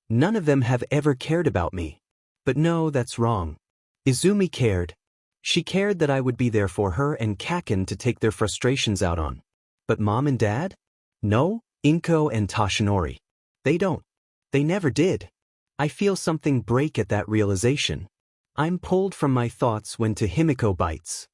None of them have ever cared about me. But no, that's wrong. Izumi cared. She cared that I would be there for her and Kaken to take their frustrations out on. But Mom and Dad? No, Inko and Toshinori. They don't. They never did. I feel something break at that realization. I'm pulled from my thoughts when Himiko bites.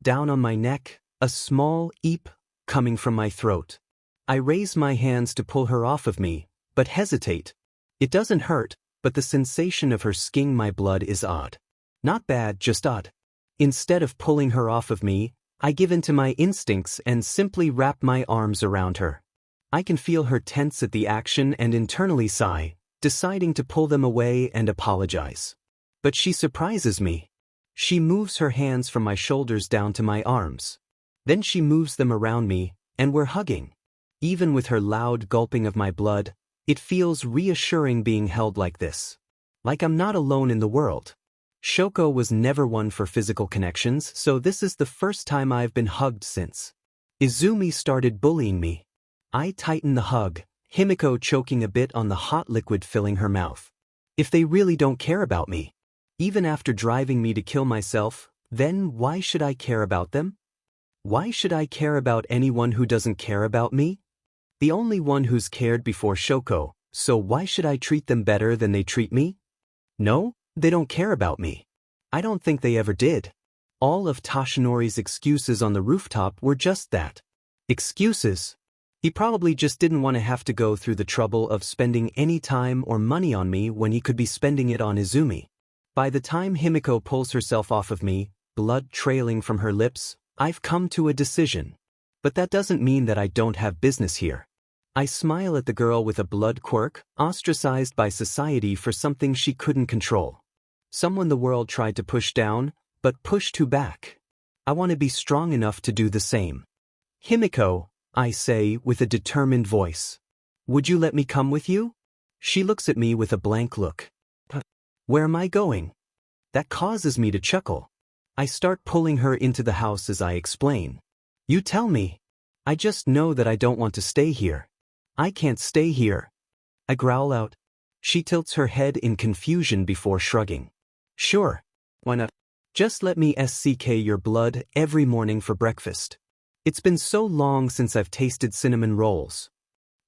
Down on my neck, a small eep coming from my throat. I raise my hands to pull her off of me, but hesitate. It doesn't hurt, but the sensation of her skinning my blood is odd. Not bad, just odd. Instead of pulling her off of me, I give in to my instincts and simply wrap my arms around her. I can feel her tense at the action and internally sigh, deciding to pull them away and apologize. But she surprises me. She moves her hands from my shoulders down to my arms. Then she moves them around me, and we're hugging. Even with her loud gulping of my blood, it feels reassuring being held like this. Like I'm not alone in the world. Shoko was never one for physical connections, so this is the first time I've been hugged since. Izumi started bullying me. I tighten the hug, Himiko choking a bit on the hot liquid filling her mouth. If they really don't care about me, even after driving me to kill myself, then why should I care about them? Why should I care about anyone who doesn't care about me? The only one who's cared before Shoko, so why should I treat them better than they treat me? No, they don't care about me. I don't think they ever did. All of Toshinori's excuses on the rooftop were just that. Excuses. He probably just didn't want to have to go through the trouble of spending any time or money on me when he could be spending it on Izumi. By the time Himiko pulls herself off of me, blood trailing from her lips, I've come to a decision. But that doesn't mean that I don't have business here. I smile at the girl with a blood quirk, ostracized by society for something she couldn't control. Someone the world tried to push down, but pushed her back. I want to be strong enough to do the same. Himiko, I say with a determined voice. Would you let me come with you? She looks at me with a blank look. Where am I going? That causes me to chuckle. I start pulling her into the house as I explain. You tell me. I just know that I don't want to stay here. I can't stay here. I growl out. She tilts her head in confusion before shrugging. Sure. Why not? Just let me SCK your blood every morning for breakfast. It's been so long since I've tasted cinnamon rolls.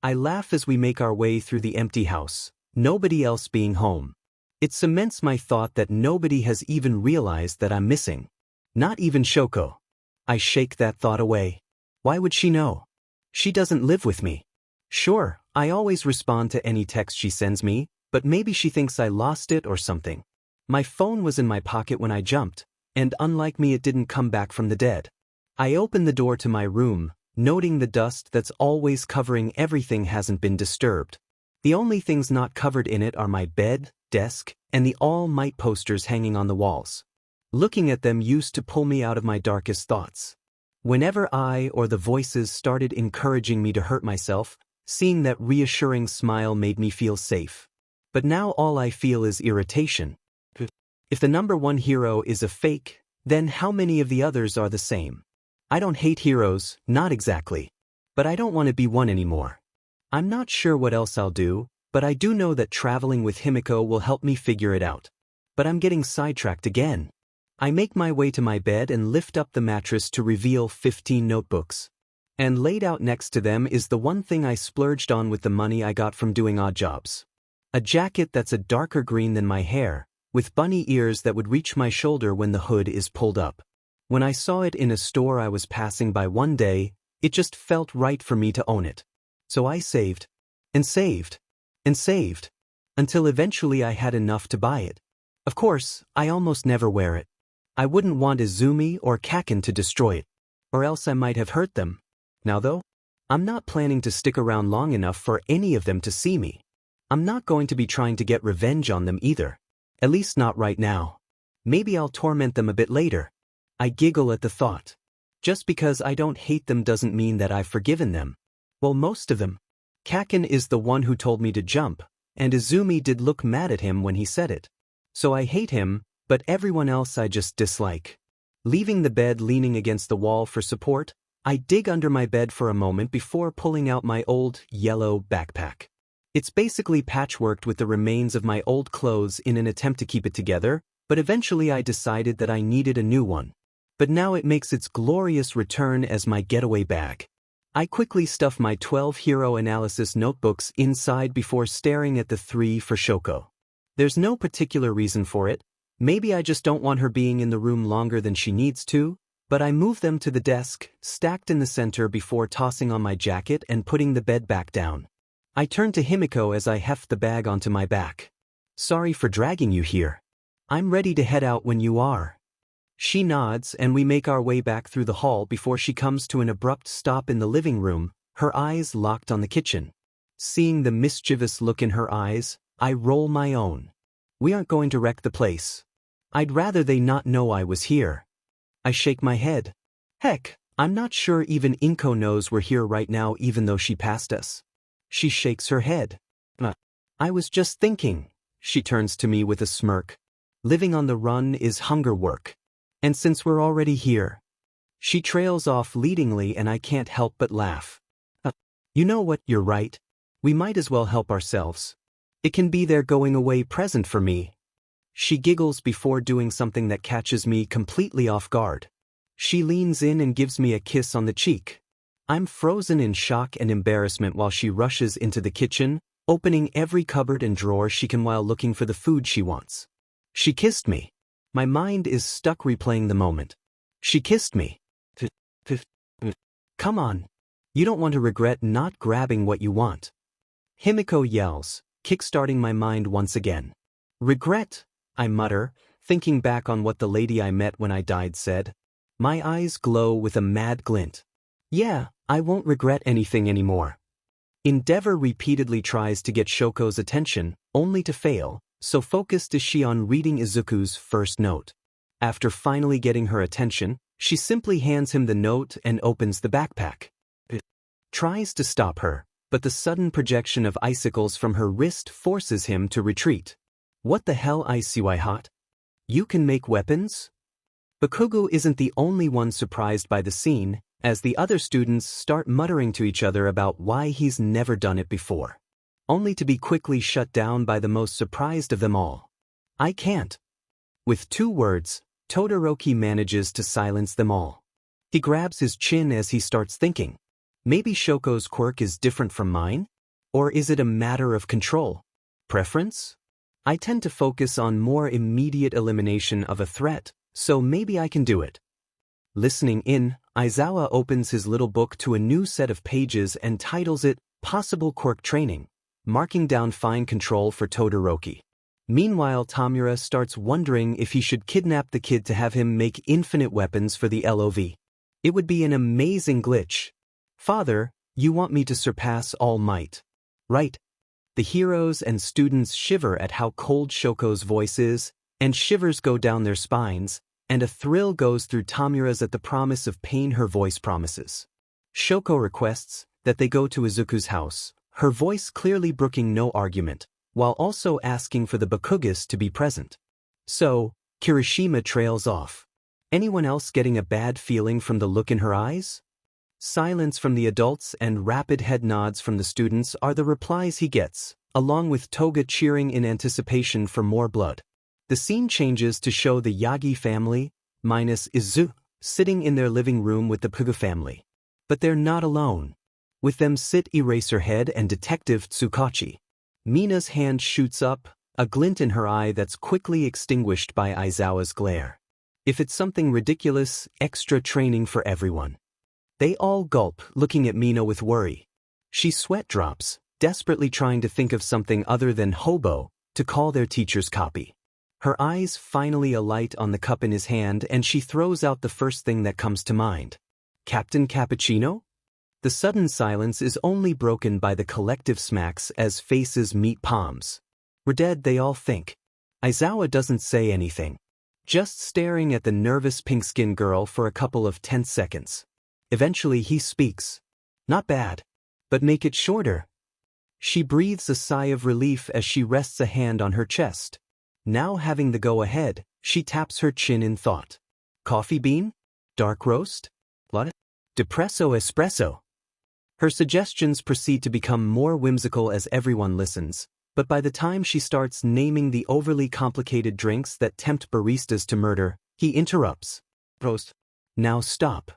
I laugh as we make our way through the empty house, nobody else being home. It cements my thought that nobody has even realized that I'm missing. Not even Shoko. I shake that thought away. Why would she know? She doesn't live with me. Sure, I always respond to any text she sends me, but maybe she thinks I lost it or something. My phone was in my pocket when I jumped, and unlike me it didn't come back from the dead. I open the door to my room, noting the dust that's always covering everything hasn't been disturbed. The only things not covered in it are my bed, desk, and the All Might posters hanging on the walls. Looking at them used to pull me out of my darkest thoughts. Whenever I or the voices started encouraging me to hurt myself, seeing that reassuring smile made me feel safe. But now all I feel is irritation. If the number one hero is a fake, then how many of the others are the same? I don't hate heroes, not exactly. But I don't want to be one anymore. I'm not sure what else I'll do, but I do know that traveling with Himiko will help me figure it out. But I'm getting sidetracked again. I make my way to my bed and lift up the mattress to reveal 15 notebooks. And laid out next to them is the one thing I splurged on with the money I got from doing odd jobs. A jacket that's a darker green than my hair, with bunny ears that would reach my shoulder when the hood is pulled up. When I saw it in a store I was passing by one day, it just felt right for me to own it. So I saved, and saved, and saved, until eventually I had enough to buy it. Of course, I almost never wear it. I wouldn't want Izumi or Kaken to destroy it, or else I might have hurt them. Now though, I'm not planning to stick around long enough for any of them to see me. I'm not going to be trying to get revenge on them either. At least not right now. Maybe I'll torment them a bit later. I giggle at the thought. Just because I don't hate them doesn't mean that I've forgiven them. Well, most of them. Kaken is the one who told me to jump, and Izumi did look mad at him when he said it. So I hate him, but everyone else I just dislike. Leaving the bed leaning against the wall for support, I dig under my bed for a moment before pulling out my old, yellow backpack. It's basically patchworked with the remains of my old clothes in an attempt to keep it together, but eventually I decided that I needed a new one. But now it makes its glorious return as my getaway bag. I quickly stuff my 12 hero analysis notebooks inside before staring at the 3 for Shoko. There's no particular reason for it. Maybe I just don't want her being in the room longer than she needs to, but I move them to the desk, stacked in the center before tossing on my jacket and putting the bed back down. I turn to Himiko as I heft the bag onto my back. Sorry for dragging you here. I'm ready to head out when you are. She nods and we make our way back through the hall before she comes to an abrupt stop in the living room, her eyes locked on the kitchen. Seeing the mischievous look in her eyes, I roll my own. We aren't going to wreck the place. I'd rather they not know I was here. I shake my head. Heck, I'm not sure even Inko knows we're here right now even though she passed us. She shakes her head. I was just thinking. She turns to me with a smirk. Living on the run is hunger work. And since we're already here. She trails off leadingly and I can't help but laugh. You know what, you're right. We might as well help ourselves. It can be their going away present for me. She giggles before doing something that catches me completely off guard. She leans in and gives me a kiss on the cheek. I'm frozen in shock and embarrassment while she rushes into the kitchen, opening every cupboard and drawer she can while looking for the food she wants. She kissed me. My mind is stuck replaying the moment. She kissed me. Come on. You don't want to regret not grabbing what you want. Himiko yells, kickstarting my mind once again. Regret, I mutter, thinking back on what the lady I met when I died said. My eyes glow with a mad glint. Yeah, I won't regret anything anymore. Endeavor repeatedly tries to get Shoko's attention, only to fail, so focused is she on reading Izuku's first note. After finally getting her attention, she simply hands him the note and opens the backpack. It tries to stop her, but the sudden projection of icicles from her wrist forces him to retreat. What the hell, Izuku hot? You can make weapons? Bakugo isn't the only one surprised by the scene, as the other students start muttering to each other about why he's never done it before. Only to be quickly shut down by the most surprised of them all. I can't. With 2 words, Todoroki manages to silence them all. He grabs his chin as he starts thinking. Maybe Shoko's quirk is different from mine? Or is it a matter of control? Preference? I tend to focus on more immediate elimination of a threat, so maybe I can do it. Listening in, Aizawa opens his little book to a new set of pages and titles it, Possible Quirk Training, marking down fine control for Todoroki. Meanwhile, Tamura starts wondering if he should kidnap the kid to have him make infinite weapons for the LOV. It would be an amazing glitch. Father, you want me to surpass All Might, right? The heroes and students shiver at how cold Shoko's voice is, and shivers go down their spines, and a thrill goes through Tamura's at the promise of pain her voice promises. Shoko requests that they go to Izuku's house, her voice clearly brooking no argument, while also asking for the Bakugas to be present. So, Kirishima trails off. Anyone else getting a bad feeling from the look in her eyes? Silence from the adults and rapid head nods from the students are the replies he gets, along with Toga cheering in anticipation for more blood. The scene changes to show the Yagi family, minus Izuku, sitting in their living room with the Bakugo family. But they're not alone. With them sit Eraserhead and Detective Tsukachi. Mina's hand shoots up, a glint in her eye that's quickly extinguished by Aizawa's glare. If it's something ridiculous, extra training for everyone. They all gulp, looking at Mina with worry. She sweat drops, desperately trying to think of something other than hobo to call their teacher's copy. Her eyes finally alight on the cup in his hand and she throws out the first thing that comes to mind. Captain Cappuccino? The sudden silence is only broken by the collective smacks as faces meet palms. We're dead, they all think. Aizawa doesn't say anything. Just staring at the nervous pink-skinned girl for a couple of tense seconds. Eventually he speaks. Not bad. But make it shorter. She breathes a sigh of relief as she rests a hand on her chest. Now having the go-ahead, she taps her chin in thought. Coffee bean? Dark roast? What? Depresso espresso? Her suggestions proceed to become more whimsical as everyone listens, but by the time she starts naming the overly complicated drinks that tempt baristas to murder, he interrupts. Roast. Now stop.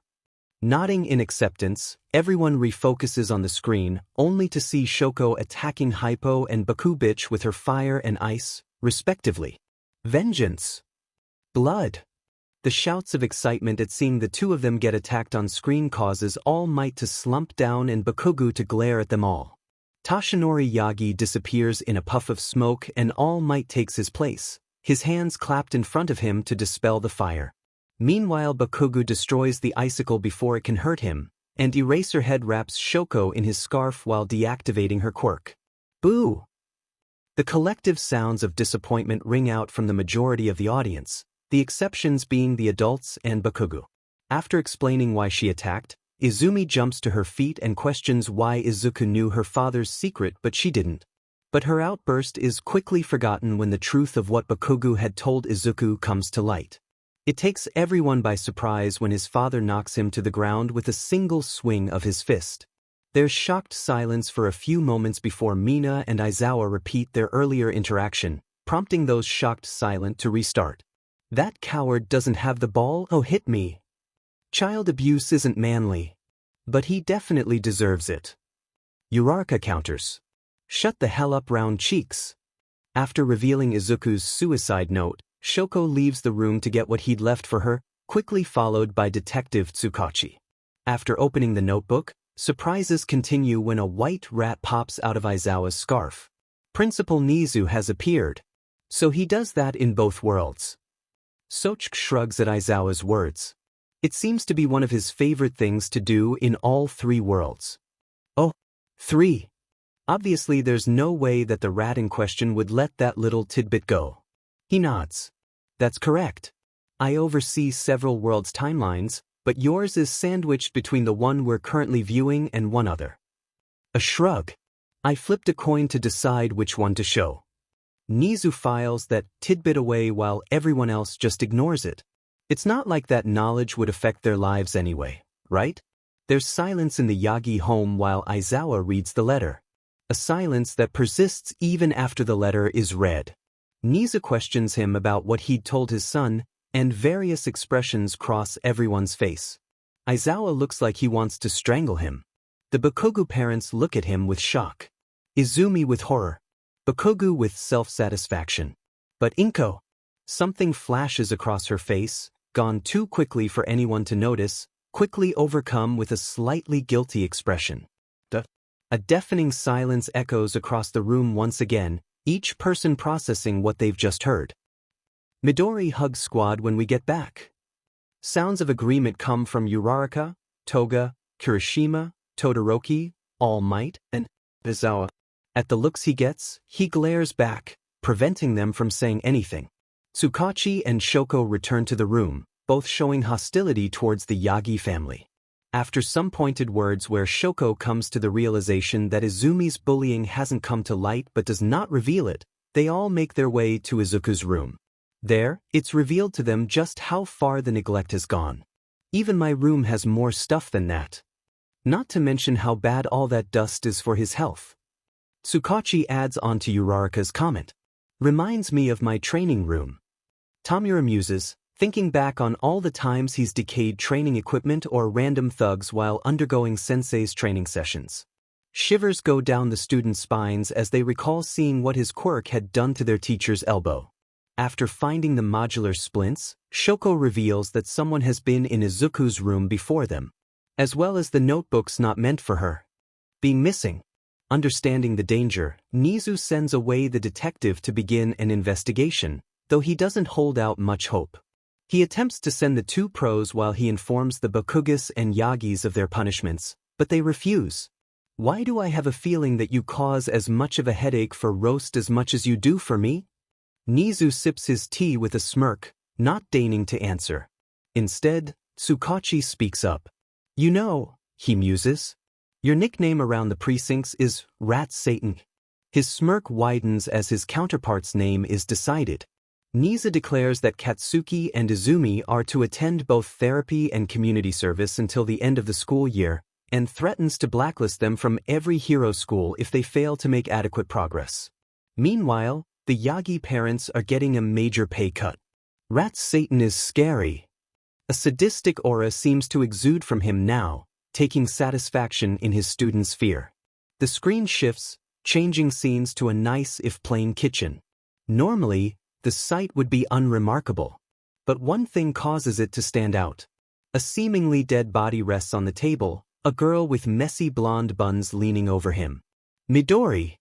Nodding in acceptance, everyone refocuses on the screen, only to see Shoko attacking Hypo and Baku Bitch with her fire and ice, respectively. Vengeance. Blood. The shouts of excitement at seeing the two of them get attacked on screen causes All Might to slump down and Bakugo to glare at them all. Toshinori Yagi disappears in a puff of smoke and All Might takes his place, his hands clapped in front of him to dispel the fire. Meanwhile, Bakugo destroys the icicle before it can hurt him, and Eraserhead wraps Shoko in his scarf while deactivating her quirk. Boo! The collective sounds of disappointment ring out from the majority of the audience, the exceptions being the adults and Bakugo. After explaining why she attacked, Izumi jumps to her feet and questions why Izuku knew her father's secret but she didn't. But her outburst is quickly forgotten when the truth of what Bakugo had told Izuku comes to light. It takes everyone by surprise when his father knocks him to the ground with a single swing of his fist. There's shocked silence for a few moments before Mina and Aizawa repeat their earlier interaction, prompting those shocked silent to restart. That coward doesn't have the ball, oh hit me. Child abuse isn't manly. But he definitely deserves it. Uraraka counters. Shut the hell up, round cheeks. After revealing Izuku's suicide note, Shoko leaves the room to get what he'd left for her, quickly followed by Detective Tsukachi. After opening the notebook, Surprises continue when a white rat pops out of Aizawa's scarf. Principal Nizu has appeared. So he does that in both worlds. Sochik shrugs at Aizawa's words. It seems to be one of his favorite things to do in all three worlds. Oh, three. Obviously there's no way that the rat in question would let that little tidbit go. He nods. That's correct. I oversee several worlds' timelines, but yours is sandwiched between the one we're currently viewing and one other. A shrug. I flipped a coin to decide which one to show. Nizu files that tidbit away while everyone else just ignores it. It's not like that knowledge would affect their lives anyway, right? There's silence in the Yagi home while Aizawa reads the letter. A silence that persists even after the letter is read. Nizu questions him about what he'd told his son, and various expressions cross everyone's face. Aizawa looks like he wants to strangle him. The Bakugu parents look at him with shock. Izumi with horror. Bakugu with self-satisfaction. But Inko. Something flashes across her face, gone too quickly for anyone to notice, quickly overcome with a slightly guilty expression. A deafening silence echoes across the room once again, each person processing what they've just heard. Midori hugs Squad when we get back. Sounds of agreement come from Uraraka, Toga, Kirishima, Todoroki, All Might, and Aizawa. At the looks he gets, he glares back, preventing them from saying anything. Tsukachi and Shoko return to the room, both showing hostility towards the Yagi family. After some pointed words where Shoko comes to the realization that Izumi's bullying hasn't come to light but does not reveal it, they all make their way to Izuku's room. There, it's revealed to them just how far the neglect has gone. Even my room has more stuff than that. Not to mention how bad all that dust is for his health. Tsukachi adds on to Uraraka's comment. Reminds me of my training room. Tamura muses, thinking back on all the times he's decayed training equipment or random thugs while undergoing sensei's training sessions. Shivers go down the students' spines as they recall seeing what his quirk had done to their teacher's elbow. After finding the modular splints, Shoko reveals that someone has been in Izuku's room before them, as well as the notebooks not meant for her being missing. Understanding the danger, Nizu sends away the detective to begin an investigation, though he doesn't hold out much hope. He attempts to send the two pros while he informs the Bakugas and Yagis of their punishments, but they refuse. Why do I have a feeling that you cause as much of a headache for roast as much as you do for me? Nizu sips his tea with a smirk, not deigning to answer. Instead, Tsukachi speaks up. You know, he muses. Your nickname around the precincts is Rat Satan. His smirk widens as his counterpart's name is decided. Nizu declares that Katsuki and Izumi are to attend both therapy and community service until the end of the school year, and threatens to blacklist them from every hero school if they fail to make adequate progress. Meanwhile, the Yagi parents are getting a major pay cut. Rat Satan is scary. A sadistic aura seems to exude from him now, taking satisfaction in his students' fear. The screen shifts, changing scenes to a nice if plain kitchen. Normally, the sight would be unremarkable. But one thing causes it to stand out. A seemingly dead body rests on the table, a girl with messy blonde buns leaning over him. Midori!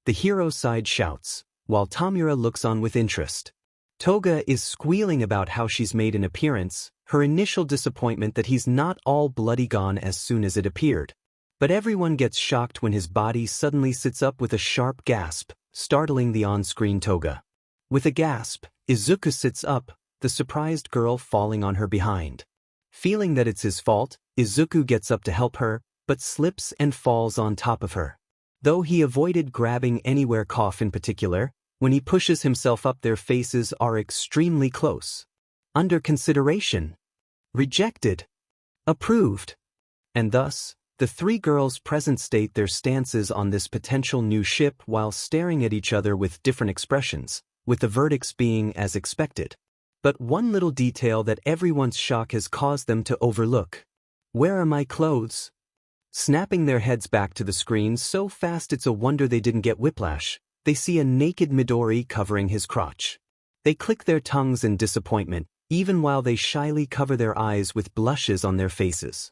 The hero side shouts, while Tamura looks on with interest. Toga is squealing about how she's made an appearance, her initial disappointment that he's not all bloody gone as soon as it appeared. But everyone gets shocked when his body suddenly sits up with a sharp gasp, startling the on-screen Toga. With a gasp, Izuku sits up, the surprised girl falling on her behind. Feeling that it's his fault, Izuku gets up to help her, but slips and falls on top of her. Though he avoided grabbing anywhere cough in particular, when he pushes himself up their faces are extremely close. Under consideration. Rejected. Approved. And thus, the three girls present state their stances on this potential new ship while staring at each other with different expressions, with the verdicts being as expected. But one little detail that everyone's shock has caused them to overlook. Where are my clothes? Snapping their heads back to the screen so fast it's a wonder they didn't get whiplash, they see a naked Midori covering his crotch. They click their tongues in disappointment, even while they shyly cover their eyes with blushes on their faces.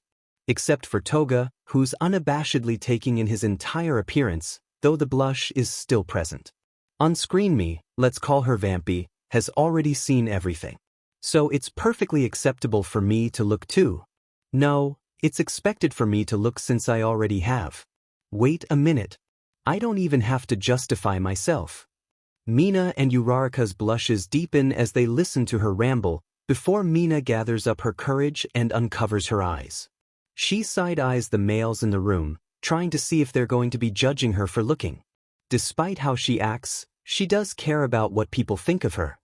Except for Toga, who's unabashedly taking in his entire appearance, though the blush is still present. On-screen me, let's call her Vampy, has already seen everything. So it's perfectly acceptable for me to look too. No, it's expected for me to look since I already have. Wait a minute. I don't even have to justify myself. Mina and Uraraka's blushes deepen as they listen to her ramble, before Mina gathers up her courage and uncovers her eyes. She side-eyes the males in the room, trying to see if they're going to be judging her for looking. Despite how she acts, she does care about what people think of her.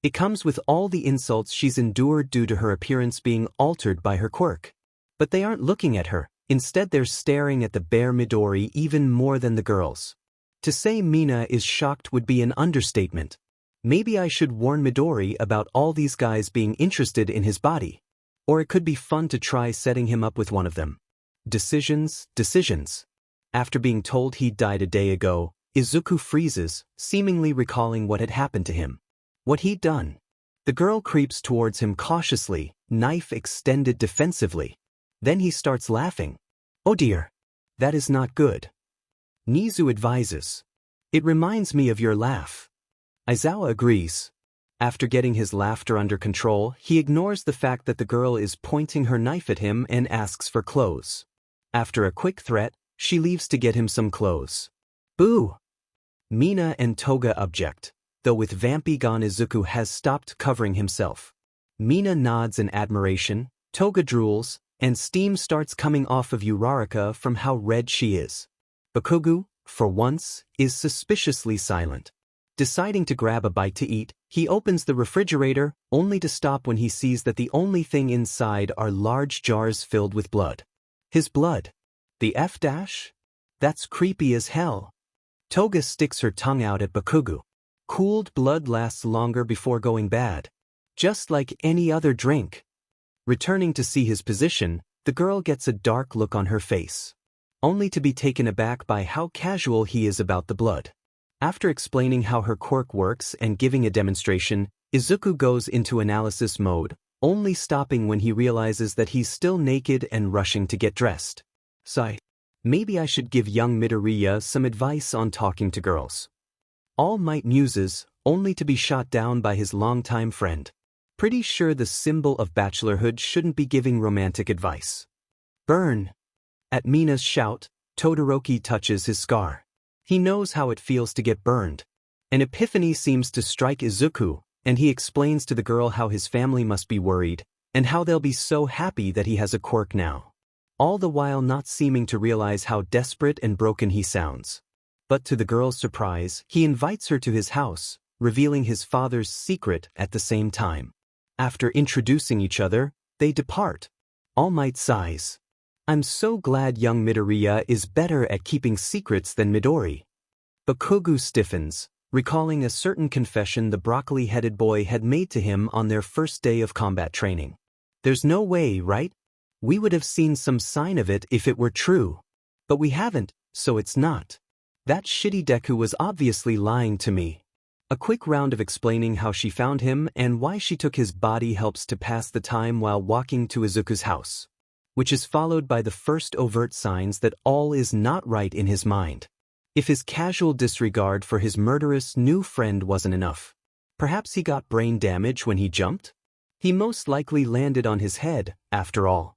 It comes with all the insults she's endured due to her appearance being altered by her quirk. But they aren't looking at her, instead they're staring at the bare Midori even more than the girls. To say Mina is shocked would be an understatement. Maybe I should warn Midori about all these guys being interested in his body. Or it could be fun to try setting him up with one of them. Decisions. After being told he died a day ago, Izuku freezes, seemingly recalling what had happened to him. What he'd done. The girl creeps towards him cautiously, knife extended defensively. Then he starts laughing. Oh dear. That is not good. Nizu advises. It reminds me of your laugh. Aizawa agrees. After getting his laughter under control, he ignores the fact that the girl is pointing her knife at him and asks for clothes. After a quick threat, she leaves to get him some clothes. Boo! Mina and Toga object, though with Vampy gone Izuku has stopped covering himself. Mina nods in admiration, Toga drools, and steam starts coming off of Uraraka from how red she is. Bakugo, for once, is suspiciously silent. Deciding to grab a bite to eat, he opens the refrigerator, only to stop when he sees that the only thing inside are large jars filled with blood. His blood. The F-? That's creepy as hell. Toga sticks her tongue out at Bakugo. Cooled blood lasts longer before going bad. Just like any other drink. Returning to see his position, the girl gets a dark look on her face. Only to be taken aback by how casual he is about the blood. After explaining how her quirk works and giving a demonstration, Izuku goes into analysis mode, only stopping when he realizes that he's still naked and rushing to get dressed. Sigh. Maybe I should give young Midoriya some advice on talking to girls. All might muses, only to be shot down by his longtime friend. Pretty sure the symbol of bachelorhood shouldn't be giving romantic advice. Burn. At Mina's shout, Todoroki touches his scar. He knows how it feels to get burned. An epiphany seems to strike Izuku, and he explains to the girl how his family must be worried, and how they'll be so happy that he has a quirk now. All the while not seeming to realize how desperate and broken he sounds. But to the girl's surprise, he invites her to his house, revealing his father's secret at the same time. After introducing each other, they depart. All Might sighs. I'm so glad young Midoriya is better at keeping secrets than Midori. Bakugo stiffens, recalling a certain confession the broccoli-headed boy had made to him on their first day of combat training. There's no way, right? We would have seen some sign of it if it were true. But we haven't, so it's not. That shitty Deku was obviously lying to me. A quick round of explaining how she found him and why she took his body helps to pass the time while walking to Izuku's house. Which is followed by the first overt signs that all is not right in his mind. If his casual disregard for his murderous new friend wasn't enough. Perhaps he got brain damage when he jumped? He most likely landed on his head, after all.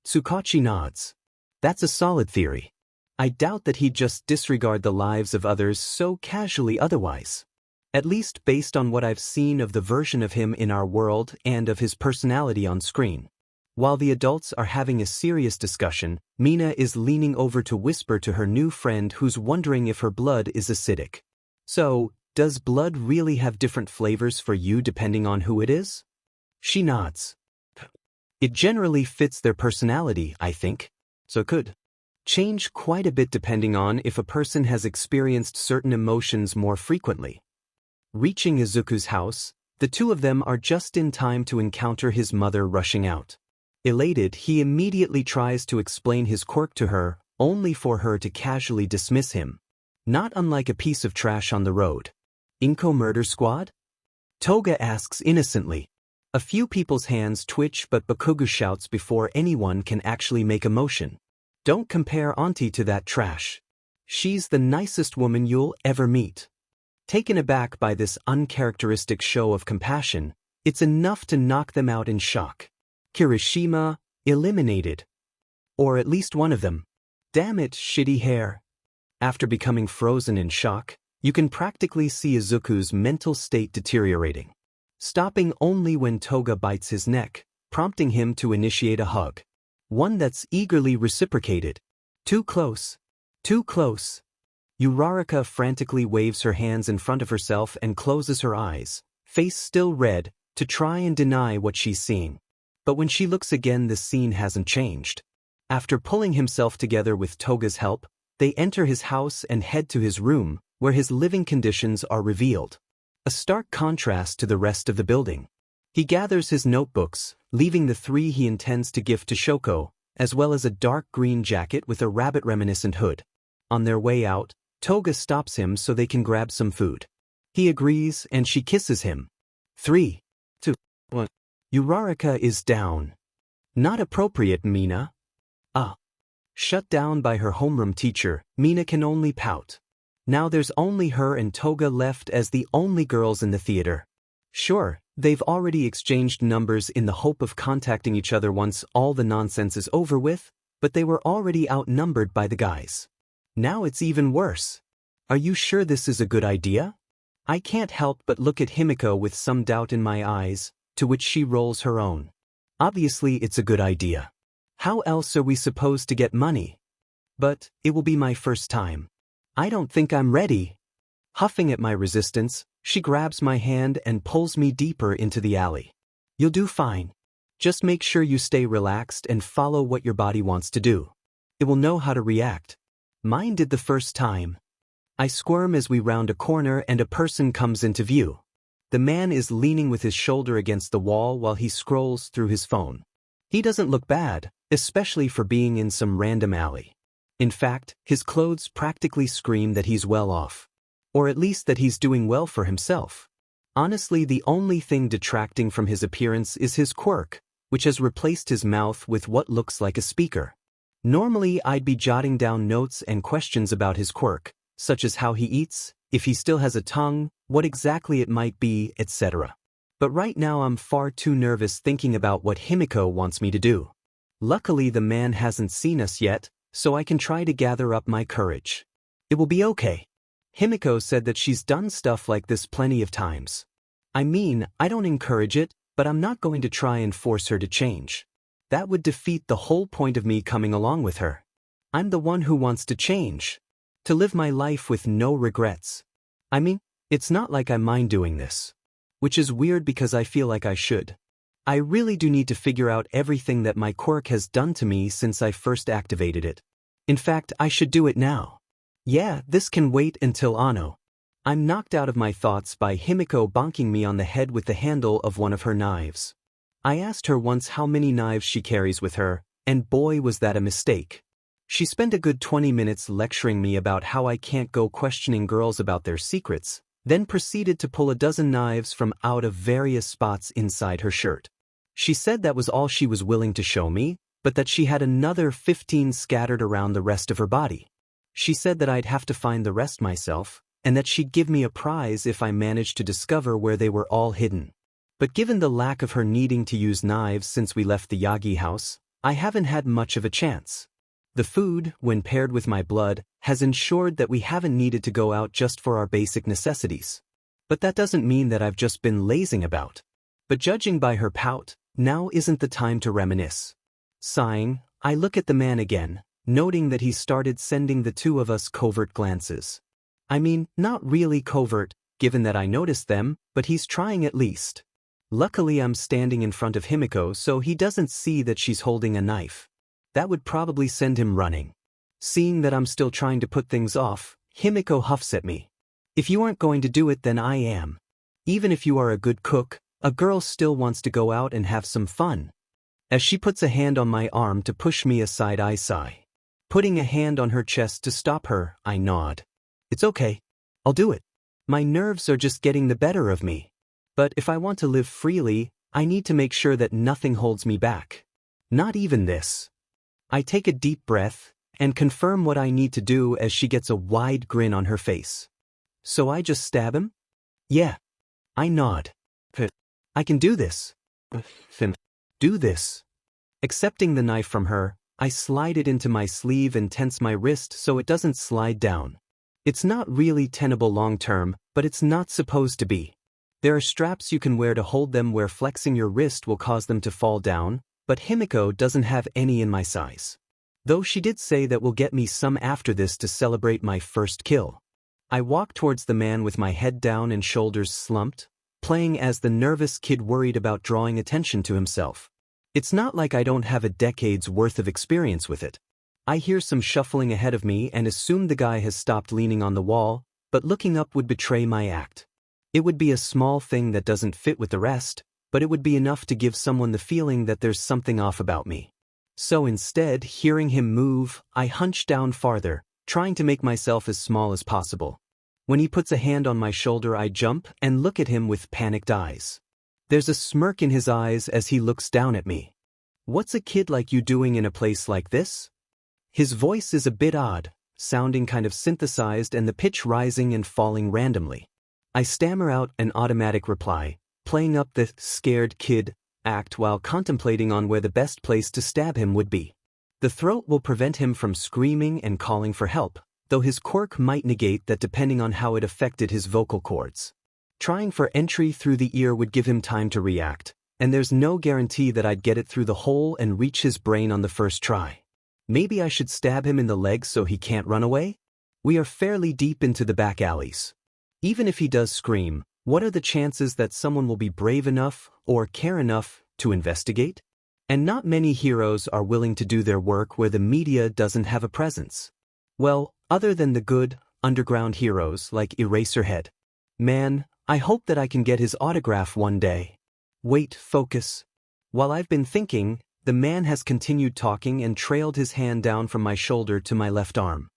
Tsukachi nods. That's a solid theory. I doubt that he'd just disregard the lives of others so casually otherwise. At least based on what I've seen of the version of him in our world and of his personality on screen. While the adults are having a serious discussion, Mina is leaning over to whisper to her new friend who's wondering if her blood is acidic. So, does blood really have different flavors for you depending on who it is? She nods. It generally fits their personality, I think. So it could change quite a bit depending on if a person has experienced certain emotions more frequently. Reaching Izuku's house, the two of them are just in time to encounter his mother rushing out. Elated, he immediately tries to explain his quirk to her, only for her to casually dismiss him. Not unlike a piece of trash on the road. Inko Murder Squad? Toga asks innocently. A few people's hands twitch, but Bakugo shouts before anyone can actually make a motion. Don't compare Auntie to that trash. She's the nicest woman you'll ever meet. Taken aback by this uncharacteristic show of compassion, it's enough to knock them out in shock. Kirishima, eliminated. Or at least one of them. Damn it, shitty hair. After becoming frozen in shock, you can practically see Izuku's mental state deteriorating, stopping only when Toga bites his neck, prompting him to initiate a hug. One that's eagerly reciprocated. Too close. Too close. Uraraka frantically waves her hands in front of herself and closes her eyes, face still red, to try and deny what she's seeing. But when she looks again, the scene hasn't changed. After pulling himself together with Toga's help, they enter his house and head to his room, where his living conditions are revealed. A stark contrast to the rest of the building. He gathers his notebooks, leaving the 3 he intends to gift to Shoko, as well as a dark green jacket with a rabbit-reminiscent hood. On their way out, Toga stops him so they can grab some food. He agrees and she kisses him. 3, 2, 1. Uraraka is down. Not appropriate, Mina. Shut down by her homeroom teacher, Mina can only pout. Now there's only her and Toga left as the only girls in the theater. Sure, they've already exchanged numbers in the hope of contacting each other once all the nonsense is over with, but they were already outnumbered by the guys. Now it's even worse. Are you sure this is a good idea? I can't help but look at Himiko with some doubt in my eyes, to which she rolls her own. Obviously it's a good idea. How else are we supposed to get money? But it will be my first time. I don't think I'm ready. Huffing at my resistance, she grabs my hand and pulls me deeper into the alley. You'll do fine. Just make sure you stay relaxed and follow what your body wants to do. It will know how to react. Mine did the first time. I squirm as we round a corner and a person comes into view. The man is leaning with his shoulder against the wall while he scrolls through his phone. He doesn't look bad, especially for being in some random alley. In fact, his clothes practically scream that he's well off. Or at least that he's doing well for himself. Honestly, the only thing detracting from his appearance is his quirk, which has replaced his mouth with what looks like a speaker. Normally, I'd be jotting down notes and questions about his quirk, such as how he eats, if he still has a tongue, what exactly it might be, etc. But right now I'm far too nervous thinking about what Himiko wants me to do. Luckily the man hasn't seen us yet, so I can try to gather up my courage. It will be okay. Himiko said that she's done stuff like this plenty of times. I mean, I don't encourage it, but I'm not going to try and force her to change. That would defeat the whole point of me coming along with her. I'm the one who wants to change. To live my life with no regrets. I mean, it's not like I mind doing this. Which is weird because I feel like I should. I really do need to figure out everything that my quirk has done to me since I first activated it. In fact, I should do it now. Yeah, this can wait until Ano. I'm knocked out of my thoughts by Himiko bonking me on the head with the handle of one of her knives. I asked her once how many knives she carries with her, and boy was that a mistake. She spent a good 20 minutes lecturing me about how I can't go questioning girls about their secrets, then proceeded to pull a dozen knives from out of various spots inside her shirt. She said that was all she was willing to show me, but that she had another 15 scattered around the rest of her body. She said that I'd have to find the rest myself, and that she'd give me a prize if I managed to discover where they were all hidden. But given the lack of her needing to use knives since we left the Yagi house, I haven't had much of a chance. The food, when paired with my blood, has ensured that we haven't needed to go out just for our basic necessities. But that doesn't mean that I've just been lazing about. But judging by her pout, now isn't the time to reminisce. Sighing, I look at the man again, noting that he started sending the two of us covert glances. I mean, not really covert, given that I noticed them, but he's trying at least. Luckily I'm standing in front of Himiko so he doesn't see that she's holding a knife. That would probably send him running. Seeing that I'm still trying to put things off, Himiko huffs at me. If you aren't going to do it, then I am. Even if you are a good cook, a girl still wants to go out and have some fun. As she puts a hand on my arm to push me aside, I sigh. Putting a hand on her chest to stop her, I nod. It's okay. I'll do it. My nerves are just getting the better of me. But if I want to live freely, I need to make sure that nothing holds me back. Not even this. I take a deep breath and confirm what I need to do as she gets a wide grin on her face. So I just stab him? Yeah. I nod. I can do this. Do this. Accepting the knife from her, I slide it into my sleeve and tense my wrist so it doesn't slide down. It's not really tenable long term, but it's not supposed to be. There are straps you can wear to hold them where flexing your wrist will cause them to fall down, but Himiko doesn't have any in my size. Though she did say that will get me some after this to celebrate my first kill. I walk towards the man with my head down and shoulders slumped, playing as the nervous kid worried about drawing attention to himself. It's not like I don't have a decade's worth of experience with it. I hear some shuffling ahead of me and assume the guy has stopped leaning on the wall, but looking up would betray my act. It would be a small thing that doesn't fit with the rest, but it would be enough to give someone the feeling that there's something off about me. So instead, hearing him move, I hunch down farther, trying to make myself as small as possible. When he puts a hand on my shoulder, I jump and look at him with panicked eyes. There's a smirk in his eyes as he looks down at me. What's a kid like you doing in a place like this? His voice is a bit odd, sounding kind of synthesized and the pitch rising and falling randomly. I stammer out an automatic reply, playing up the scared kid act while contemplating on where the best place to stab him would be. The throat will prevent him from screaming and calling for help, though his quirk might negate that depending on how it affected his vocal cords. Trying for entry through the ear would give him time to react, and there's no guarantee that I'd get it through the hole and reach his brain on the first try. Maybe I should stab him in the leg so he can't run away? We are fairly deep into the back alleys. Even if he does scream, what are the chances that someone will be brave enough or care enough to investigate? And not many heroes are willing to do their work where the media doesn't have a presence. Well, other than the good, underground heroes like Eraserhead. Man, I hope that I can get his autograph one day. Wait, focus. While I've been thinking, the man has continued talking and trailed his hand down from my shoulder to my left arm.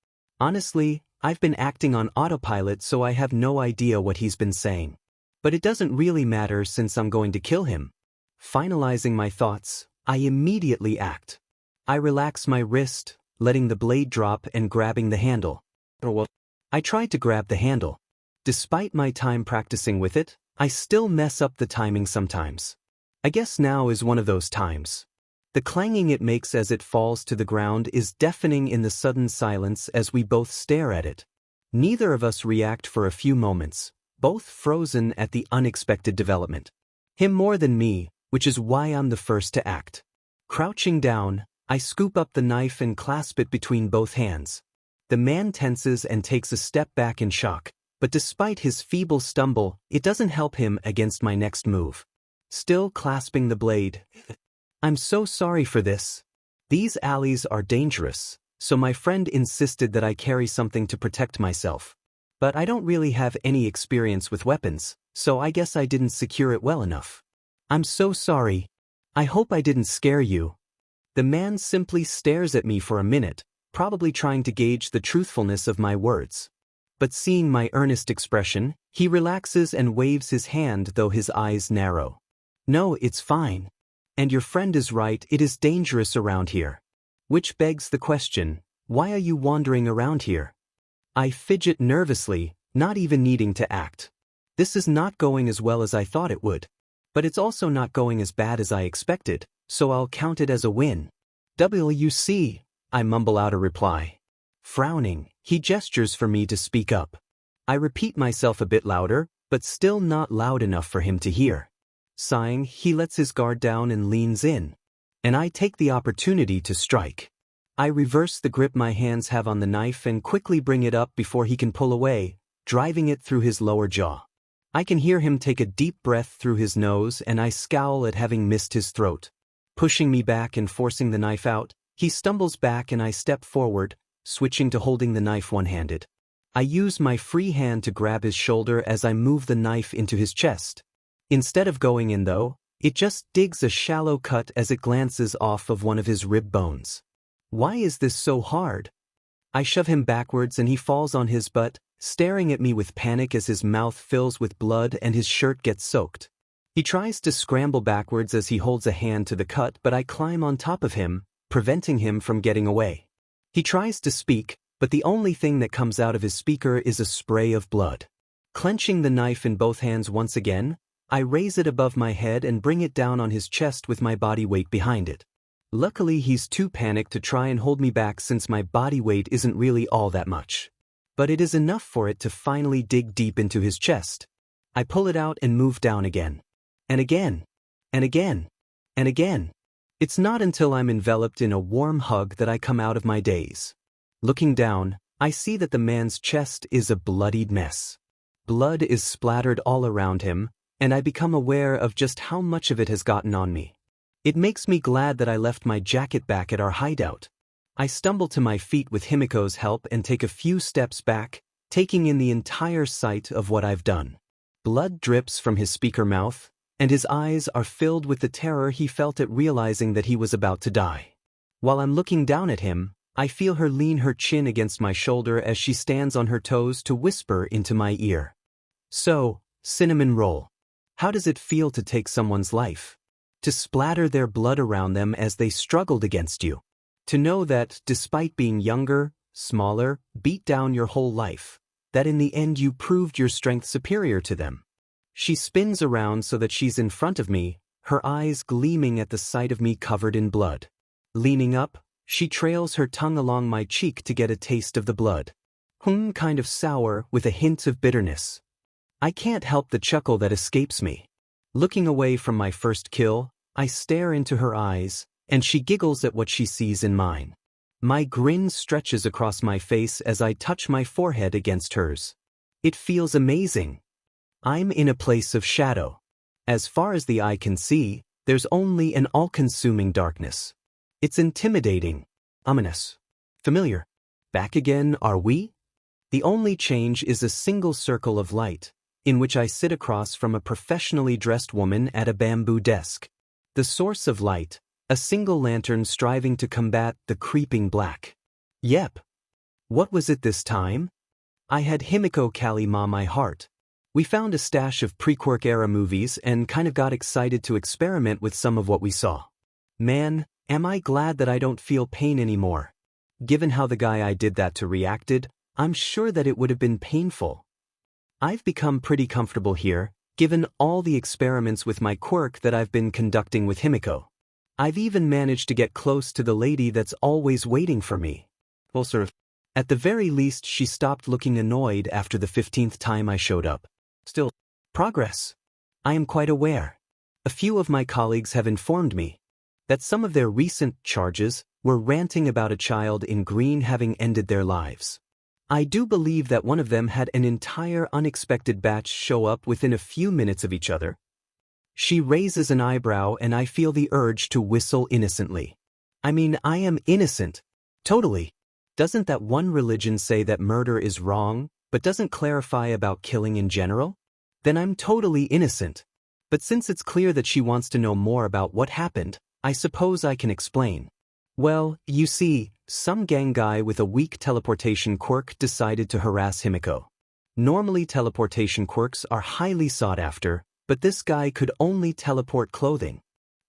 Honestly, I've been acting on autopilot, so I have no idea what he's been saying. But it doesn't really matter since I'm going to kill him. Finalizing my thoughts, I immediately act. I relax my wrist, letting the blade drop and grabbing the handle. I tried to grab the handle. Despite my time practicing with it, I still mess up the timing sometimes. I guess now is one of those times. The clanging it makes as it falls to the ground is deafening in the sudden silence as we both stare at it. Neither of us react for a few moments, both frozen at the unexpected development. Him more than me, which is why I'm the first to act. Crouching down, I scoop up the knife and clasp it between both hands. The man tenses and takes a step back in shock, but despite his feeble stumble, it doesn't help him against my next move. Still clasping the blade. I'm so sorry for this. These alleys are dangerous, so my friend insisted that I carry something to protect myself. But I don't really have any experience with weapons, so I guess I didn't secure it well enough. I'm so sorry. I hope I didn't scare you. The man simply stares at me for a minute, probably trying to gauge the truthfulness of my words. But seeing my earnest expression, he relaxes and waves his hand, though his eyes narrow. No, it's fine. And your friend is right, it is dangerous around here. Which begs the question, why are you wandering around here? I fidget nervously, not even needing to act. This is not going as well as I thought it would. But it's also not going as bad as I expected, so I'll count it as a win. WC, I mumble out a reply. Frowning, he gestures for me to speak up. I repeat myself a bit louder, but still not loud enough for him to hear. Sighing, he lets his guard down and leans in. And I take the opportunity to strike. I reverse the grip my hands have on the knife and quickly bring it up before he can pull away, driving it through his lower jaw. I can hear him take a deep breath through his nose, and I scowl at having missed his throat. Pushing me back and forcing the knife out, he stumbles back and I step forward, switching to holding the knife one-handed. I use my free hand to grab his shoulder as I move the knife into his chest. Instead of going in though, it just digs a shallow cut as it glances off of one of his rib bones. Why is this so hard? I shove him backwards and he falls on his butt, staring at me with panic as his mouth fills with blood and his shirt gets soaked. He tries to scramble backwards as he holds a hand to the cut, but I climb on top of him, preventing him from getting away. He tries to speak, but the only thing that comes out of his speaker is a spray of blood. Clenching the knife in both hands once again, I raise it above my head and bring it down on his chest with my body weight behind it. Luckily, he's too panicked to try and hold me back since my body weight isn't really all that much. But it is enough for it to finally dig deep into his chest. I pull it out and move down again. And again. And again. And again. It's not until I'm enveloped in a warm hug that I come out of my daze. Looking down, I see that the man's chest is a bloodied mess. Blood is splattered all around him, and I become aware of just how much of it has gotten on me. It makes me glad that I left my jacket back at our hideout. I stumble to my feet with Himiko's help and take a few steps back, taking in the entire sight of what I've done. Blood drips from his speaker mouth, and his eyes are filled with the terror he felt at realizing that he was about to die. While I'm looking down at him, I feel her lean her chin against my shoulder as she stands on her toes to whisper into my ear. So, cinnamon roll. How does it feel to take someone's life? To splatter their blood around them as they struggled against you? To know that, despite being younger, smaller, beat down your whole life, that in the end you proved your strength superior to them? She spins around so that she's in front of me, her eyes gleaming at the sight of me covered in blood. Leaning up, she trails her tongue along my cheek to get a taste of the blood. Kind of sour with a hint of bitterness. I can't help the chuckle that escapes me. Looking away from my first kill, I stare into her eyes, and she giggles at what she sees in mine. My grin stretches across my face as I touch my forehead against hers. It feels amazing. I'm in a place of shadow. As far as the eye can see, there's only an all-consuming darkness. It's intimidating, ominous, familiar. Back again, are we? The only change is a single circle of light, in which I sit across from a professionally dressed woman at a bamboo desk. The source of light, a single lantern striving to combat the creeping black. Yep. What was it this time? I had Himiko Kalima my heart. We found a stash of pre-Quirk era movies and kind of got excited to experiment with some of what we saw. Man, am I glad that I don't feel pain anymore. Given how the guy I did that to reacted, I'm sure that it would have been painful. I've become pretty comfortable here, given all the experiments with my quirk that I've been conducting with Himiko. I've even managed to get close to the lady that's always waiting for me. Well, sort of. At the very least, she stopped looking annoyed after the 15th time I showed up. Still, progress. I am quite aware. A few of my colleagues have informed me that some of their recent charges were ranting about a child in green having ended their lives. I do believe that one of them had an entire unexpected batch show up within a few minutes of each other. She raises an eyebrow and I feel the urge to whistle innocently. I mean, I am innocent. Totally. Doesn't that one religion say that murder is wrong, but doesn't clarify about killing in general? Then I'm totally innocent. But since it's clear that she wants to know more about what happened, I suppose I can explain. Well, you see, some gang guy with a weak teleportation quirk decided to harass Himiko. Normally teleportation quirks are highly sought after, but this guy could only teleport clothing.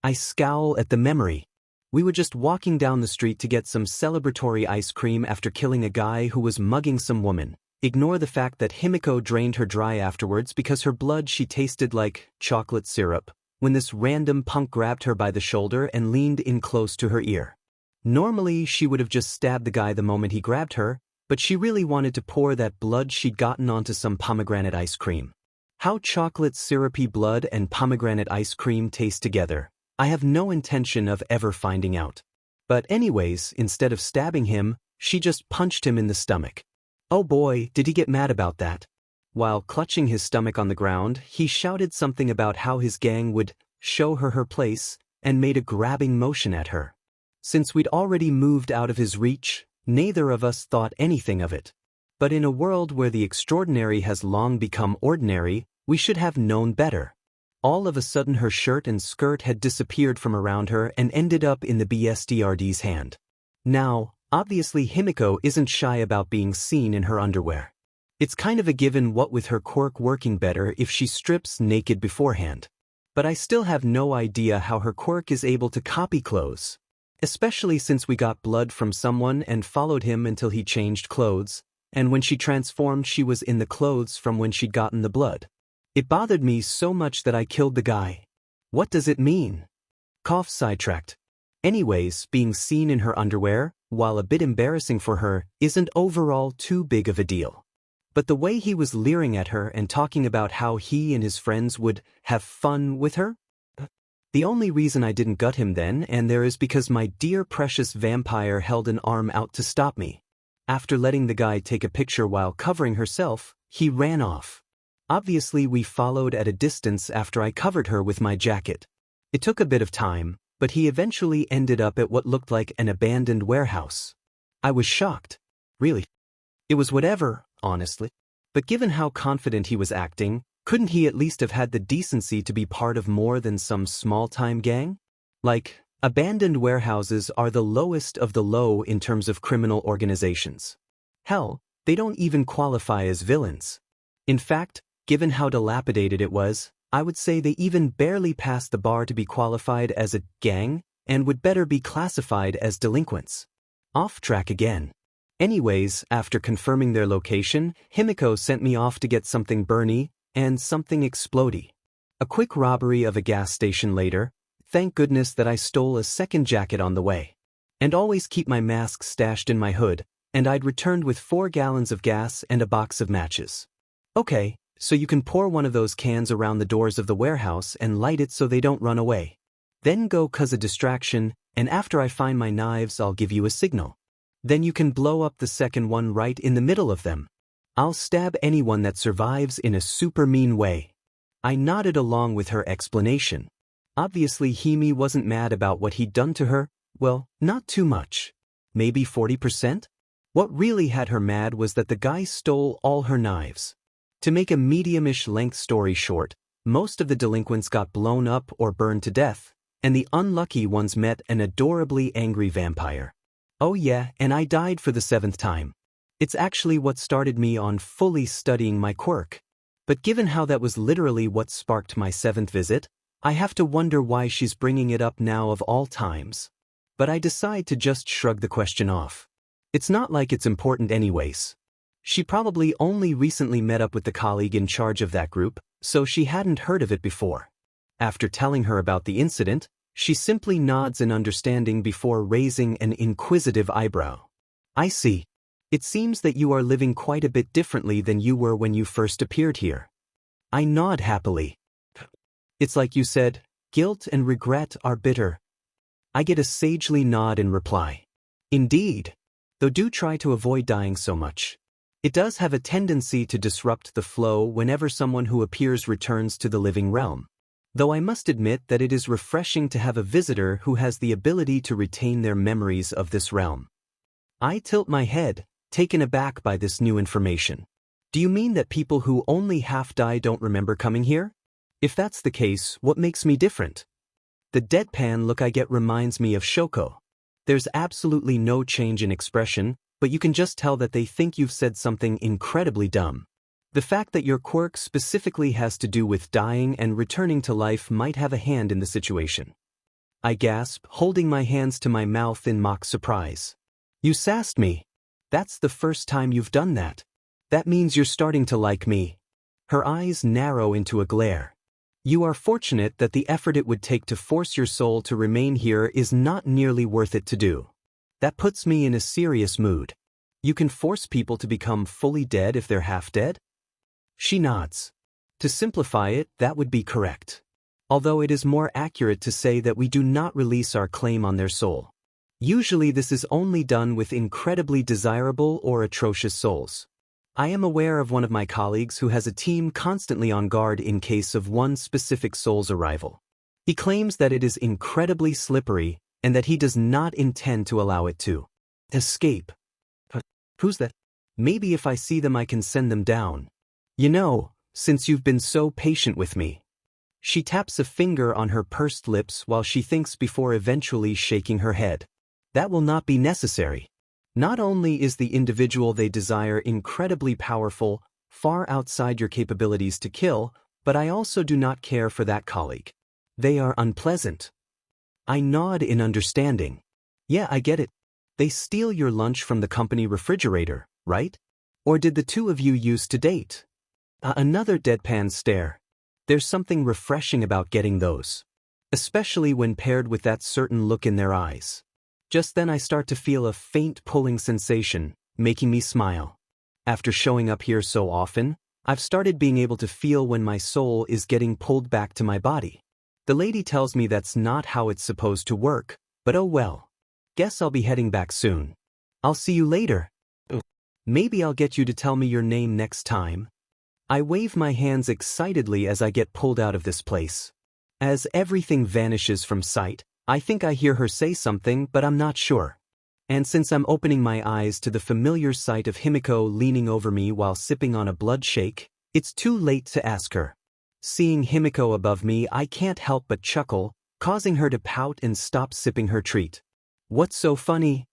I scowl at the memory. We were just walking down the street to get some celebratory ice cream after killing a guy who was mugging some woman. Ignore the fact that Himiko drained her dry afterwards because her blood she tasted like chocolate syrup, when this random punk grabbed her by the shoulder and leaned in close to her ear. Normally, she would have just stabbed the guy the moment he grabbed her, but she really wanted to pour that blood she'd gotten onto some pomegranate ice cream. How chocolate syrupy blood and pomegranate ice cream taste together, I have no intention of ever finding out. But anyways, instead of stabbing him, she just punched him in the stomach. Oh boy, did he get mad about that. While clutching his stomach on the ground, he shouted something about how his gang would show her her place and made a grabbing motion at her. Since we'd already moved out of his reach, neither of us thought anything of it. But in a world where the extraordinary has long become ordinary, we should have known better. All of a sudden her shirt and skirt had disappeared from around her and ended up in the BSDRD's hand. Now, obviously Himiko isn't shy about being seen in her underwear. It's kind of a given what with her quirk working better if she strips naked beforehand. But I still have no idea how her quirk is able to copy clothes. Especially since we got blood from someone and followed him until he changed clothes, and when she transformed she was in the clothes from when she'd gotten the blood. It bothered me so much that I killed the guy. What does it mean? Cough sidetracked. Anyways, being seen in her underwear, while a bit embarrassing for her, isn't overall too big of a deal. But the way he was leering at her and talking about how he and his friends would have fun with her? The only reason I didn't gut him then and there is because my dear precious vampire held an arm out to stop me. After letting the guy take a picture while covering herself, he ran off. Obviously we followed at a distance after I covered her with my jacket. It took a bit of time, but he eventually ended up at what looked like an abandoned warehouse. I was shocked. Really. It was whatever, honestly. But given how confident he was acting, couldn't he at least have had the decency to be part of more than some small-time gang? Like, abandoned warehouses are the lowest of the low in terms of criminal organizations. Hell, they don't even qualify as villains. In fact, given how dilapidated it was, I would say they even barely passed the bar to be qualified as a gang, and would better be classified as delinquents. Off track again. Anyways, after confirming their location, Himiko sent me off to get something burny and something explodey. A quick robbery of a gas station later. Thank goodness that I stole a second jacket on the way. And always keep my mask stashed in my hood, and I'd returned with 4 gallons of gas and a box of matches. Okay, so you can pour one of those cans around the doors of the warehouse and light it so they don't run away. Then go cause a distraction, and after I find my knives I'll give you a signal. Then you can blow up the second one right in the middle of them. I'll stab anyone that survives in a super mean way. I nodded along with her explanation. Obviously Himi wasn't mad about what he'd done to her, well, not too much. Maybe 40%? What really had her mad was that the guy stole all her knives. To make a medium-ish length story short, most of the delinquents got blown up or burned to death, and the unlucky ones met an adorably angry vampire. Oh yeah, and I died for the 7th time. It's actually what started me on fully studying my quirk. But given how that was literally what sparked my 7th visit, I have to wonder why she's bringing it up now of all times. But I decide to just shrug the question off. It's not like it's important anyways. She probably only recently met up with the colleague in charge of that group, so she hadn't heard of it before. After telling her about the incident, she simply nods in understanding before raising an inquisitive eyebrow. I see. It seems that you are living quite a bit differently than you were when you first appeared here. I nod happily. It's like you said, guilt and regret are bitter. I get a sagely nod in reply. Indeed. Though do try to avoid dying so much. It does have a tendency to disrupt the flow whenever someone who appears returns to the living realm. Though I must admit that it is refreshing to have a visitor who has the ability to retain their memories of this realm. I tilt my head, taken aback by this new information. Do you mean that people who only half die don't remember coming here? If that's the case, what makes me different? The deadpan look I get reminds me of Shoko. There's absolutely no change in expression, but you can just tell that they think you've said something incredibly dumb. The fact that your quirk specifically has to do with dying and returning to life might have a hand in the situation. I gasp, holding my hands to my mouth in mock surprise. You sassed me. That's the first time you've done that. That means you're starting to like me. Her eyes narrow into a glare. You are fortunate that the effort it would take to force your soul to remain here is not nearly worth it to do. That puts me in a serious mood. You can force people to become fully dead if they're half dead? She nods. To simplify it, that would be correct. Although it is more accurate to say that we do not release our claim on their soul. Usually this is only done with incredibly desirable or atrocious souls. I am aware of one of my colleagues who has a team constantly on guard in case of one specific soul's arrival. He claims that it is incredibly slippery and that he does not intend to allow it to escape. But who's that? Maybe if I see them I can send them down. You know, since you've been so patient with me. She taps a finger on her pursed lips while she thinks before eventually shaking her head. That will not be necessary. Not only is the individual they desire incredibly powerful, far outside your capabilities to kill, but I also do not care for that colleague. They are unpleasant. I nod in understanding. Yeah, I get it. They steal your lunch from the company refrigerator, right? Or did the two of you used to date? Another deadpan stare. There's something refreshing about getting those. Especially when paired with that certain look in their eyes. Just then I start to feel a faint pulling sensation, making me smile. After showing up here so often, I've started being able to feel when my soul is getting pulled back to my body. The lady tells me that's not how it's supposed to work, but oh well. Guess I'll be heading back soon. I'll see you later. Maybe I'll get you to tell me your name next time. I wave my hands excitedly as I get pulled out of this place. As everything vanishes from sight, I think I hear her say something, but I'm not sure. And since I'm opening my eyes to the familiar sight of Himiko leaning over me while sipping on a blood shake, it's too late to ask her. Seeing Himiko above me, I can't help but chuckle, causing her to pout and stop sipping her treat. What's so funny?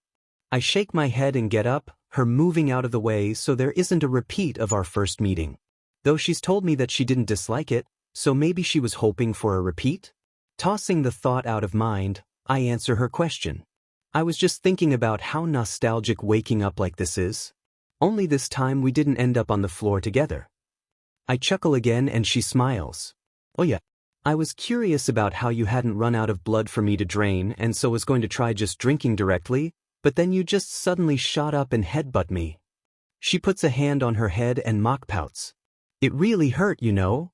I shake my head and get up, her moving out of the way so there isn't a repeat of our first meeting. Though she's told me that she didn't dislike it, so maybe she was hoping for a repeat? Tossing the thought out of mind, I answer her question. I was just thinking about how nostalgic waking up like this is. Only this time we didn't end up on the floor together. I chuckle again and she smiles. Oh yeah. I was curious about how you hadn't run out of blood for me to drain and so was going to try just drinking directly, but then you just suddenly shot up and headbutt me. She puts a hand on her head and mock pouts. It really hurt, you know?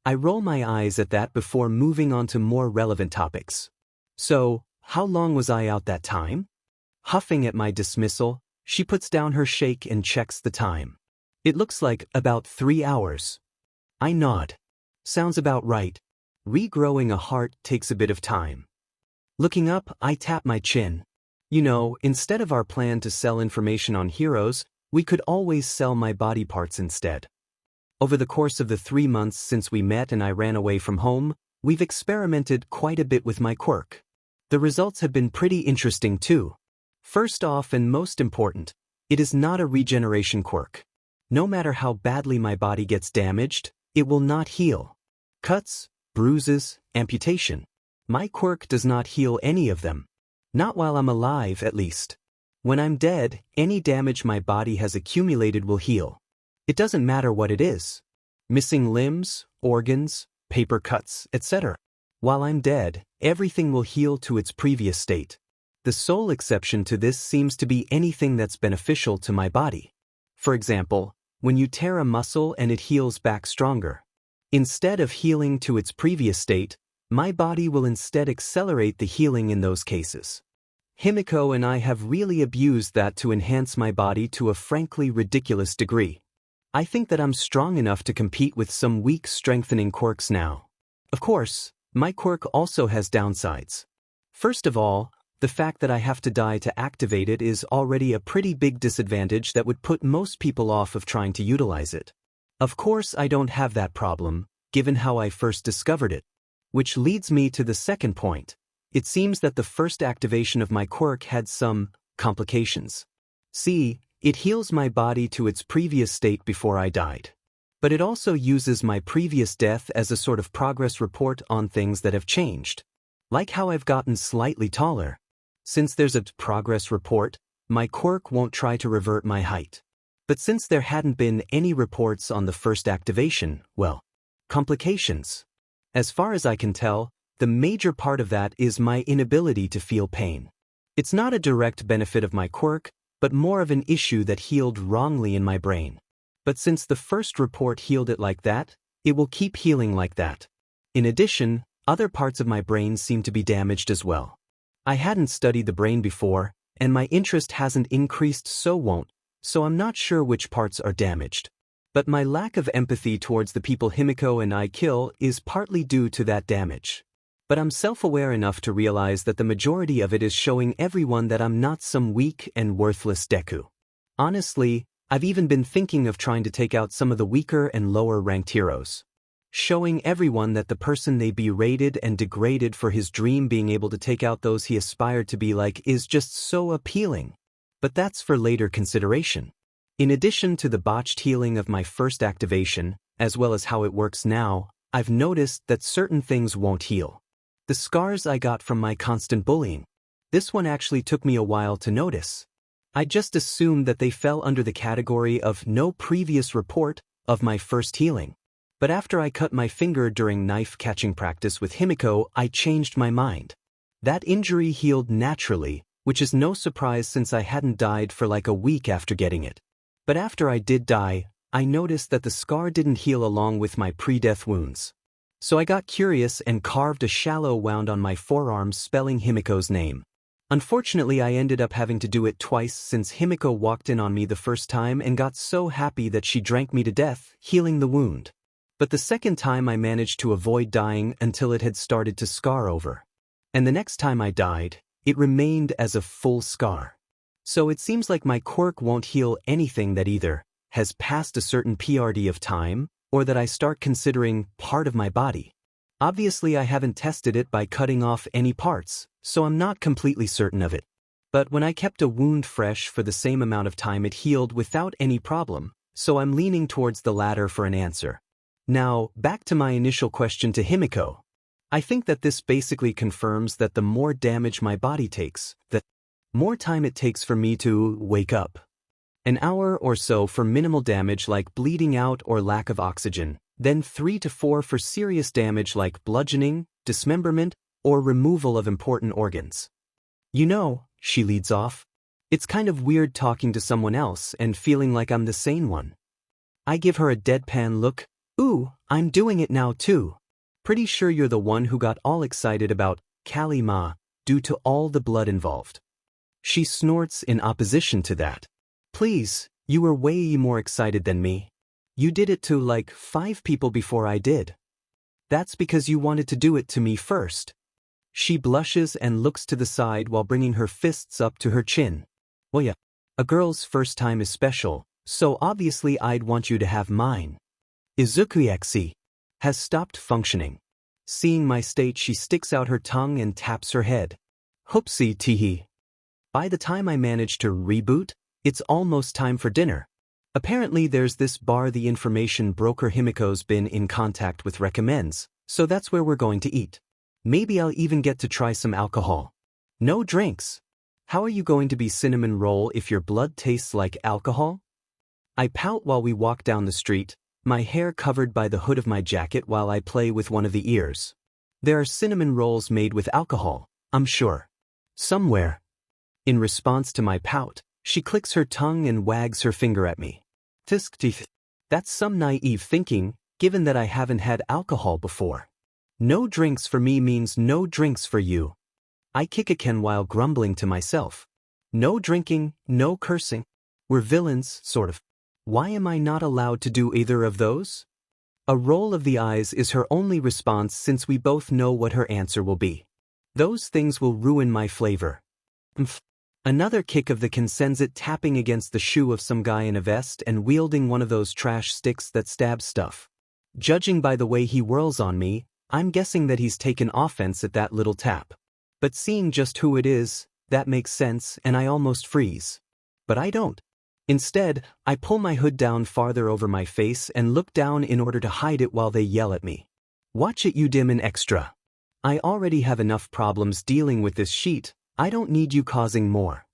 I roll my eyes at that before moving on to more relevant topics. So, how long was I out that time? Huffing at my dismissal, she puts down her shake and checks the time. It looks like about 3 hours. I nod. Sounds about right. Regrowing a heart takes a bit of time. Looking up, I tap my chin. You know, instead of our plan to sell information on heroes, we could always sell my body parts instead. Over the course of the 3 months since we met and I ran away from home, we've experimented quite a bit with my quirk. The results have been pretty interesting too. First off and most important, it is not a regeneration quirk. No matter how badly my body gets damaged, it will not heal. Cuts, bruises, amputation. My quirk does not heal any of them. Not while I'm alive, at least. When I'm dead, any damage my body has accumulated will heal. It doesn't matter what it is. Missing limbs, organs, paper cuts, etc. While I'm dead, everything will heal to its previous state. The sole exception to this seems to be anything that's beneficial to my body. For example, when you tear a muscle and it heals back stronger. Instead of healing to its previous state, my body will instead accelerate the healing in those cases. Himiko and I have really abused that to enhance my body to a frankly ridiculous degree. I think that I'm strong enough to compete with some weak strengthening quirks now. Of course, my quirk also has downsides. First of all, the fact that I have to die to activate it is already a pretty big disadvantage that would put most people off of trying to utilize it. Of course, I don't have that problem, given how I first discovered it. Which leads me to the second point. It seems that the first activation of my quirk had some complications. See, it heals my body to its previous state before I died. But it also uses my previous death as a sort of progress report on things that have changed. Like how I've gotten slightly taller. Since there's a progress report, my quirk won't try to revert my height. But since there hadn't been any reports on the first activation, well, complications. As far as I can tell, the major part of that is my inability to feel pain. It's not a direct benefit of my quirk, but more of an issue that healed wrongly in my brain. But since the first report healed it like that, it will keep healing like that. In addition, other parts of my brain seem to be damaged as well. I hadn't studied the brain before, and my interest hasn't increased so I'm not sure which parts are damaged. But my lack of empathy towards the people Himiko and I kill is partly due to that damage. But I'm self-aware enough to realize that the majority of it is showing everyone that I'm not some weak and worthless Deku. Honestly, I've even been thinking of trying to take out some of the weaker and lower-ranked heroes. Showing everyone that the person they berated and degraded for his dream being able to take out those he aspired to be like is just so appealing. But that's for later consideration. In addition to the botched healing of my first activation, as well as how it works now, I've noticed that certain things won't heal. The scars I got from my constant bullying. This one actually took me a while to notice. I just assumed that they fell under the category of no previous report of my first healing. But after I cut my finger during knife catching practice with Himiko, I changed my mind. That injury healed naturally, which is no surprise since I hadn't died for like a week after getting it. But after I did die, I noticed that the scar didn't heal along with my pre-death wounds. So I got curious and carved a shallow wound on my forearm spelling Himiko's name. Unfortunately, I ended up having to do it twice since Himiko walked in on me the first time and got so happy that she drank me to death, healing the wound. But the second time I managed to avoid dying until it had started to scar over. And the next time I died, it remained as a full scar. So it seems like my quirk won't heal anything that either has passed a certain PRD of time, or that I start considering part of my body. Obviously I haven't tested it by cutting off any parts, so I'm not completely certain of it. But when I kept a wound fresh for the same amount of time, it healed without any problem, so I'm leaning towards the latter for an answer. Now, back to my initial question to Himiko. I think that this basically confirms that the more damage my body takes, the more time it takes for me to wake up. An hour or so for minimal damage like bleeding out or lack of oxygen, then 3 to 4 for serious damage like bludgeoning, dismemberment, or removal of important organs. You know, she leads off, it's kind of weird talking to someone else and feeling like I'm the sane one. I give her a deadpan look. Ooh, I'm doing it now too. Pretty sure you're the one who got all excited about Kalima due to all the blood involved. She snorts in opposition to that. Please, you were way more excited than me. You did it to like 5 people before I did. That's because you wanted to do it to me first. She blushes and looks to the side while bringing her fists up to her chin. Well yeah, a girl's first time is special, so obviously I'd want you to have mine. Izuku Yagi has stopped functioning. Seeing my state, she sticks out her tongue and taps her head. Hoopsie teehee. By the time I manage to reboot, it's almost time for dinner. Apparently there's this bar the information broker Himiko's been in contact with recommends, so that's where we're going to eat. Maybe I'll even get to try some alcohol. No drinks. How are you going to be cinnamon roll if your blood tastes like alcohol? I pout while we walk down the street, my hair covered by the hood of my jacket while I play with one of the ears. There are cinnamon rolls made with alcohol, I'm sure. Somewhere. In response to my pout, she clicks her tongue and wags her finger at me. Tisk teeth. That's some naive thinking, given that I haven't had alcohol before. No drinks for me means no drinks for you. I kick a can while grumbling to myself. No drinking, no cursing. We're villains, sort of. Why am I not allowed to do either of those? A roll of the eyes is her only response since we both know what her answer will be. Those things will ruin my flavor. Another kick of the can sends it tapping against the shoe of some guy in a vest and wielding one of those trash sticks that stab stuff. Judging by the way he whirls on me, I'm guessing that he's taken offense at that little tap. But seeing just who it is, that makes sense and I almost freeze. But I don't. Instead, I pull my hood down farther over my face and look down in order to hide it while they yell at me. Watch it, you dim and extra. I already have enough problems dealing with this sheet. I don't need you causing more.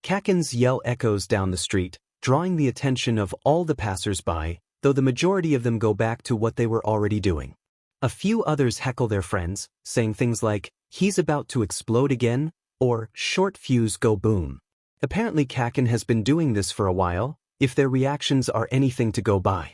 Kaken's yell echoes down the street, drawing the attention of all the passers-by, though the majority of them go back to what they were already doing. A few others heckle their friends, saying things like, he's about to explode again, or short fuse go boom. Apparently Kaken has been doing this for a while, if their reactions are anything to go by.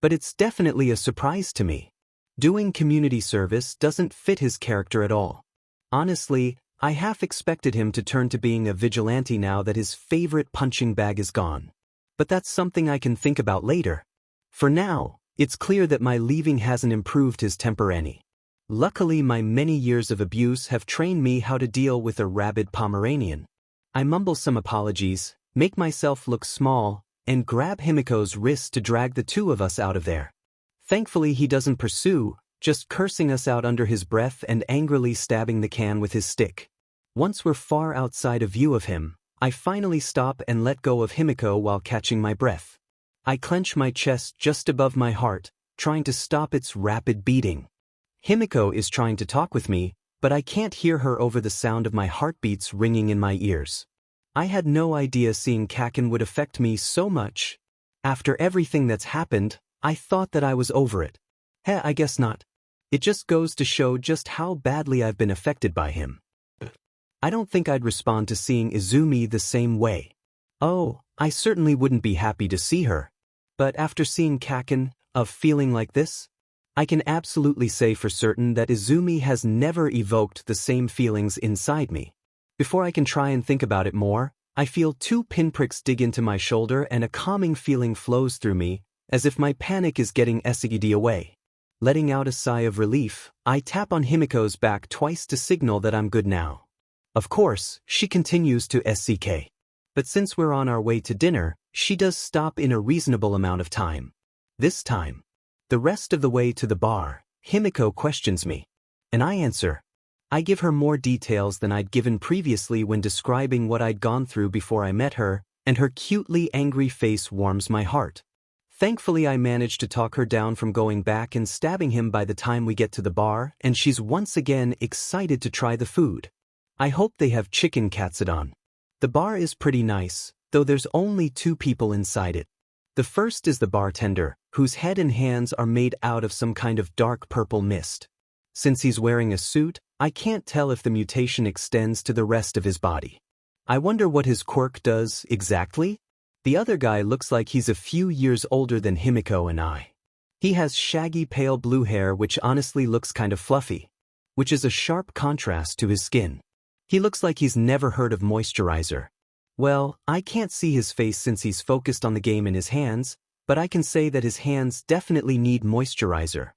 But it's definitely a surprise to me. Doing community service doesn't fit his character at all. Honestly, I half expected him to turn to being a vigilante now that his favorite punching bag is gone. But that's something I can think about later. For now, it's clear that my leaving hasn't improved his temper any. Luckily, my many years of abuse have trained me how to deal with a rabid Pomeranian. I mumble some apologies, make myself look small, and grab Himiko's wrist to drag the two of us out of there. Thankfully, he doesn't pursue, just cursing us out under his breath and angrily stabbing the can with his stick. Once we're far outside of view of him, I finally stop and let go of Himiko while catching my breath. I clench my chest just above my heart, trying to stop its rapid beating. Himiko is trying to talk with me, but I can't hear her over the sound of my heartbeats ringing in my ears. I had no idea seeing Kaken would affect me so much. After everything that's happened, I thought that I was over it. I guess not. It just goes to show just how badly I've been affected by him. I don't think I'd respond to seeing Izumi the same way. Oh, I certainly wouldn't be happy to see her. But after seeing Kaken, of feeling like this, I can absolutely say for certain that Izumi has never evoked the same feelings inside me. Before I can try and think about it more, I feel 2 pinpricks dig into my shoulder and a calming feeling flows through me, as if my panic is getting SCD away. Letting out a sigh of relief, I tap on Himiko's back twice to signal that I'm good now. Of course, she continues to SCK. But since we're on our way to dinner, she does stop in a reasonable amount of time. This time, the rest of the way to the bar, Himiko questions me. And I answer. I give her more details than I'd given previously when describing what I'd gone through before I met her, and her cutely angry face warms my heart. Thankfully I managed to talk her down from going back and stabbing him by the time we get to the bar, and she's once again excited to try the food. I hope they have chicken katsudon. The bar is pretty nice, though there's only 2 people inside it. The first is the bartender, whose head and hands are made out of some kind of dark purple mist. Since he's wearing a suit, I can't tell if the mutation extends to the rest of his body. I wonder what his quirk does exactly? The other guy looks like he's a few years older than Himiko and I. He has shaggy pale blue hair which honestly looks kind of fluffy, which is a sharp contrast to his skin. He looks like he's never heard of moisturizer. Well, I can't see his face since he's focused on the game in his hands, but I can say that his hands definitely need moisturizer.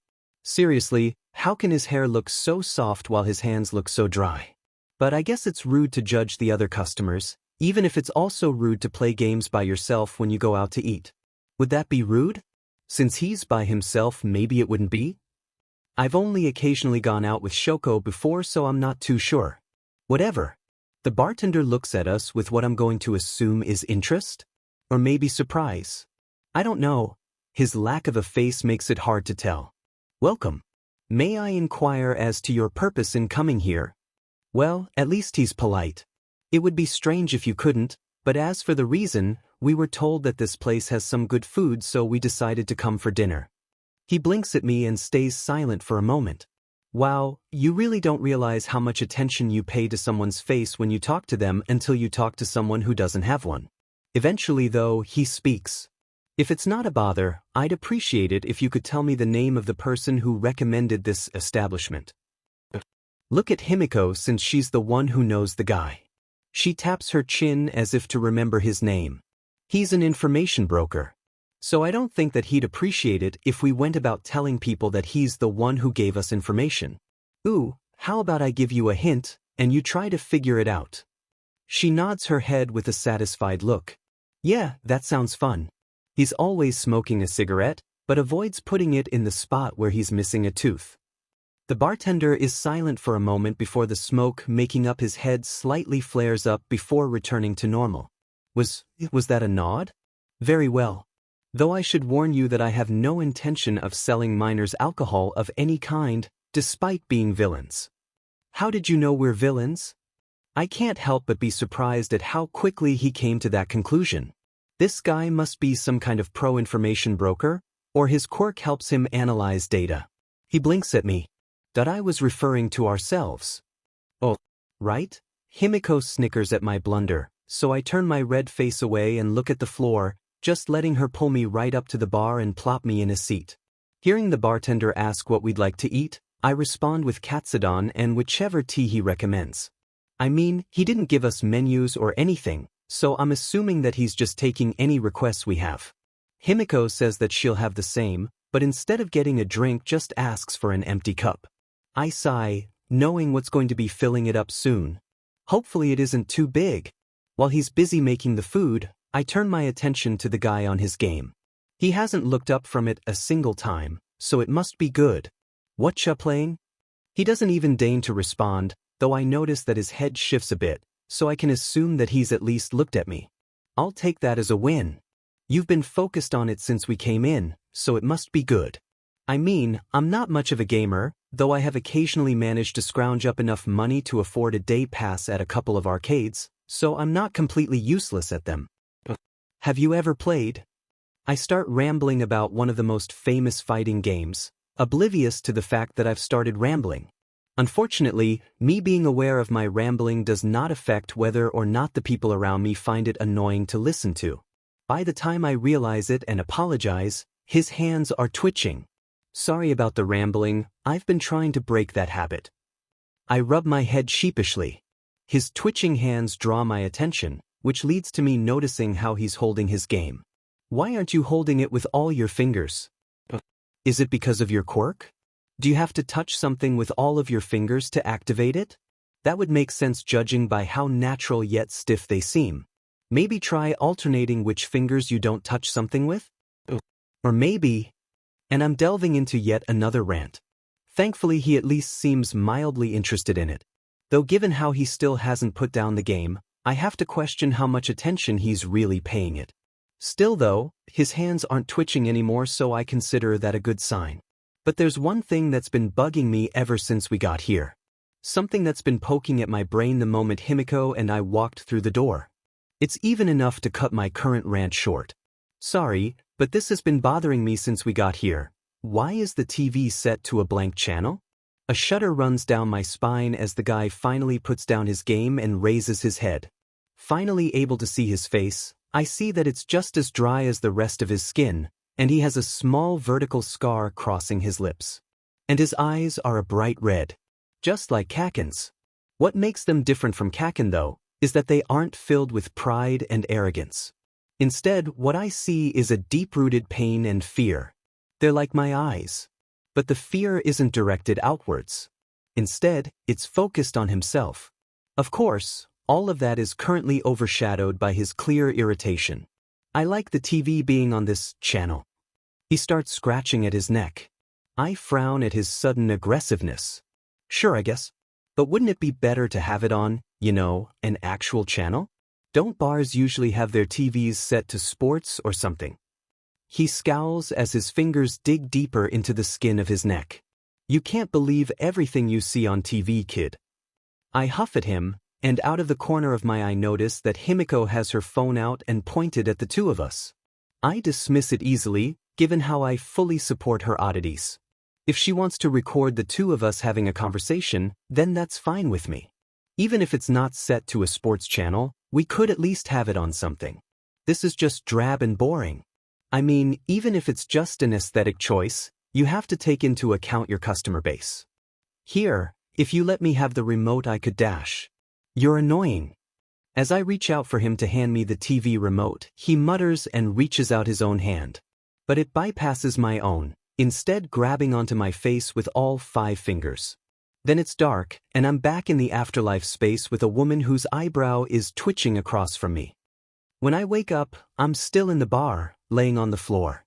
Seriously, how can his hair look so soft while his hands look so dry? But I guess it's rude to judge the other customers, even if it's also rude to play games by yourself when you go out to eat. Would that be rude? Since he's by himself, maybe it wouldn't be? I've only occasionally gone out with Shoko before, so I'm not too sure. Whatever. The bartender looks at us with what I'm going to assume is interest? Or maybe surprise. I don't know. His lack of a face makes it hard to tell. Welcome. May I inquire as to your purpose in coming here? Well, at least he's polite. It would be strange if you couldn't, but as for the reason, we were told that this place has some good food, so we decided to come for dinner. He blinks at me and stays silent for a moment. Wow, you really don't realize how much attention you pay to someone's face when you talk to them until you talk to someone who doesn't have one. Eventually, though, he speaks. If it's not a bother, I'd appreciate it if you could tell me the name of the person who recommended this establishment. Look at Himiko since she's the one who knows the guy. She taps her chin as if to remember his name. He's an information broker. So I don't think that he'd appreciate it if we went about telling people that he's the one who gave us information. Ooh, how about I give you a hint, and you try to figure it out? She nods her head with a satisfied look. Yeah, that sounds fun. He's always smoking a cigarette, but avoids putting it in the spot where he's missing a tooth. The bartender is silent for a moment before the smoke making up his head slightly flares up before returning to normal. Was that a nod? Very well. Though I should warn you that I have no intention of selling minors alcohol of any kind, despite being villains. How did you know we're villains? I can't help but be surprised at how quickly he came to that conclusion. This guy must be some kind of pro-information broker, or his quirk helps him analyze data. He blinks at me. That I was referring to ourselves. Oh, right? Himiko snickers at my blunder, so I turn my red face away and look at the floor, just letting her pull me right up to the bar and plop me in a seat. Hearing the bartender ask what we'd like to eat, I respond with katsudon and whichever tea he recommends. I mean, he didn't give us menus or anything, so I'm assuming that he's just taking any requests we have. Himiko says that she'll have the same, but instead of getting a drink just asks for an empty cup. I sigh, knowing what's going to be filling it up soon. Hopefully it isn't too big. While he's busy making the food, I turn my attention to the guy on his game. He hasn't looked up from it a single time, so it must be good. Whatcha playing? He doesn't even deign to respond, though I notice that his head shifts a bit, so I can assume that he's at least looked at me. I'll take that as a win. You've been focused on it since we came in, so it must be good. I mean, I'm not much of a gamer, though I have occasionally managed to scrounge up enough money to afford a day pass at a couple of arcades, so I'm not completely useless at them. Have you ever played? I start rambling about one of the most famous fighting games, oblivious to the fact that I've started rambling. Unfortunately, me being aware of my rambling does not affect whether or not the people around me find it annoying to listen to. By the time I realize it and apologize, his hands are twitching. Sorry about the rambling, I've been trying to break that habit. I rub my head sheepishly. His twitching hands draw my attention, which leads to me noticing how he's holding his game. Why aren't you holding it with all your fingers? Is it because of your quirk? Do you have to touch something with all of your fingers to activate it? That would make sense judging by how natural yet stiff they seem. Maybe try alternating which fingers you don't touch something with? Or maybe... And I'm delving into yet another rant. Thankfully he at least seems mildly interested in it. Though given how he still hasn't put down the game, I have to question how much attention he's really paying it. Still though, his hands aren't twitching anymore, so I consider that a good sign. But there's one thing that's been bugging me ever since we got here. Something that's been poking at my brain the moment Himiko and I walked through the door. It's even enough to cut my current rant short. Sorry, but this has been bothering me since we got here. Why is the TV set to a blank channel? A shudder runs down my spine as the guy finally puts down his game and raises his head. Finally able to see his face, I see that it's just as dry as the rest of his skin, and he has a small vertical scar crossing his lips. And his eyes are a bright red. Just like Kaken's. What makes them different from Kaken though, is that they aren't filled with pride and arrogance. Instead, what I see is a deep-rooted pain and fear. They're like my eyes. But the fear isn't directed outwards. Instead, it's focused on himself. Of course, all of that is currently overshadowed by his clear irritation. I like the TV being on this channel. He starts scratching at his neck. I frown at his sudden aggressiveness. Sure, I guess. But wouldn't it be better to have it on, an actual channel? Don't bars usually have their TVs set to sports or something? He scowls as his fingers dig deeper into the skin of his neck. You can't believe everything you see on TV, kid. I huff at him, and out of the corner of my eye notice that Himiko has her phone out and pointed at the two of us. I dismiss it easily, given how I fully support her oddities. If she wants to record the two of us having a conversation, then that's fine with me. Even if it's not set to a sports channel, we could at least have it on something. This is just drab and boring. I mean, even if it's just an aesthetic choice, you have to take into account your customer base. Here, if you let me have the remote I could dash. You're annoying. As I reach out for him to hand me the TV remote, he mutters and reaches out his own hand. But it bypasses my own, instead grabbing onto my face with all 5 fingers. Then it's dark, and I'm back in the afterlife space with a woman whose eyebrow is twitching across from me. When I wake up, I'm still in the bar, laying on the floor.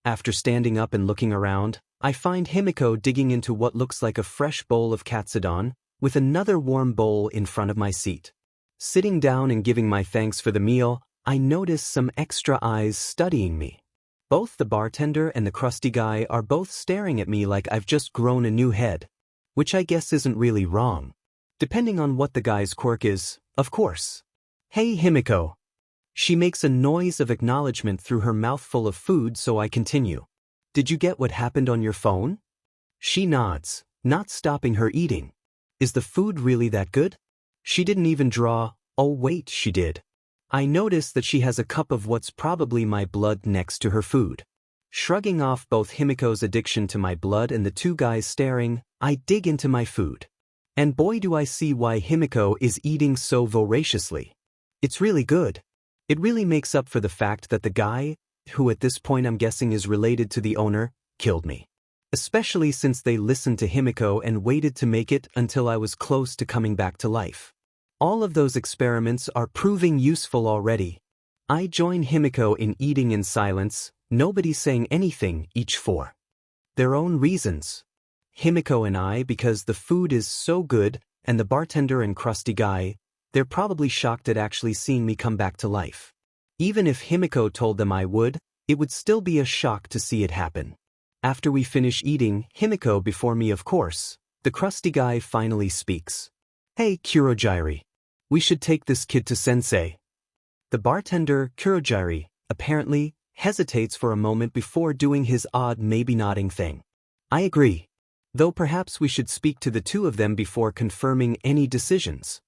After standing up and looking around, I find Himiko digging into what looks like a fresh bowl of katsudon, with another warm bowl in front of my seat. Sitting down and giving my thanks for the meal, I notice some extra eyes studying me. Both the bartender and the crusty guy are both staring at me like I've just grown a new head. Which I guess isn't really wrong. Depending on what the guy's quirk is, of course. Hey Himiko. She makes a noise of acknowledgement through her mouthful of food, so I continue. Did you get what happened on your phone? She nods, not stopping her eating. Is the food really that good? She didn't even draw. Oh wait, she did. I notice that she has a cup of what's probably my blood next to her food. Shrugging off both Himiko's addiction to my blood and the two guys staring, I dig into my food. And boy do I see why Himiko is eating so voraciously. It's really good. It really makes up for the fact that the guy, who at this point I'm guessing is related to the owner, killed me. Especially since they listened to Himiko and waited to make it until I was close to coming back to life. All of those experiments are proving useful already. I join Himiko in eating in silence, nobody saying anything, each for their own reasons. Himiko and I, because the food is so good, and the bartender and crusty guy, they're probably shocked at actually seeing me come back to life. Even if Himiko told them I would, it would still be a shock to see it happen. After we finish eating, Himiko before me of course, the crusty guy finally speaks. Hey Kurogiri. We should take this kid to sensei. The bartender, Kurogiri, apparently, hesitates for a moment before doing his odd maybe nodding thing. I agree. Though perhaps we should speak to the two of them before confirming any decisions.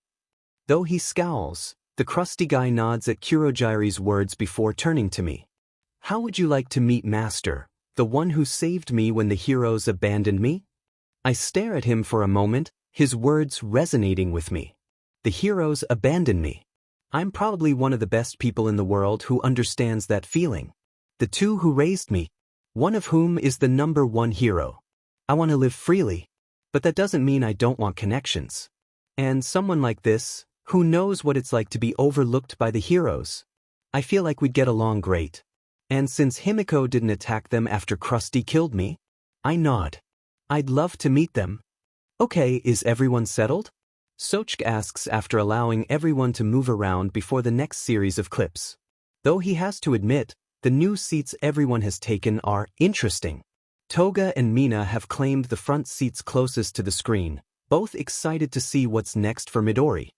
Though he scowls, the crusty guy nods at Kurogiri's words before turning to me. How would you like to meet Master, the one who saved me when the heroes abandoned me? I stare at him for a moment, his words resonating with me. The heroes abandoned me. I'm probably one of the best people in the world who understands that feeling. The two who raised me, one of whom is the #1 hero. I want to live freely, but that doesn't mean I don't want connections. And someone like this, who knows what it's like to be overlooked by the heroes. I feel like we'd get along great. And since Himiko didn't attack them after Krusty killed me, I nod. I'd love to meet them. Okay, is everyone settled? Sochk asks after allowing everyone to move around before the next series of clips. Though he has to admit, the new seats everyone has taken are interesting. Toga and Mina have claimed the front seats closest to the screen, both excited to see what's next for Midori.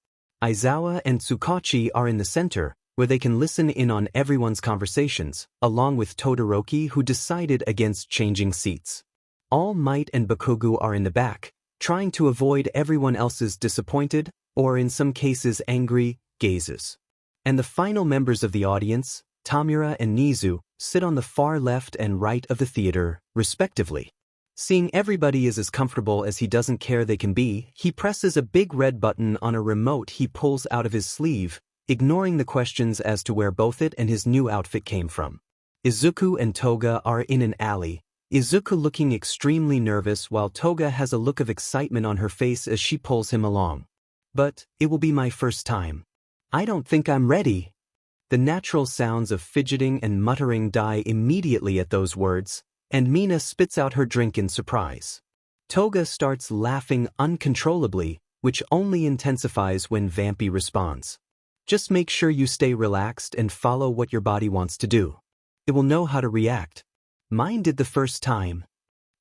Aizawa and Tsukachi are in the center, where they can listen in on everyone's conversations, along with Todoroki who decided against changing seats. All Might and Bakugu are in the back, trying to avoid everyone else's disappointed, or in some cases angry, gazes. And the final members of the audience, Tamura and Nizu, sit on the far left and right of the theater, respectively. Seeing everybody is as comfortable as he doesn't care they can be, he presses a big red button on a remote he pulls out of his sleeve, ignoring the questions as to where both it and his new outfit came from. Izuku and Toga are in an alley, Izuku looking extremely nervous while Toga has a look of excitement on her face as she pulls him along. But, it will be my first time. I don't think I'm ready. The natural sounds of fidgeting and muttering die immediately at those words, and Mina spits out her drink in surprise. Toga starts laughing uncontrollably, which only intensifies when Vampy responds. Just make sure you stay relaxed and follow what your body wants to do. It will know how to react. Mine did the first time.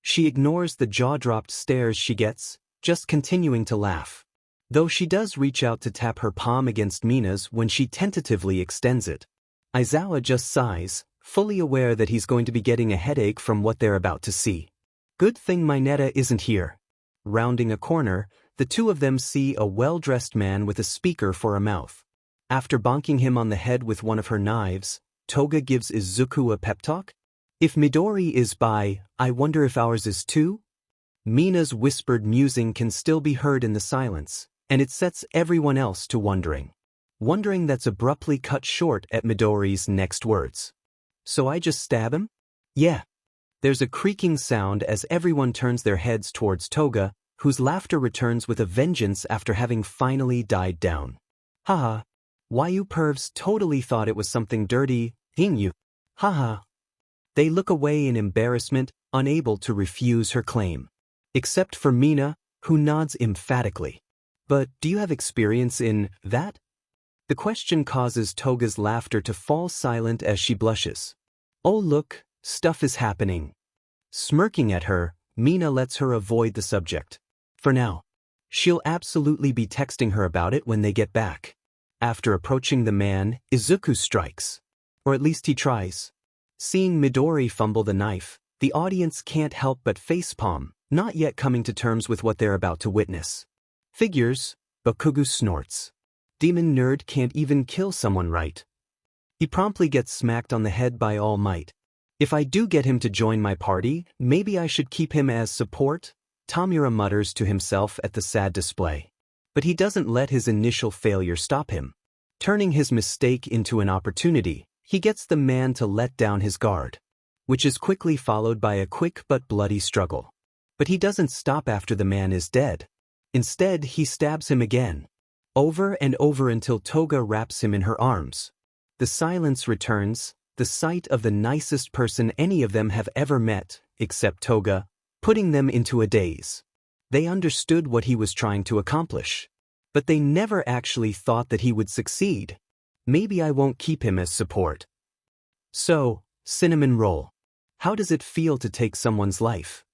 She ignores the jaw-dropped stares she gets, just continuing to laugh. Though she does reach out to tap her palm against Mina's when she tentatively extends it. Aizawa just sighs, fully aware that he's going to be getting a headache from what they're about to see. Good thing Mineta isn't here. Rounding a corner, the two of them see a well-dressed man with a speaker for a mouth. After bonking him on the head with one of her knives, Toga gives Izuku a pep talk. If Midori is by, I wonder if ours is too? Mina's whispered musing can still be heard in the silence, and it sets everyone else to wondering. Wondering that's abruptly cut short at Midori's next words. So I just stab him? Yeah. There's a creaking sound as everyone turns their heads towards Toga, whose laughter returns with a vengeance after having finally died down. Haha. Why you pervs totally thought it was something dirty, ain't you? Haha. They look away in embarrassment, unable to refuse her claim. Except for Mina, who nods emphatically. But do you have experience in that? The question causes Toga's laughter to fall silent as she blushes. Oh look, stuff is happening. Smirking at her, Mina lets her avoid the subject. For now. She'll absolutely be texting her about it when they get back. After approaching the man, Izuku strikes. Or at least he tries. Seeing Midori fumble the knife, the audience can't help but facepalm, not yet coming to terms with what they're about to witness. Figures, Bakugu snorts. Demon nerd can't even kill someone right. He promptly gets smacked on the head by All Might. If I do get him to join my party, maybe I should keep him as support, Tamura mutters to himself at the sad display. But he doesn't let his initial failure stop him. Turning his mistake into an opportunity, he gets the man to let down his guard, which is quickly followed by a quick but bloody struggle. But he doesn't stop after the man is dead. Instead, he stabs him again, over and over until Toga wraps him in her arms. The silence returns, the sight of the nicest person any of them have ever met, except Toga, putting them into a daze. They understood what he was trying to accomplish, but they never actually thought that he would succeed. Maybe I won't keep him as support. So, cinnamon roll. How does it feel to take someone's life?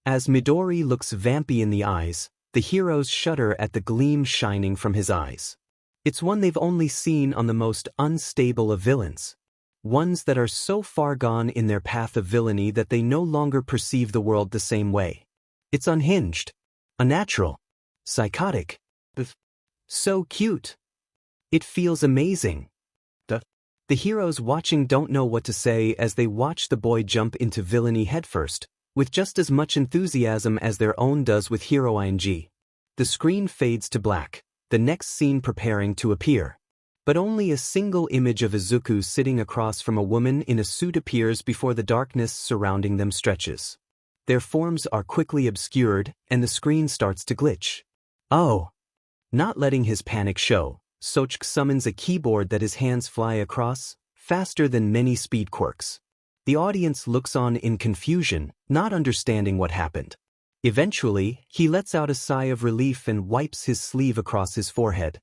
As Midori looks vampy in the eyes, the heroes shudder at the gleam shining from his eyes. It's one they've only seen on the most unstable of villains. Ones that are so far gone in their path of villainy that they no longer perceive the world the same way. It's unhinged, unnatural, psychotic, so cute. It feels amazing. The heroes watching don't know what to say as they watch the boy jump into villainy headfirst, with just as much enthusiasm as their own does with Hero Ing. The screen fades to black, the next scene preparing to appear. But only a single image of Izuku sitting across from a woman in a suit appears before the darkness surrounding them stretches. Their forms are quickly obscured, and the screen starts to glitch. Oh! Not letting his panic show, Sochk summons a keyboard that his hands fly across, faster than many speed quirks. The audience looks on in confusion, not understanding what happened. Eventually, he lets out a sigh of relief and wipes his sleeve across his forehead.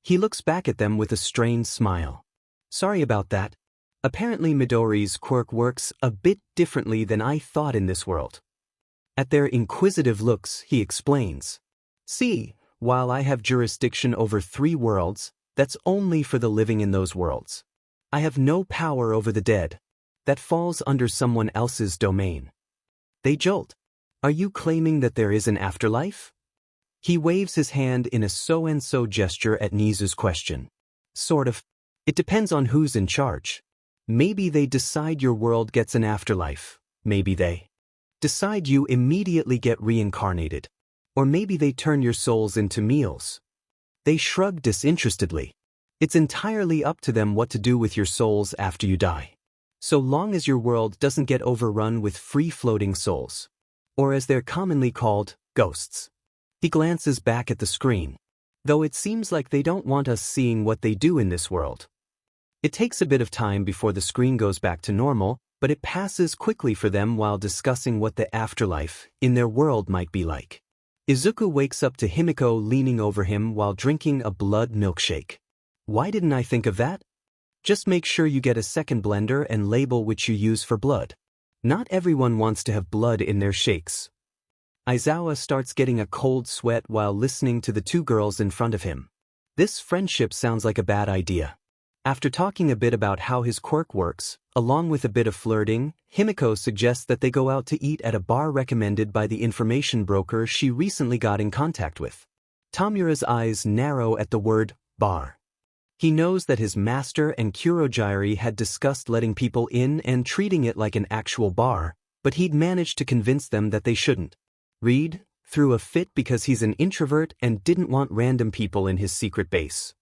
He looks back at them with a strained smile. Sorry about that. Apparently Midori's quirk works a bit differently than I thought in this world. At their inquisitive looks, he explains. See, while I have jurisdiction over 3 worlds, that's only for the living in those worlds. I have no power over the dead. That falls under someone else's domain. They jolt. Are you claiming that there is an afterlife? He waves his hand in a so-and-so gesture at Nizu's question. Sort of. It depends on who's in charge. Maybe they decide your world gets an afterlife. Maybe they decide you immediately get reincarnated. Or maybe they turn your souls into meals. They shrug disinterestedly. It's entirely up to them what to do with your souls after you die. So long as your world doesn't get overrun with free-floating souls. Or as they're commonly called, ghosts. He glances back at the screen. Though it seems like they don't want us seeing what they do in this world. It takes a bit of time before the screen goes back to normal, but it passes quickly for them while discussing what the afterlife in their world might be like. Izuku wakes up to Himiko leaning over him while drinking a blood milkshake. Why didn't I think of that? Just make sure you get a second blender and label which you use for blood. Not everyone wants to have blood in their shakes. Aizawa starts getting a cold sweat while listening to the 2 girls in front of him. This friendship sounds like a bad idea. After talking a bit about how his quirk works, along with a bit of flirting, Himiko suggests that they go out to eat at a bar recommended by the information broker she recently got in contact with. Tamura's eyes narrow at the word, bar. He knows that his master and Kurogyari had discussed letting people in and treating it like an actual bar, but he'd managed to convince them that they shouldn't. Reed threw a fit because he's an introvert and didn't want random people in his secret base.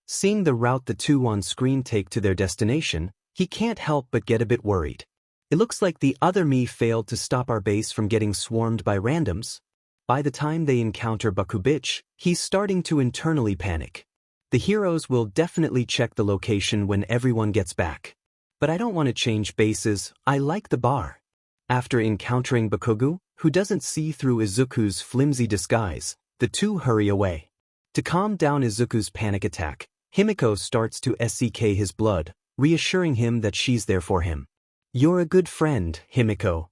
Seeing the route the 2 on screen take to their destination, he can't help but get a bit worried. It looks like the other me failed to stop our base from getting swarmed by randoms. By the time they encounter Bakubich, he's starting to internally panic. The heroes will definitely check the location when everyone gets back. But I don't want to change bases, I like the bar. After encountering Bakugo, who doesn't see through Izuku's flimsy disguise, the 2 hurry away. To calm down Izuku's panic attack, Himiko starts to seek his blood, reassuring him that she's there for him. You're a good friend, Himiko.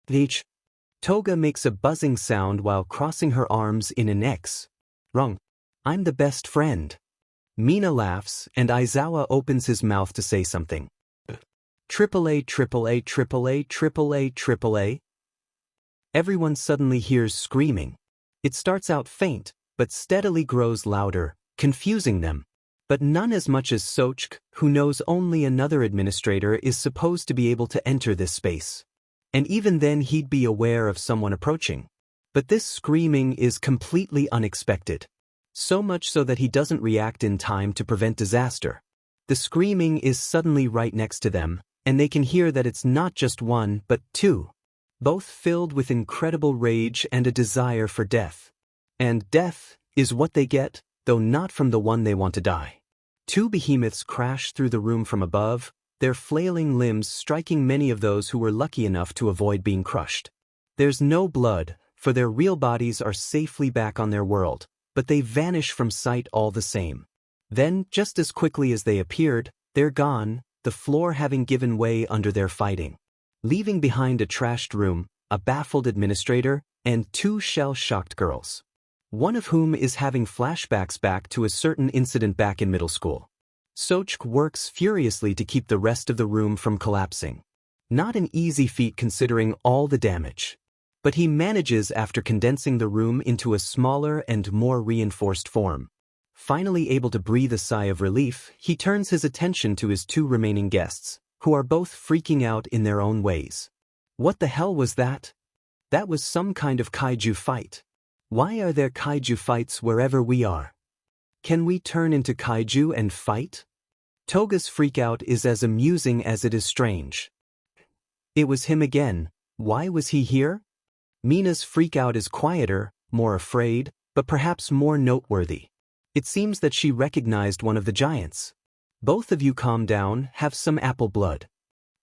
H. Toga makes a buzzing sound while crossing her arms in an X. Wrong. I'm the best friend. Mina laughs, and Aizawa opens his mouth to say something. AAA, AAA, AAA, AAA, AAA. Everyone suddenly hears screaming. It starts out faint, but steadily grows louder, confusing them. But none as much as Sochk, who knows only another administrator is supposed to be able to enter this space. And even then he'd be aware of someone approaching. But this screaming is completely unexpected. So much so that he doesn't react in time to prevent disaster. The screaming is suddenly right next to them, and they can hear that it's not just 1 but 2. Both filled with incredible rage and a desire for death. And death is what they get, though not from the one they want to die. 2 behemoths crash through the room from above, their flailing limbs striking many of those who were lucky enough to avoid being crushed. There's no blood, for their real bodies are safely back on their world, but they vanish from sight all the same. Then, just as quickly as they appeared, they're gone, the floor having given way under their fighting. leaving behind a trashed room, a baffled administrator, and two shell-shocked girls. One of whom is having flashbacks back to a certain incident back in middle school. Sochk works furiously to keep the rest of the room from collapsing. Not an easy feat considering all the damage. But he manages after condensing the room into a smaller and more reinforced form. Finally able to breathe a sigh of relief, he turns his attention to his two remaining guests, who are both freaking out in their own ways. What the hell was that? That was some kind of kaiju fight. Why are there kaiju fights wherever we are? Can we turn into kaiju and fight? Toga's freakout is as amusing as it is strange. It was him again. Why was he here? Mina's freakout is quieter, more afraid, but perhaps more noteworthy. It seems that she recognized one of the giants. Both of you calm down, have some apple blood.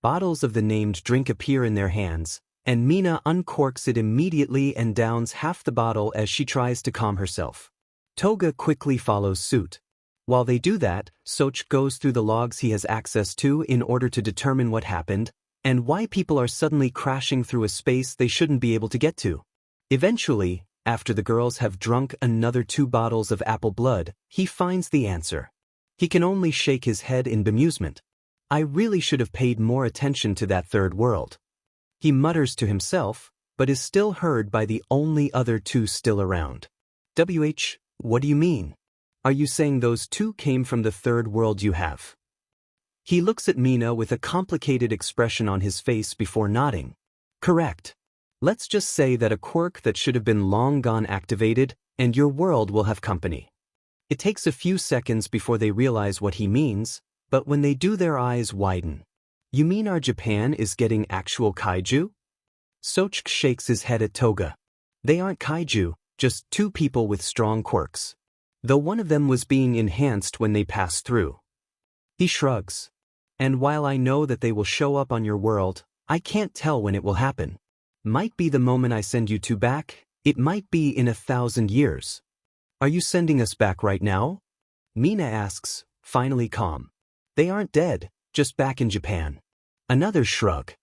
Bottles of the named drink appear in their hands, and Mina uncorks it immediately and downs half the bottle as she tries to calm herself. Toga quickly follows suit. While they do that, Soch goes through the logs he has access to in order to determine what happened, and why people are suddenly crashing through a space they shouldn't be able to get to. Eventually, after the girls have drunk another 2 bottles of apple blood, he finds the answer. He can only shake his head in bemusement. I really should have paid more attention to that third world. He mutters to himself, but is still heard by the only other 2 still around. What do you mean? Are you saying those 2 came from the third world you have? He looks at Mina with a complicated expression on his face before nodding. Correct. Let's just say that a quirk that should have been long gone activated, and your world will have company. It takes a few seconds before they realize what he means, but when they do their eyes widen. You mean our Japan is getting actual kaiju? Soch shakes his head at Toga. They aren't kaiju, just 2 people with strong quirks. Though one of them was being enhanced when they passed through. He shrugs. And while I know that they will show up on your world, I can't tell when it will happen. Might be the moment I send you 2 back, it might be in 1,000 years. Are you sending us back right now? Mina asks, finally calm. They aren't dead, just back in Japan. Another shrug.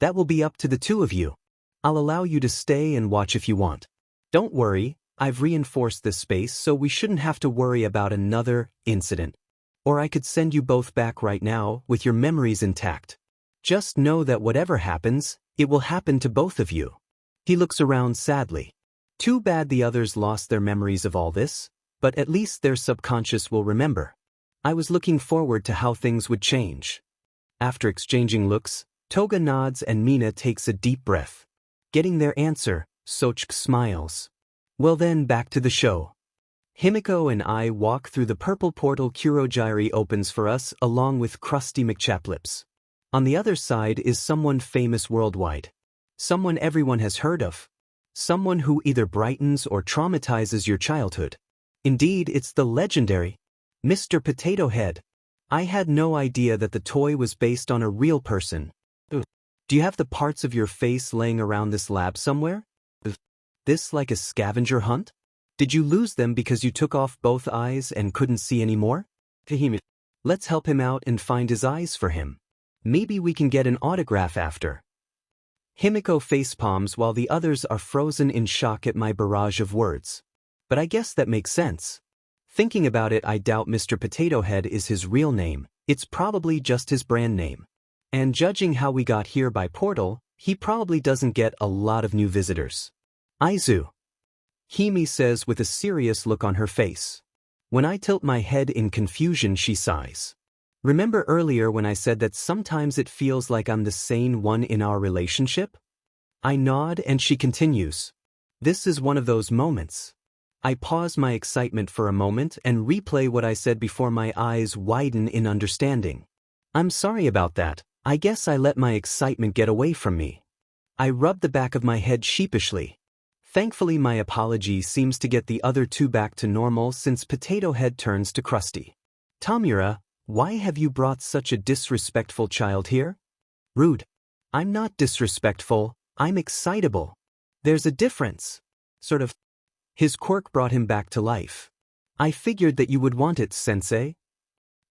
That will be up to the 2 of you. I'll allow you to stay and watch if you want. Don't worry, I've reinforced this space so we shouldn't have to worry about another incident. Or I could send you both back right now with your memories intact. Just know that whatever happens, it will happen to both of you. He looks around sadly. Too bad the others lost their memories of all this, but at least their subconscious will remember. I was looking forward to how things would change. After exchanging looks, Toga nods and Mina takes a deep breath. Getting their answer, Soch smiles. Well then, back to the show. Himiko and I walk through the purple portal Kurogiri opens for us along with Krusty McChaplips. On the other side is someone famous worldwide. Someone everyone has heard of. Someone who either brightens or traumatizes your childhood. Indeed, it's the legendary Mr. Potato Head. I had no idea that the toy was based on a real person. Do you have the parts of your face laying around this lab somewhere? This like a scavenger hunt? Did you lose them because you took off both eyes and couldn't see anymore? Let's help him out and find his eyes for him. Maybe we can get an autograph after. Himiko facepalms while the others are frozen in shock at my barrage of words. But I guess that makes sense. Thinking about it, I doubt Mr. Potato Head is his real name. It's probably just his brand name. And judging how we got here by portal, he probably doesn't get a lot of new visitors. Aizu. Himi says with a serious look on her face. When I tilt my head in confusion, she sighs. Remember earlier when I said that sometimes it feels like I'm the sane one in our relationship? I nod and she continues. This is one of those moments. I pause my excitement for a moment and replay what I said before my eyes widen in understanding. I'm sorry about that. I guess I let my excitement get away from me. I rub the back of my head sheepishly. Thankfully my apology seems to get the other 2 back to normal since Potato Head turns to Krusty. Tamura, why have you brought such a disrespectful child here? Rude. I'm not disrespectful, I'm excitable. There's a difference. Sort of. His quirk brought him back to life. I figured that you would want it, sensei.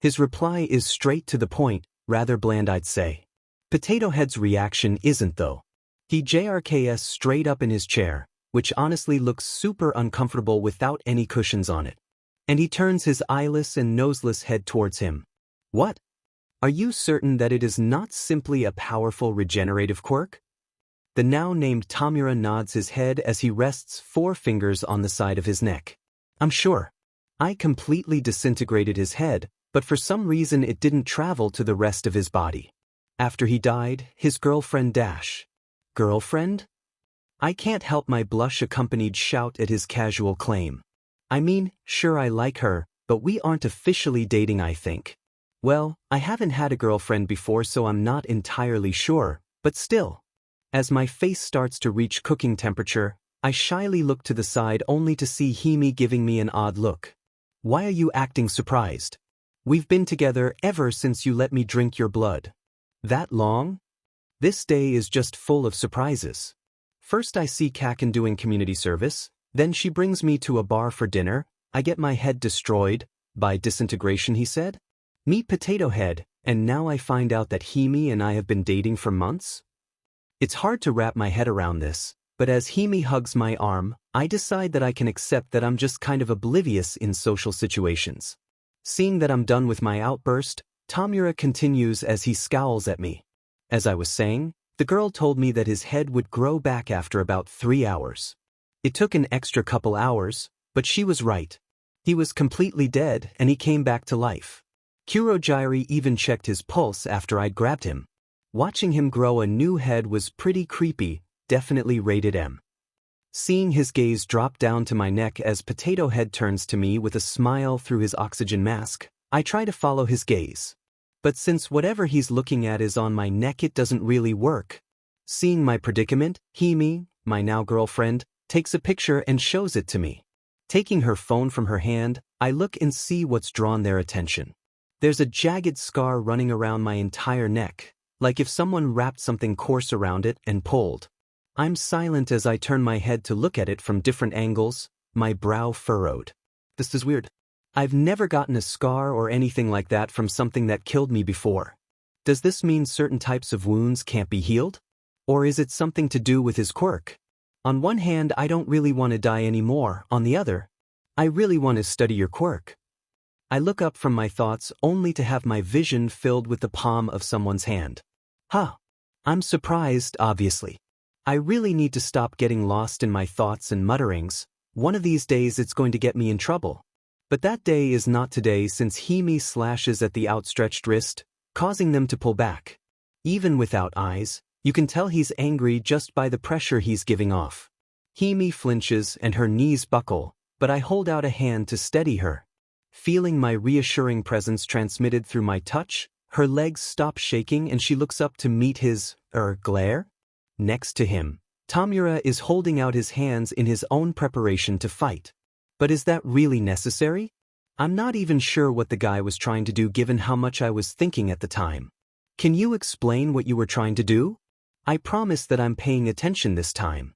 His reply is straight to the point, rather bland I'd say. Potato Head's reaction isn't though. He JRKS straight up in his chair, which honestly looks super uncomfortable without any cushions on it. And he turns his eyeless and noseless head towards him. What? Are you certain that it is not simply a powerful regenerative quirk? The now named Tamura nods his head as he rests 4 fingers on the side of his neck. I'm sure. I completely disintegrated his head, but for some reason it didn't travel to the rest of his body. After he died, his girlfriend Dash. Girlfriend? I can't help my blush-accompanied shout at his casual claim. I mean, sure I like her, but we aren't officially dating, I think. Well, I haven't had a girlfriend before, so I'm not entirely sure, but still. As my face starts to reach cooking temperature, I shyly look to the side only to see Hime giving me an odd look. Why are you acting surprised? We've been together ever since you let me drink your blood. That long? This day is just full of surprises. First I see Kaken doing community service, then she brings me to a bar for dinner, I get my head destroyed, by disintegration he said. Meet Potato Head, and now I find out that Hime and I have been dating for months? It's hard to wrap my head around this, but as Hime hugs my arm, I decide that I can accept that I'm just kind of oblivious in social situations. Seeing that I'm done with my outburst, Tamura continues as he scowls at me. As I was saying, the girl told me that his head would grow back after about 3 hours. It took an extra couple hours, but she was right. He was completely dead and he came back to life. Kurogyri even checked his pulse after I'd grabbed him. Watching him grow a new head was pretty creepy, definitely rated M. Seeing his gaze drop down to my neck as Potato Head turns to me with a smile through his oxygen mask, I try to follow his gaze. But since whatever he's looking at is on my neck, it doesn't really work. Seeing my predicament, Hime, my now girlfriend, takes a picture and shows it to me. Taking her phone from her hand, I look and see what's drawn their attention. There's a jagged scar running around my entire neck, like if someone wrapped something coarse around it and pulled. I'm silent as I turn my head to look at it from different angles, my brow furrowed. This is weird. I've never gotten a scar or anything like that from something that killed me before. Does this mean certain types of wounds can't be healed? Or is it something to do with his quirk? On one hand, I don't really want to die anymore, on the other, I really want to study your quirk. I look up from my thoughts only to have my vision filled with the palm of someone's hand. Huh. I'm surprised, obviously. I really need to stop getting lost in my thoughts and mutterings. One of these days it's going to get me in trouble. But that day is not today since Hime slashes at the outstretched wrist, causing them to pull back. Even without eyes, you can tell he's angry just by the pressure he's giving off. Hime flinches and her knees buckle, but I hold out a hand to steady her. Feeling my reassuring presence transmitted through my touch, her legs stop shaking and she looks up to meet his, glare? Next to him, Tamura is holding out his hands in his own preparation to fight. But is that really necessary? I'm not even sure what the guy was trying to do given how much I was thinking at the time. Can you explain what you were trying to do? I promise that I'm paying attention this time.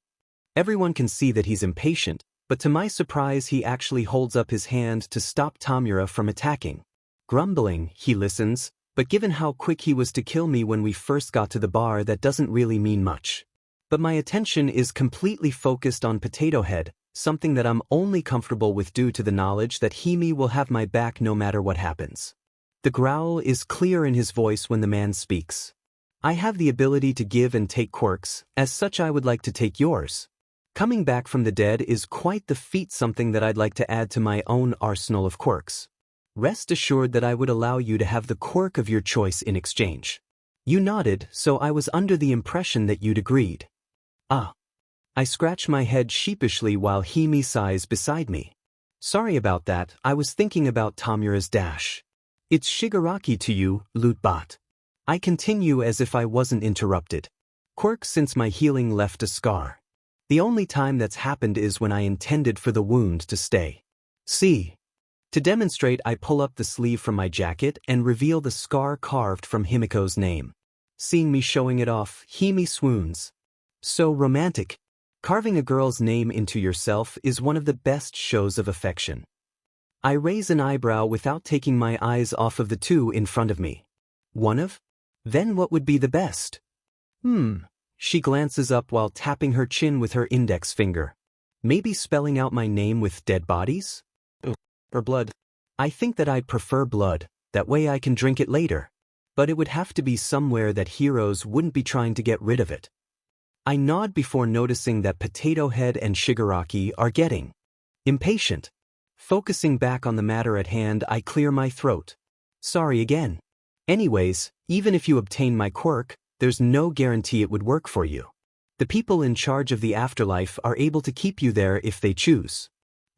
Everyone can see that he's impatient, but to my surprise he actually holds up his hand to stop Tamura from attacking. Grumbling, he listens, but given how quick he was to kill me when we first got to the bar, that doesn't really mean much. But my attention is completely focused on Potato Head, something that I'm only comfortable with due to the knowledge that Hime will have my back no matter what happens. The growl is clear in his voice when the man speaks. I have the ability to give and take quirks, as such I would like to take yours. Coming back from the dead is quite the feat, something that I'd like to add to my own arsenal of quirks. Rest assured that I would allow you to have the quirk of your choice in exchange. You nodded, so I was under the impression that you'd agreed. Ah. I scratch my head sheepishly while Hime sighs beside me. Sorry about that, I was thinking about Tamura's dash. It's Shigaraki to you, Lootbot. I continue as if I wasn't interrupted. Quirk since my healing left a scar. The only time that's happened is when I intended for the wound to stay. See. To demonstrate, I pull up the sleeve from my jacket and reveal the scar carved from Himiko's name. Seeing me showing it off, Hime swoons. So romantic. Carving a girl's name into yourself is one of the best shows of affection. I raise an eyebrow without taking my eyes off of the two in front of me. One of? Then what would be the best? She glances up while tapping her chin with her index finger. Maybe spelling out my name with dead bodies? Or blood? I think that I'd prefer blood, that way I can drink it later. But it would have to be somewhere that heroes wouldn't be trying to get rid of it. I nod before noticing that Potato Head and Shigaraki are getting impatient. Focusing back on the matter at hand, I clear my throat. Sorry again. Anyways, even if you obtain my quirk, there's no guarantee it would work for you. The people in charge of the afterlife are able to keep you there if they choose.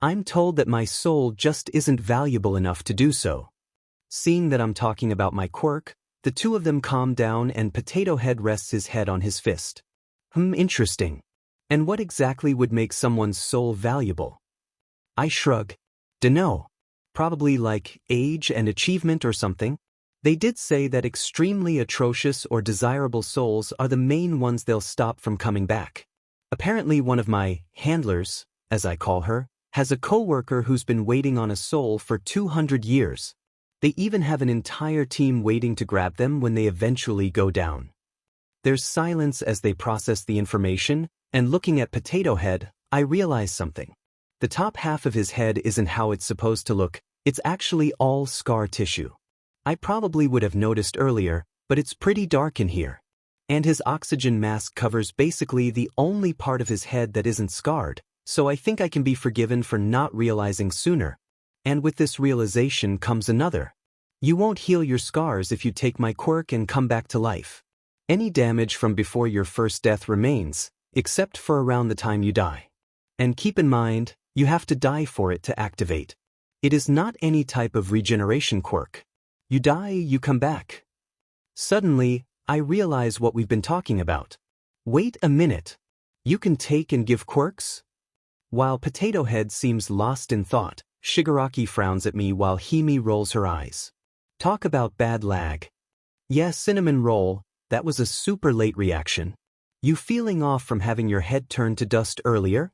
I'm told that my soul just isn't valuable enough to do so. Seeing that I'm talking about my quirk, the two of them calm down and Potato Head rests his head on his fist. Interesting. And what exactly would make someone's soul valuable? I shrug. Dunno. Probably like age and achievement or something. They did say that extremely atrocious or desirable souls are the main ones they'll stop from coming back. Apparently one of my handlers, as I call her, has a coworker who's been waiting on a soul for 200 years. They even have an entire team waiting to grab them when they eventually go down. There's silence as they process the information, and looking at Potato Head, I realize something. The top half of his head isn't how it's supposed to look, it's actually all scar tissue. I probably would have noticed earlier, but it's pretty dark in here. And his oxygen mask covers basically the only part of his head that isn't scarred, so I think I can be forgiven for not realizing sooner. And with this realization comes another. You won't heal your scars if you take my quirk and come back to life. Any damage from before your first death remains, except for around the time you die. And keep in mind, you have to die for it to activate. It is not any type of regeneration quirk. You die, you come back. Suddenly, I realize what we've been talking about. Wait a minute. You can take and give quirks? While Potato Head seems lost in thought, Shigaraki frowns at me while Hime rolls her eyes. Talk about bad lag. Yeah, cinnamon roll, that was a super late reaction. You feeling off from having your head turned to dust earlier?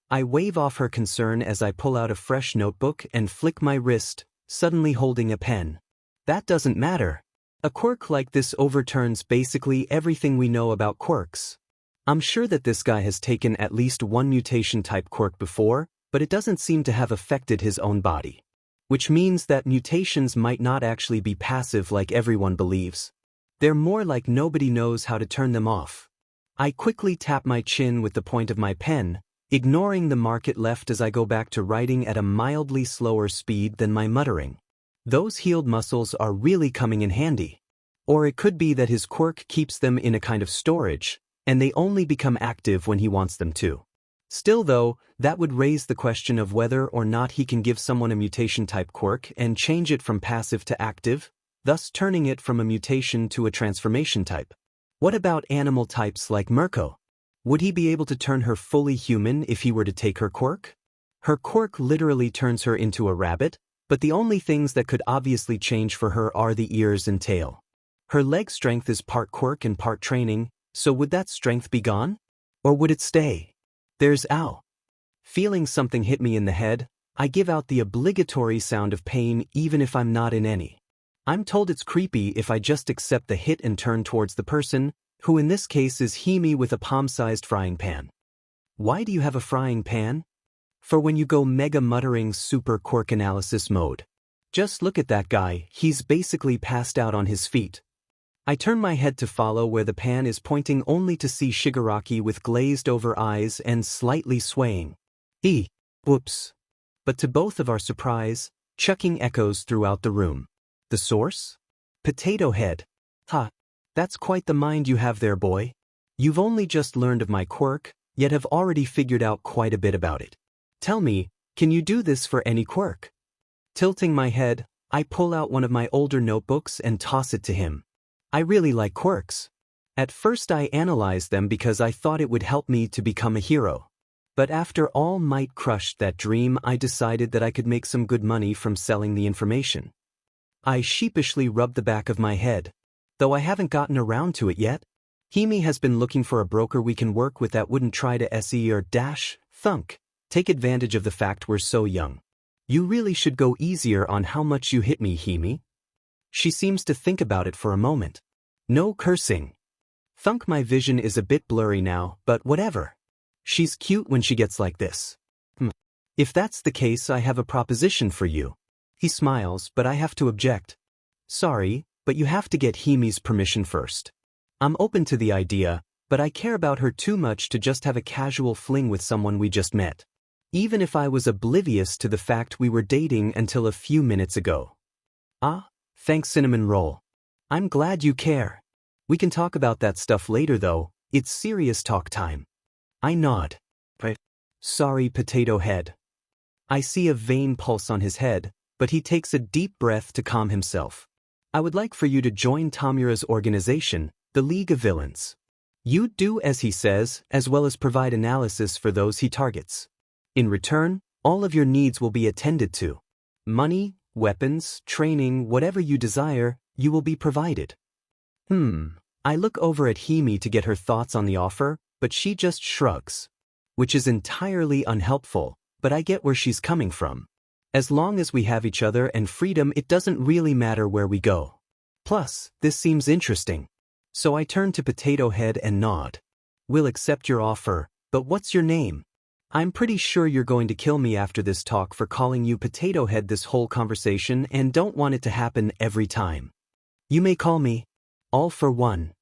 I wave off her concern as I pull out a fresh notebook and flick my wrist, suddenly holding a pen. That doesn't matter. A quirk like this overturns basically everything we know about quirks. I'm sure that this guy has taken at least one mutation-type quirk before, but it doesn't seem to have affected his own body. Which means that mutations might not actually be passive like everyone believes. They're more like nobody knows how to turn them off. I quickly tap my chin with the point of my pen, ignoring the mark it left as I go back to writing at a mildly slower speed than my muttering. Those healed muscles are really coming in handy. Or it could be that his quirk keeps them in a kind of storage, and they only become active when he wants them to. Still though, that would raise the question of whether or not he can give someone a mutation-type quirk and change it from passive to active, thus turning it from a mutation to a transformation type. What about animal types like Mirko? Would he be able to turn her fully human if he were to take her quirk? Her quirk literally turns her into a rabbit, but the only things that could obviously change for her are the ears and tail. Her leg strength is part quirk and part training, so would that strength be gone? Or would it stay? There's ow. Feeling something hit me in the head, I give out the obligatory sound of pain even if I'm not in any. I'm told it's creepy if I just accept the hit and turn towards the person, who in this case is Hime with a palm-sized frying pan. Why do you have a frying pan? For when you go mega muttering super quirk analysis mode. Just look at that guy, he's basically passed out on his feet. I turn my head to follow where the pan is pointing only to see Shigaraki with glazed over eyes and slightly swaying. Whoops. But to both of our surprise, chucking echoes throughout the room. The source? Potato Head. That's quite the mind you have there, boy. You've only just learned of my quirk, yet have already figured out quite a bit about it. Tell me, can you do this for any quirk? Tilting my head, I pull out one of my older notebooks and toss it to him. I really like quirks. At first I analyzed them because I thought it would help me to become a hero. But after all might crushed that dream, I decided that I could make some good money from selling the information. I sheepishly rubbed the back of my head. Though I haven't gotten around to it yet. Hime has been looking for a broker we can work with that wouldn't try to SE or thunk. Take advantage of the fact we're so young. You really should go easier on how much you hit me, Hime. She seems to think about it for a moment. No cursing. Thunk, my vision is a bit blurry now, but whatever. She's cute when she gets like this. If that's the case, I have a proposition for you. He smiles, but I have to object. Sorry, but you have to get Himi's permission first. I'm open to the idea, but I care about her too much to just have a casual fling with someone we just met. Even if I was oblivious to the fact we were dating until a few minutes ago. Ah, thanks cinnamon roll. I'm glad you care. We can talk about that stuff later though, it's serious talk time. I nod. Sorry, potato head. I see a vain pulse on his head, but he takes a deep breath to calm himself. I would like for you to join Tamura's organization, the League of Villains. You do as he says, as well as provide analysis for those he targets. In return, all of your needs will be attended to. Money, weapons, training, whatever you desire, you will be provided. I look over at Himi to get her thoughts on the offer, but she just shrugs. Which is entirely unhelpful, but I get where she's coming from. As long as we have each other and freedom, it doesn't really matter where we go. Plus, this seems interesting. So I turn to Potato Head and nod. We'll accept your offer, but what's your name? I'm pretty sure you're going to kill me after this talk for calling you Potato Head this whole conversation and don't want it to happen every time. You may call me All for One.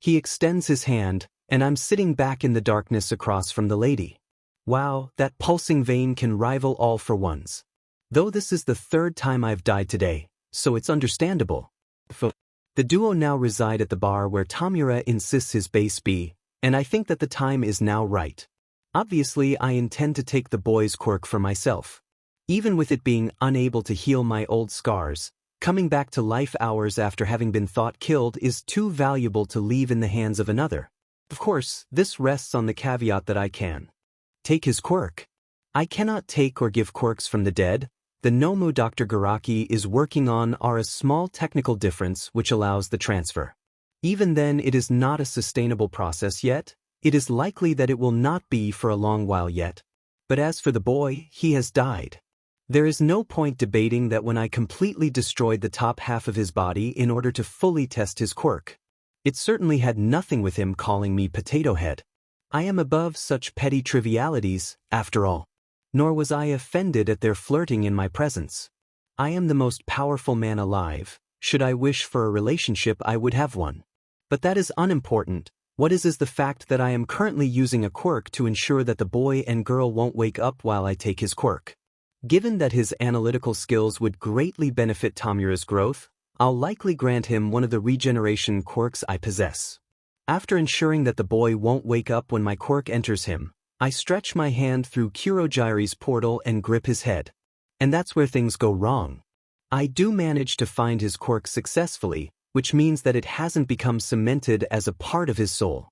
He extends his hand, and I'm sitting back in the darkness across from the lady. Wow, that pulsing vein can rival All for One's. Though this is the third time I've died today, so it's understandable. The duo now reside at the bar where Tamura insists his base be, and I think that the time is now right. Obviously, I intend to take the boy's quirk for myself. Even with it being unable to heal my old scars, coming back to life hours after having been thought killed is too valuable to leave in the hands of another. Of course, this rests on the caveat that I can take his quirk. I cannot take or give quirks from the dead. The Nomu Dr. Garaki is working on are a small technical difference which allows the transfer. Even then, it is not a sustainable process yet. It is likely that it will not be for a long while yet. But as for the boy, he has died. There is no point debating that when I completely destroyed the top half of his body in order to fully test his quirk. It certainly had nothing with him calling me Potato Head. I am above such petty trivialities, after all. Nor was I offended at their flirting in my presence. I am the most powerful man alive. Should I wish for a relationship, I would have one. But that is unimportant. What is the fact that I am currently using a quirk to ensure that the boy and girl won't wake up while I take his quirk. Given that his analytical skills would greatly benefit Tamura's growth, I'll likely grant him one of the regeneration quirks I possess. After ensuring that the boy won't wake up when my quirk enters him, I stretch my hand through Kurogyri's portal and grip his head. And that's where things go wrong. I do manage to find his quirk successfully, which means that it hasn't become cemented as a part of his soul.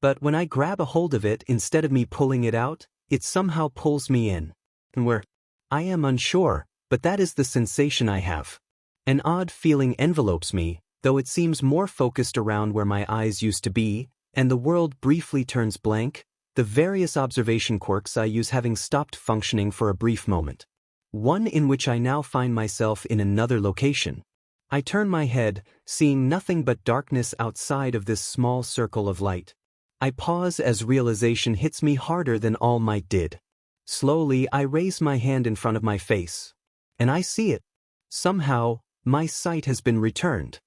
But when I grab a hold of it instead of me pulling it out, it somehow pulls me in. Where? I am unsure, but that is the sensation I have. An odd feeling envelopes me, though it seems more focused around where my eyes used to be, and the world briefly turns blank, the various observation quirks I use having stopped functioning for a brief moment. One in which I now find myself in another location. I turn my head, seeing nothing but darkness outside of this small circle of light. I pause as realization hits me harder than All Might did. Slowly, I raise my hand in front of my face. And I see it. Somehow, my sight has been returned.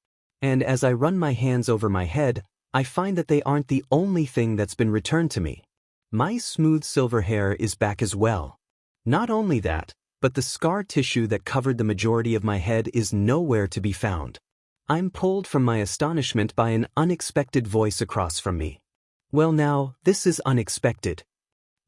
And as I run my hands over my head, I find that they aren't the only thing that's been returned to me. My smooth silver hair is back as well. Not only that, but the scar tissue that covered the majority of my head is nowhere to be found. I'm pulled from my astonishment by an unexpected voice across from me. Well now, this is unexpected.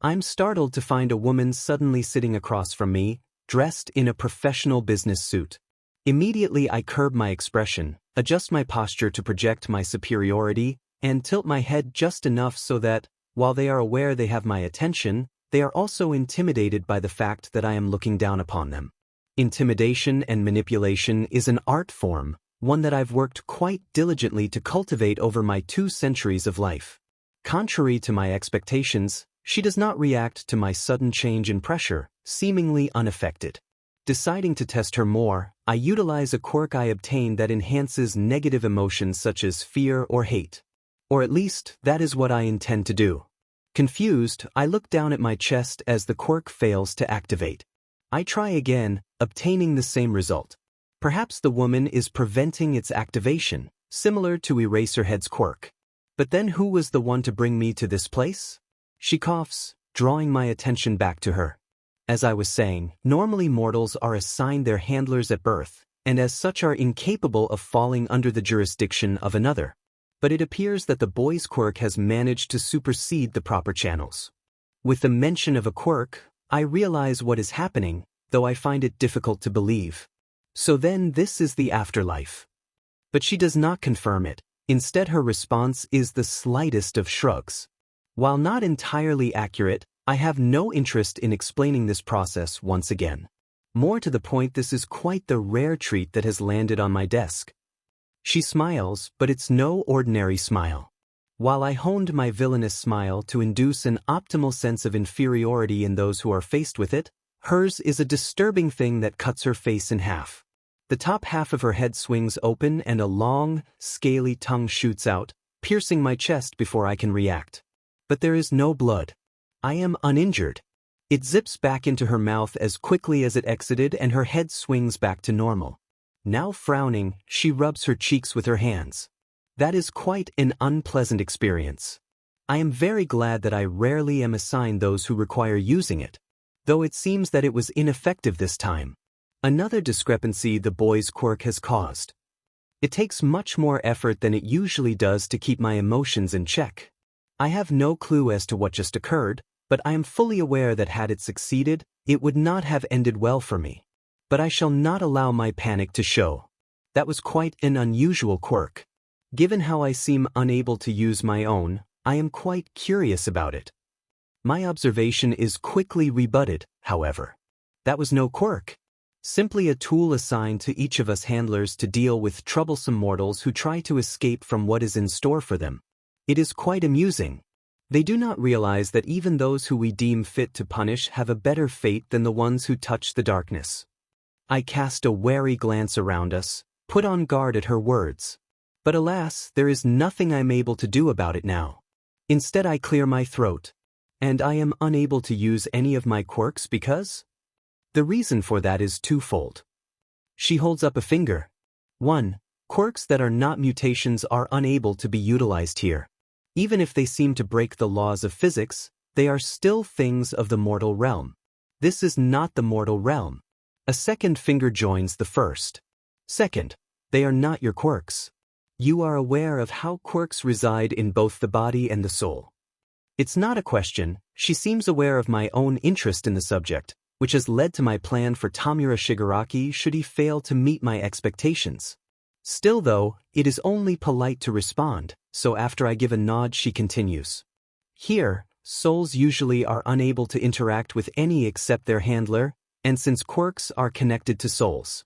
I'm startled to find a woman suddenly sitting across from me, dressed in a professional business suit. Immediately I curb my expression, adjust my posture to project my superiority, and tilt my head just enough so that, while they are aware they have my attention, they are also intimidated by the fact that I am looking down upon them. Intimidation and manipulation is an art form, one that I've worked quite diligently to cultivate over my 2 centuries of life. Contrary to my expectations, she does not react to my sudden change in pressure, seemingly unaffected. Deciding to test her more, I utilize a quirk I obtain that enhances negative emotions such as fear or hate. Or at least, that is what I intend to do. Confused, I look down at my chest as the quirk fails to activate. I try again, obtaining the same result. Perhaps the woman is preventing its activation, similar to Eraserhead's quirk. But then who was the one to bring me to this place? She coughs, drawing my attention back to her. As I was saying, normally mortals are assigned their handlers at birth, and as such are incapable of falling under the jurisdiction of another. But it appears that the boy's quirk has managed to supersede the proper channels. With the mention of a quirk, I realize what is happening, though I find it difficult to believe. So then this is the afterlife. But she does not confirm it. Instead, her response is the slightest of shrugs. While not entirely accurate, I have no interest in explaining this process once again. More to the point, this is quite the rare treat that has landed on my desk. She smiles, but it's no ordinary smile. While I honed my villainous smile to induce an optimal sense of inferiority in those who are faced with it, hers is a disturbing thing that cuts her face in half. The top half of her head swings open and a long, scaly tongue shoots out, piercing my chest before I can react. But there is no blood. I am uninjured. It zips back into her mouth as quickly as it exited and her head swings back to normal. Now frowning, she rubs her cheeks with her hands. That is quite an unpleasant experience. I am very glad that I rarely am assigned those who require using it, though it seems that it was ineffective this time. Another discrepancy the boy's quirk has caused. It takes much more effort than it usually does to keep my emotions in check. I have no clue as to what just occurred, but I am fully aware that had it succeeded, it would not have ended well for me. But I shall not allow my panic to show. That was quite an unusual quirk. Given how I seem unable to use my own, I am quite curious about it. My observation is quickly rebutted, however. That was no quirk. Simply a tool assigned to each of us handlers to deal with troublesome mortals who try to escape from what is in store for them. It is quite amusing. They do not realize that even those who we deem fit to punish have a better fate than the ones who touch the darkness. I cast a wary glance around us, put on guard at her words. But alas, there is nothing I'm able to do about it now. Instead, I clear my throat. And I am unable to use any of my quirks because? The reason for that is twofold. She holds up a finger. 1. Quirks that are not mutations are unable to be utilized here. Even if they seem to break the laws of physics, they are still things of the mortal realm. This is not the mortal realm. A second finger joins the first. Second, they are not your quirks. You are aware of how quirks reside in both the body and the soul. It's not a question. She seems aware of my own interest in the subject, which has led to my plan for Tamura Shigaraki should he fail to meet my expectations. Still though, it is only polite to respond, so after I give a nod she continues. Here, souls usually are unable to interact with any except their handler, and since quirks are connected to souls.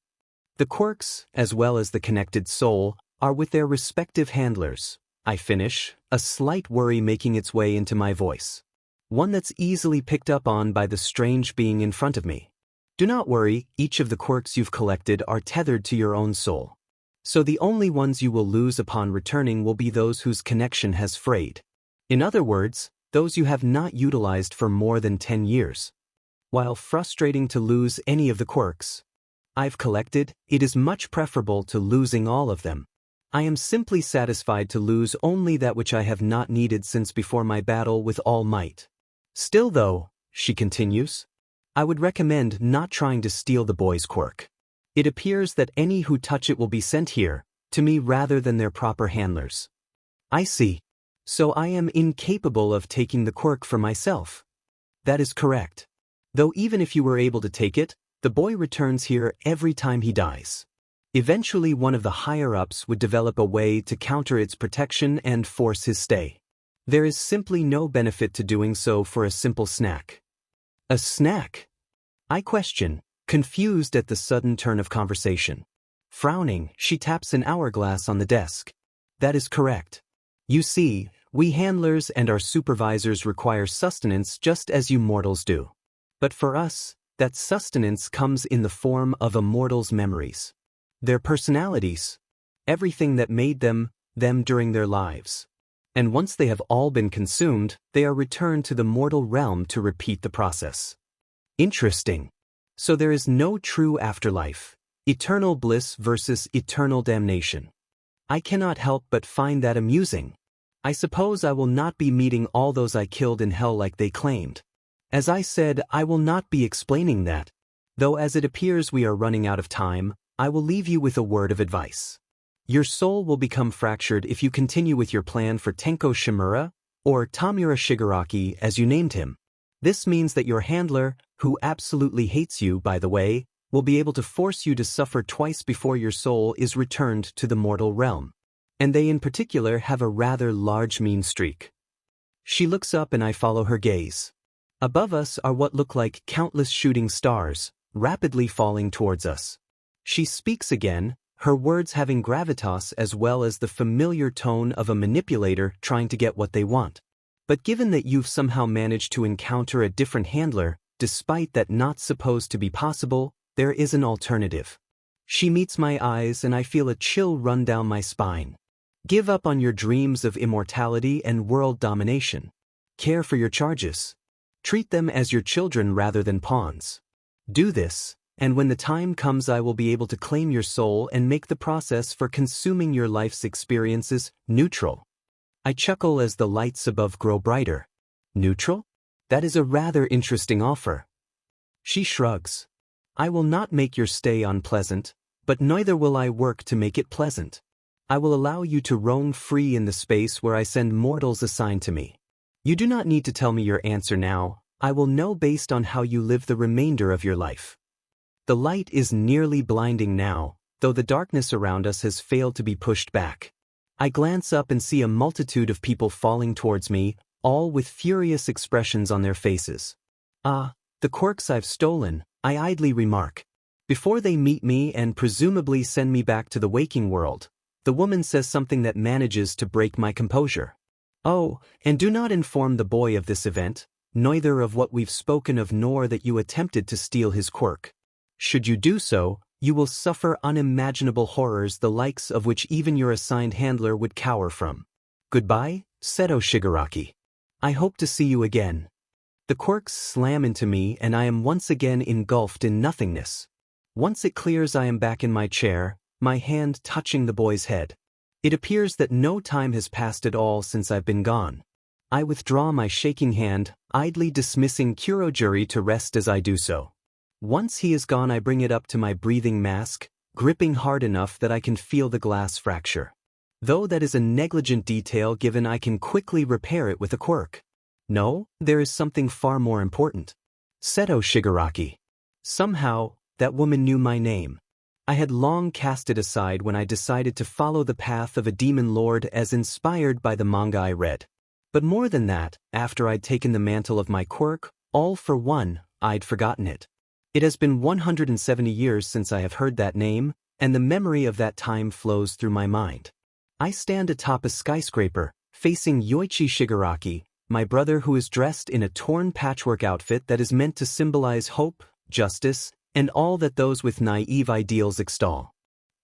The quirks, as well as the connected soul, are with their respective handlers. I finish, a slight worry making its way into my voice. One that's easily picked up on by the strange being in front of me. Do not worry, each of the quirks you've collected are tethered to your own soul. So the only ones you will lose upon returning will be those whose connection has frayed. In other words, those you have not utilized for more than 10 years. While frustrating to lose any of the quirks I've collected, it is much preferable to losing all of them. I am simply satisfied to lose only that which I have not needed since before my battle with All Might. Still though, she continues, I would recommend not trying to steal the boy's quirk. It appears that any who touch it will be sent here, to me rather than their proper handlers. I see. So I am incapable of taking the quirk for myself. That is correct. Though even if you were able to take it, the boy returns here every time he dies. Eventually one of the higher-ups would develop a way to counter its protection and force his stay. There is simply no benefit to doing so for a simple snack. A snack? I question, confused at the sudden turn of conversation. Frowning, she taps an hourglass on the desk. That is correct. You see, we handlers and our supervisors require sustenance just as you mortals do. But for us, that sustenance comes in the form of a mortal's memories. Their personalities. Everything that made them during their lives. And once they have all been consumed, they are returned to the mortal realm to repeat the process. Interesting. So there is no true afterlife. Eternal bliss versus eternal damnation. I cannot help but find that amusing. I suppose I will not be meeting all those I killed in hell like they claimed. As I said, I will not be explaining that. Though as it appears we are running out of time, I will leave you with a word of advice. Your soul will become fractured if you continue with your plan for Tenko Shimura, or Tamura Shigaraki as you named him. This means that your handler, who absolutely hates you by the way, will be able to force you to suffer twice before your soul is returned to the mortal realm. And they in particular have a rather large mean streak. She looks up and I follow her gaze. Above us are what look like countless shooting stars, rapidly falling towards us. She speaks again, her words having gravitas as well as the familiar tone of a manipulator trying to get what they want. But given that you've somehow managed to encounter a different handler, despite that not supposed to be possible, there is an alternative. She meets my eyes and I feel a chill run down my spine. Give up on your dreams of immortality and world domination. Care for your charges. Treat them as your children rather than pawns. Do this, and when the time comes I will be able to claim your soul and make the process for consuming your life's experiences neutral. I chuckle as the lights above grow brighter. Neutral? That is a rather interesting offer. She shrugs. I will not make your stay unpleasant, but neither will I work to make it pleasant. I will allow you to roam free in the space where I send mortals assigned to me. You do not need to tell me your answer now, I will know based on how you live the remainder of your life. The light is nearly blinding now, though the darkness around us has failed to be pushed back. I glance up and see a multitude of people falling towards me, all with furious expressions on their faces. Ah, the quirks I've stolen, I idly remark. Before they meet me and presumably send me back to the waking world, the woman says something that manages to break my composure. Oh, and do not inform the boy of this event, neither of what we've spoken of nor that you attempted to steal his quirk. Should you do so, you will suffer unimaginable horrors the likes of which even your assigned handler would cower from. Goodbye, Seto Shigaraki. I hope to see you again. The quirks slam into me and I am once again engulfed in nothingness. Once it clears I am back in my chair, my hand touching the boy's head. It appears that no time has passed at all since I've been gone. I withdraw my shaking hand, idly dismissing Kurojuri to rest as I do so. Once he is gone I bring it up to my breathing mask, gripping hard enough that I can feel the glass fracture. Though that is a negligent detail given I can quickly repair it with a quirk. No, there is something far more important. Seto Shigaraki. Somehow, that woman knew my name. I had long cast it aside when I decided to follow the path of a demon lord as inspired by the manga I read. But more than that, after I'd taken the mantle of my quirk, all for one, I'd forgotten it. It has been 170 years since I have heard that name, and the memory of that time flows through my mind. I stand atop a skyscraper, facing Yoichi Shigaraki, my brother who is dressed in a torn patchwork outfit that is meant to symbolize hope, justice, and all that those with naive ideals extol.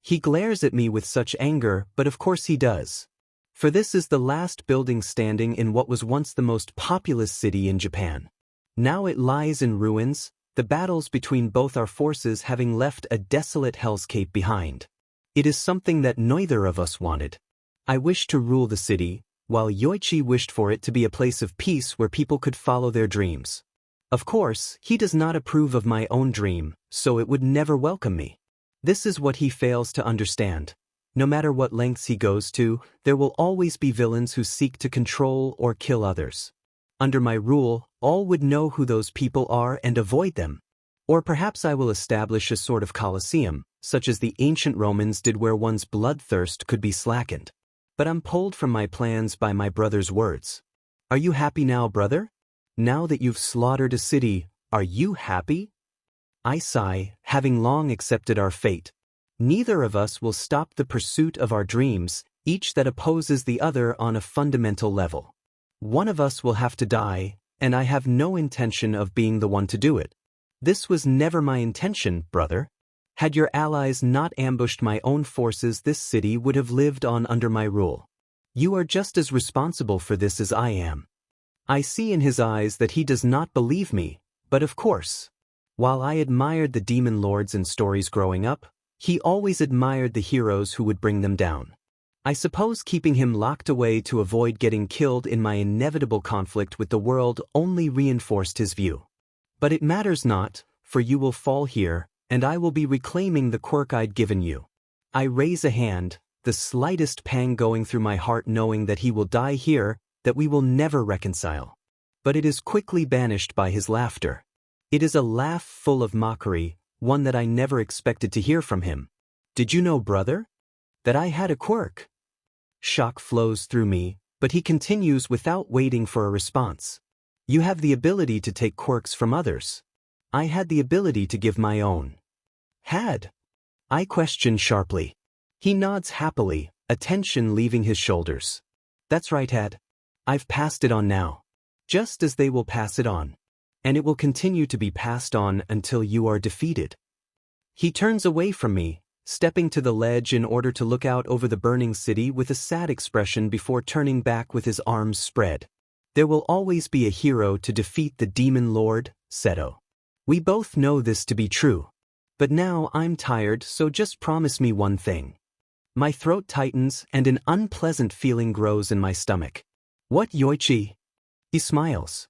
He glares at me with such anger, but of course he does. For this is the last building standing in what was once the most populous city in Japan. Now it lies in ruins, the battles between both our forces having left a desolate hellscape behind. It is something that neither of us wanted. I wished to rule the city, while Yoichi wished for it to be a place of peace where people could follow their dreams. Of course, he does not approve of my own dream, so it would never welcome me. This is what he fails to understand. No matter what lengths he goes to, there will always be villains who seek to control or kill others. Under my rule, all would know who those people are and avoid them. Or perhaps I will establish a sort of Colosseum, such as the ancient Romans did where one's bloodthirst could be slackened. But I'm pulled from my plans by my brother's words. Are you happy now, brother? Now that you've slaughtered a city, are you happy? I sigh, having long accepted our fate. Neither of us will stop the pursuit of our dreams, each that opposes the other on a fundamental level. One of us will have to die, and I have no intention of being the one to do it. This was never my intention, brother. Had your allies not ambushed my own forces, this city would have lived on under my rule. You are just as responsible for this as I am. I see in his eyes that he does not believe me, but of course. While I admired the demon lords in stories growing up, he always admired the heroes who would bring them down. I suppose keeping him locked away to avoid getting killed in my inevitable conflict with the world only reinforced his view. But it matters not, for you will fall here, and I will be reclaiming the quirk I'd given you. I raise a hand, the slightest pang going through my heart knowing that he will die here, that we will never reconcile. But it is quickly banished by his laughter. It is a laugh full of mockery, one that I never expected to hear from him. Did you know, brother, that I had a quirk? Shock flows through me, but he continues without waiting for a response. You have the ability to take quirks from others. I had the ability to give my own. Had? I question sharply. He nods happily, a tension leaving his shoulders. That's right, had. I've passed it on now. Just as they will pass it on. And it will continue to be passed on until you are defeated. He turns away from me, stepping to the ledge in order to look out over the burning city with a sad expression before turning back with his arms spread. There will always be a hero to defeat the demon lord, Seto. We both know this to be true. But now I'm tired, so just promise me one thing. My throat tightens and an unpleasant feeling grows in my stomach. What, Yoichi? He smiles.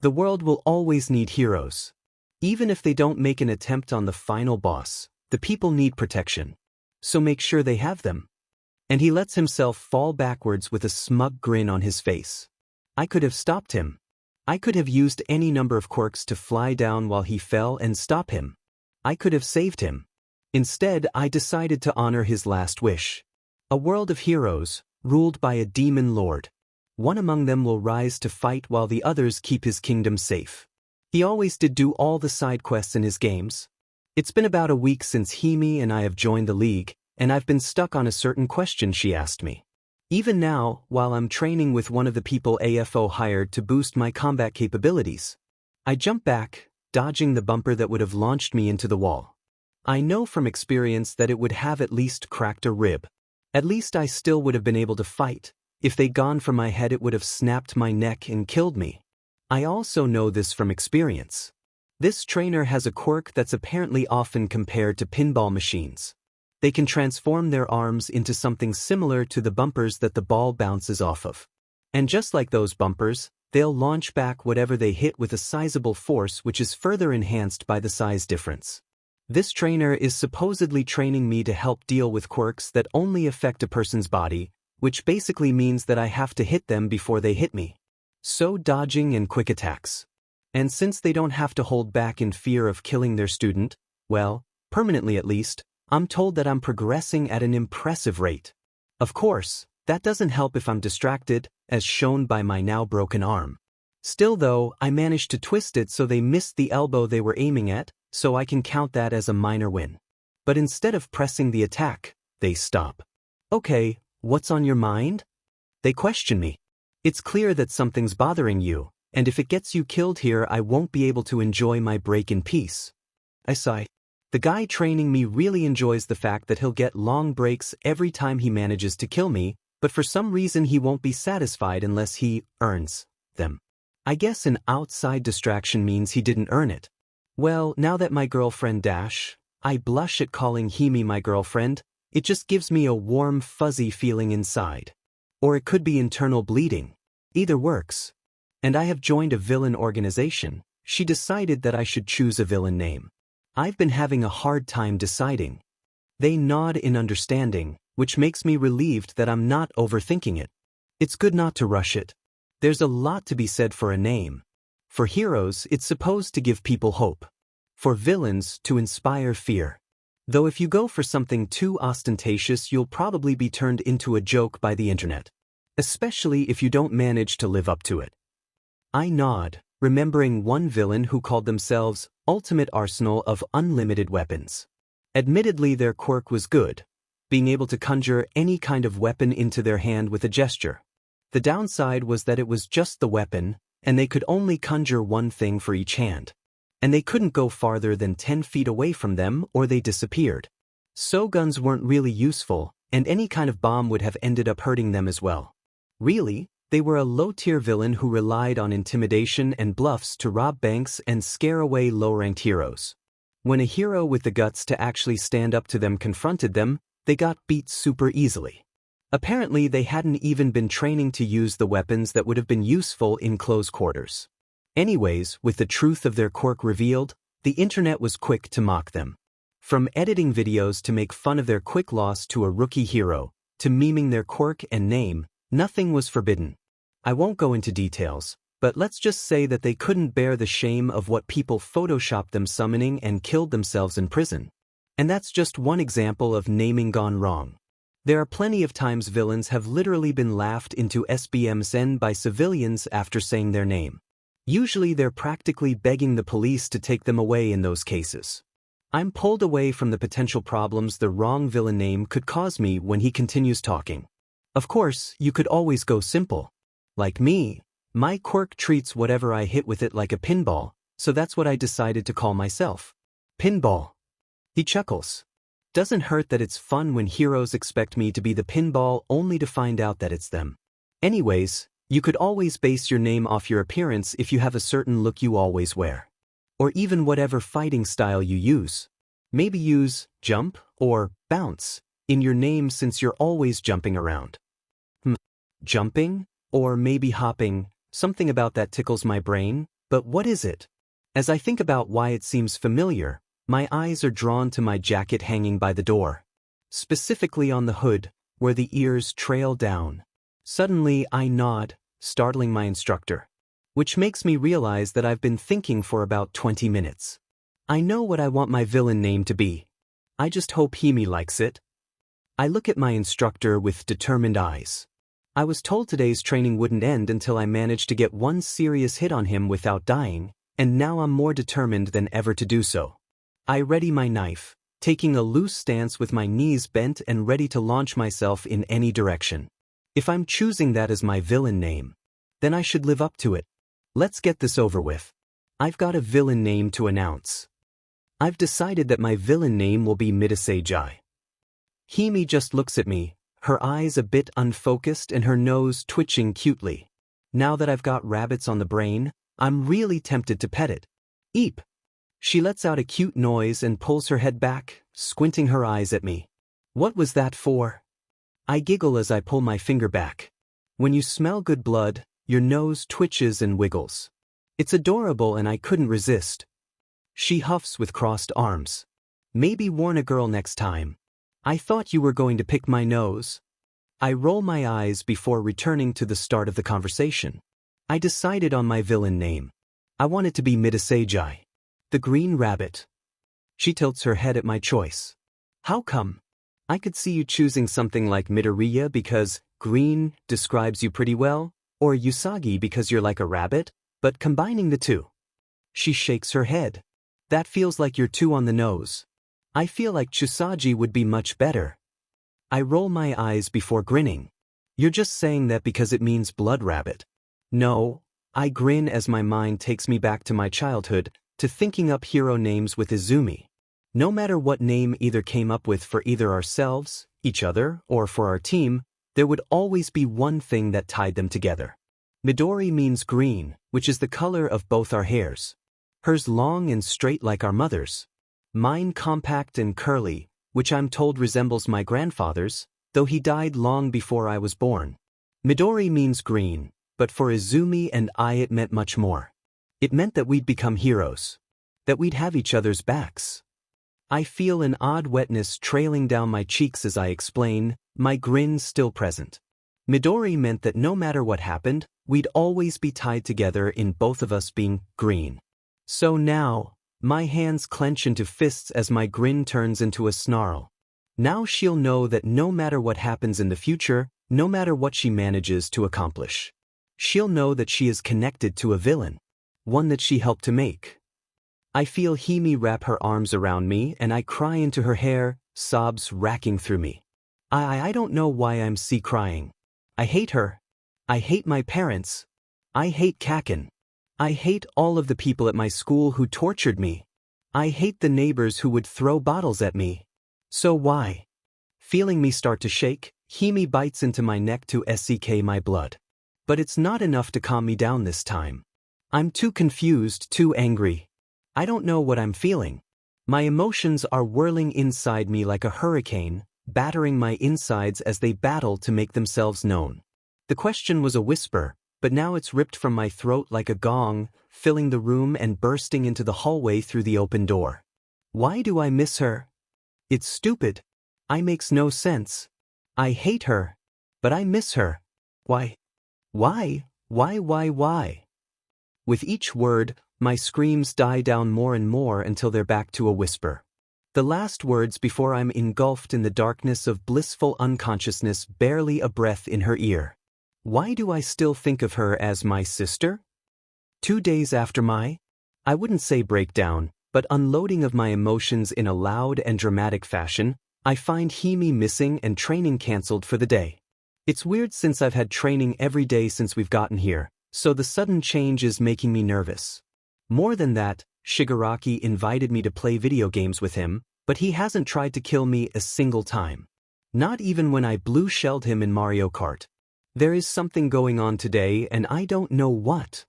The world will always need heroes. Even if they don't make an attempt on the final boss, the people need protection. So make sure they have them. And he lets himself fall backwards with a smug grin on his face. I could have stopped him. I could have used any number of quirks to fly down while he fell and stop him. I could have saved him. Instead, I decided to honor his last wish. A world of heroes, ruled by a demon lord. One among them will rise to fight while the others keep his kingdom safe. He always did do all the side quests in his games. It's been about a week since Hime and I have joined the league, and I've been stuck on a certain question she asked me. Even now, while I'm training with one of the people AFO hired to boost my combat capabilities, I jump back, dodging the bumper that would have launched me into the wall. I know from experience that it would have at least cracked a rib. At least I still would have been able to fight. If they'd gone for my head, it would have snapped my neck and killed me. I also know this from experience. This trainer has a quirk that's apparently often compared to pinball machines. They can transform their arms into something similar to the bumpers that the ball bounces off of. And just like those bumpers, they'll launch back whatever they hit with a sizable force, which is further enhanced by the size difference. This trainer is supposedly training me to help deal with quirks that only affect a person's body, which basically means that I have to hit them before they hit me. So dodging and quick attacks. And since they don't have to hold back in fear of killing their student, well, permanently at least, I'm told that I'm progressing at an impressive rate. Of course, that doesn't help if I'm distracted, as shown by my now broken arm. Still though, I managed to twist it so they missed the elbow they were aiming at, so I can count that as a minor win. But instead of pressing the attack, they stop. Okay, what's on your mind? They question me. It's clear that something's bothering you, and if it gets you killed here, I won't be able to enjoy my break in peace. I sigh. The guy training me really enjoys the fact that he'll get long breaks every time he manages to kill me, but for some reason he won't be satisfied unless he earns them. I guess an outside distraction means he didn't earn it. Well, now that my girlfriend I blush at calling Hime my girlfriend, it just gives me a warm, fuzzy feeling inside. Or it could be internal bleeding. Either works. And I have joined a villain organization. She decided that I should choose a villain name. I've been having a hard time deciding. They nod in understanding, which makes me relieved that I'm not overthinking it. It's good not to rush it. There's a lot to be said for a name. For heroes, it's supposed to give people hope. For villains, to inspire fear. Though if you go for something too ostentatious, you'll probably be turned into a joke by the internet. Especially if you don't manage to live up to it. I nod, remembering one villain who called themselves Ultimate Arsenal of Unlimited Weapons. Admittedly, their quirk was good, being able to conjure any kind of weapon into their hand with a gesture. The downside was that it was just the weapon, and they could only conjure one thing for each hand. and they couldn't go farther than 10 feet away from them or they disappeared. So guns weren't really useful, and any kind of bomb would have ended up hurting them as well. Really, they were a low-tier villain who relied on intimidation and bluffs to rob banks and scare away low-ranked heroes. When a hero with the guts to actually stand up to them confronted them, they got beat super easily. Apparently, they hadn't even been training to use the weapons that would have been useful in close quarters. Anyways, with the truth of their quirk revealed, the internet was quick to mock them. From editing videos to make fun of their quick loss to a rookie hero, to memeing their quirk and name, nothing was forbidden. I won't go into details, but let's just say that they couldn't bear the shame of what people photoshopped them summoning and killed themselves in prison. And that's just one example of naming gone wrong. There are plenty of times villains have literally been laughed into SBMSN by civilians after saying their name. Usually they're practically begging the police to take them away in those cases. I'm pulled away from the potential problems the wrong villain name could cause me when he continues talking. Of course, you could always go simple. Like me, my quirk treats whatever I hit with it like a pinball, so that's what I decided to call myself. Pinball. He chuckles. Doesn't hurt that it's fun when heroes expect me to be the pinball only to find out that it's them. Anyways, you could always base your name off your appearance if you have a certain look you always wear. Or even whatever fighting style you use. Maybe use jump or bounce in your name since you're always jumping around. Jumping? Or maybe hopping, something about that tickles my brain, but what is it? As I think about why it seems familiar, my eyes are drawn to my jacket hanging by the door. Specifically on the hood, where the ears trail down. Suddenly I nod, startling my instructor. Which makes me realize that I've been thinking for about 20 minutes. I know what I want my villain name to be. I just hope Himi likes it. I look at my instructor with determined eyes. I was told today's training wouldn't end until I managed to get one serious hit on him without dying, and now I'm more determined than ever to do so. I ready my knife, taking a loose stance with my knees bent and ready to launch myself in any direction. If I'm choosing that as my villain name, then I should live up to it. Let's get this over with. I've got a villain name to announce. I've decided that my villain name will be Midasejai. Himi just looks at me, her eyes a bit unfocused and her nose twitching cutely. Now that I've got rabbits on the brain, I'm really tempted to pet it. Eep! She lets out a cute noise and pulls her head back, squinting her eyes at me. What was that for? I giggle as I pull my finger back. When you smell good blood, your nose twitches and wiggles. It's adorable and I couldn't resist. She huffs with crossed arms. Maybe warn a girl next time. I thought you were going to pick my nose. I roll my eyes before returning to the start of the conversation. I decided on my villain name. I want it to be Midasejai. The Green Rabbit. She tilts her head at my choice. How come? I could see you choosing something like Midoriya because green describes you pretty well, or Usagi because you're like a rabbit, but combining the two. She shakes her head. That feels like you're too on the nose. I feel like Chusagi would be much better. I roll my eyes before grinning. You're just saying that because it means blood rabbit. No, I grin as my mind takes me back to my childhood, to thinking up hero names with Izumi. No matter what name either came up with for either ourselves, each other, or for our team, there would always be one thing that tied them together. Midori means green, which is the color of both our hairs. Hers long and straight like our mother's. Mine compact and curly, which I'm told resembles my grandfather's, though he died long before I was born. Midori means green, but for Izumi and I it meant much more. It meant that we'd become heroes. That we'd have each other's backs. I feel an odd wetness trailing down my cheeks as I explain, my grin still present. Midori meant that no matter what happened, we'd always be tied together in both of us being green. So now, my hands clench into fists as my grin turns into a snarl. Now she'll know that no matter what happens in the future, no matter what she manages to accomplish, she'll know that she is connected to a villain. One that she helped to make. I feel Himi wrap her arms around me and I cry into her hair, sobs racking through me. I don't know why I'm crying. I hate her. I hate my parents. I hate Kaken. I hate all of the people at my school who tortured me. I hate the neighbors who would throw bottles at me. So why? Feeling me start to shake, Hime bites into my neck to seek my blood. But it's not enough to calm me down this time. I'm too confused, too angry. I don't know what I'm feeling. My emotions are whirling inside me like a hurricane, battering my insides as they battle to make themselves known. The question was a whisper, but now it's ripped from my throat like a gong, filling the room and bursting into the hallway through the open door. Why do I miss her? It's stupid. I makes no sense. I hate her. But I miss her. Why? Why? Why? With each word, my screams die down more and more until they're back to a whisper. The last words before I'm engulfed in the darkness of blissful unconsciousness, barely a breath in her ear. Why do I still think of her as my sister? 2 days after I wouldn't say breakdown, but unloading of my emotions in a loud and dramatic fashion, I find Hime missing and training cancelled for the day. It's weird since I've had training every day since we've gotten here, so the sudden change is making me nervous. More than that, Shigaraki invited me to play video games with him, but he hasn't tried to kill me a single time. Not even when I blue-shelled him in Mario Kart. There is something going on today and I don't know what.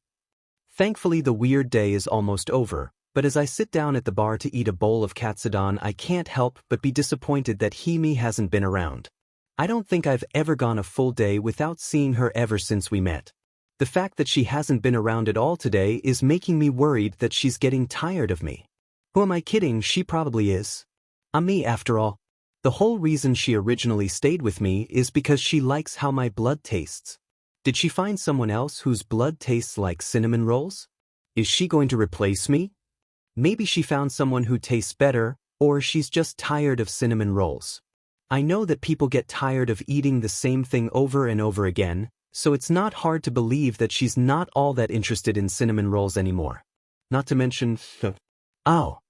Thankfully the weird day is almost over, but as I sit down at the bar to eat a bowl of katsudon I can't help but be disappointed that Hime hasn't been around. I don't think I've ever gone a full day without seeing her ever since we met. The fact that she hasn't been around at all today is making me worried that she's getting tired of me. Who am I kidding? She probably is. I'm me after all. The whole reason she originally stayed with me is because she likes how my blood tastes. Did she find someone else whose blood tastes like cinnamon rolls? Is she going to replace me? Maybe she found someone who tastes better, or she's just tired of cinnamon rolls. I know that people get tired of eating the same thing over and over again, so it's not hard to believe that she's not all that interested in cinnamon rolls anymore. Not to mention, ow.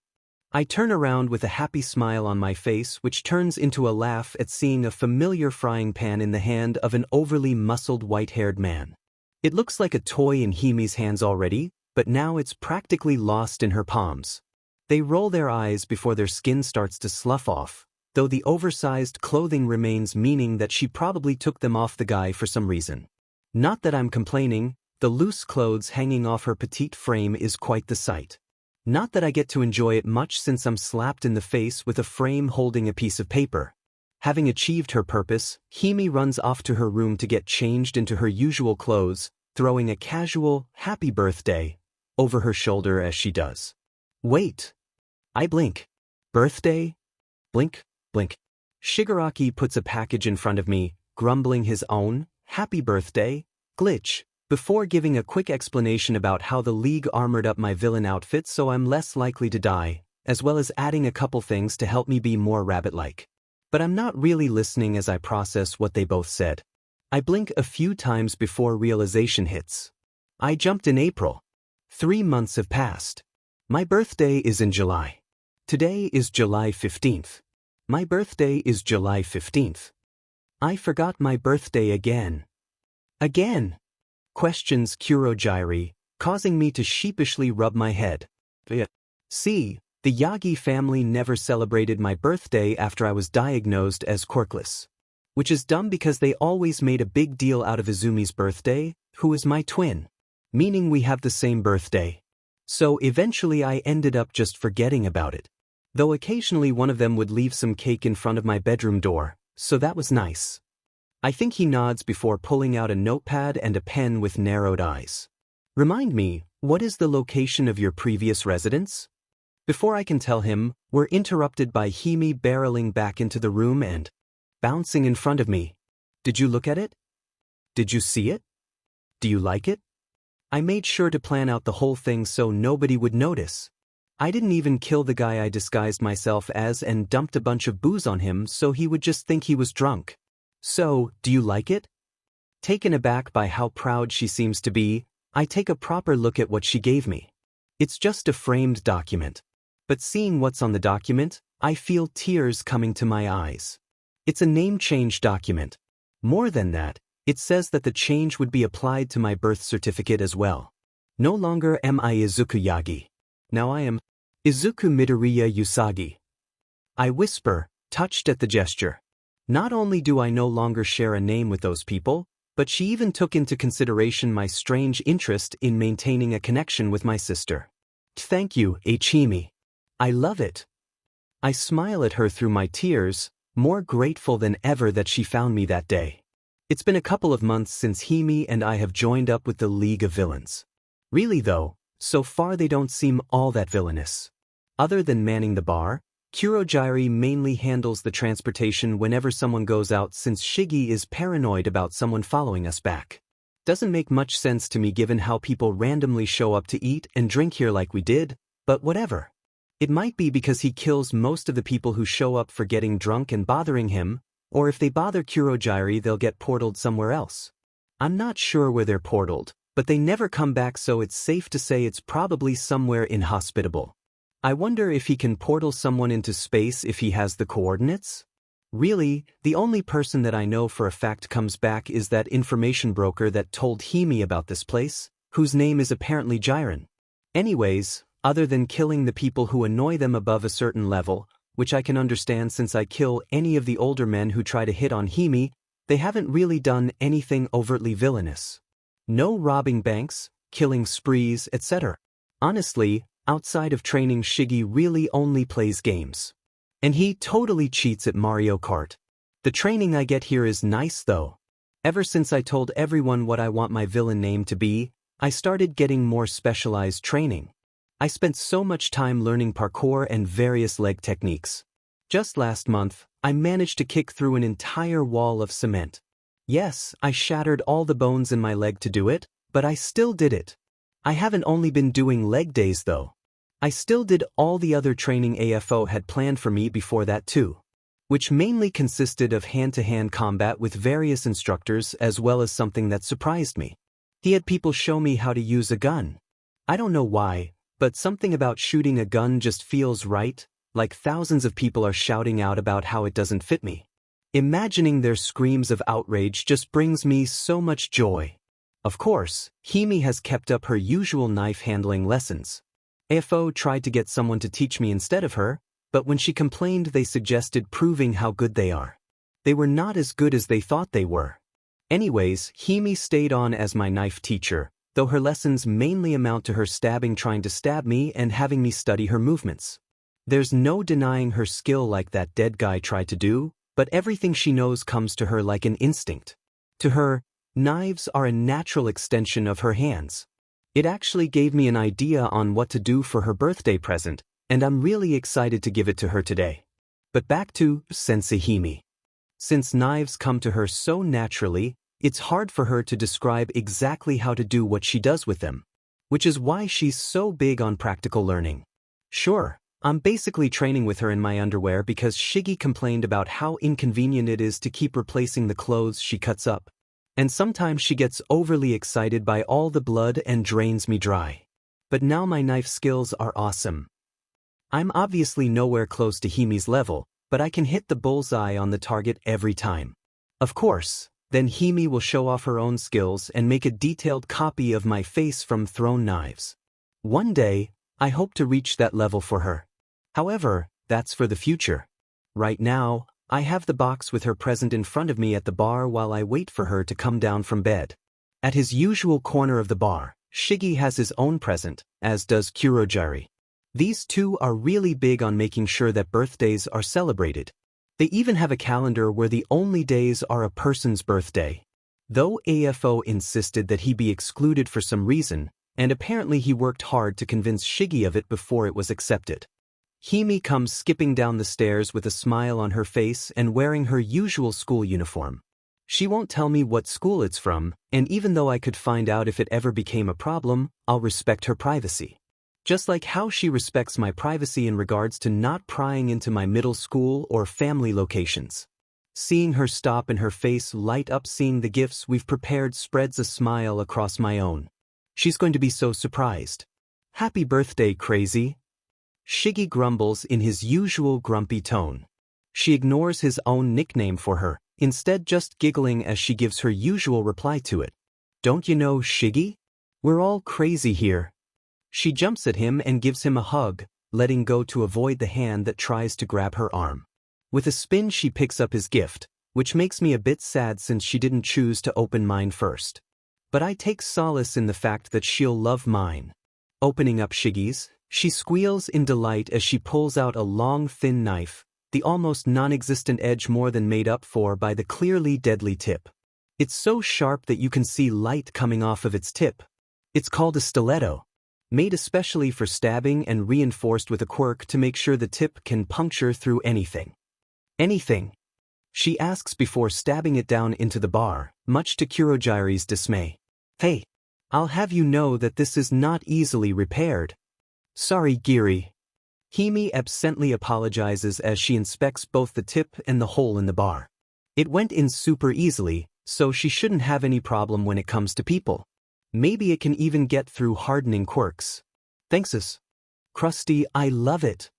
I turn around with a happy smile on my face which turns into a laugh at seeing a familiar frying pan in the hand of an overly muscled white-haired man. It looks like a toy in Hime's hands already, but now it's practically lost in her palms. They roll their eyes before their skin starts to slough off, though the oversized clothing remains, meaning that she probably took them off the guy for some reason. Not that I'm complaining, the loose clothes hanging off her petite frame is quite the sight. Not that I get to enjoy it much since I'm slapped in the face with a frame holding a piece of paper. Having achieved her purpose, Hime runs off to her room to get changed into her usual clothes, throwing a casual, happy birthday over her shoulder as she does. Wait. I blink. Birthday? Blink, blink. Shigaraki puts a package in front of me, grumbling his own happy birthday glitch, before giving a quick explanation about how the League armored up my villain outfit so I'm less likely to die, as well as adding a couple things to help me be more rabbit-like. But I'm not really listening as I process what they both said. I blink a few times before realization hits. I jumped in April. 3 months have passed. My birthday is in July. Today is July 15th. My birthday is July 15th. I forgot my birthday again. Again? Questions Kurogyri, causing me to sheepishly rub my head. See, the Yagi family never celebrated my birthday after I was diagnosed as quirkless. Which is dumb because they always made a big deal out of Izumi's birthday, who is my twin. Meaning we have the same birthday. So eventually I ended up just forgetting about it. Though occasionally one of them would leave some cake in front of my bedroom door, so that was nice. I think he nods before pulling out a notepad and a pen with narrowed eyes. Remind me, what is the location of your previous residence? Before I can tell him, we're interrupted by Hime barreling back into the room and bouncing in front of me. Did you look at it? Did you see it? Do you like it? I made sure to plan out the whole thing so nobody would notice. I didn't even kill the guy I disguised myself as and dumped a bunch of booze on him so he would just think he was drunk. So, do you like it? Taken aback by how proud she seems to be, I take a proper look at what she gave me. It's just a framed document. But seeing what's on the document, I feel tears coming to my eyes. It's a name change document. More than that, it says that the change would be applied to my birth certificate as well. No longer am I Izuku Yagi. Now I am Izuku Midoriya Usagi. I whisper, touched at the gesture. Not only do I no longer share a name with those people, but she even took into consideration my strange interest in maintaining a connection with my sister. Thank you, Ichimi. I love it. I smile at her through my tears, more grateful than ever that she found me that day. It's been a couple of months since Hime and I have joined up with the League of Villains. Really though, so far they don't seem all that villainous. Other than manning the bar, Kurogiri mainly handles the transportation whenever someone goes out since Shigi is paranoid about someone following us back. Doesn't make much sense to me given how people randomly show up to eat and drink here like we did, but whatever. It might be because he kills most of the people who show up for getting drunk and bothering him, or if they bother Kurogiri they'll get portaled somewhere else. I'm not sure where they're portaled, but they never come back, so it's safe to say it's probably somewhere inhospitable. I wonder if he can portal someone into space if he has the coordinates? Really, the only person that I know for a fact comes back is that information broker that told Hime about this place, whose name is apparently Jiren. Anyways, other than killing the people who annoy them above a certain level, which I can understand since I kill any of the older men who try to hit on Hime, they haven't really done anything overtly villainous. No robbing banks, killing sprees, etc. Honestly, outside of training, Shigi really only plays games. And he totally cheats at Mario Kart. The training I get here is nice though. Ever since I told everyone what I want my villain name to be, I started getting more specialized training. I spent so much time learning parkour and various leg techniques. Just last month, I managed to kick through an entire wall of cement. Yes, I shattered all the bones in my leg to do it, but I still did it. I haven't only been doing leg days though. I still did all the other training AFO had planned for me before that too, which mainly consisted of hand-to-hand combat with various instructors as well as something that surprised me. He had people show me how to use a gun. I don't know why, but something about shooting a gun just feels right, like thousands of people are shouting out about how it doesn't fit me. Imagining their screams of outrage just brings me so much joy. Of course, Hime has kept up her usual knife handling lessons. AFO tried to get someone to teach me instead of her, but when she complained they suggested proving how good they are. They were not as good as they thought they were. Anyways, Hime stayed on as my knife teacher, though her lessons mainly amount to her stabbing, trying to stab me and having me study her movements. There's no denying her skill like that dead guy tried to do, but everything she knows comes to her like an instinct. To her, knives are a natural extension of her hands. It actually gave me an idea on what to do for her birthday present, and I'm really excited to give it to her today. But back to Sensei Hime. Since knives come to her so naturally, it's hard for her to describe exactly how to do what she does with them, which is why she's so big on practical learning. Sure, I'm basically training with her in my underwear because Shigi complained about how inconvenient it is to keep replacing the clothes she cuts up. And sometimes she gets overly excited by all the blood and drains me dry. But now my knife skills are awesome. I'm obviously nowhere close to Hime's level, but I can hit the bullseye on the target every time. Of course, then Hime will show off her own skills and make a detailed copy of my face from thrown knives. One day, I hope to reach that level for her. However, that's for the future. Right now, I have the box with her present in front of me at the bar while I wait for her to come down from bed. At his usual corner of the bar, Shigi has his own present, as does Kurogiri. These two are really big on making sure that birthdays are celebrated. They even have a calendar where the only days are a person's birthday. Though AFO insisted that he be excluded for some reason, and apparently he worked hard to convince Shigi of it before it was accepted. Hime comes skipping down the stairs with a smile on her face and wearing her usual school uniform. She won't tell me what school it's from, and even though I could find out if it ever became a problem, I'll respect her privacy. Just like how she respects my privacy in regards to not prying into my middle school or family locations. Seeing her stop and her face light up seeing the gifts we've prepared spreads a smile across my own. She's going to be so surprised. Happy birthday, crazy. Shigi grumbles in his usual grumpy tone. She ignores his own nickname for her, instead just giggling as she gives her usual reply to it. Don't you know Shigi? We're all crazy here. She jumps at him and gives him a hug, letting go to avoid the hand that tries to grab her arm. With a spin she picks up his gift, which makes me a bit sad since she didn't choose to open mine first. But I take solace in the fact that she'll love mine. Opening up Shigi's, she squeals in delight as she pulls out a long thin knife, the almost non-existent edge more than made up for by the clearly deadly tip. It's so sharp that you can see light coming off of its tip. It's called a stiletto, made especially for stabbing and reinforced with a quirk to make sure the tip can puncture through anything. Anything? She asks before stabbing it down into the bar, much to Kurogiri's dismay. Hey, I'll have you know that this is not easily repaired. Sorry, Giri. Hime absently apologizes as she inspects both the tip and the hole in the bar. It went in super easily, so she shouldn't have any problem when it comes to people. Maybe it can even get through hardening quirks. Thanks. Krusty, I love it.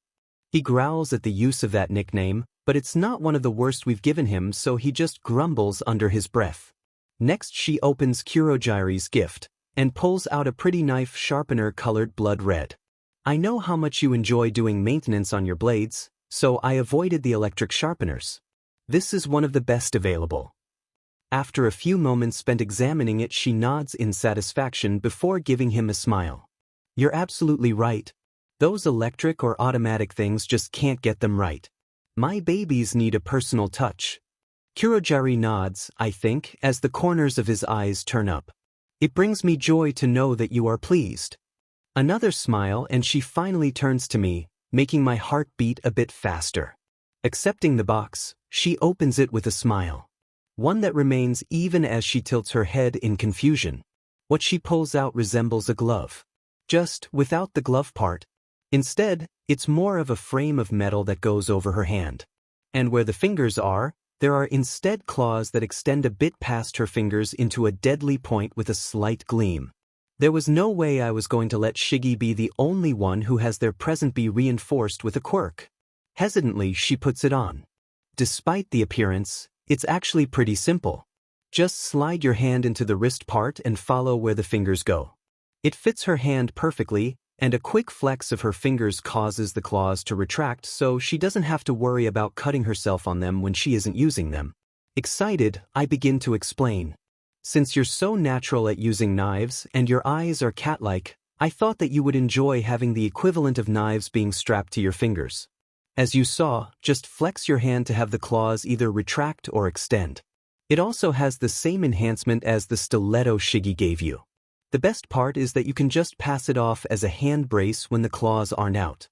He growls at the use of that nickname, but it's not one of the worst we've given him, so he just grumbles under his breath. Next she opens Kurogiri's gift, and pulls out a pretty knife sharpener colored blood red. I know how much you enjoy doing maintenance on your blades, so I avoided the electric sharpeners. This is one of the best available. After a few moments spent examining it, she nods in satisfaction before giving him a smile. You're absolutely right. Those electric or automatic things just can't get them right. My babies need a personal touch. Kurogiri nods, I think, as the corners of his eyes turn up. It brings me joy to know that you are pleased. Another smile and she finally turns to me, making my heart beat a bit faster. Accepting the box, she opens it with a smile. One that remains even as she tilts her head in confusion. What she pulls out resembles a glove. Just without the glove part. Instead, it's more of a frame of metal that goes over her hand. And where the fingers are, there are instead claws that extend a bit past her fingers into a deadly point with a slight gleam. There was no way I was going to let Shigi be the only one who has their present be reinforced with a quirk. Hesitantly, she puts it on. Despite the appearance, it's actually pretty simple. Just slide your hand into the wrist part and follow where the fingers go. It fits her hand perfectly, and a quick flex of her fingers causes the claws to retract so she doesn't have to worry about cutting herself on them when she isn't using them. Excited, I begin to explain. Since you're so natural at using knives and your eyes are cat-like, I thought that you would enjoy having the equivalent of knives being strapped to your fingers. As you saw, just flex your hand to have the claws either retract or extend. It also has the same enhancement as the stiletto Shigi gave you. The best part is that you can just pass it off as a hand brace when the claws aren't out.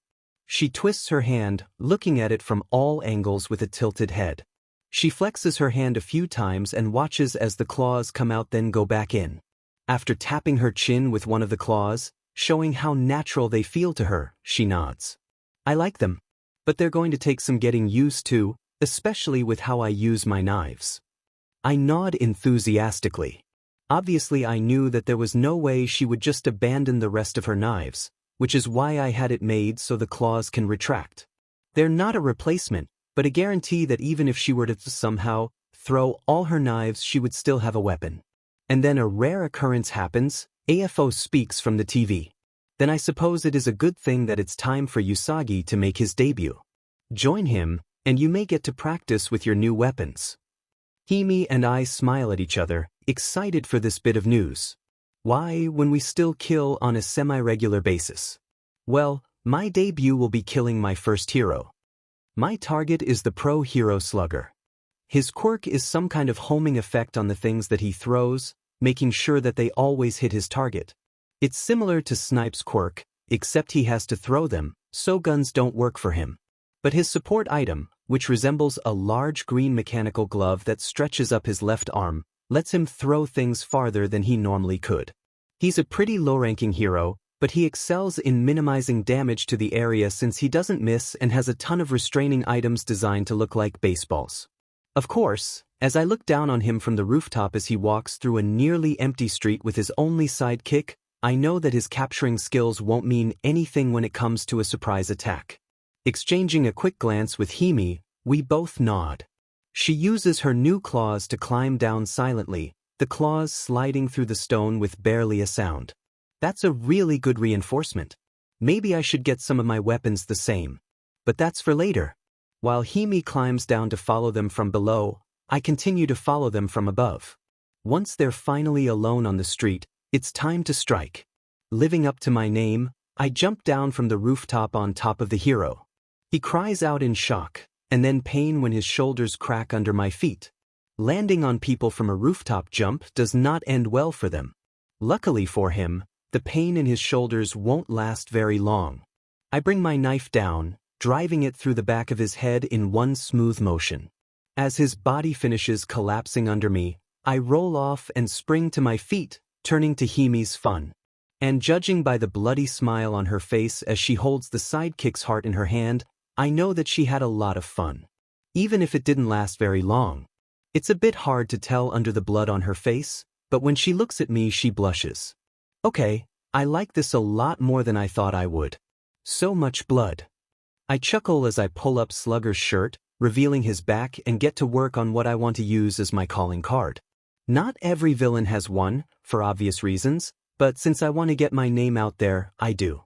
She twists her hand, looking at it from all angles with a tilted head. She flexes her hand a few times and watches as the claws come out then go back in. After tapping her chin with one of the claws, showing how natural they feel to her, she nods. I like them. But they're going to take some getting used to, especially with how I use my knives. I nod enthusiastically. Obviously I knew that there was no way she would just abandon the rest of her knives, which is why I had it made so the claws can retract. They're not a replacement, but a guarantee that even if she were to somehow throw all her knives, she would still have a weapon. And then a rare occurrence happens, AFO speaks from the TV. Then I suppose it is a good thing that it's time for Usagi to make his debut. Join him, and you may get to practice with your new weapons. Hime and I smile at each other, excited for this bit of news. Why, when we still kill on a semi-regular basis? Well, my debut will be killing my first hero. My target is the pro hero slugger. His quirk is some kind of homing effect on the things that he throws, making sure that they always hit his target. It's similar to Snipe's quirk, except he has to throw them, so guns don't work for him. But his support item, which resembles a large green mechanical glove that stretches up his left arm, lets him throw things farther than he normally could. He's a pretty low-ranking hero, but he excels in minimizing damage to the area since he doesn't miss and has a ton of restraining items designed to look like baseballs. Of course, as I look down on him from the rooftop as he walks through a nearly empty street with his only sidekick, I know that his capturing skills won't mean anything when it comes to a surprise attack. Exchanging a quick glance with Hime, we both nod. She uses her new claws to climb down silently, the claws sliding through the stone with barely a sound. That's a really good reinforcement. Maybe I should get some of my weapons the same. But that's for later. While Hime climbs down to follow them from below, I continue to follow them from above. Once they're finally alone on the street, it's time to strike. Living up to my name, I jump down from the rooftop on top of the hero. He cries out in shock, and then pain when his shoulders crack under my feet. Landing on people from a rooftop jump does not end well for them. Luckily for him, the pain in his shoulders won't last very long. I bring my knife down, driving it through the back of his head in one smooth motion. As his body finishes collapsing under me, I roll off and spring to my feet, turning to Hime's fun. And judging by the bloody smile on her face as she holds the sidekick's heart in her hand, I know that she had a lot of fun. Even if it didn't last very long. It's a bit hard to tell under the blood on her face, but when she looks at me she blushes. Okay, I like this a lot more than I thought I would. So much blood. I chuckle as I pull up Slugger's shirt, revealing his back, and get to work on what I want to use as my calling card. Not every villain has one, for obvious reasons, but since I want to get my name out there, I do.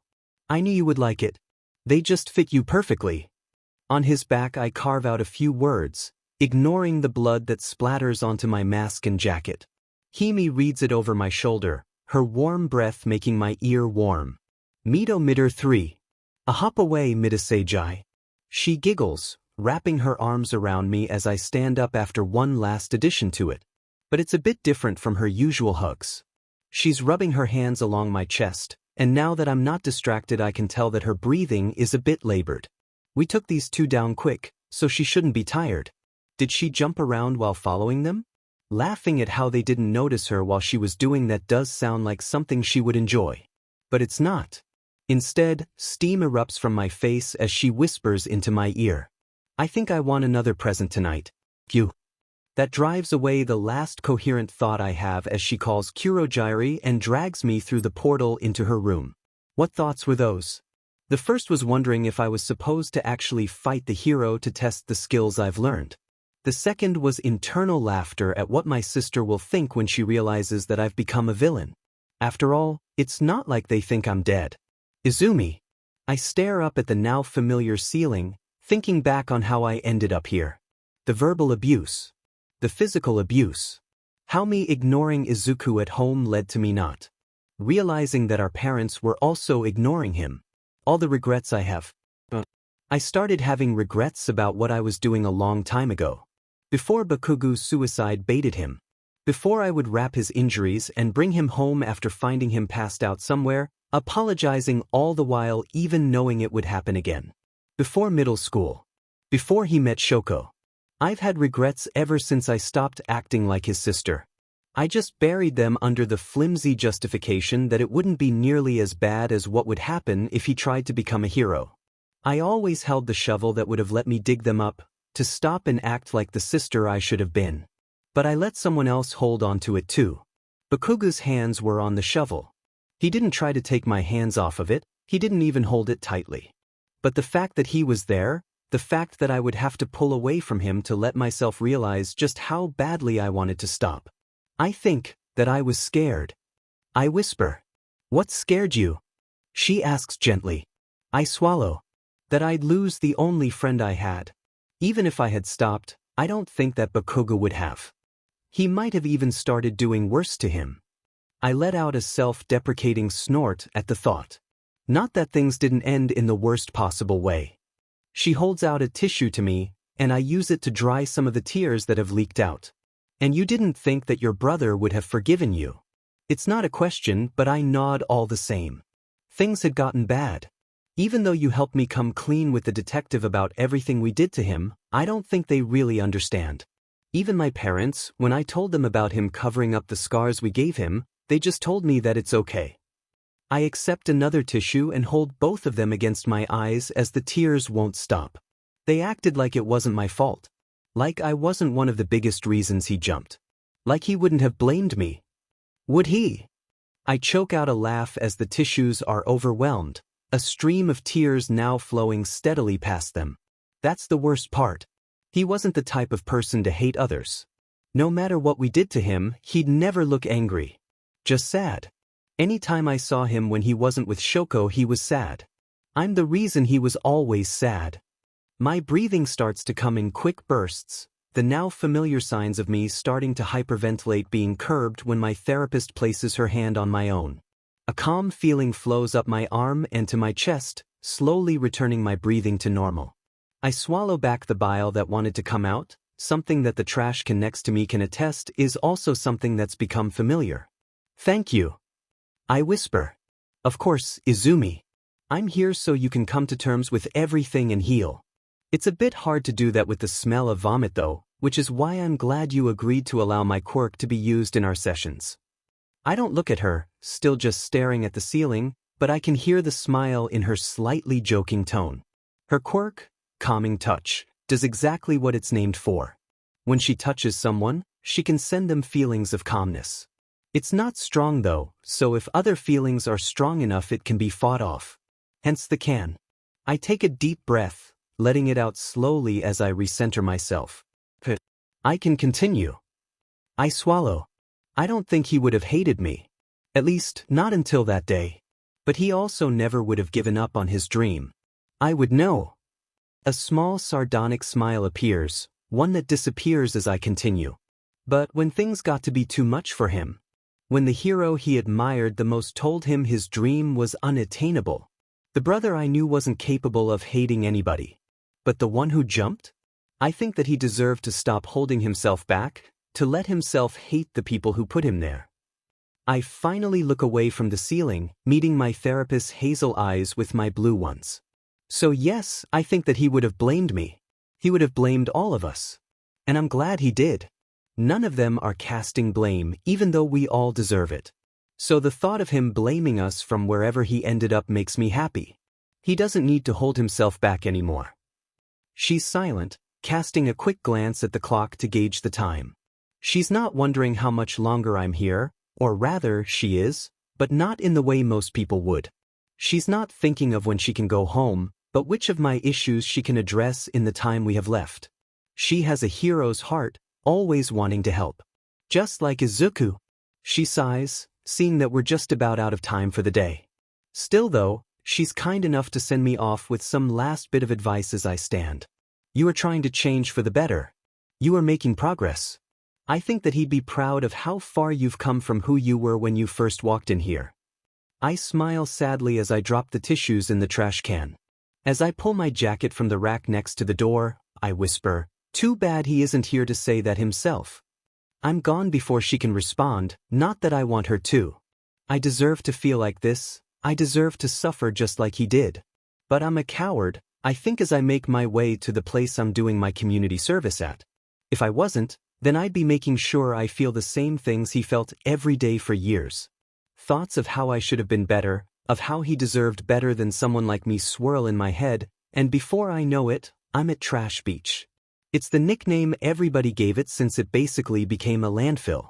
I knew you would like it. They just fit you perfectly. On his back I carve out a few words, ignoring the blood that splatters onto my mask and jacket. Hime reads it over my shoulder, her warm breath making my ear warm. Mito Mitter 3. A hop away Mitasejai. She giggles, wrapping her arms around me as I stand up after one last addition to it. But it's a bit different from her usual hugs. She's rubbing her hands along my chest, and now that I'm not distracted I can tell that her breathing is a bit labored. We took these two down quick, so she shouldn't be tired. Did she jump around while following them? Laughing at how they didn't notice her while she was doing that does sound like something she would enjoy. But it's not. Instead, steam erupts from my face as she whispers into my ear. I think I want another present tonight. Q. That drives away the last coherent thought I have as she calls Kurogyri and drags me through the portal into her room. What thoughts were those? The first was wondering if I was supposed to actually fight the hero to test the skills I've learned. The second was internal laughter at what my sister will think when she realizes that I've become a villain. After all, it's not like they think I'm dead. Izumi. I stare up at the now familiar ceiling, thinking back on how I ended up here. The verbal abuse. The physical abuse. How me ignoring Izuku at home led to me not realizing that our parents were also ignoring him. All the regrets I have. I started having regrets about what I was doing a long time ago. Before Bakugu's suicide baited him. Before I would wrap his injuries and bring him home after finding him passed out somewhere, apologizing all the while even knowing it would happen again. Before middle school. Before he met Shoko. I've had regrets ever since I stopped acting like his sister. I just buried them under the flimsy justification that it wouldn't be nearly as bad as what would happen if he tried to become a hero. I always held the shovel that would have let me dig them up, to stop and act like the sister I should have been. But I let someone else hold on to it too. Bakugu's hands were on the shovel. He didn't try to take my hands off of it, he didn't even hold it tightly. But the fact that he was there, the fact that I would have to pull away from him to let myself realize just how badly I wanted to stop. I think that I was scared. I whisper. What scared you? She asks gently. I swallow. That I'd lose the only friend I had. Even if I had stopped, I don't think that Bakugo would have. He might have even started doing worse to him. I let out a self-deprecating snort at the thought. Not that things didn't end in the worst possible way. She holds out a tissue to me, and I use it to dry some of the tears that have leaked out. And you didn't think that your brother would have forgiven you. It's not a question, but I nod all the same. Things had gotten bad. Even though you helped me come clean with the detective about everything we did to him, I don't think they really understand. Even my parents, when I told them about him covering up the scars we gave him, they just told me that it's okay. I accept another tissue and hold both of them against my eyes as the tears won't stop. They acted like it wasn't my fault. Like I wasn't one of the biggest reasons he jumped. Like he wouldn't have blamed me. Would he? I choke out a laugh as the tissues are overwhelmed, a stream of tears now flowing steadily past them. That's the worst part. He wasn't the type of person to hate others. No matter what we did to him, he'd never look angry. Just sad. Anytime I saw him when he wasn't with Shoko, he was sad. I'm the reason he was always sad. My breathing starts to come in quick bursts, the now familiar signs of me starting to hyperventilate being curbed when my therapist places her hand on my own. A calm feeling flows up my arm and to my chest, slowly returning my breathing to normal. I swallow back the bile that wanted to come out. Something that the trash can next to me can attest is also something that's become familiar. Thank you. I whisper. Of course, Izumi. I'm here so you can come to terms with everything and heal. It's a bit hard to do that with the smell of vomit though, which is why I'm glad you agreed to allow my quirk to be used in our sessions. I don't look at her, still just staring at the ceiling, but I can hear the smile in her slightly joking tone. Her quirk, calming touch, does exactly what it's named for. When she touches someone, she can send them feelings of calmness. It's not strong though, so if other feelings are strong enough it can be fought off. Hence the can. I take a deep breath, letting it out slowly as I recenter myself. I can continue. I swallow. I don't think he would have hated me. At least, not until that day. But he also never would have given up on his dream. I would know. A small sardonic smile appears, one that disappears as I continue. But when things got to be too much for him, when the hero he admired the most told him his dream was unattainable, the brother I knew wasn't capable of hating anybody. But the one who jumped? I think that he deserved to stop holding himself back, to let himself hate the people who put him there. I finally look away from the ceiling, meeting my therapist's hazel eyes with my blue ones. So yes, I think that he would have blamed me. He would have blamed all of us. And I'm glad he did. None of them are casting blame, even though we all deserve it. So the thought of him blaming us from wherever he ended up makes me happy. He doesn't need to hold himself back anymore. She's silent, casting a quick glance at the clock to gauge the time. She's not wondering how much longer I'm here, or rather, she is, but not in the way most people would. She's not thinking of when she can go home, but which of my issues she can address in the time we have left. She has a hero's heart, always wanting to help. Just like Izuku. She sighs, seeing that we're just about out of time for the day. Still though, she's kind enough to send me off with some last bit of advice as I stand. You are trying to change for the better. You are making progress. I think that he'd be proud of how far you've come from who you were when you first walked in here. I smile sadly as I drop the tissues in the trash can. As I pull my jacket from the rack next to the door, I whisper, too bad he isn't here to say that himself. I'm gone before she can respond, not that I want her to. I deserve to feel like this, I deserve to suffer just like he did. But I'm a coward, I think, as I make my way to the place I'm doing my community service at. If I wasn't, then I'd be making sure I feel the same things he felt every day for years. Thoughts of how I should have been better, of how he deserved better than someone like me swirl in my head, and before I know it, I'm at Trash Beach. It's the nickname everybody gave it since it basically became a landfill.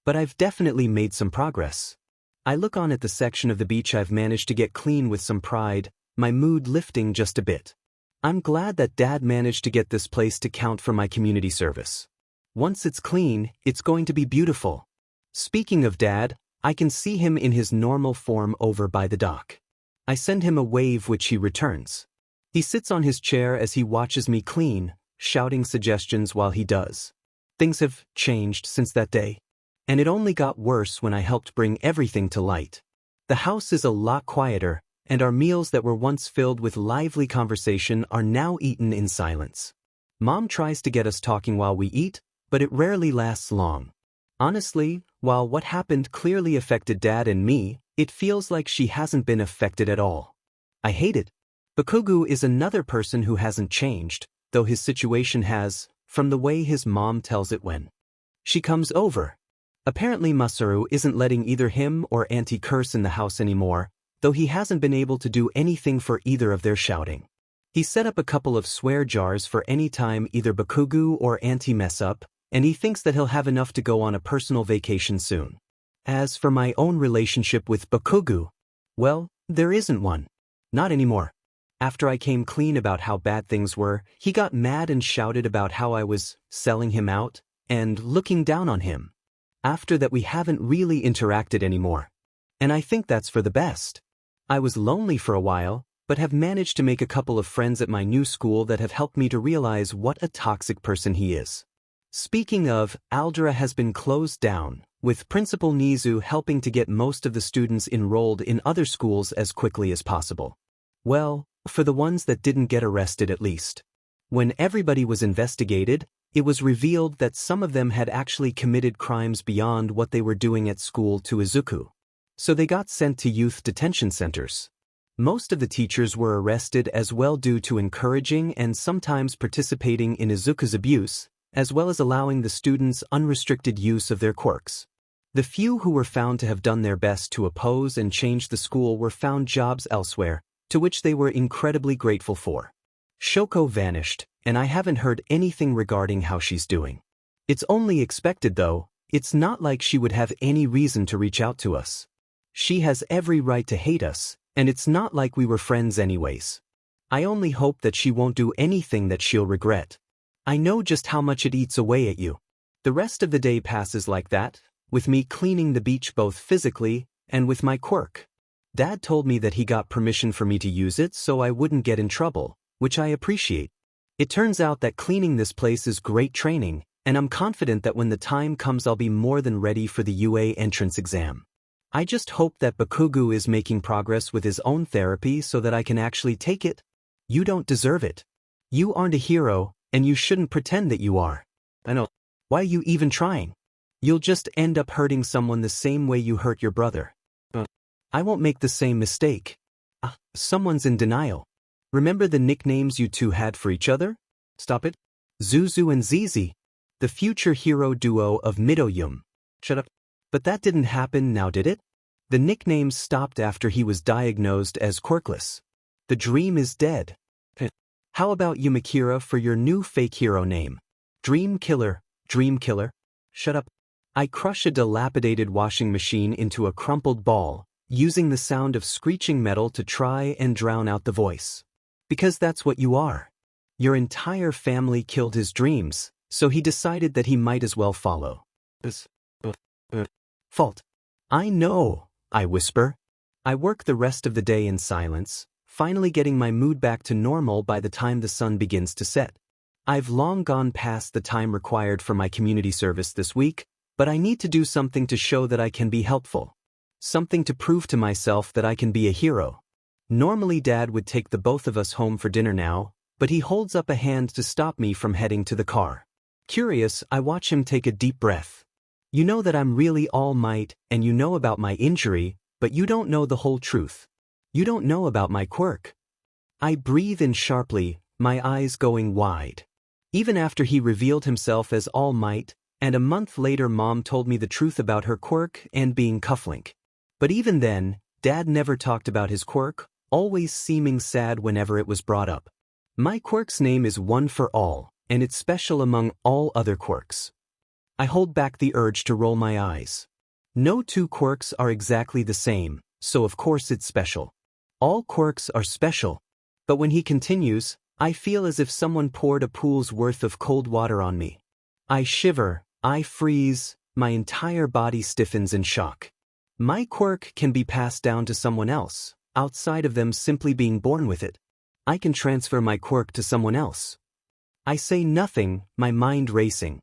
But I've definitely made some progress. I look on at the section of the beach I've managed to get clean with some pride, my mood lifting just a bit. I'm glad that Dad managed to get this place to count for my community service. Once it's clean, it's going to be beautiful. Speaking of Dad, I can see him in his normal form over by the dock. I send him a wave which he returns. He sits on his chair as he watches me clean, shouting suggestions while he does. Things have changed since that day. And it only got worse when I helped bring everything to light. The house is a lot quieter, and our meals that were once filled with lively conversation are now eaten in silence. Mom tries to get us talking while we eat, but it rarely lasts long. Honestly, while what happened clearly affected Dad and me, it feels like she hasn't been affected at all. I hate it. Bakugo is another person who hasn't changed, though his situation has, from the way his mom tells it when she comes over. Apparently Masaru isn't letting either him or Auntie curse in the house anymore, though he hasn't been able to do anything for either of their shouting. He set up a couple of swear jars for any time either Bakugo or Auntie mess up, and he thinks that he'll have enough to go on a personal vacation soon. As for my own relationship with Bakugo, well, there isn't one. Not anymore. After I came clean about how bad things were, he got mad and shouted about how I was selling him out and looking down on him. After that we haven't really interacted anymore. And I think that's for the best. I was lonely for a while, but have managed to make a couple of friends at my new school that have helped me to realize what a toxic person he is. Speaking of, Aldera has been closed down, with Principal Nizu helping to get most of the students enrolled in other schools as quickly as possible. Well, for the ones that didn't get arrested at least. When everybody was investigated, it was revealed that some of them had actually committed crimes beyond what they were doing at school to Izuku. So they got sent to youth detention centers. Most of the teachers were arrested as well due to encouraging and sometimes participating in Izuku's abuse, as well as allowing the students unrestricted use of their quirks. The few who were found to have done their best to oppose and change the school were found jobs elsewhere, to which they were incredibly grateful for. Shoko vanished, and I haven't heard anything regarding how she's doing. It's only expected though, it's not like she would have any reason to reach out to us. She has every right to hate us, and it's not like we were friends anyways. I only hope that she won't do anything that she'll regret. I know just how much it eats away at you. The rest of the day passes like that, with me cleaning the beach both physically and with my quirk. Dad told me that he got permission for me to use it so I wouldn't get in trouble, which I appreciate. It turns out that cleaning this place is great training, and I'm confident that when the time comes I'll be more than ready for the UA entrance exam. I just hope that Bakugo is making progress with his own therapy so that I can actually take it. You don't deserve it. You aren't a hero, and you shouldn't pretend that you are. I know. Why are you even trying? You'll just end up hurting someone the same way you hurt your brother. I won't make the same mistake. Someone's in denial. Remember the nicknames you two had for each other? Stop it. Zuzu and Zizi. The future hero duo of Midoyum. Shut up. But that didn't happen now, did it? The nicknames stopped after he was diagnosed as quirkless. The dream is dead. How about Yumakira for your new fake hero name? Dream Killer, Dream Killer? Shut up. I crush a dilapidated washing machine into a crumpled ball, using the sound of screeching metal to try and drown out the voice. Because that's what you are. Your entire family killed his dreams, so he decided that he might as well follow. Fault. I know, I whisper. I work the rest of the day in silence, finally getting my mood back to normal by the time the sun begins to set. I've long gone past the time required for my community service this week, but I need to do something to show that I can be helpful. Something to prove to myself that I can be a hero. Normally Dad would take the both of us home for dinner now, but he holds up a hand to stop me from heading to the car. Curious, I watch him take a deep breath. You know that I'm really all might, and you know about my injury, but you don't know the whole truth. You don't know about my quirk. I breathe in sharply, my eyes going wide. Even after he revealed himself as All Might, and a month later Mom told me the truth about her quirk and being cufflink. But even then, Dad never talked about his quirk, always seeming sad whenever it was brought up. My quirk's name is One for All, and it's special among all other quirks. I hold back the urge to roll my eyes. No two quirks are exactly the same, so of course it's special. All quirks are special. But when he continues, I feel as if someone poured a pool's worth of cold water on me. I shiver, I freeze, my entire body stiffens in shock. My quirk can be passed down to someone else, outside of them simply being born with it. I can transfer my quirk to someone else. I say nothing, my mind racing.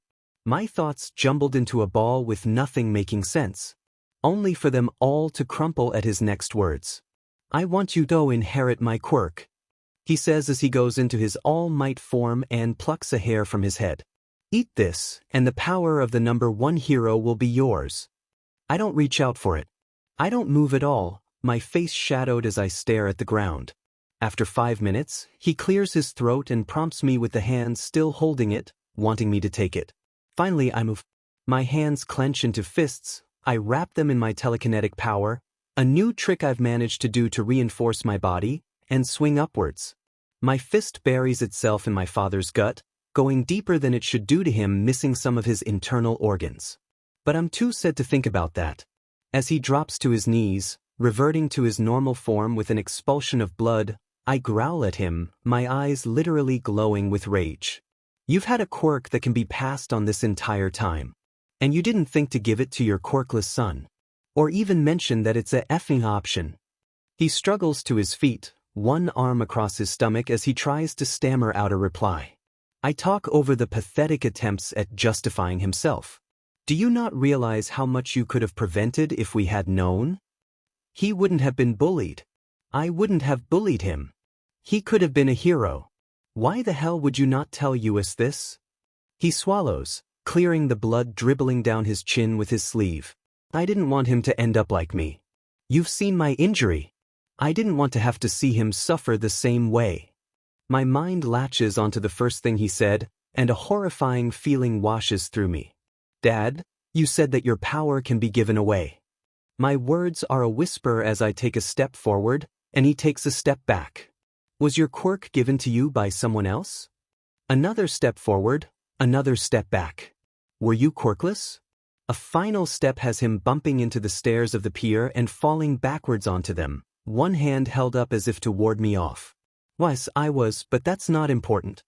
My thoughts jumbled into a ball with nothing making sense. Only for them all to crumple at his next words. I want you to inherit my quirk, he says as he goes into his all-might form and plucks a hair from his head. Eat this, and the power of the number one hero will be yours. I don't reach out for it. I don't move at all, my face shadowed as I stare at the ground. After 5 minutes, he clears his throat and prompts me with the hand still holding it, wanting me to take it. Finally, I move. My hands clench into fists, I wrap them in my telekinetic power, a new trick I've managed to do to reinforce my body, and swing upwards. My fist buries itself in my father's gut, going deeper than it should do to him, missing some of his internal organs. But I'm too sad to think about that. As he drops to his knees, reverting to his normal form with an expulsion of blood, I growl at him, my eyes literally glowing with rage. You've had a quirk that can be passed on this entire time. And you didn't think to give it to your quirkless son. or even mention that it's a effing option. He struggles to his feet, one arm across his stomach as he tries to stammer out a reply. I talk over the pathetic attempts at justifying himself. Do you not realize how much you could have prevented if we had known? He wouldn't have been bullied. I wouldn't have bullied him. He could have been a hero. Why the hell would you not tell us this? He swallows, clearing the blood dribbling down his chin with his sleeve. I didn't want him to end up like me. You've seen my injury. I didn't want to have to see him suffer the same way. My mind latches onto the first thing he said, and a horrifying feeling washes through me. Dad, you said that your power can be given away. My words are a whisper as I take a step forward, and he takes a step back. Was your quirk given to you by someone else? Another step forward, another step back. Were you quirkless? A final step has him bumping into the stairs of the pier and falling backwards onto them, one hand held up as if to ward me off. Yes, I was, but that's not important.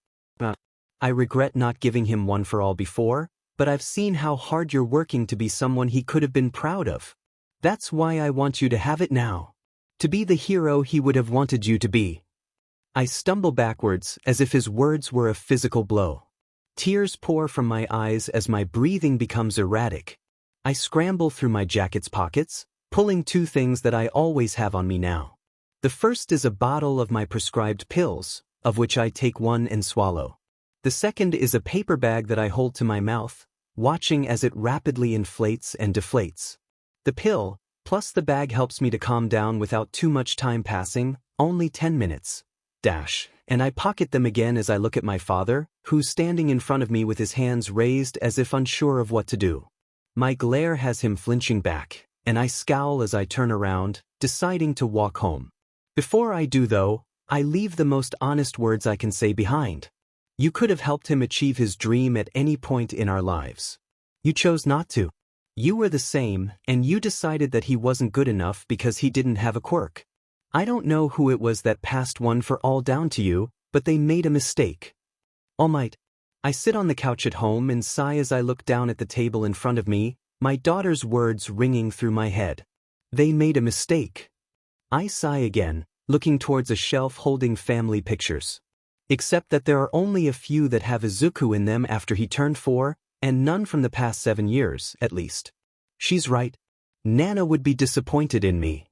I regret not giving him one for all before, but I've seen how hard you're working to be someone he could have been proud of. That's why I want you to have it now. To be the hero he would have wanted you to be. I stumble backwards as if his words were a physical blow. Tears pour from my eyes as my breathing becomes erratic. I scramble through my jacket's pockets, pulling two things that I always have on me now. The first is a bottle of my prescribed pills, of which I take one and swallow. The second is a paper bag that I hold to my mouth, watching as it rapidly inflates and deflates. The pill, plus the bag helps me to calm down without too much time passing, only 10 minutes. And I pocket them again as I look at my father, who's standing in front of me with his hands raised as if unsure of what to do. My glare has him flinching back, and I scowl as I turn around, deciding to walk home. Before I do though, I leave the most honest words I can say behind. You could have helped him achieve his dream at any point in our lives. You chose not to. You were the same, and you decided that he wasn't good enough because he didn't have a quirk. I don't know who it was that passed one for all down to you, but they made a mistake. All Might. I sit on the couch at home and sigh as I look down at the table in front of me, my daughter's words ringing through my head. They made a mistake. I sigh again, looking towards a shelf holding family pictures. Except that there are only a few that have Izuku in them after he turned 4, and none from the past 7 years, at least. She's right. Nana would be disappointed in me.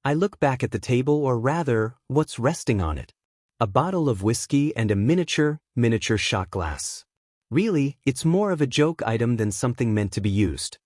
I look back at the table, or rather, what's resting on it. A bottle of whiskey and a miniature shot glass. Really, it's more of a joke item than something meant to be used.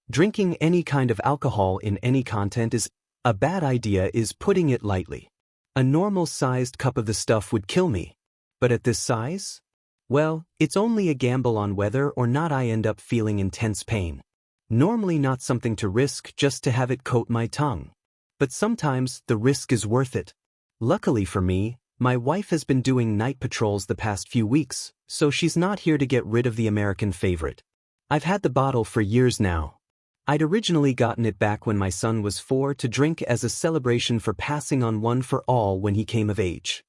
Drinking any kind of alcohol in any content is a bad idea, is putting it lightly. A normal-sized cup of the stuff would kill me. But at this size? Well, it's only a gamble on whether or not I end up feeling intense pain. Normally not something to risk just to have it coat my tongue. But sometimes the risk is worth it. Luckily for me, my wife has been doing night patrols the past few weeks, so she's not here to get rid of the American favorite. I've had the bottle for years now. I'd originally gotten it back when my son was 4 to drink as a celebration for passing on one for all when he came of age.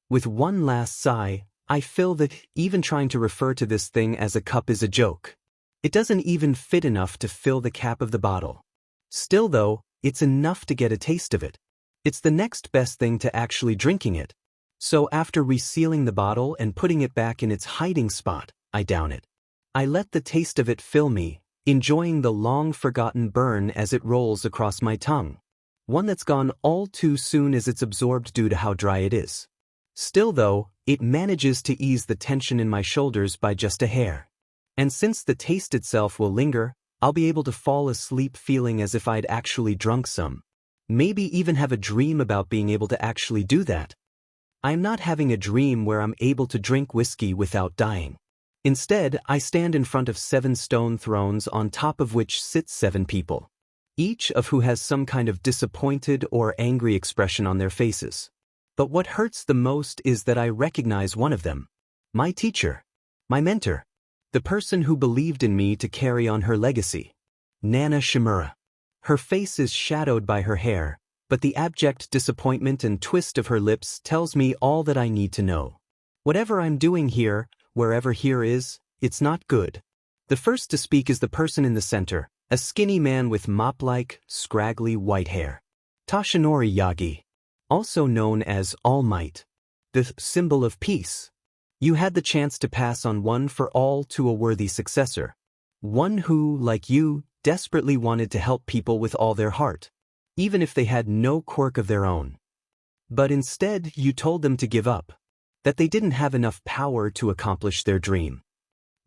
With one last sigh, I feel that even trying to refer to this thing as a cup is a joke. It doesn't even fit enough to fill the cap of the bottle. Still though, it's enough to get a taste of it. It's the next best thing to actually drinking it. So after resealing the bottle and putting it back in its hiding spot, I down it. I let the taste of it fill me, enjoying the long-forgotten burn as it rolls across my tongue. One that's gone all too soon as it's absorbed due to how dry it is. Still though, it manages to ease the tension in my shoulders by just a hair. And since the taste itself will linger, I'll be able to fall asleep feeling as if I'd actually drunk some. Maybe even have a dream about being able to actually do that. I'm not having a dream where I'm able to drink whiskey without dying. Instead, I stand in front of 7 stone thrones on top of which sit 7 people, each of who has some kind of disappointed or angry expression on their faces. But what hurts the most is that I recognize one of them. My teacher. My mentor. The person who believed in me to carry on her legacy. Nana Shimura. Her face is shadowed by her hair, but the abject disappointment and twist of her lips tells me all that I need to know. Whatever I'm doing here, wherever here is, it's not good. The first to speak is the person in the center, A skinny man with mop-like, scraggly white hair. Toshinori Yagi. Also known as All Might. The symbol of peace. You had the chance to pass on one for all to a worthy successor. One who, like you, desperately wanted to help people with all their heart, even if they had no quirk of their own. But instead, you told them to give up, that they didn't have enough power to accomplish their dream.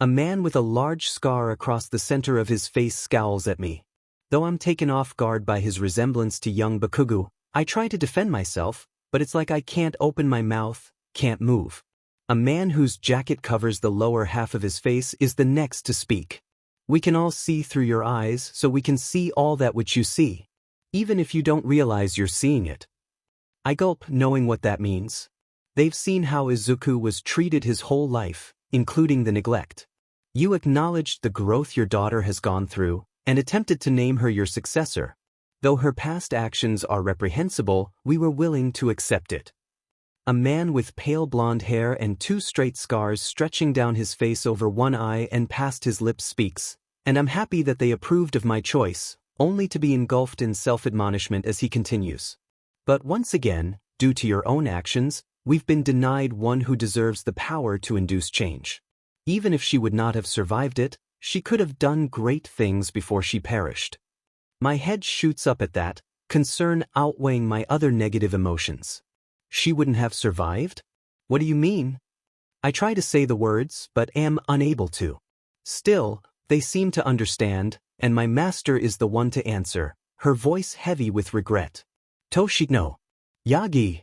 A man with a large scar across the center of his face scowls at me. Though I'm taken off guard by his resemblance to young Bakugo, I try to defend myself, but it's like I can't open my mouth, can't move. A man whose jacket covers the lower half of his face is the next to speak. We can all see through your eyes, so we can see all that which you see, even if you don't realize you're seeing it. I gulp, knowing what that means. They've seen how Izuku was treated his whole life, including the neglect. You acknowledged the growth your daughter has gone through, and attempted to name her your successor. Though her past actions are reprehensible, we were willing to accept it. A man with pale blonde hair and 2 straight scars stretching down his face over one eye and past his lips speaks, and I'm happy that they approved of my choice, only to be engulfed in self-admonishment as he continues. But once again, due to your own actions, we've been denied one who deserves the power to induce change. Even if she would not have survived it, she could have done great things before she perished. My head shoots up at that, concern outweighing my other negative emotions. She wouldn't have survived? What do you mean? I try to say the words, but am unable to. Still, they seem to understand, and my master is the one to answer, her voice heavy with regret. Toshino. Yagi.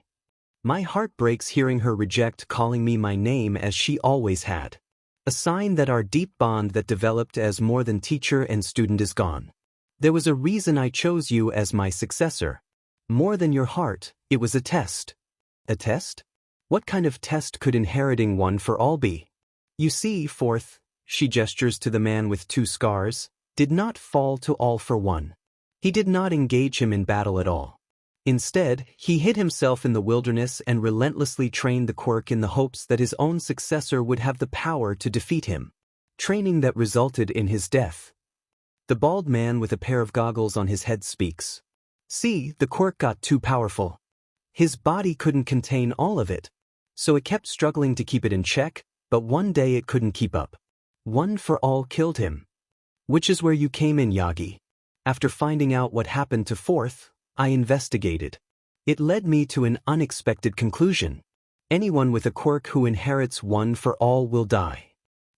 My heart breaks hearing her reject calling me my name as she always had. A sign that our deep bond that developed as more than teacher and student is gone. There was a reason I chose you as my successor. More than your heart, it was a test. A test? What kind of test could inheriting one for all be? You see, fourth, she gestures to the man with 2 scars, did not fall to all for one. He did not engage him in battle at all. Instead, he hid himself in the wilderness and relentlessly trained the quirk in the hopes that his own successor would have the power to defeat him. Training that resulted in his death. The bald man with a pair of goggles on his head speaks. See, the quirk got too powerful. His body couldn't contain all of it, so it kept struggling to keep it in check, but one day it couldn't keep up. One for all killed him. Which is where you came in, Yagi. After finding out what happened to Fourth, I investigated. It led me to an unexpected conclusion. Anyone with a quirk who inherits one for all will die.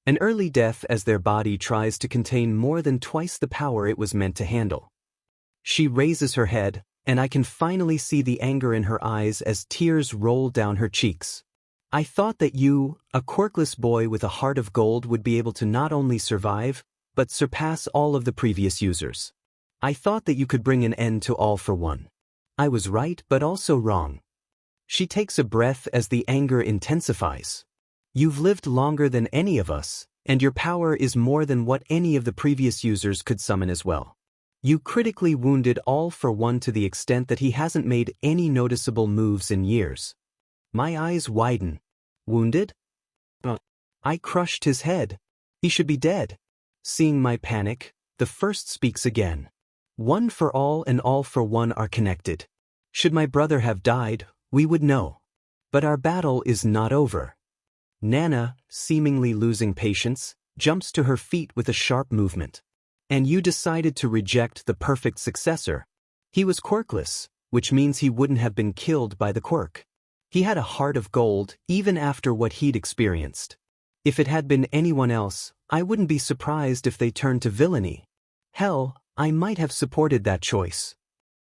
An early death as their body tries to contain more than twice the power it was meant to handle. She raises her head, and I can finally see the anger in her eyes as tears roll down her cheeks. I thought that you, a quirkless boy with a heart of gold, would be able to not only survive, but surpass all of the previous users. I thought that you could bring an end to all for one. I was right, but also wrong. She takes a breath as the anger intensifies. You've lived longer than any of us, and your power is more than what any of the previous users could summon as well. You critically wounded all for one to the extent that he hasn't made any noticeable moves in years. My eyes widen. Wounded? I crushed his head. He should be dead. Seeing my panic, the first speaks again. One for all and all for one are connected. Should my brother have died, we would know. But our battle is not over. Nana, seemingly losing patience, jumps to her feet with a sharp movement. And you decided to reject the perfect successor. He was quirkless, which means he wouldn't have been killed by the quirk. He had a heart of gold even after what he'd experienced. If it had been anyone else, I wouldn't be surprised if they turned to villainy. Hell, I might have supported that choice.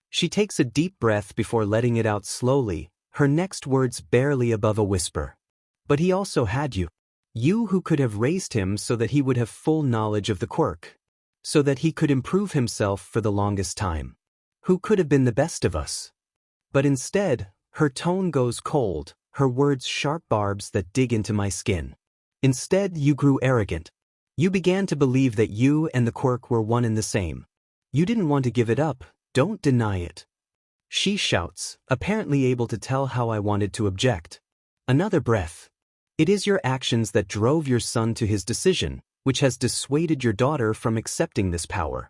She takes a deep breath before letting it out slowly, her next words barely above a whisper. But he also had you. You who could have raised him so that he would have full knowledge of the quirk. So that he could improve himself for the longest time. Who could have been the best of us. But instead, her tone goes cold, her words sharp barbs that dig into my skin. Instead, you grew arrogant. You began to believe that you and the quirk were one and the same. You didn't want to give it up, don't deny it. She shouts, apparently able to tell how I wanted to object. Another breath. It is your actions that drove your son to his decision, which has dissuaded your daughter from accepting this power.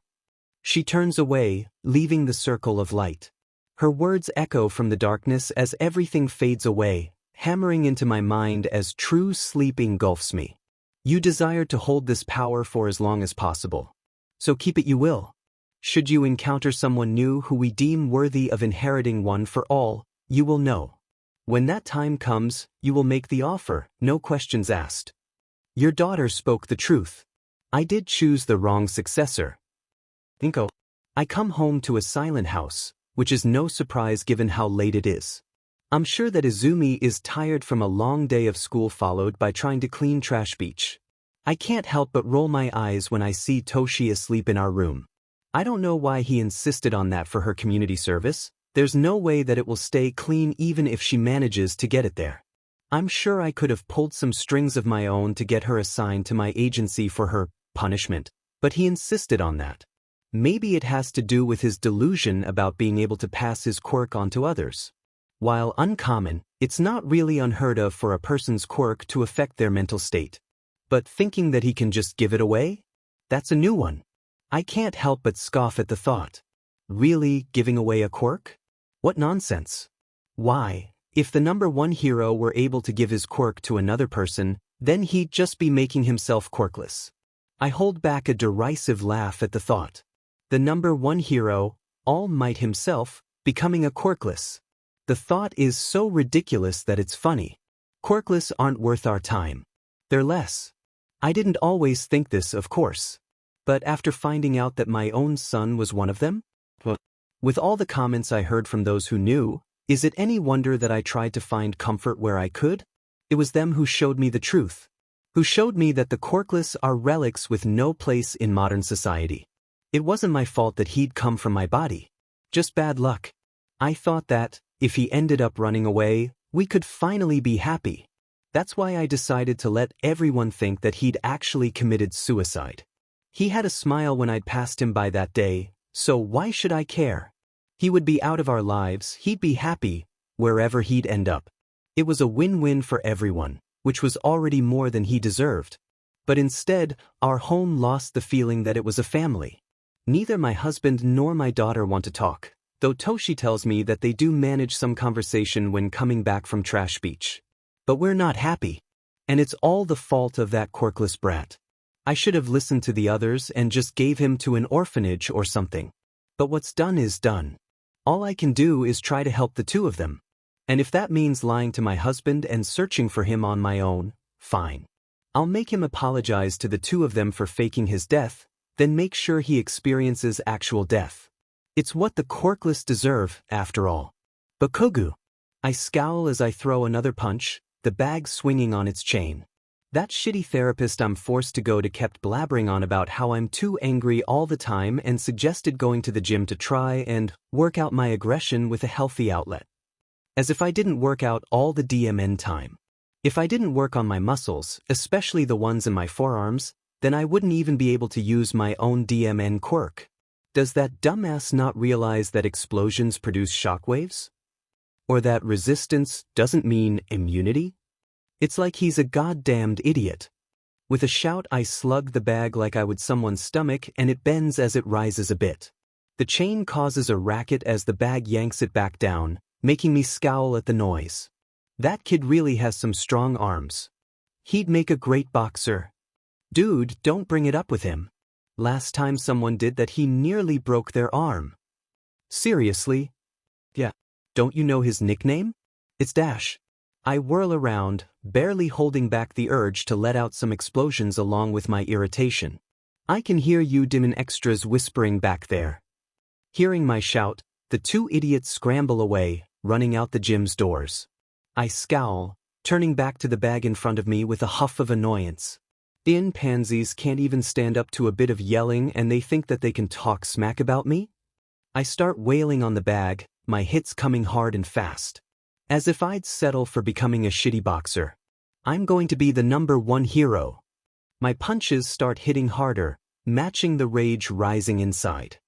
She turns away, leaving the circle of light. Her words echo from the darkness as everything fades away, hammering into my mind as true sleep engulfs me. You desire to hold this power for as long as possible. So keep it you will. Should you encounter someone new who we deem worthy of inheriting one for all, you will know. When that time comes, you will make the offer, no questions asked. Your daughter spoke the truth. I did choose the wrong successor. Inko. I come home to a silent house, which is no surprise given how late it is. I'm sure that Izumi is tired from a long day of school followed by trying to clean trash beach. I can't help but roll my eyes when I see Toshi asleep in our room. I don't know why he insisted on that for her community service. There's no way that it will stay clean even if she manages to get it there. I'm sure I could have pulled some strings of my own to get her assigned to my agency for her punishment, but he insisted on that. Maybe it has to do with his delusion about being able to pass his quirk on to others. While uncommon, it's not really unheard of for a person's quirk to affect their mental state. But thinking that he can just give it away? That's a new one. I can't help but scoff at the thought. Really, giving away a quirk? What nonsense. Why, if the number one hero were able to give his quirk to another person, then he'd just be making himself quirkless. I hold back a derisive laugh at the thought. The number one hero, All Might himself, becoming a quirkless. The thought is so ridiculous that it's funny. Quirkless aren't worth our time. They're less. I didn't always think this, of course. But after finding out that my own son was one of them? With all the comments I heard from those who knew, is it any wonder that I tried to find comfort where I could? It was them who showed me the truth. Who showed me that the quirkless are relics with no place in modern society. It wasn't my fault that he'd come from my body. Just bad luck. I thought that, if he ended up running away, we could finally be happy. That's why I decided to let everyone think that he'd actually committed suicide. He had a smile when I'd passed him by that day, so why should I care? He would be out of our lives, he'd be happy, wherever he'd end up. It was a win-win for everyone, which was already more than he deserved. But instead, our home lost the feeling that it was a family. Neither my husband nor my daughter want to talk, though Toshi tells me that they do manage some conversation when coming back from Trash Beach. But we're not happy. And it's all the fault of that quirkless brat. I should have listened to the others and just gave him to an orphanage or something. But what's done is done. All I can do is try to help the two of them. And if that means lying to my husband and searching for him on my own, fine. I'll make him apologize to the two of them for faking his death, then make sure he experiences actual death. It's what the quirkless deserve, after all. Bakugu. I scowl as I throw another punch, the bag swinging on its chain. That shitty therapist I'm forced to go to kept blabbering on about how I'm too angry all the time and suggested going to the gym to try and work out my aggression with a healthy outlet. As if I didn't work out all the DMN time. If I didn't work on my muscles, especially the ones in my forearms, then I wouldn't even be able to use my own DMN quirk. Does that dumbass not realize that explosions produce shockwaves? Or that resistance doesn't mean immunity? It's like he's a goddamned idiot. With a shout, I slug the bag like I would someone's stomach, and it bends as it rises a bit. The chain causes a racket as the bag yanks it back down, making me scowl at the noise. That kid really has some strong arms. He'd make a great boxer. Dude, don't bring it up with him. Last time someone did that, he nearly broke their arm. Seriously? Yeah. Don't you know his nickname? It's Dash. I whirl around, barely holding back the urge to let out some explosions along with my irritation. I can hear you Demon Extras whispering back there. Hearing my shout, the two idiots scramble away, running out the gym's doors. I scowl, turning back to the bag in front of me with a huff of annoyance. Pansies can't even stand up to a bit of yelling and they think that they can talk smack about me? I start wailing on the bag, my hits coming hard and fast. As if I'd settle for becoming a shitty boxer. I'm going to be the number one hero. My punches start hitting harder, matching the rage rising inside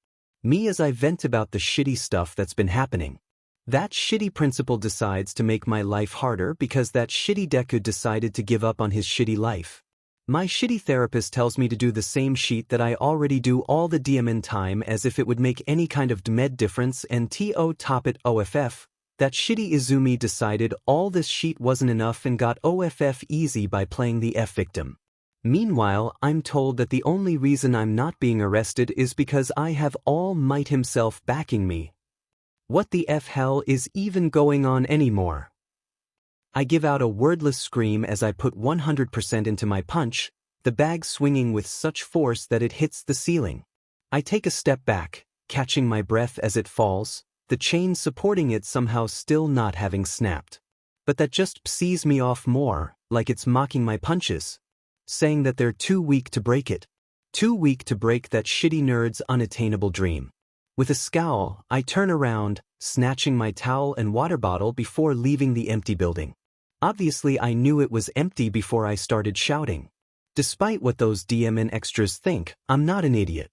me as I vent about the shitty stuff that's been happening. That shitty principal decides to make my life harder because that shitty Deku decided to give up on his shitty life. My shitty therapist tells me to do the same sheet that I already do all the DMN time as if it would make any kind of med difference and to top it OFF. That shitty Izumi decided all this sheet wasn't enough and got OFF easy by playing the F victim. Meanwhile, I'm told that the only reason I'm not being arrested is because I have All Might himself backing me. What the F hell is even going on anymore? I give out a wordless scream as I put 100% into my punch, the bag swinging with such force that it hits the ceiling. I take a step back, catching my breath as it falls, the chain supporting it somehow still not having snapped. But that just pisses me off more, like it's mocking my punches, saying that they're too weak to break it. Too weak to break that shitty nerd's unattainable dream. With a scowl, I turn around, snatching my towel and water bottle before leaving the empty building. Obviously I knew it was empty before I started shouting. Despite what those DMN extras think, I'm not an idiot.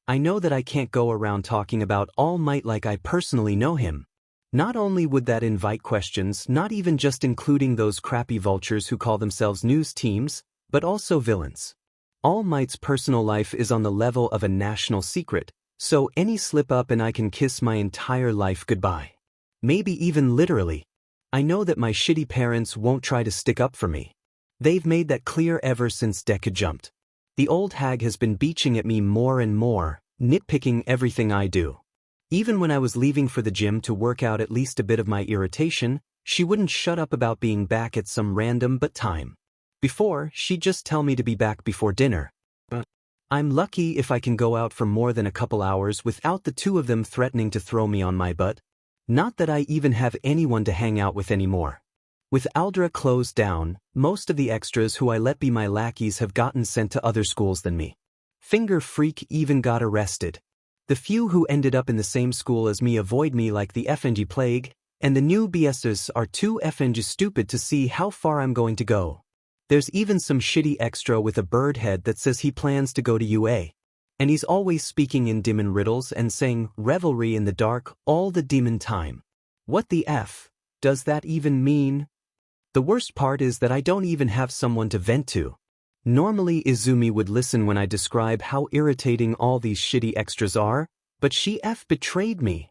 I know that I can't go around talking about All Might like I personally know him. Not only would that invite questions, not even just including those crappy vultures who call themselves news teams, but also villains. All Might's personal life is on the level of a national secret, so any slip up and I can kiss my entire life goodbye. Maybe even literally. I know that my shitty parents won't try to stick up for me. They've made that clear ever since Deku jumped. The old hag has been beaching at me more and more, nitpicking everything I do. Even when I was leaving for the gym to work out at least a bit of my irritation, she wouldn't shut up about being back at some random time. Before, she'd just tell me to be back before dinner. I'm lucky if I can go out for more than a couple hours without the two of them threatening to throw me on my butt. Not that I even have anyone to hang out with anymore. With Aldra closed down, most of the extras who I let be my lackeys have gotten sent to other schools than me. Finger Freak even got arrested. The few who ended up in the same school as me avoid me like the FNG plague, and the new BSs are too FNG stupid to see how far I'm going to go. There's even some shitty extra with a bird head that says he plans to go to UA. And he's always speaking in demon riddles and saying revelry in the dark all the demon time. What the F does that even mean? The worst part is that I don't even have someone to vent to. Normally Izumi would listen when I describe how irritating all these shitty extras are, but she betrayed me.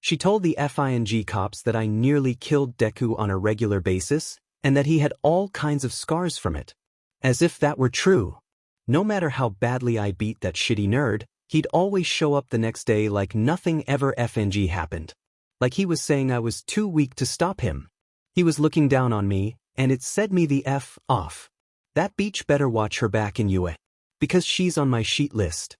She told the FING cops that I nearly killed Deku on a regular basis, and that he had all kinds of scars from it. As if that were true. No matter how badly I beat that shitty nerd, he'd always show up the next day like nothing ever FNG happened. Like he was saying I was too weak to stop him. He was looking down on me, and it said me the F off. That beach better watch her back in UA. Because she's on my sheet list.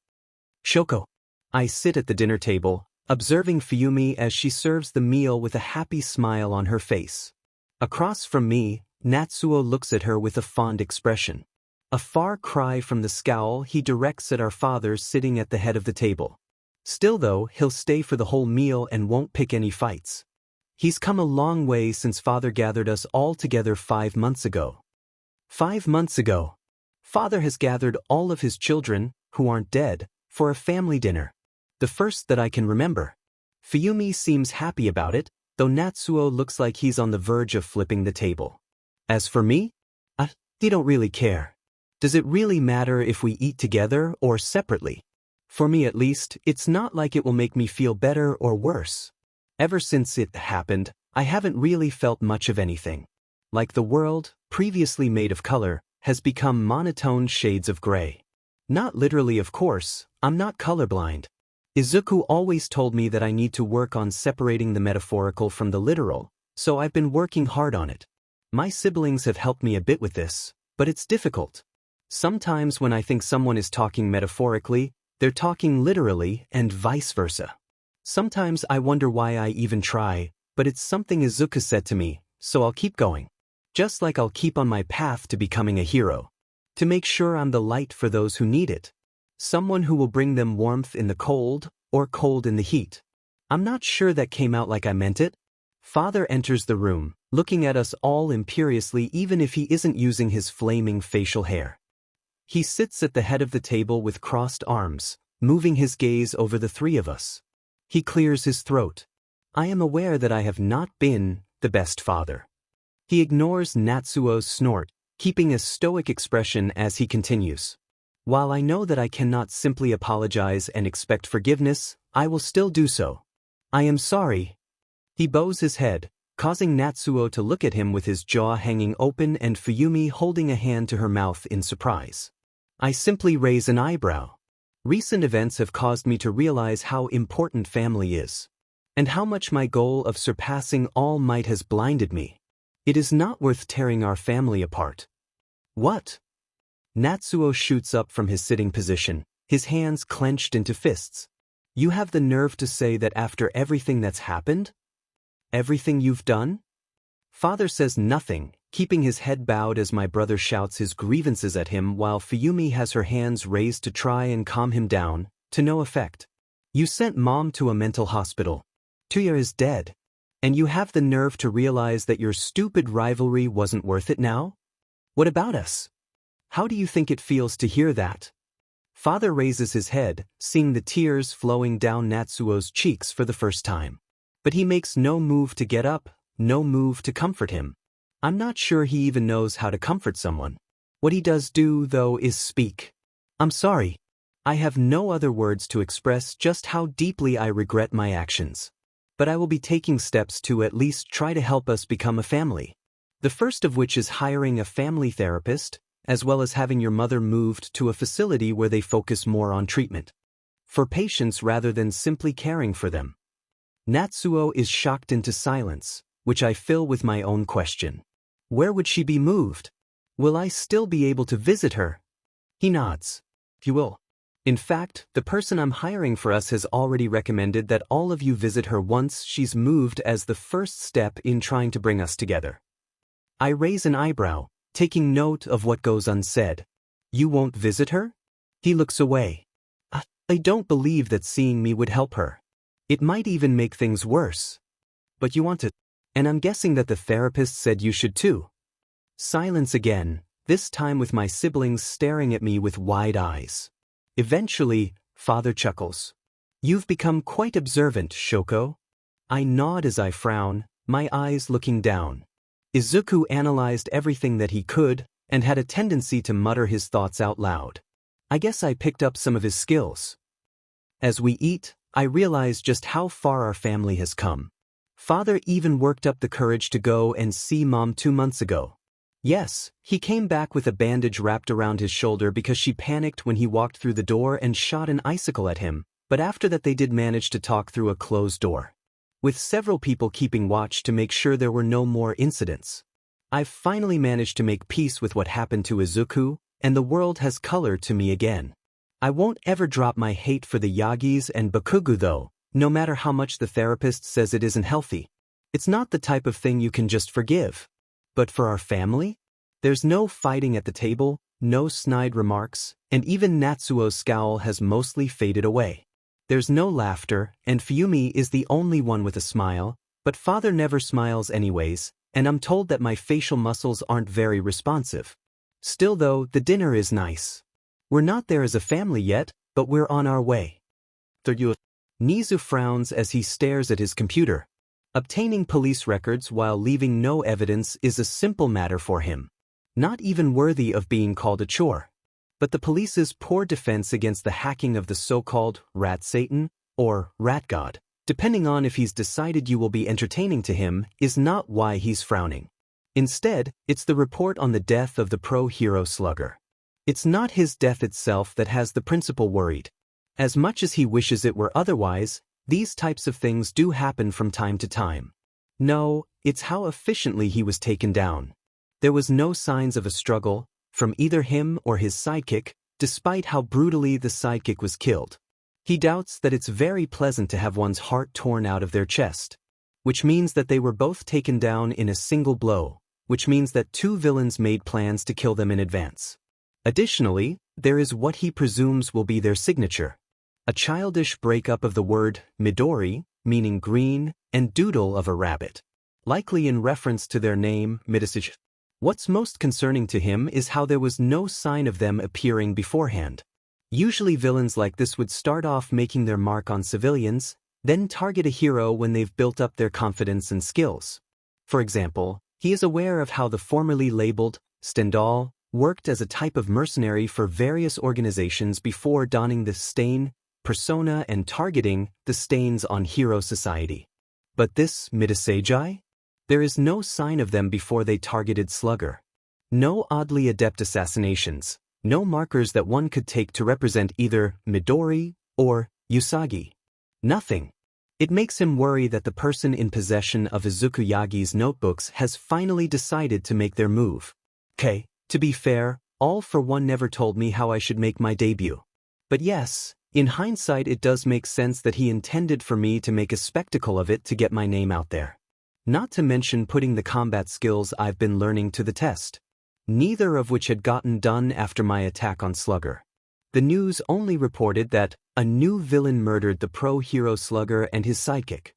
Shoko. I sit at the dinner table, observing Fuyumi as she serves the meal with a happy smile on her face. Across from me, Natsuo looks at her with a fond expression. A far cry from the scowl he directs at our father sitting at the head of the table. Still though, he'll stay for the whole meal and won't pick any fights. He's come a long way since father gathered us all together 5 months ago. 5 months ago. Father has gathered all of his children, who aren't dead, for a family dinner. The first that I can remember. Fuyumi seems happy about it, though Natsuo looks like he's on the verge of flipping the table. As for me, I don't really care. Does it really matter if we eat together or separately? For me at least, it's not like it will make me feel better or worse. Ever since it happened, I haven't really felt much of anything. Like the world, previously made of color, has become monotone shades of gray. Not literally, of course, I'm not colorblind. Izuku always told me that I need to work on separating the metaphorical from the literal, so I've been working hard on it. My siblings have helped me a bit with this, but it's difficult. Sometimes when I think someone is talking metaphorically, they're talking literally and vice versa. Sometimes I wonder why I even try, but it's something Izuku said to me, so I'll keep going. Just like I'll keep on my path to becoming a hero. To make sure I'm the light for those who need it. Someone who will bring them warmth in the cold, or cold in the heat. I'm not sure that came out like I meant it. Father enters the room, looking at us all imperiously even if he isn't using his flaming facial hair. He sits at the head of the table with crossed arms, moving his gaze over the three of us. He clears his throat. I am aware that I have not been the best father. He ignores Natsuo's snort, keeping a stoic expression as he continues. While I know that I cannot simply apologize and expect forgiveness, I will still do so. I am sorry. He bows his head, causing Natsuo to look at him with his jaw hanging open and Fuyumi holding a hand to her mouth in surprise. I simply raise an eyebrow. Recent events have caused me to realize how important family is, and how much my goal of surpassing all might has blinded me. It is not worth tearing our family apart. What? Natsuo shoots up from his sitting position, his hands clenched into fists. You have the nerve to say that after everything that's happened? Everything you've done? Father says nothing, keeping his head bowed as my brother shouts his grievances at him while Fuyumi has her hands raised to try and calm him down, to no effect. You sent Mom to a mental hospital. Tuya is dead. And you have the nerve to realize that your stupid rivalry wasn't worth it now? What about us? How do you think it feels to hear that? Father raises his head, seeing the tears flowing down Natsuo's cheeks for the first time. But he makes no move to get up, no move to comfort him. I'm not sure he even knows how to comfort someone. What he does do, though, is speak. I'm sorry. I have no other words to express just how deeply I regret my actions. But I will be taking steps to at least try to help us become a family. The first of which is hiring a family therapist, as well as having your mother moved to a facility where they focus more on treatment for patients rather than simply caring for them. Natsuo is shocked into silence, which I fill with my own question. Where would she be moved? Will I still be able to visit her? He nods. You will. In fact, the person I'm hiring for us has already recommended that all of you visit her once she's moved as the first step in trying to bring us together. I raise an eyebrow, taking note of what goes unsaid. You won't visit her? He looks away. I don't believe that seeing me would help her. It might even make things worse. But you want to. And I'm guessing that the therapist said you should too. Silence again, this time with my siblings staring at me with wide eyes. Eventually, Father chuckles. You've become quite observant, Shoko. I nod as I frown, my eyes looking down. Izuku analyzed everything that he could, and had a tendency to mutter his thoughts out loud. I guess I picked up some of his skills. As we eat, I realize just how far our family has come. Father even worked up the courage to go and see Mom 2 months ago. Yes, he came back with a bandage wrapped around his shoulder because she panicked when he walked through the door and shot an icicle at him, but after that they did manage to talk through a closed door, with several people keeping watch to make sure there were no more incidents. I've finally managed to make peace with what happened to Izuku, and the world has color to me again. I won't ever drop my hate for the Yagis and Bakugu though, no matter how much the therapist says it isn't healthy. It's not the type of thing you can just forgive. But for our family? There's no fighting at the table, no snide remarks, and even Natsuo's scowl has mostly faded away. There's no laughter, and Fuyumi is the only one with a smile, but Father never smiles anyways, and I'm told that my facial muscles aren't very responsive. Still though, the dinner is nice. We're not there as a family yet, but we're on our way. Nizu frowns as he stares at his computer. Obtaining police records while leaving no evidence is a simple matter for him. Not even worthy of being called a chore. But the police's poor defense against the hacking of the so-called Rat Satan, or Rat God, depending on if he's decided you will be entertaining to him, is not why he's frowning. Instead, it's the report on the death of the pro-hero slugger. It's not his death itself that has the principal worried. As much as he wishes it were otherwise, these types of things do happen from time to time. No, it's how efficiently he was taken down. There was no signs of a struggle, from either him or his sidekick, despite how brutally the sidekick was killed. He doubts that it's very pleasant to have one's heart torn out of their chest. Which means that they were both taken down in a single blow, which means that 2 villains made plans to kill them in advance. Additionally, there is what he presumes will be their signature. A childish breakup of the word Midori, meaning green, and doodle of a rabbit. Likely in reference to their name, Midasage. What's most concerning to him is how there was no sign of them appearing beforehand. Usually villains like this would start off making their mark on civilians, then target a hero when they've built up their confidence and skills. For example, he is aware of how the formerly labeled Stendhal worked as a type of mercenary for various organizations before donning the stain persona and targeting the stains on hero society. But this Midaseiji? There is no sign of them before they targeted Slugger. No oddly adept assassinations, no markers that one could take to represent either Midori or Usagi. Nothing. It makes him worry that the person in possession of Izuku Yagi's notebooks has finally decided to make their move. To be fair, All for One never told me how I should make my debut. But yes, in hindsight it does make sense that he intended for me to make a spectacle of it to get my name out there. Not to mention putting the combat skills I've been learning to the test. Neither of which had gotten done after my attack on Slugger. The news only reported that a new villain murdered the pro-hero Slugger and his sidekick.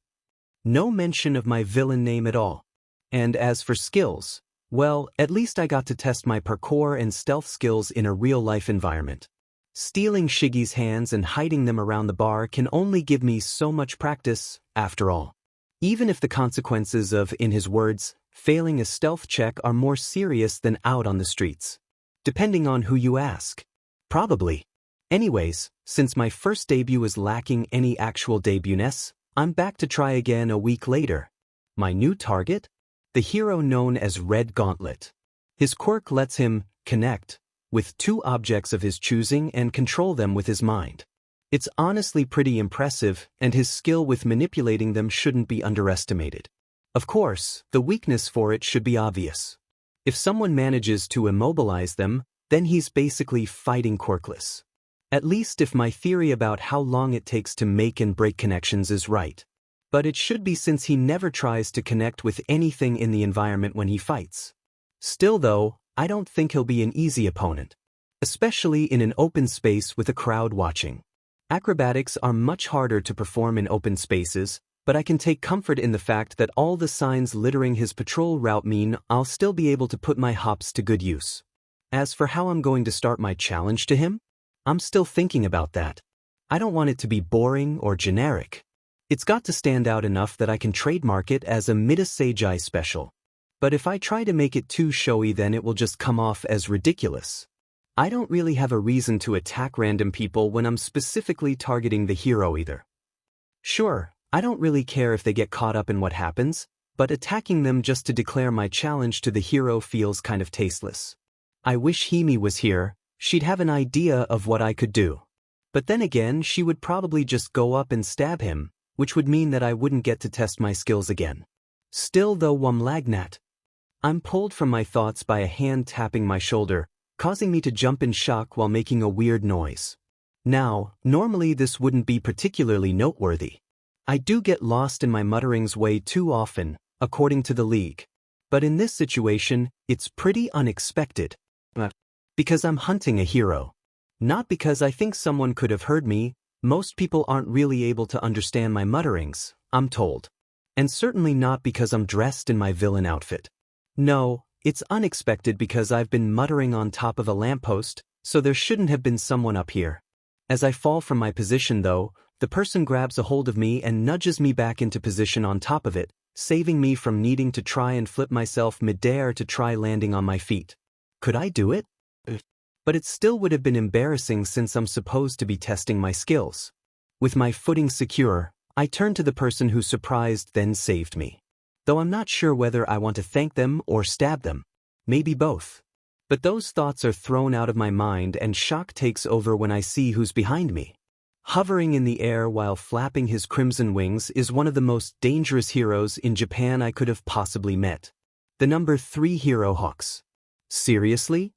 No mention of my villain name at all. And as for skills, well, at least I got to test my parkour and stealth skills in a real-life environment. Stealing Shiggy's hands and hiding them around the bar can only give me so much practice, after all. Even if the consequences of, in his words, failing a stealth check are more serious than out on the streets. Depending on who you ask. Probably. Anyways, since my first debut is lacking any actual debut-ness, I'm back to try again a week later. My new target? The hero known as Red Gauntlet. His quirk lets him connect with two objects of his choosing and control them with his mind. It's honestly pretty impressive, and his skill with manipulating them shouldn't be underestimated. Of course, the weakness for it should be obvious. If someone manages to immobilize them, then he's basically fighting quirkless. At least if my theory about how long it takes to make and break connections is right. But it should be, since he never tries to connect with anything in the environment when he fights. Still though, I don't think he'll be an easy opponent. Especially in an open space with a crowd watching. Acrobatics are much harder to perform in open spaces, but I can take comfort in the fact that all the signs littering his patrol route mean I'll still be able to put my hops to good use. As for how I'm going to start my challenge to him, I'm still thinking about that. I don't want it to be boring or generic. It's got to stand out enough that I can trademark it as a Midaseiji special. But if I try to make it too showy, then it will just come off as ridiculous. I don't really have a reason to attack random people when I'm specifically targeting the hero either. Sure, I don't really care if they get caught up in what happens, but attacking them just to declare my challenge to the hero feels kind of tasteless. I wish Himi was here. She'd have an idea of what I could do. But then again, she would probably just go up and stab him, which would mean that I wouldn't get to test my skills again. Still though, Wumlagnat. I'm pulled from my thoughts by a hand tapping my shoulder, causing me to jump in shock while making a weird noise. Now, normally this wouldn't be particularly noteworthy. I do get lost in my mutterings way too often, according to the League. But in this situation, it's pretty unexpected. Because I'm hunting a hero. Not because I think someone could have heard me. Most people aren't really able to understand my mutterings, I'm told. And certainly not because I'm dressed in my villain outfit. No, it's unexpected because I've been muttering on top of a lamppost, so there shouldn't have been someone up here. As I fall from my position though, the person grabs a hold of me and nudges me back into position on top of it, saving me from needing to try and flip myself mid-air to try landing on my feet. Could I do it? But it still would have been embarrassing since I'm supposed to be testing my skills. With my footing secure, I turned to the person who surprised then saved me. Though I'm not sure whether I want to thank them or stab them. Maybe both. But those thoughts are thrown out of my mind and shock takes over when I see who's behind me. Hovering in the air while flapping his crimson wings is one of the most dangerous heroes in Japan I could have possibly met. The number 3 hero Hawks. Seriously?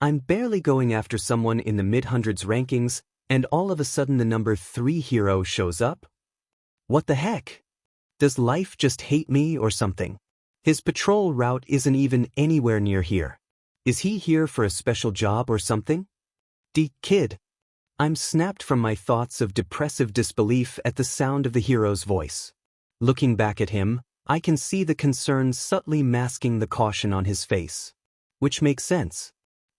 I'm barely going after someone in the mid-hundreds rankings, and all of a sudden the number 3 hero shows up? What the heck? Does life just hate me or something? His patrol route isn't even anywhere near here. Is he here for a special job or something? Kid. I'm snapped from my thoughts of depressive disbelief at the sound of the hero's voice. Looking back at him, I can see the concern subtly masking the caution on his face. Which makes sense.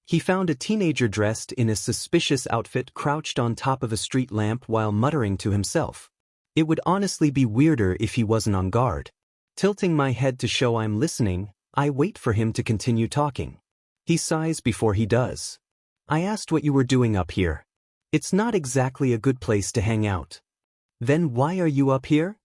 He found a teenager dressed in a suspicious outfit crouched on top of a street lamp while muttering to himself. It would honestly be weirder if he wasn't on guard. Tilting my head to show I'm listening, I wait for him to continue talking. He sighs before he does. I asked what you were doing up here. It's not exactly a good place to hang out. Then why are you up here?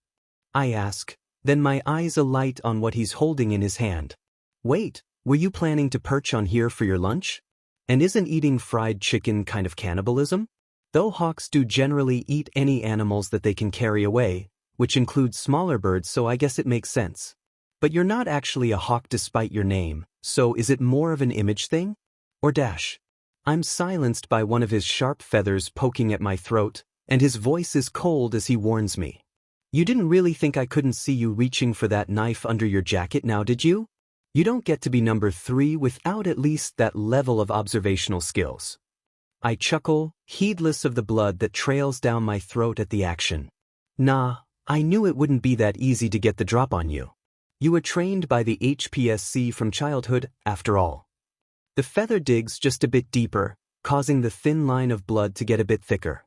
I ask, then my eyes alight on what he's holding in his hand. Wait, were you planning to perch on here for your lunch? And isn't eating fried chicken kind of cannibalism? Though hawks do generally eat any animals that they can carry away, which includes smaller birds, so I guess it makes sense. But you're not actually a hawk despite your name, so is it more of an image thing? Or dash? I'm silenced by one of his sharp feathers poking at my throat, and his voice is cold as he warns me. You didn't really think I couldn't see you reaching for that knife under your jacket now, did you? You don't get to be number 3 without at least that level of observational skills. I chuckle, heedless of the blood that trails down my throat at the action. Nah, I knew it wouldn't be that easy to get the drop on you. You were trained by the HPSC from childhood, after all. The feather digs just a bit deeper, causing the thin line of blood to get a bit thicker.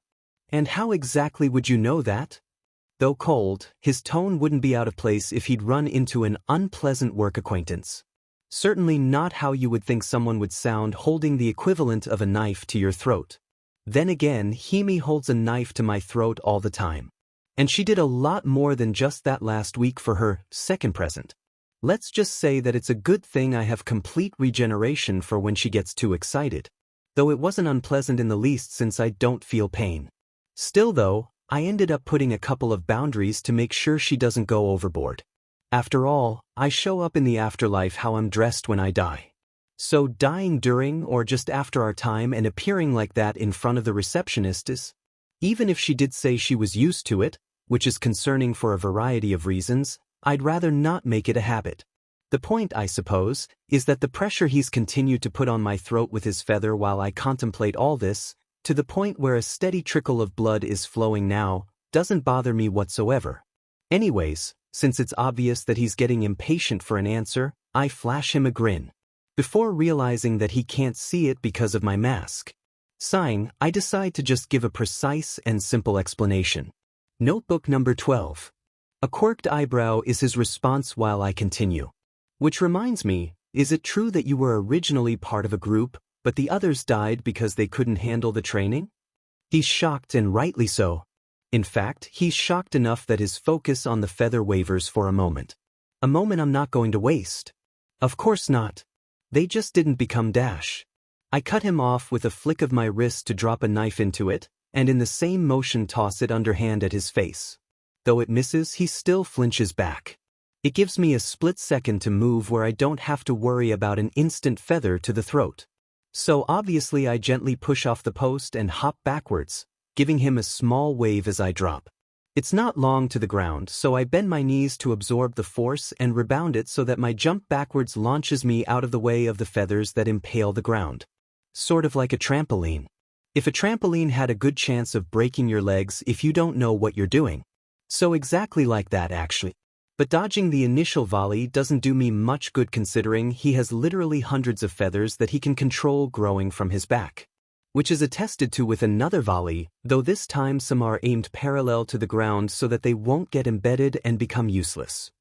And how exactly would you know that? Though cold, his tone wouldn't be out of place if he'd run into an unpleasant work acquaintance. Certainly not how you would think someone would sound holding the equivalent of a knife to your throat. Then again, Hime holds a knife to my throat all the time. And she did a lot more than just that last week for her second present. Let's just say that it's a good thing I have complete regeneration for when she gets too excited. Though it wasn't unpleasant in the least since I don't feel pain. Still though, I ended up putting a couple of boundaries to make sure she doesn't go overboard. After all, I show up in the afterlife how I'm dressed when I die. So dying during or just after our time and appearing like that in front of the receptionist is, even if she did say she was used to it, which is concerning for a variety of reasons, I'd rather not make it a habit. The point, I suppose, is that the pressure he's continued to put on my throat with his feather while I contemplate all this, to the point where a steady trickle of blood is flowing now, doesn't bother me whatsoever. Anyways, since it's obvious that he's getting impatient for an answer, I flash him a grin. Before realizing that he can't see it because of my mask. Sighing, I decide to just give a precise and simple explanation. Notebook number 12. A quirked eyebrow is his response while I continue. Which reminds me, is it true that you were originally part of a group, but the others died because they couldn't handle the training? He's shocked, and rightly so. In fact, he's shocked enough that his focus on the feather wavers for a moment. A moment I'm not going to waste. Of course not. They just didn't become dash. I cut him off with a flick of my wrist to drop a knife into it, and in the same motion toss it underhand at his face. Though it misses, he still flinches back. It gives me a split second to move where I don't have to worry about an instant feather to the throat. So obviously I gently push off the post and hop backwards, giving him a small wave as I drop. It's not long to the ground, so I bend my knees to absorb the force and rebound it so that my jump backwards launches me out of the way of the feathers that impale the ground. Sort of like a trampoline. If a trampoline had a good chance of breaking your legs if you don't know what you're doing. So exactly like that actually. But dodging the initial volley doesn't do me much good considering he has literally hundreds of feathers that he can control growing from his back. Which is attested to with another volley, though this time some are aimed parallel to the ground so that they won't get embedded and become useless.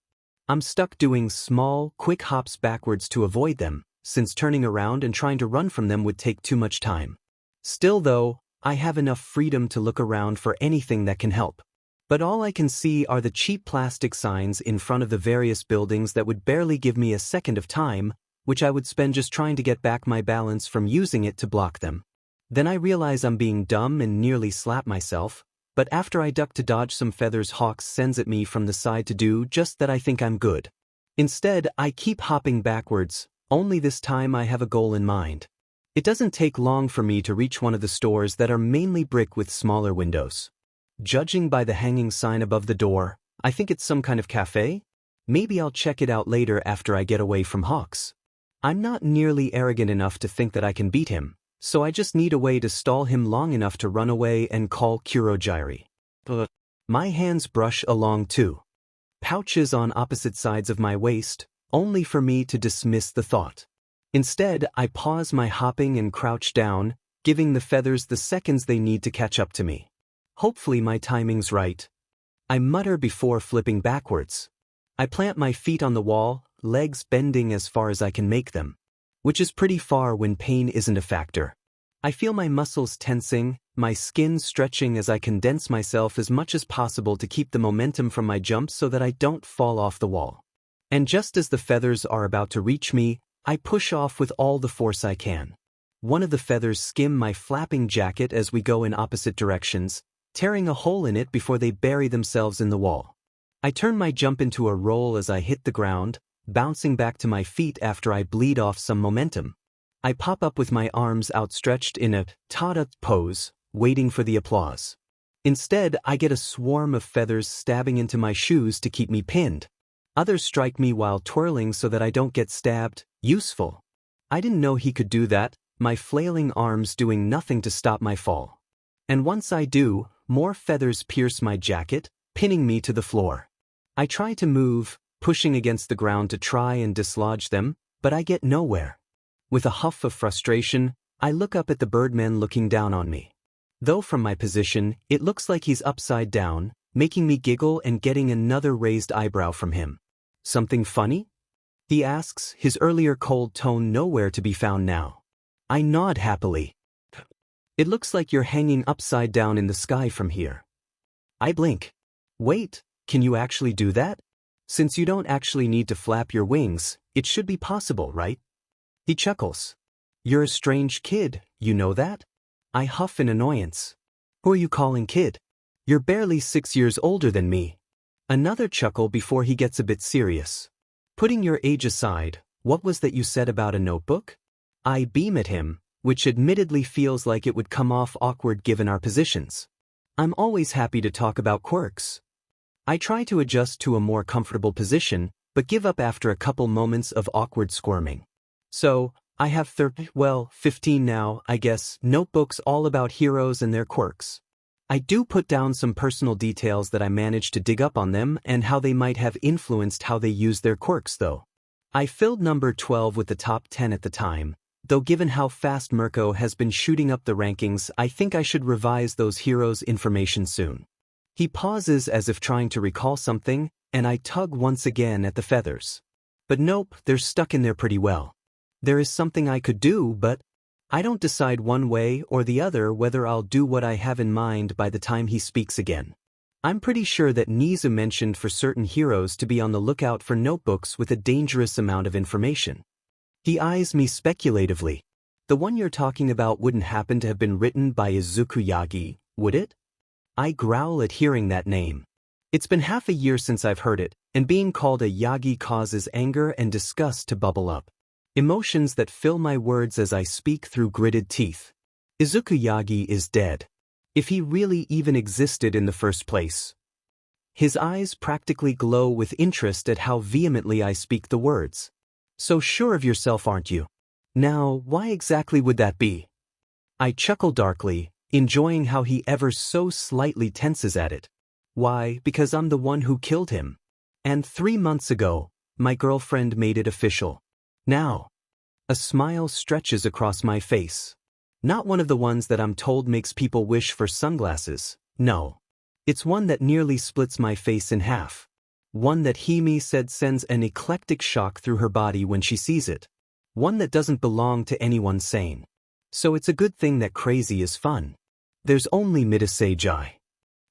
I'm stuck doing small, quick hops backwards to avoid them, since turning around and trying to run from them would take too much time. Still though, I have enough freedom to look around for anything that can help. But all I can see are the cheap plastic signs in front of the various buildings that would barely give me a second of time, which I would spend just trying to get back my balance from using it to block them. Then I realize I'm being dumb and nearly slap myself, but after I duck to dodge some feathers Hawks sends at me from the side to do just that I think I'm good. Instead, I keep hopping backwards, only this time I have a goal in mind. It doesn't take long for me to reach one of the stores that are mainly brick with smaller windows. Judging by the hanging sign above the door, I think it's some kind of cafe? Maybe I'll check it out later after I get away from Hawks. I'm not nearly arrogant enough to think that I can beat him, so I just need a way to stall him long enough to run away and call Kurogyri. My hands brush along too. Pouches on opposite sides of my waist, only for me to dismiss the thought. Instead, I pause my hopping and crouch down, giving the feathers the seconds they need to catch up to me. Hopefully my timing's right. I mutter before flipping backwards. I plant my feet on the wall, legs bending as far as I can make them. which is pretty far when pain isn't a factor. I feel my muscles tensing, my skin stretching as I condense myself as much as possible to keep the momentum from my jump so that I don't fall off the wall. And just as the feathers are about to reach me, I push off with all the force I can. One of the feathers skim my flapping jacket as we go in opposite directions, tearing a hole in it before they bury themselves in the wall. I turn my jump into a roll as I hit the ground, bouncing back to my feet after I bleed off some momentum. I pop up with my arms outstretched in a tada pose, waiting for the applause. Instead, I get a swarm of feathers stabbing into my shoes to keep me pinned. Others strike me while twirling so that I don't get stabbed. Useful. I didn't know he could do that, my flailing arms doing nothing to stop my fall. And once I do, more feathers pierce my jacket, pinning me to the floor. I try to move, pushing against the ground to try and dislodge them, but I get nowhere. With a huff of frustration, I look up at the birdman looking down on me. Though from my position, it looks like he's upside down, making me giggle and getting another raised eyebrow from him. Something funny? He asks, his earlier cold tone nowhere to be found now. I nod happily. It looks like you're hanging upside down in the sky from here. I blink. Wait, can you actually do that? Since you don't actually need to flap your wings, it should be possible, right? He chuckles. You're a strange kid, you know that? I huff in annoyance. Who are you calling kid? You're barely 6 years older than me. Another chuckle before he gets a bit serious. Putting your age aside, what was that you said about a notebook? I beam at him, which admittedly feels like it would come off awkward given our positions. I'm always happy to talk about quirks. I try to adjust to a more comfortable position, but give up after a couple moments of awkward squirming. So, I have 15 now, I guess, notebooks all about heroes and their quirks. I do put down some personal details that I managed to dig up on them and how they might have influenced how they use their quirks though. I filled number 12 with the top 10 at the time, though given how fast Mirko has been shooting up the rankings, I think I should revise those heroes' information soon. He pauses as if trying to recall something, and I tug once again at the feathers. But nope, they're stuck in there pretty well. There is something I could do, but I don't decide one way or the other whether I'll do what I have in mind by the time he speaks again. I'm pretty sure that Nizu mentioned for certain heroes to be on the lookout for notebooks with a dangerous amount of information. He eyes me speculatively. The one you're talking about wouldn't happen to have been written by Izuku Yagi, would it? I growl at hearing that name. It's been half a year since I've heard it, and being called a Yagi causes anger and disgust to bubble up. Emotions that fill my words as I speak through gritted teeth. Izuku Yagi is dead. If he really even existed in the first place. His eyes practically glow with interest at how vehemently I speak the words. So sure of yourself, aren't you? Now, why exactly would that be? I chuckle darkly, enjoying how he ever so slightly tenses at it. Why, because I'm the one who killed him. And 3 months ago, my girlfriend made it official. Now, a smile stretches across my face. Not one of the ones that I'm told makes people wish for sunglasses, no. It's one that nearly splits my face in half. One that Hime said sends an eclectic shock through her body when she sees it. One that doesn't belong to anyone sane. So it's a good thing that crazy is fun. There's only Midasei.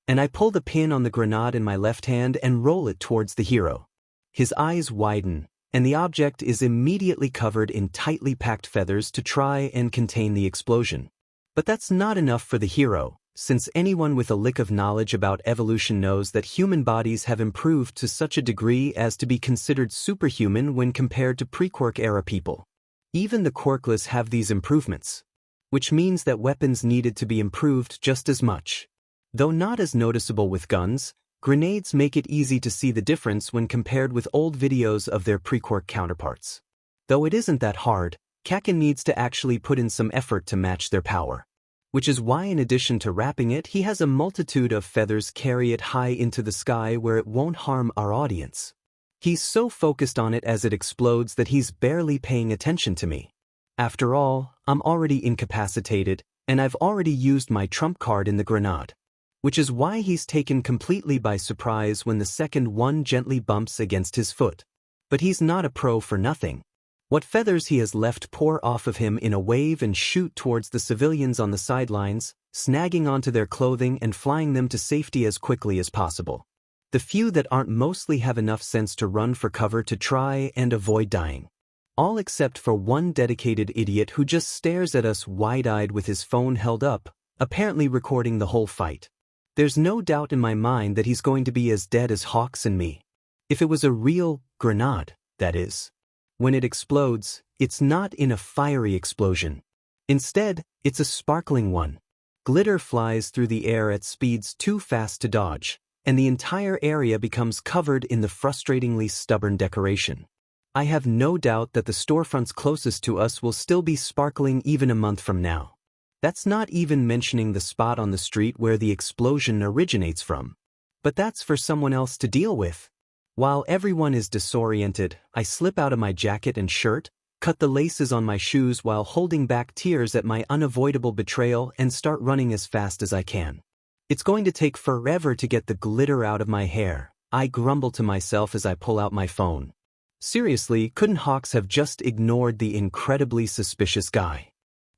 And I pull the pin on the grenade in my left hand and roll it towards the hero. His eyes widen, and the object is immediately covered in tightly packed feathers to try and contain the explosion. But that's not enough for the hero, since anyone with a lick of knowledge about evolution knows that human bodies have improved to such a degree as to be considered superhuman when compared to pre-Quirk era people. Even the quirkless have these improvements, which means that weapons needed to be improved just as much. Though not as noticeable with guns, grenades make it easy to see the difference when compared with old videos of their pre-Quirk counterparts. Though it isn't that hard, Kaken needs to actually put in some effort to match their power. Which is why in addition to wrapping it, he has a multitude of feathers carry it high into the sky where it won't harm our audience. He's so focused on it as it explodes that he's barely paying attention to me. After all, I'm already incapacitated, and I've already used my trump card in the grenade. Which is why he's taken completely by surprise when the second one gently bumps against his foot. But he's not a pro for nothing. What feathers he has left pour off of him in a wave and shoot towards the civilians on the sidelines, snagging onto their clothing and flying them to safety as quickly as possible. The few that aren't mostly have enough sense to run for cover to try and avoid dying. All except for one dedicated idiot who just stares at us wide-eyed with his phone held up, apparently recording the whole fight. There's no doubt in my mind that he's going to be as dead as Hawks and me. If it was a real grenade, that is. When it explodes, it's not in a fiery explosion. Instead, it's a sparkling one. Glitter flies through the air at speeds too fast to dodge, and the entire area becomes covered in the frustratingly stubborn decoration. I have no doubt that the storefronts closest to us will still be sparkling even a month from now. That's not even mentioning the spot on the street where the explosion originates from. But that's for someone else to deal with. While everyone is disoriented, I slip out of my jacket and shirt, cut the laces on my shoes while holding back tears at my unavoidable betrayal and start running as fast as I can. It's going to take forever to get the glitter out of my hair, I grumble to myself as I pull out my phone. Seriously, couldn't Hawks have just ignored the incredibly suspicious guy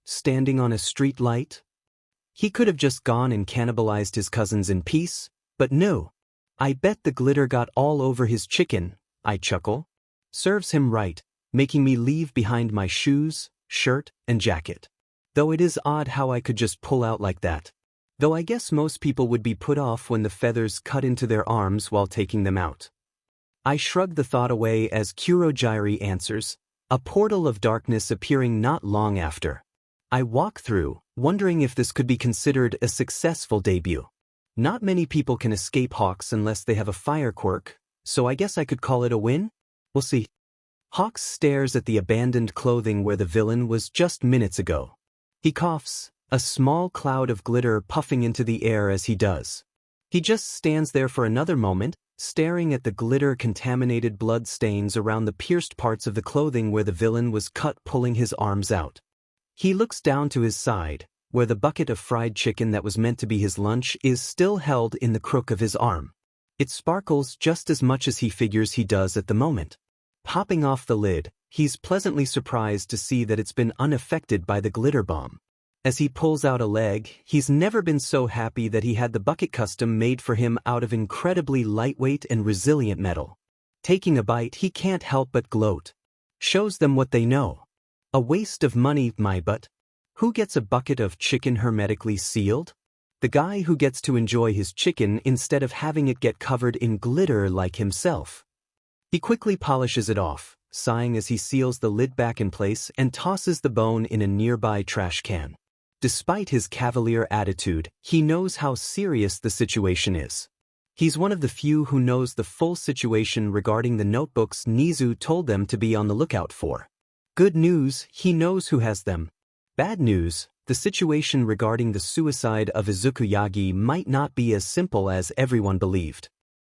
standing on a street light? He could have just gone and cannibalized his cousins in peace, but no. I bet the glitter got all over his chicken, I chuckle. Serves him right, making me leave behind my shoes, shirt, and jacket. Though it is odd how I could just pull out like that. Though I guess most people would be put off when the feathers cut into their arms while taking them out. I shrug the thought away as Kurogyri answers, a portal of darkness appearing not long after. I walk through, wondering if this could be considered a successful debut. Not many people can escape Hawks unless they have a fire quirk, so I guess I could call it a win? We'll see. Hawks stares at the abandoned clothing where the villain was just minutes ago. He coughs, a small cloud of glitter puffing into the air as he does. He just stands there for another moment, staring at the glitter-contaminated blood stains around the pierced parts of the clothing where the villain was cut, pulling his arms out. He looks down to his side, where the bucket of fried chicken that was meant to be his lunch is still held in the crook of his arm. It sparkles just as much as he figures he does at the moment. Popping off the lid, he's pleasantly surprised to see that it's been unaffected by the glitter bomb. As he pulls out a leg, he's never been so happy that he had the bucket custom made for him out of incredibly lightweight and resilient metal. Taking a bite, he can't help but gloat. Shows them what they know. A waste of money, my butt. Who gets a bucket of chicken hermetically sealed? The guy who gets to enjoy his chicken instead of having it get covered in glitter like himself. He quickly polishes it off, sighing as he seals the lid back in place and tosses the bone in a nearby trash can. Despite his cavalier attitude, he knows how serious the situation is. He's one of the few who knows the full situation regarding the notebooks Nizu told them to be on the lookout for. Good news, he knows who has them. Bad news, the situation regarding the suicide of Izuku Yagi might not be as simple as everyone believed.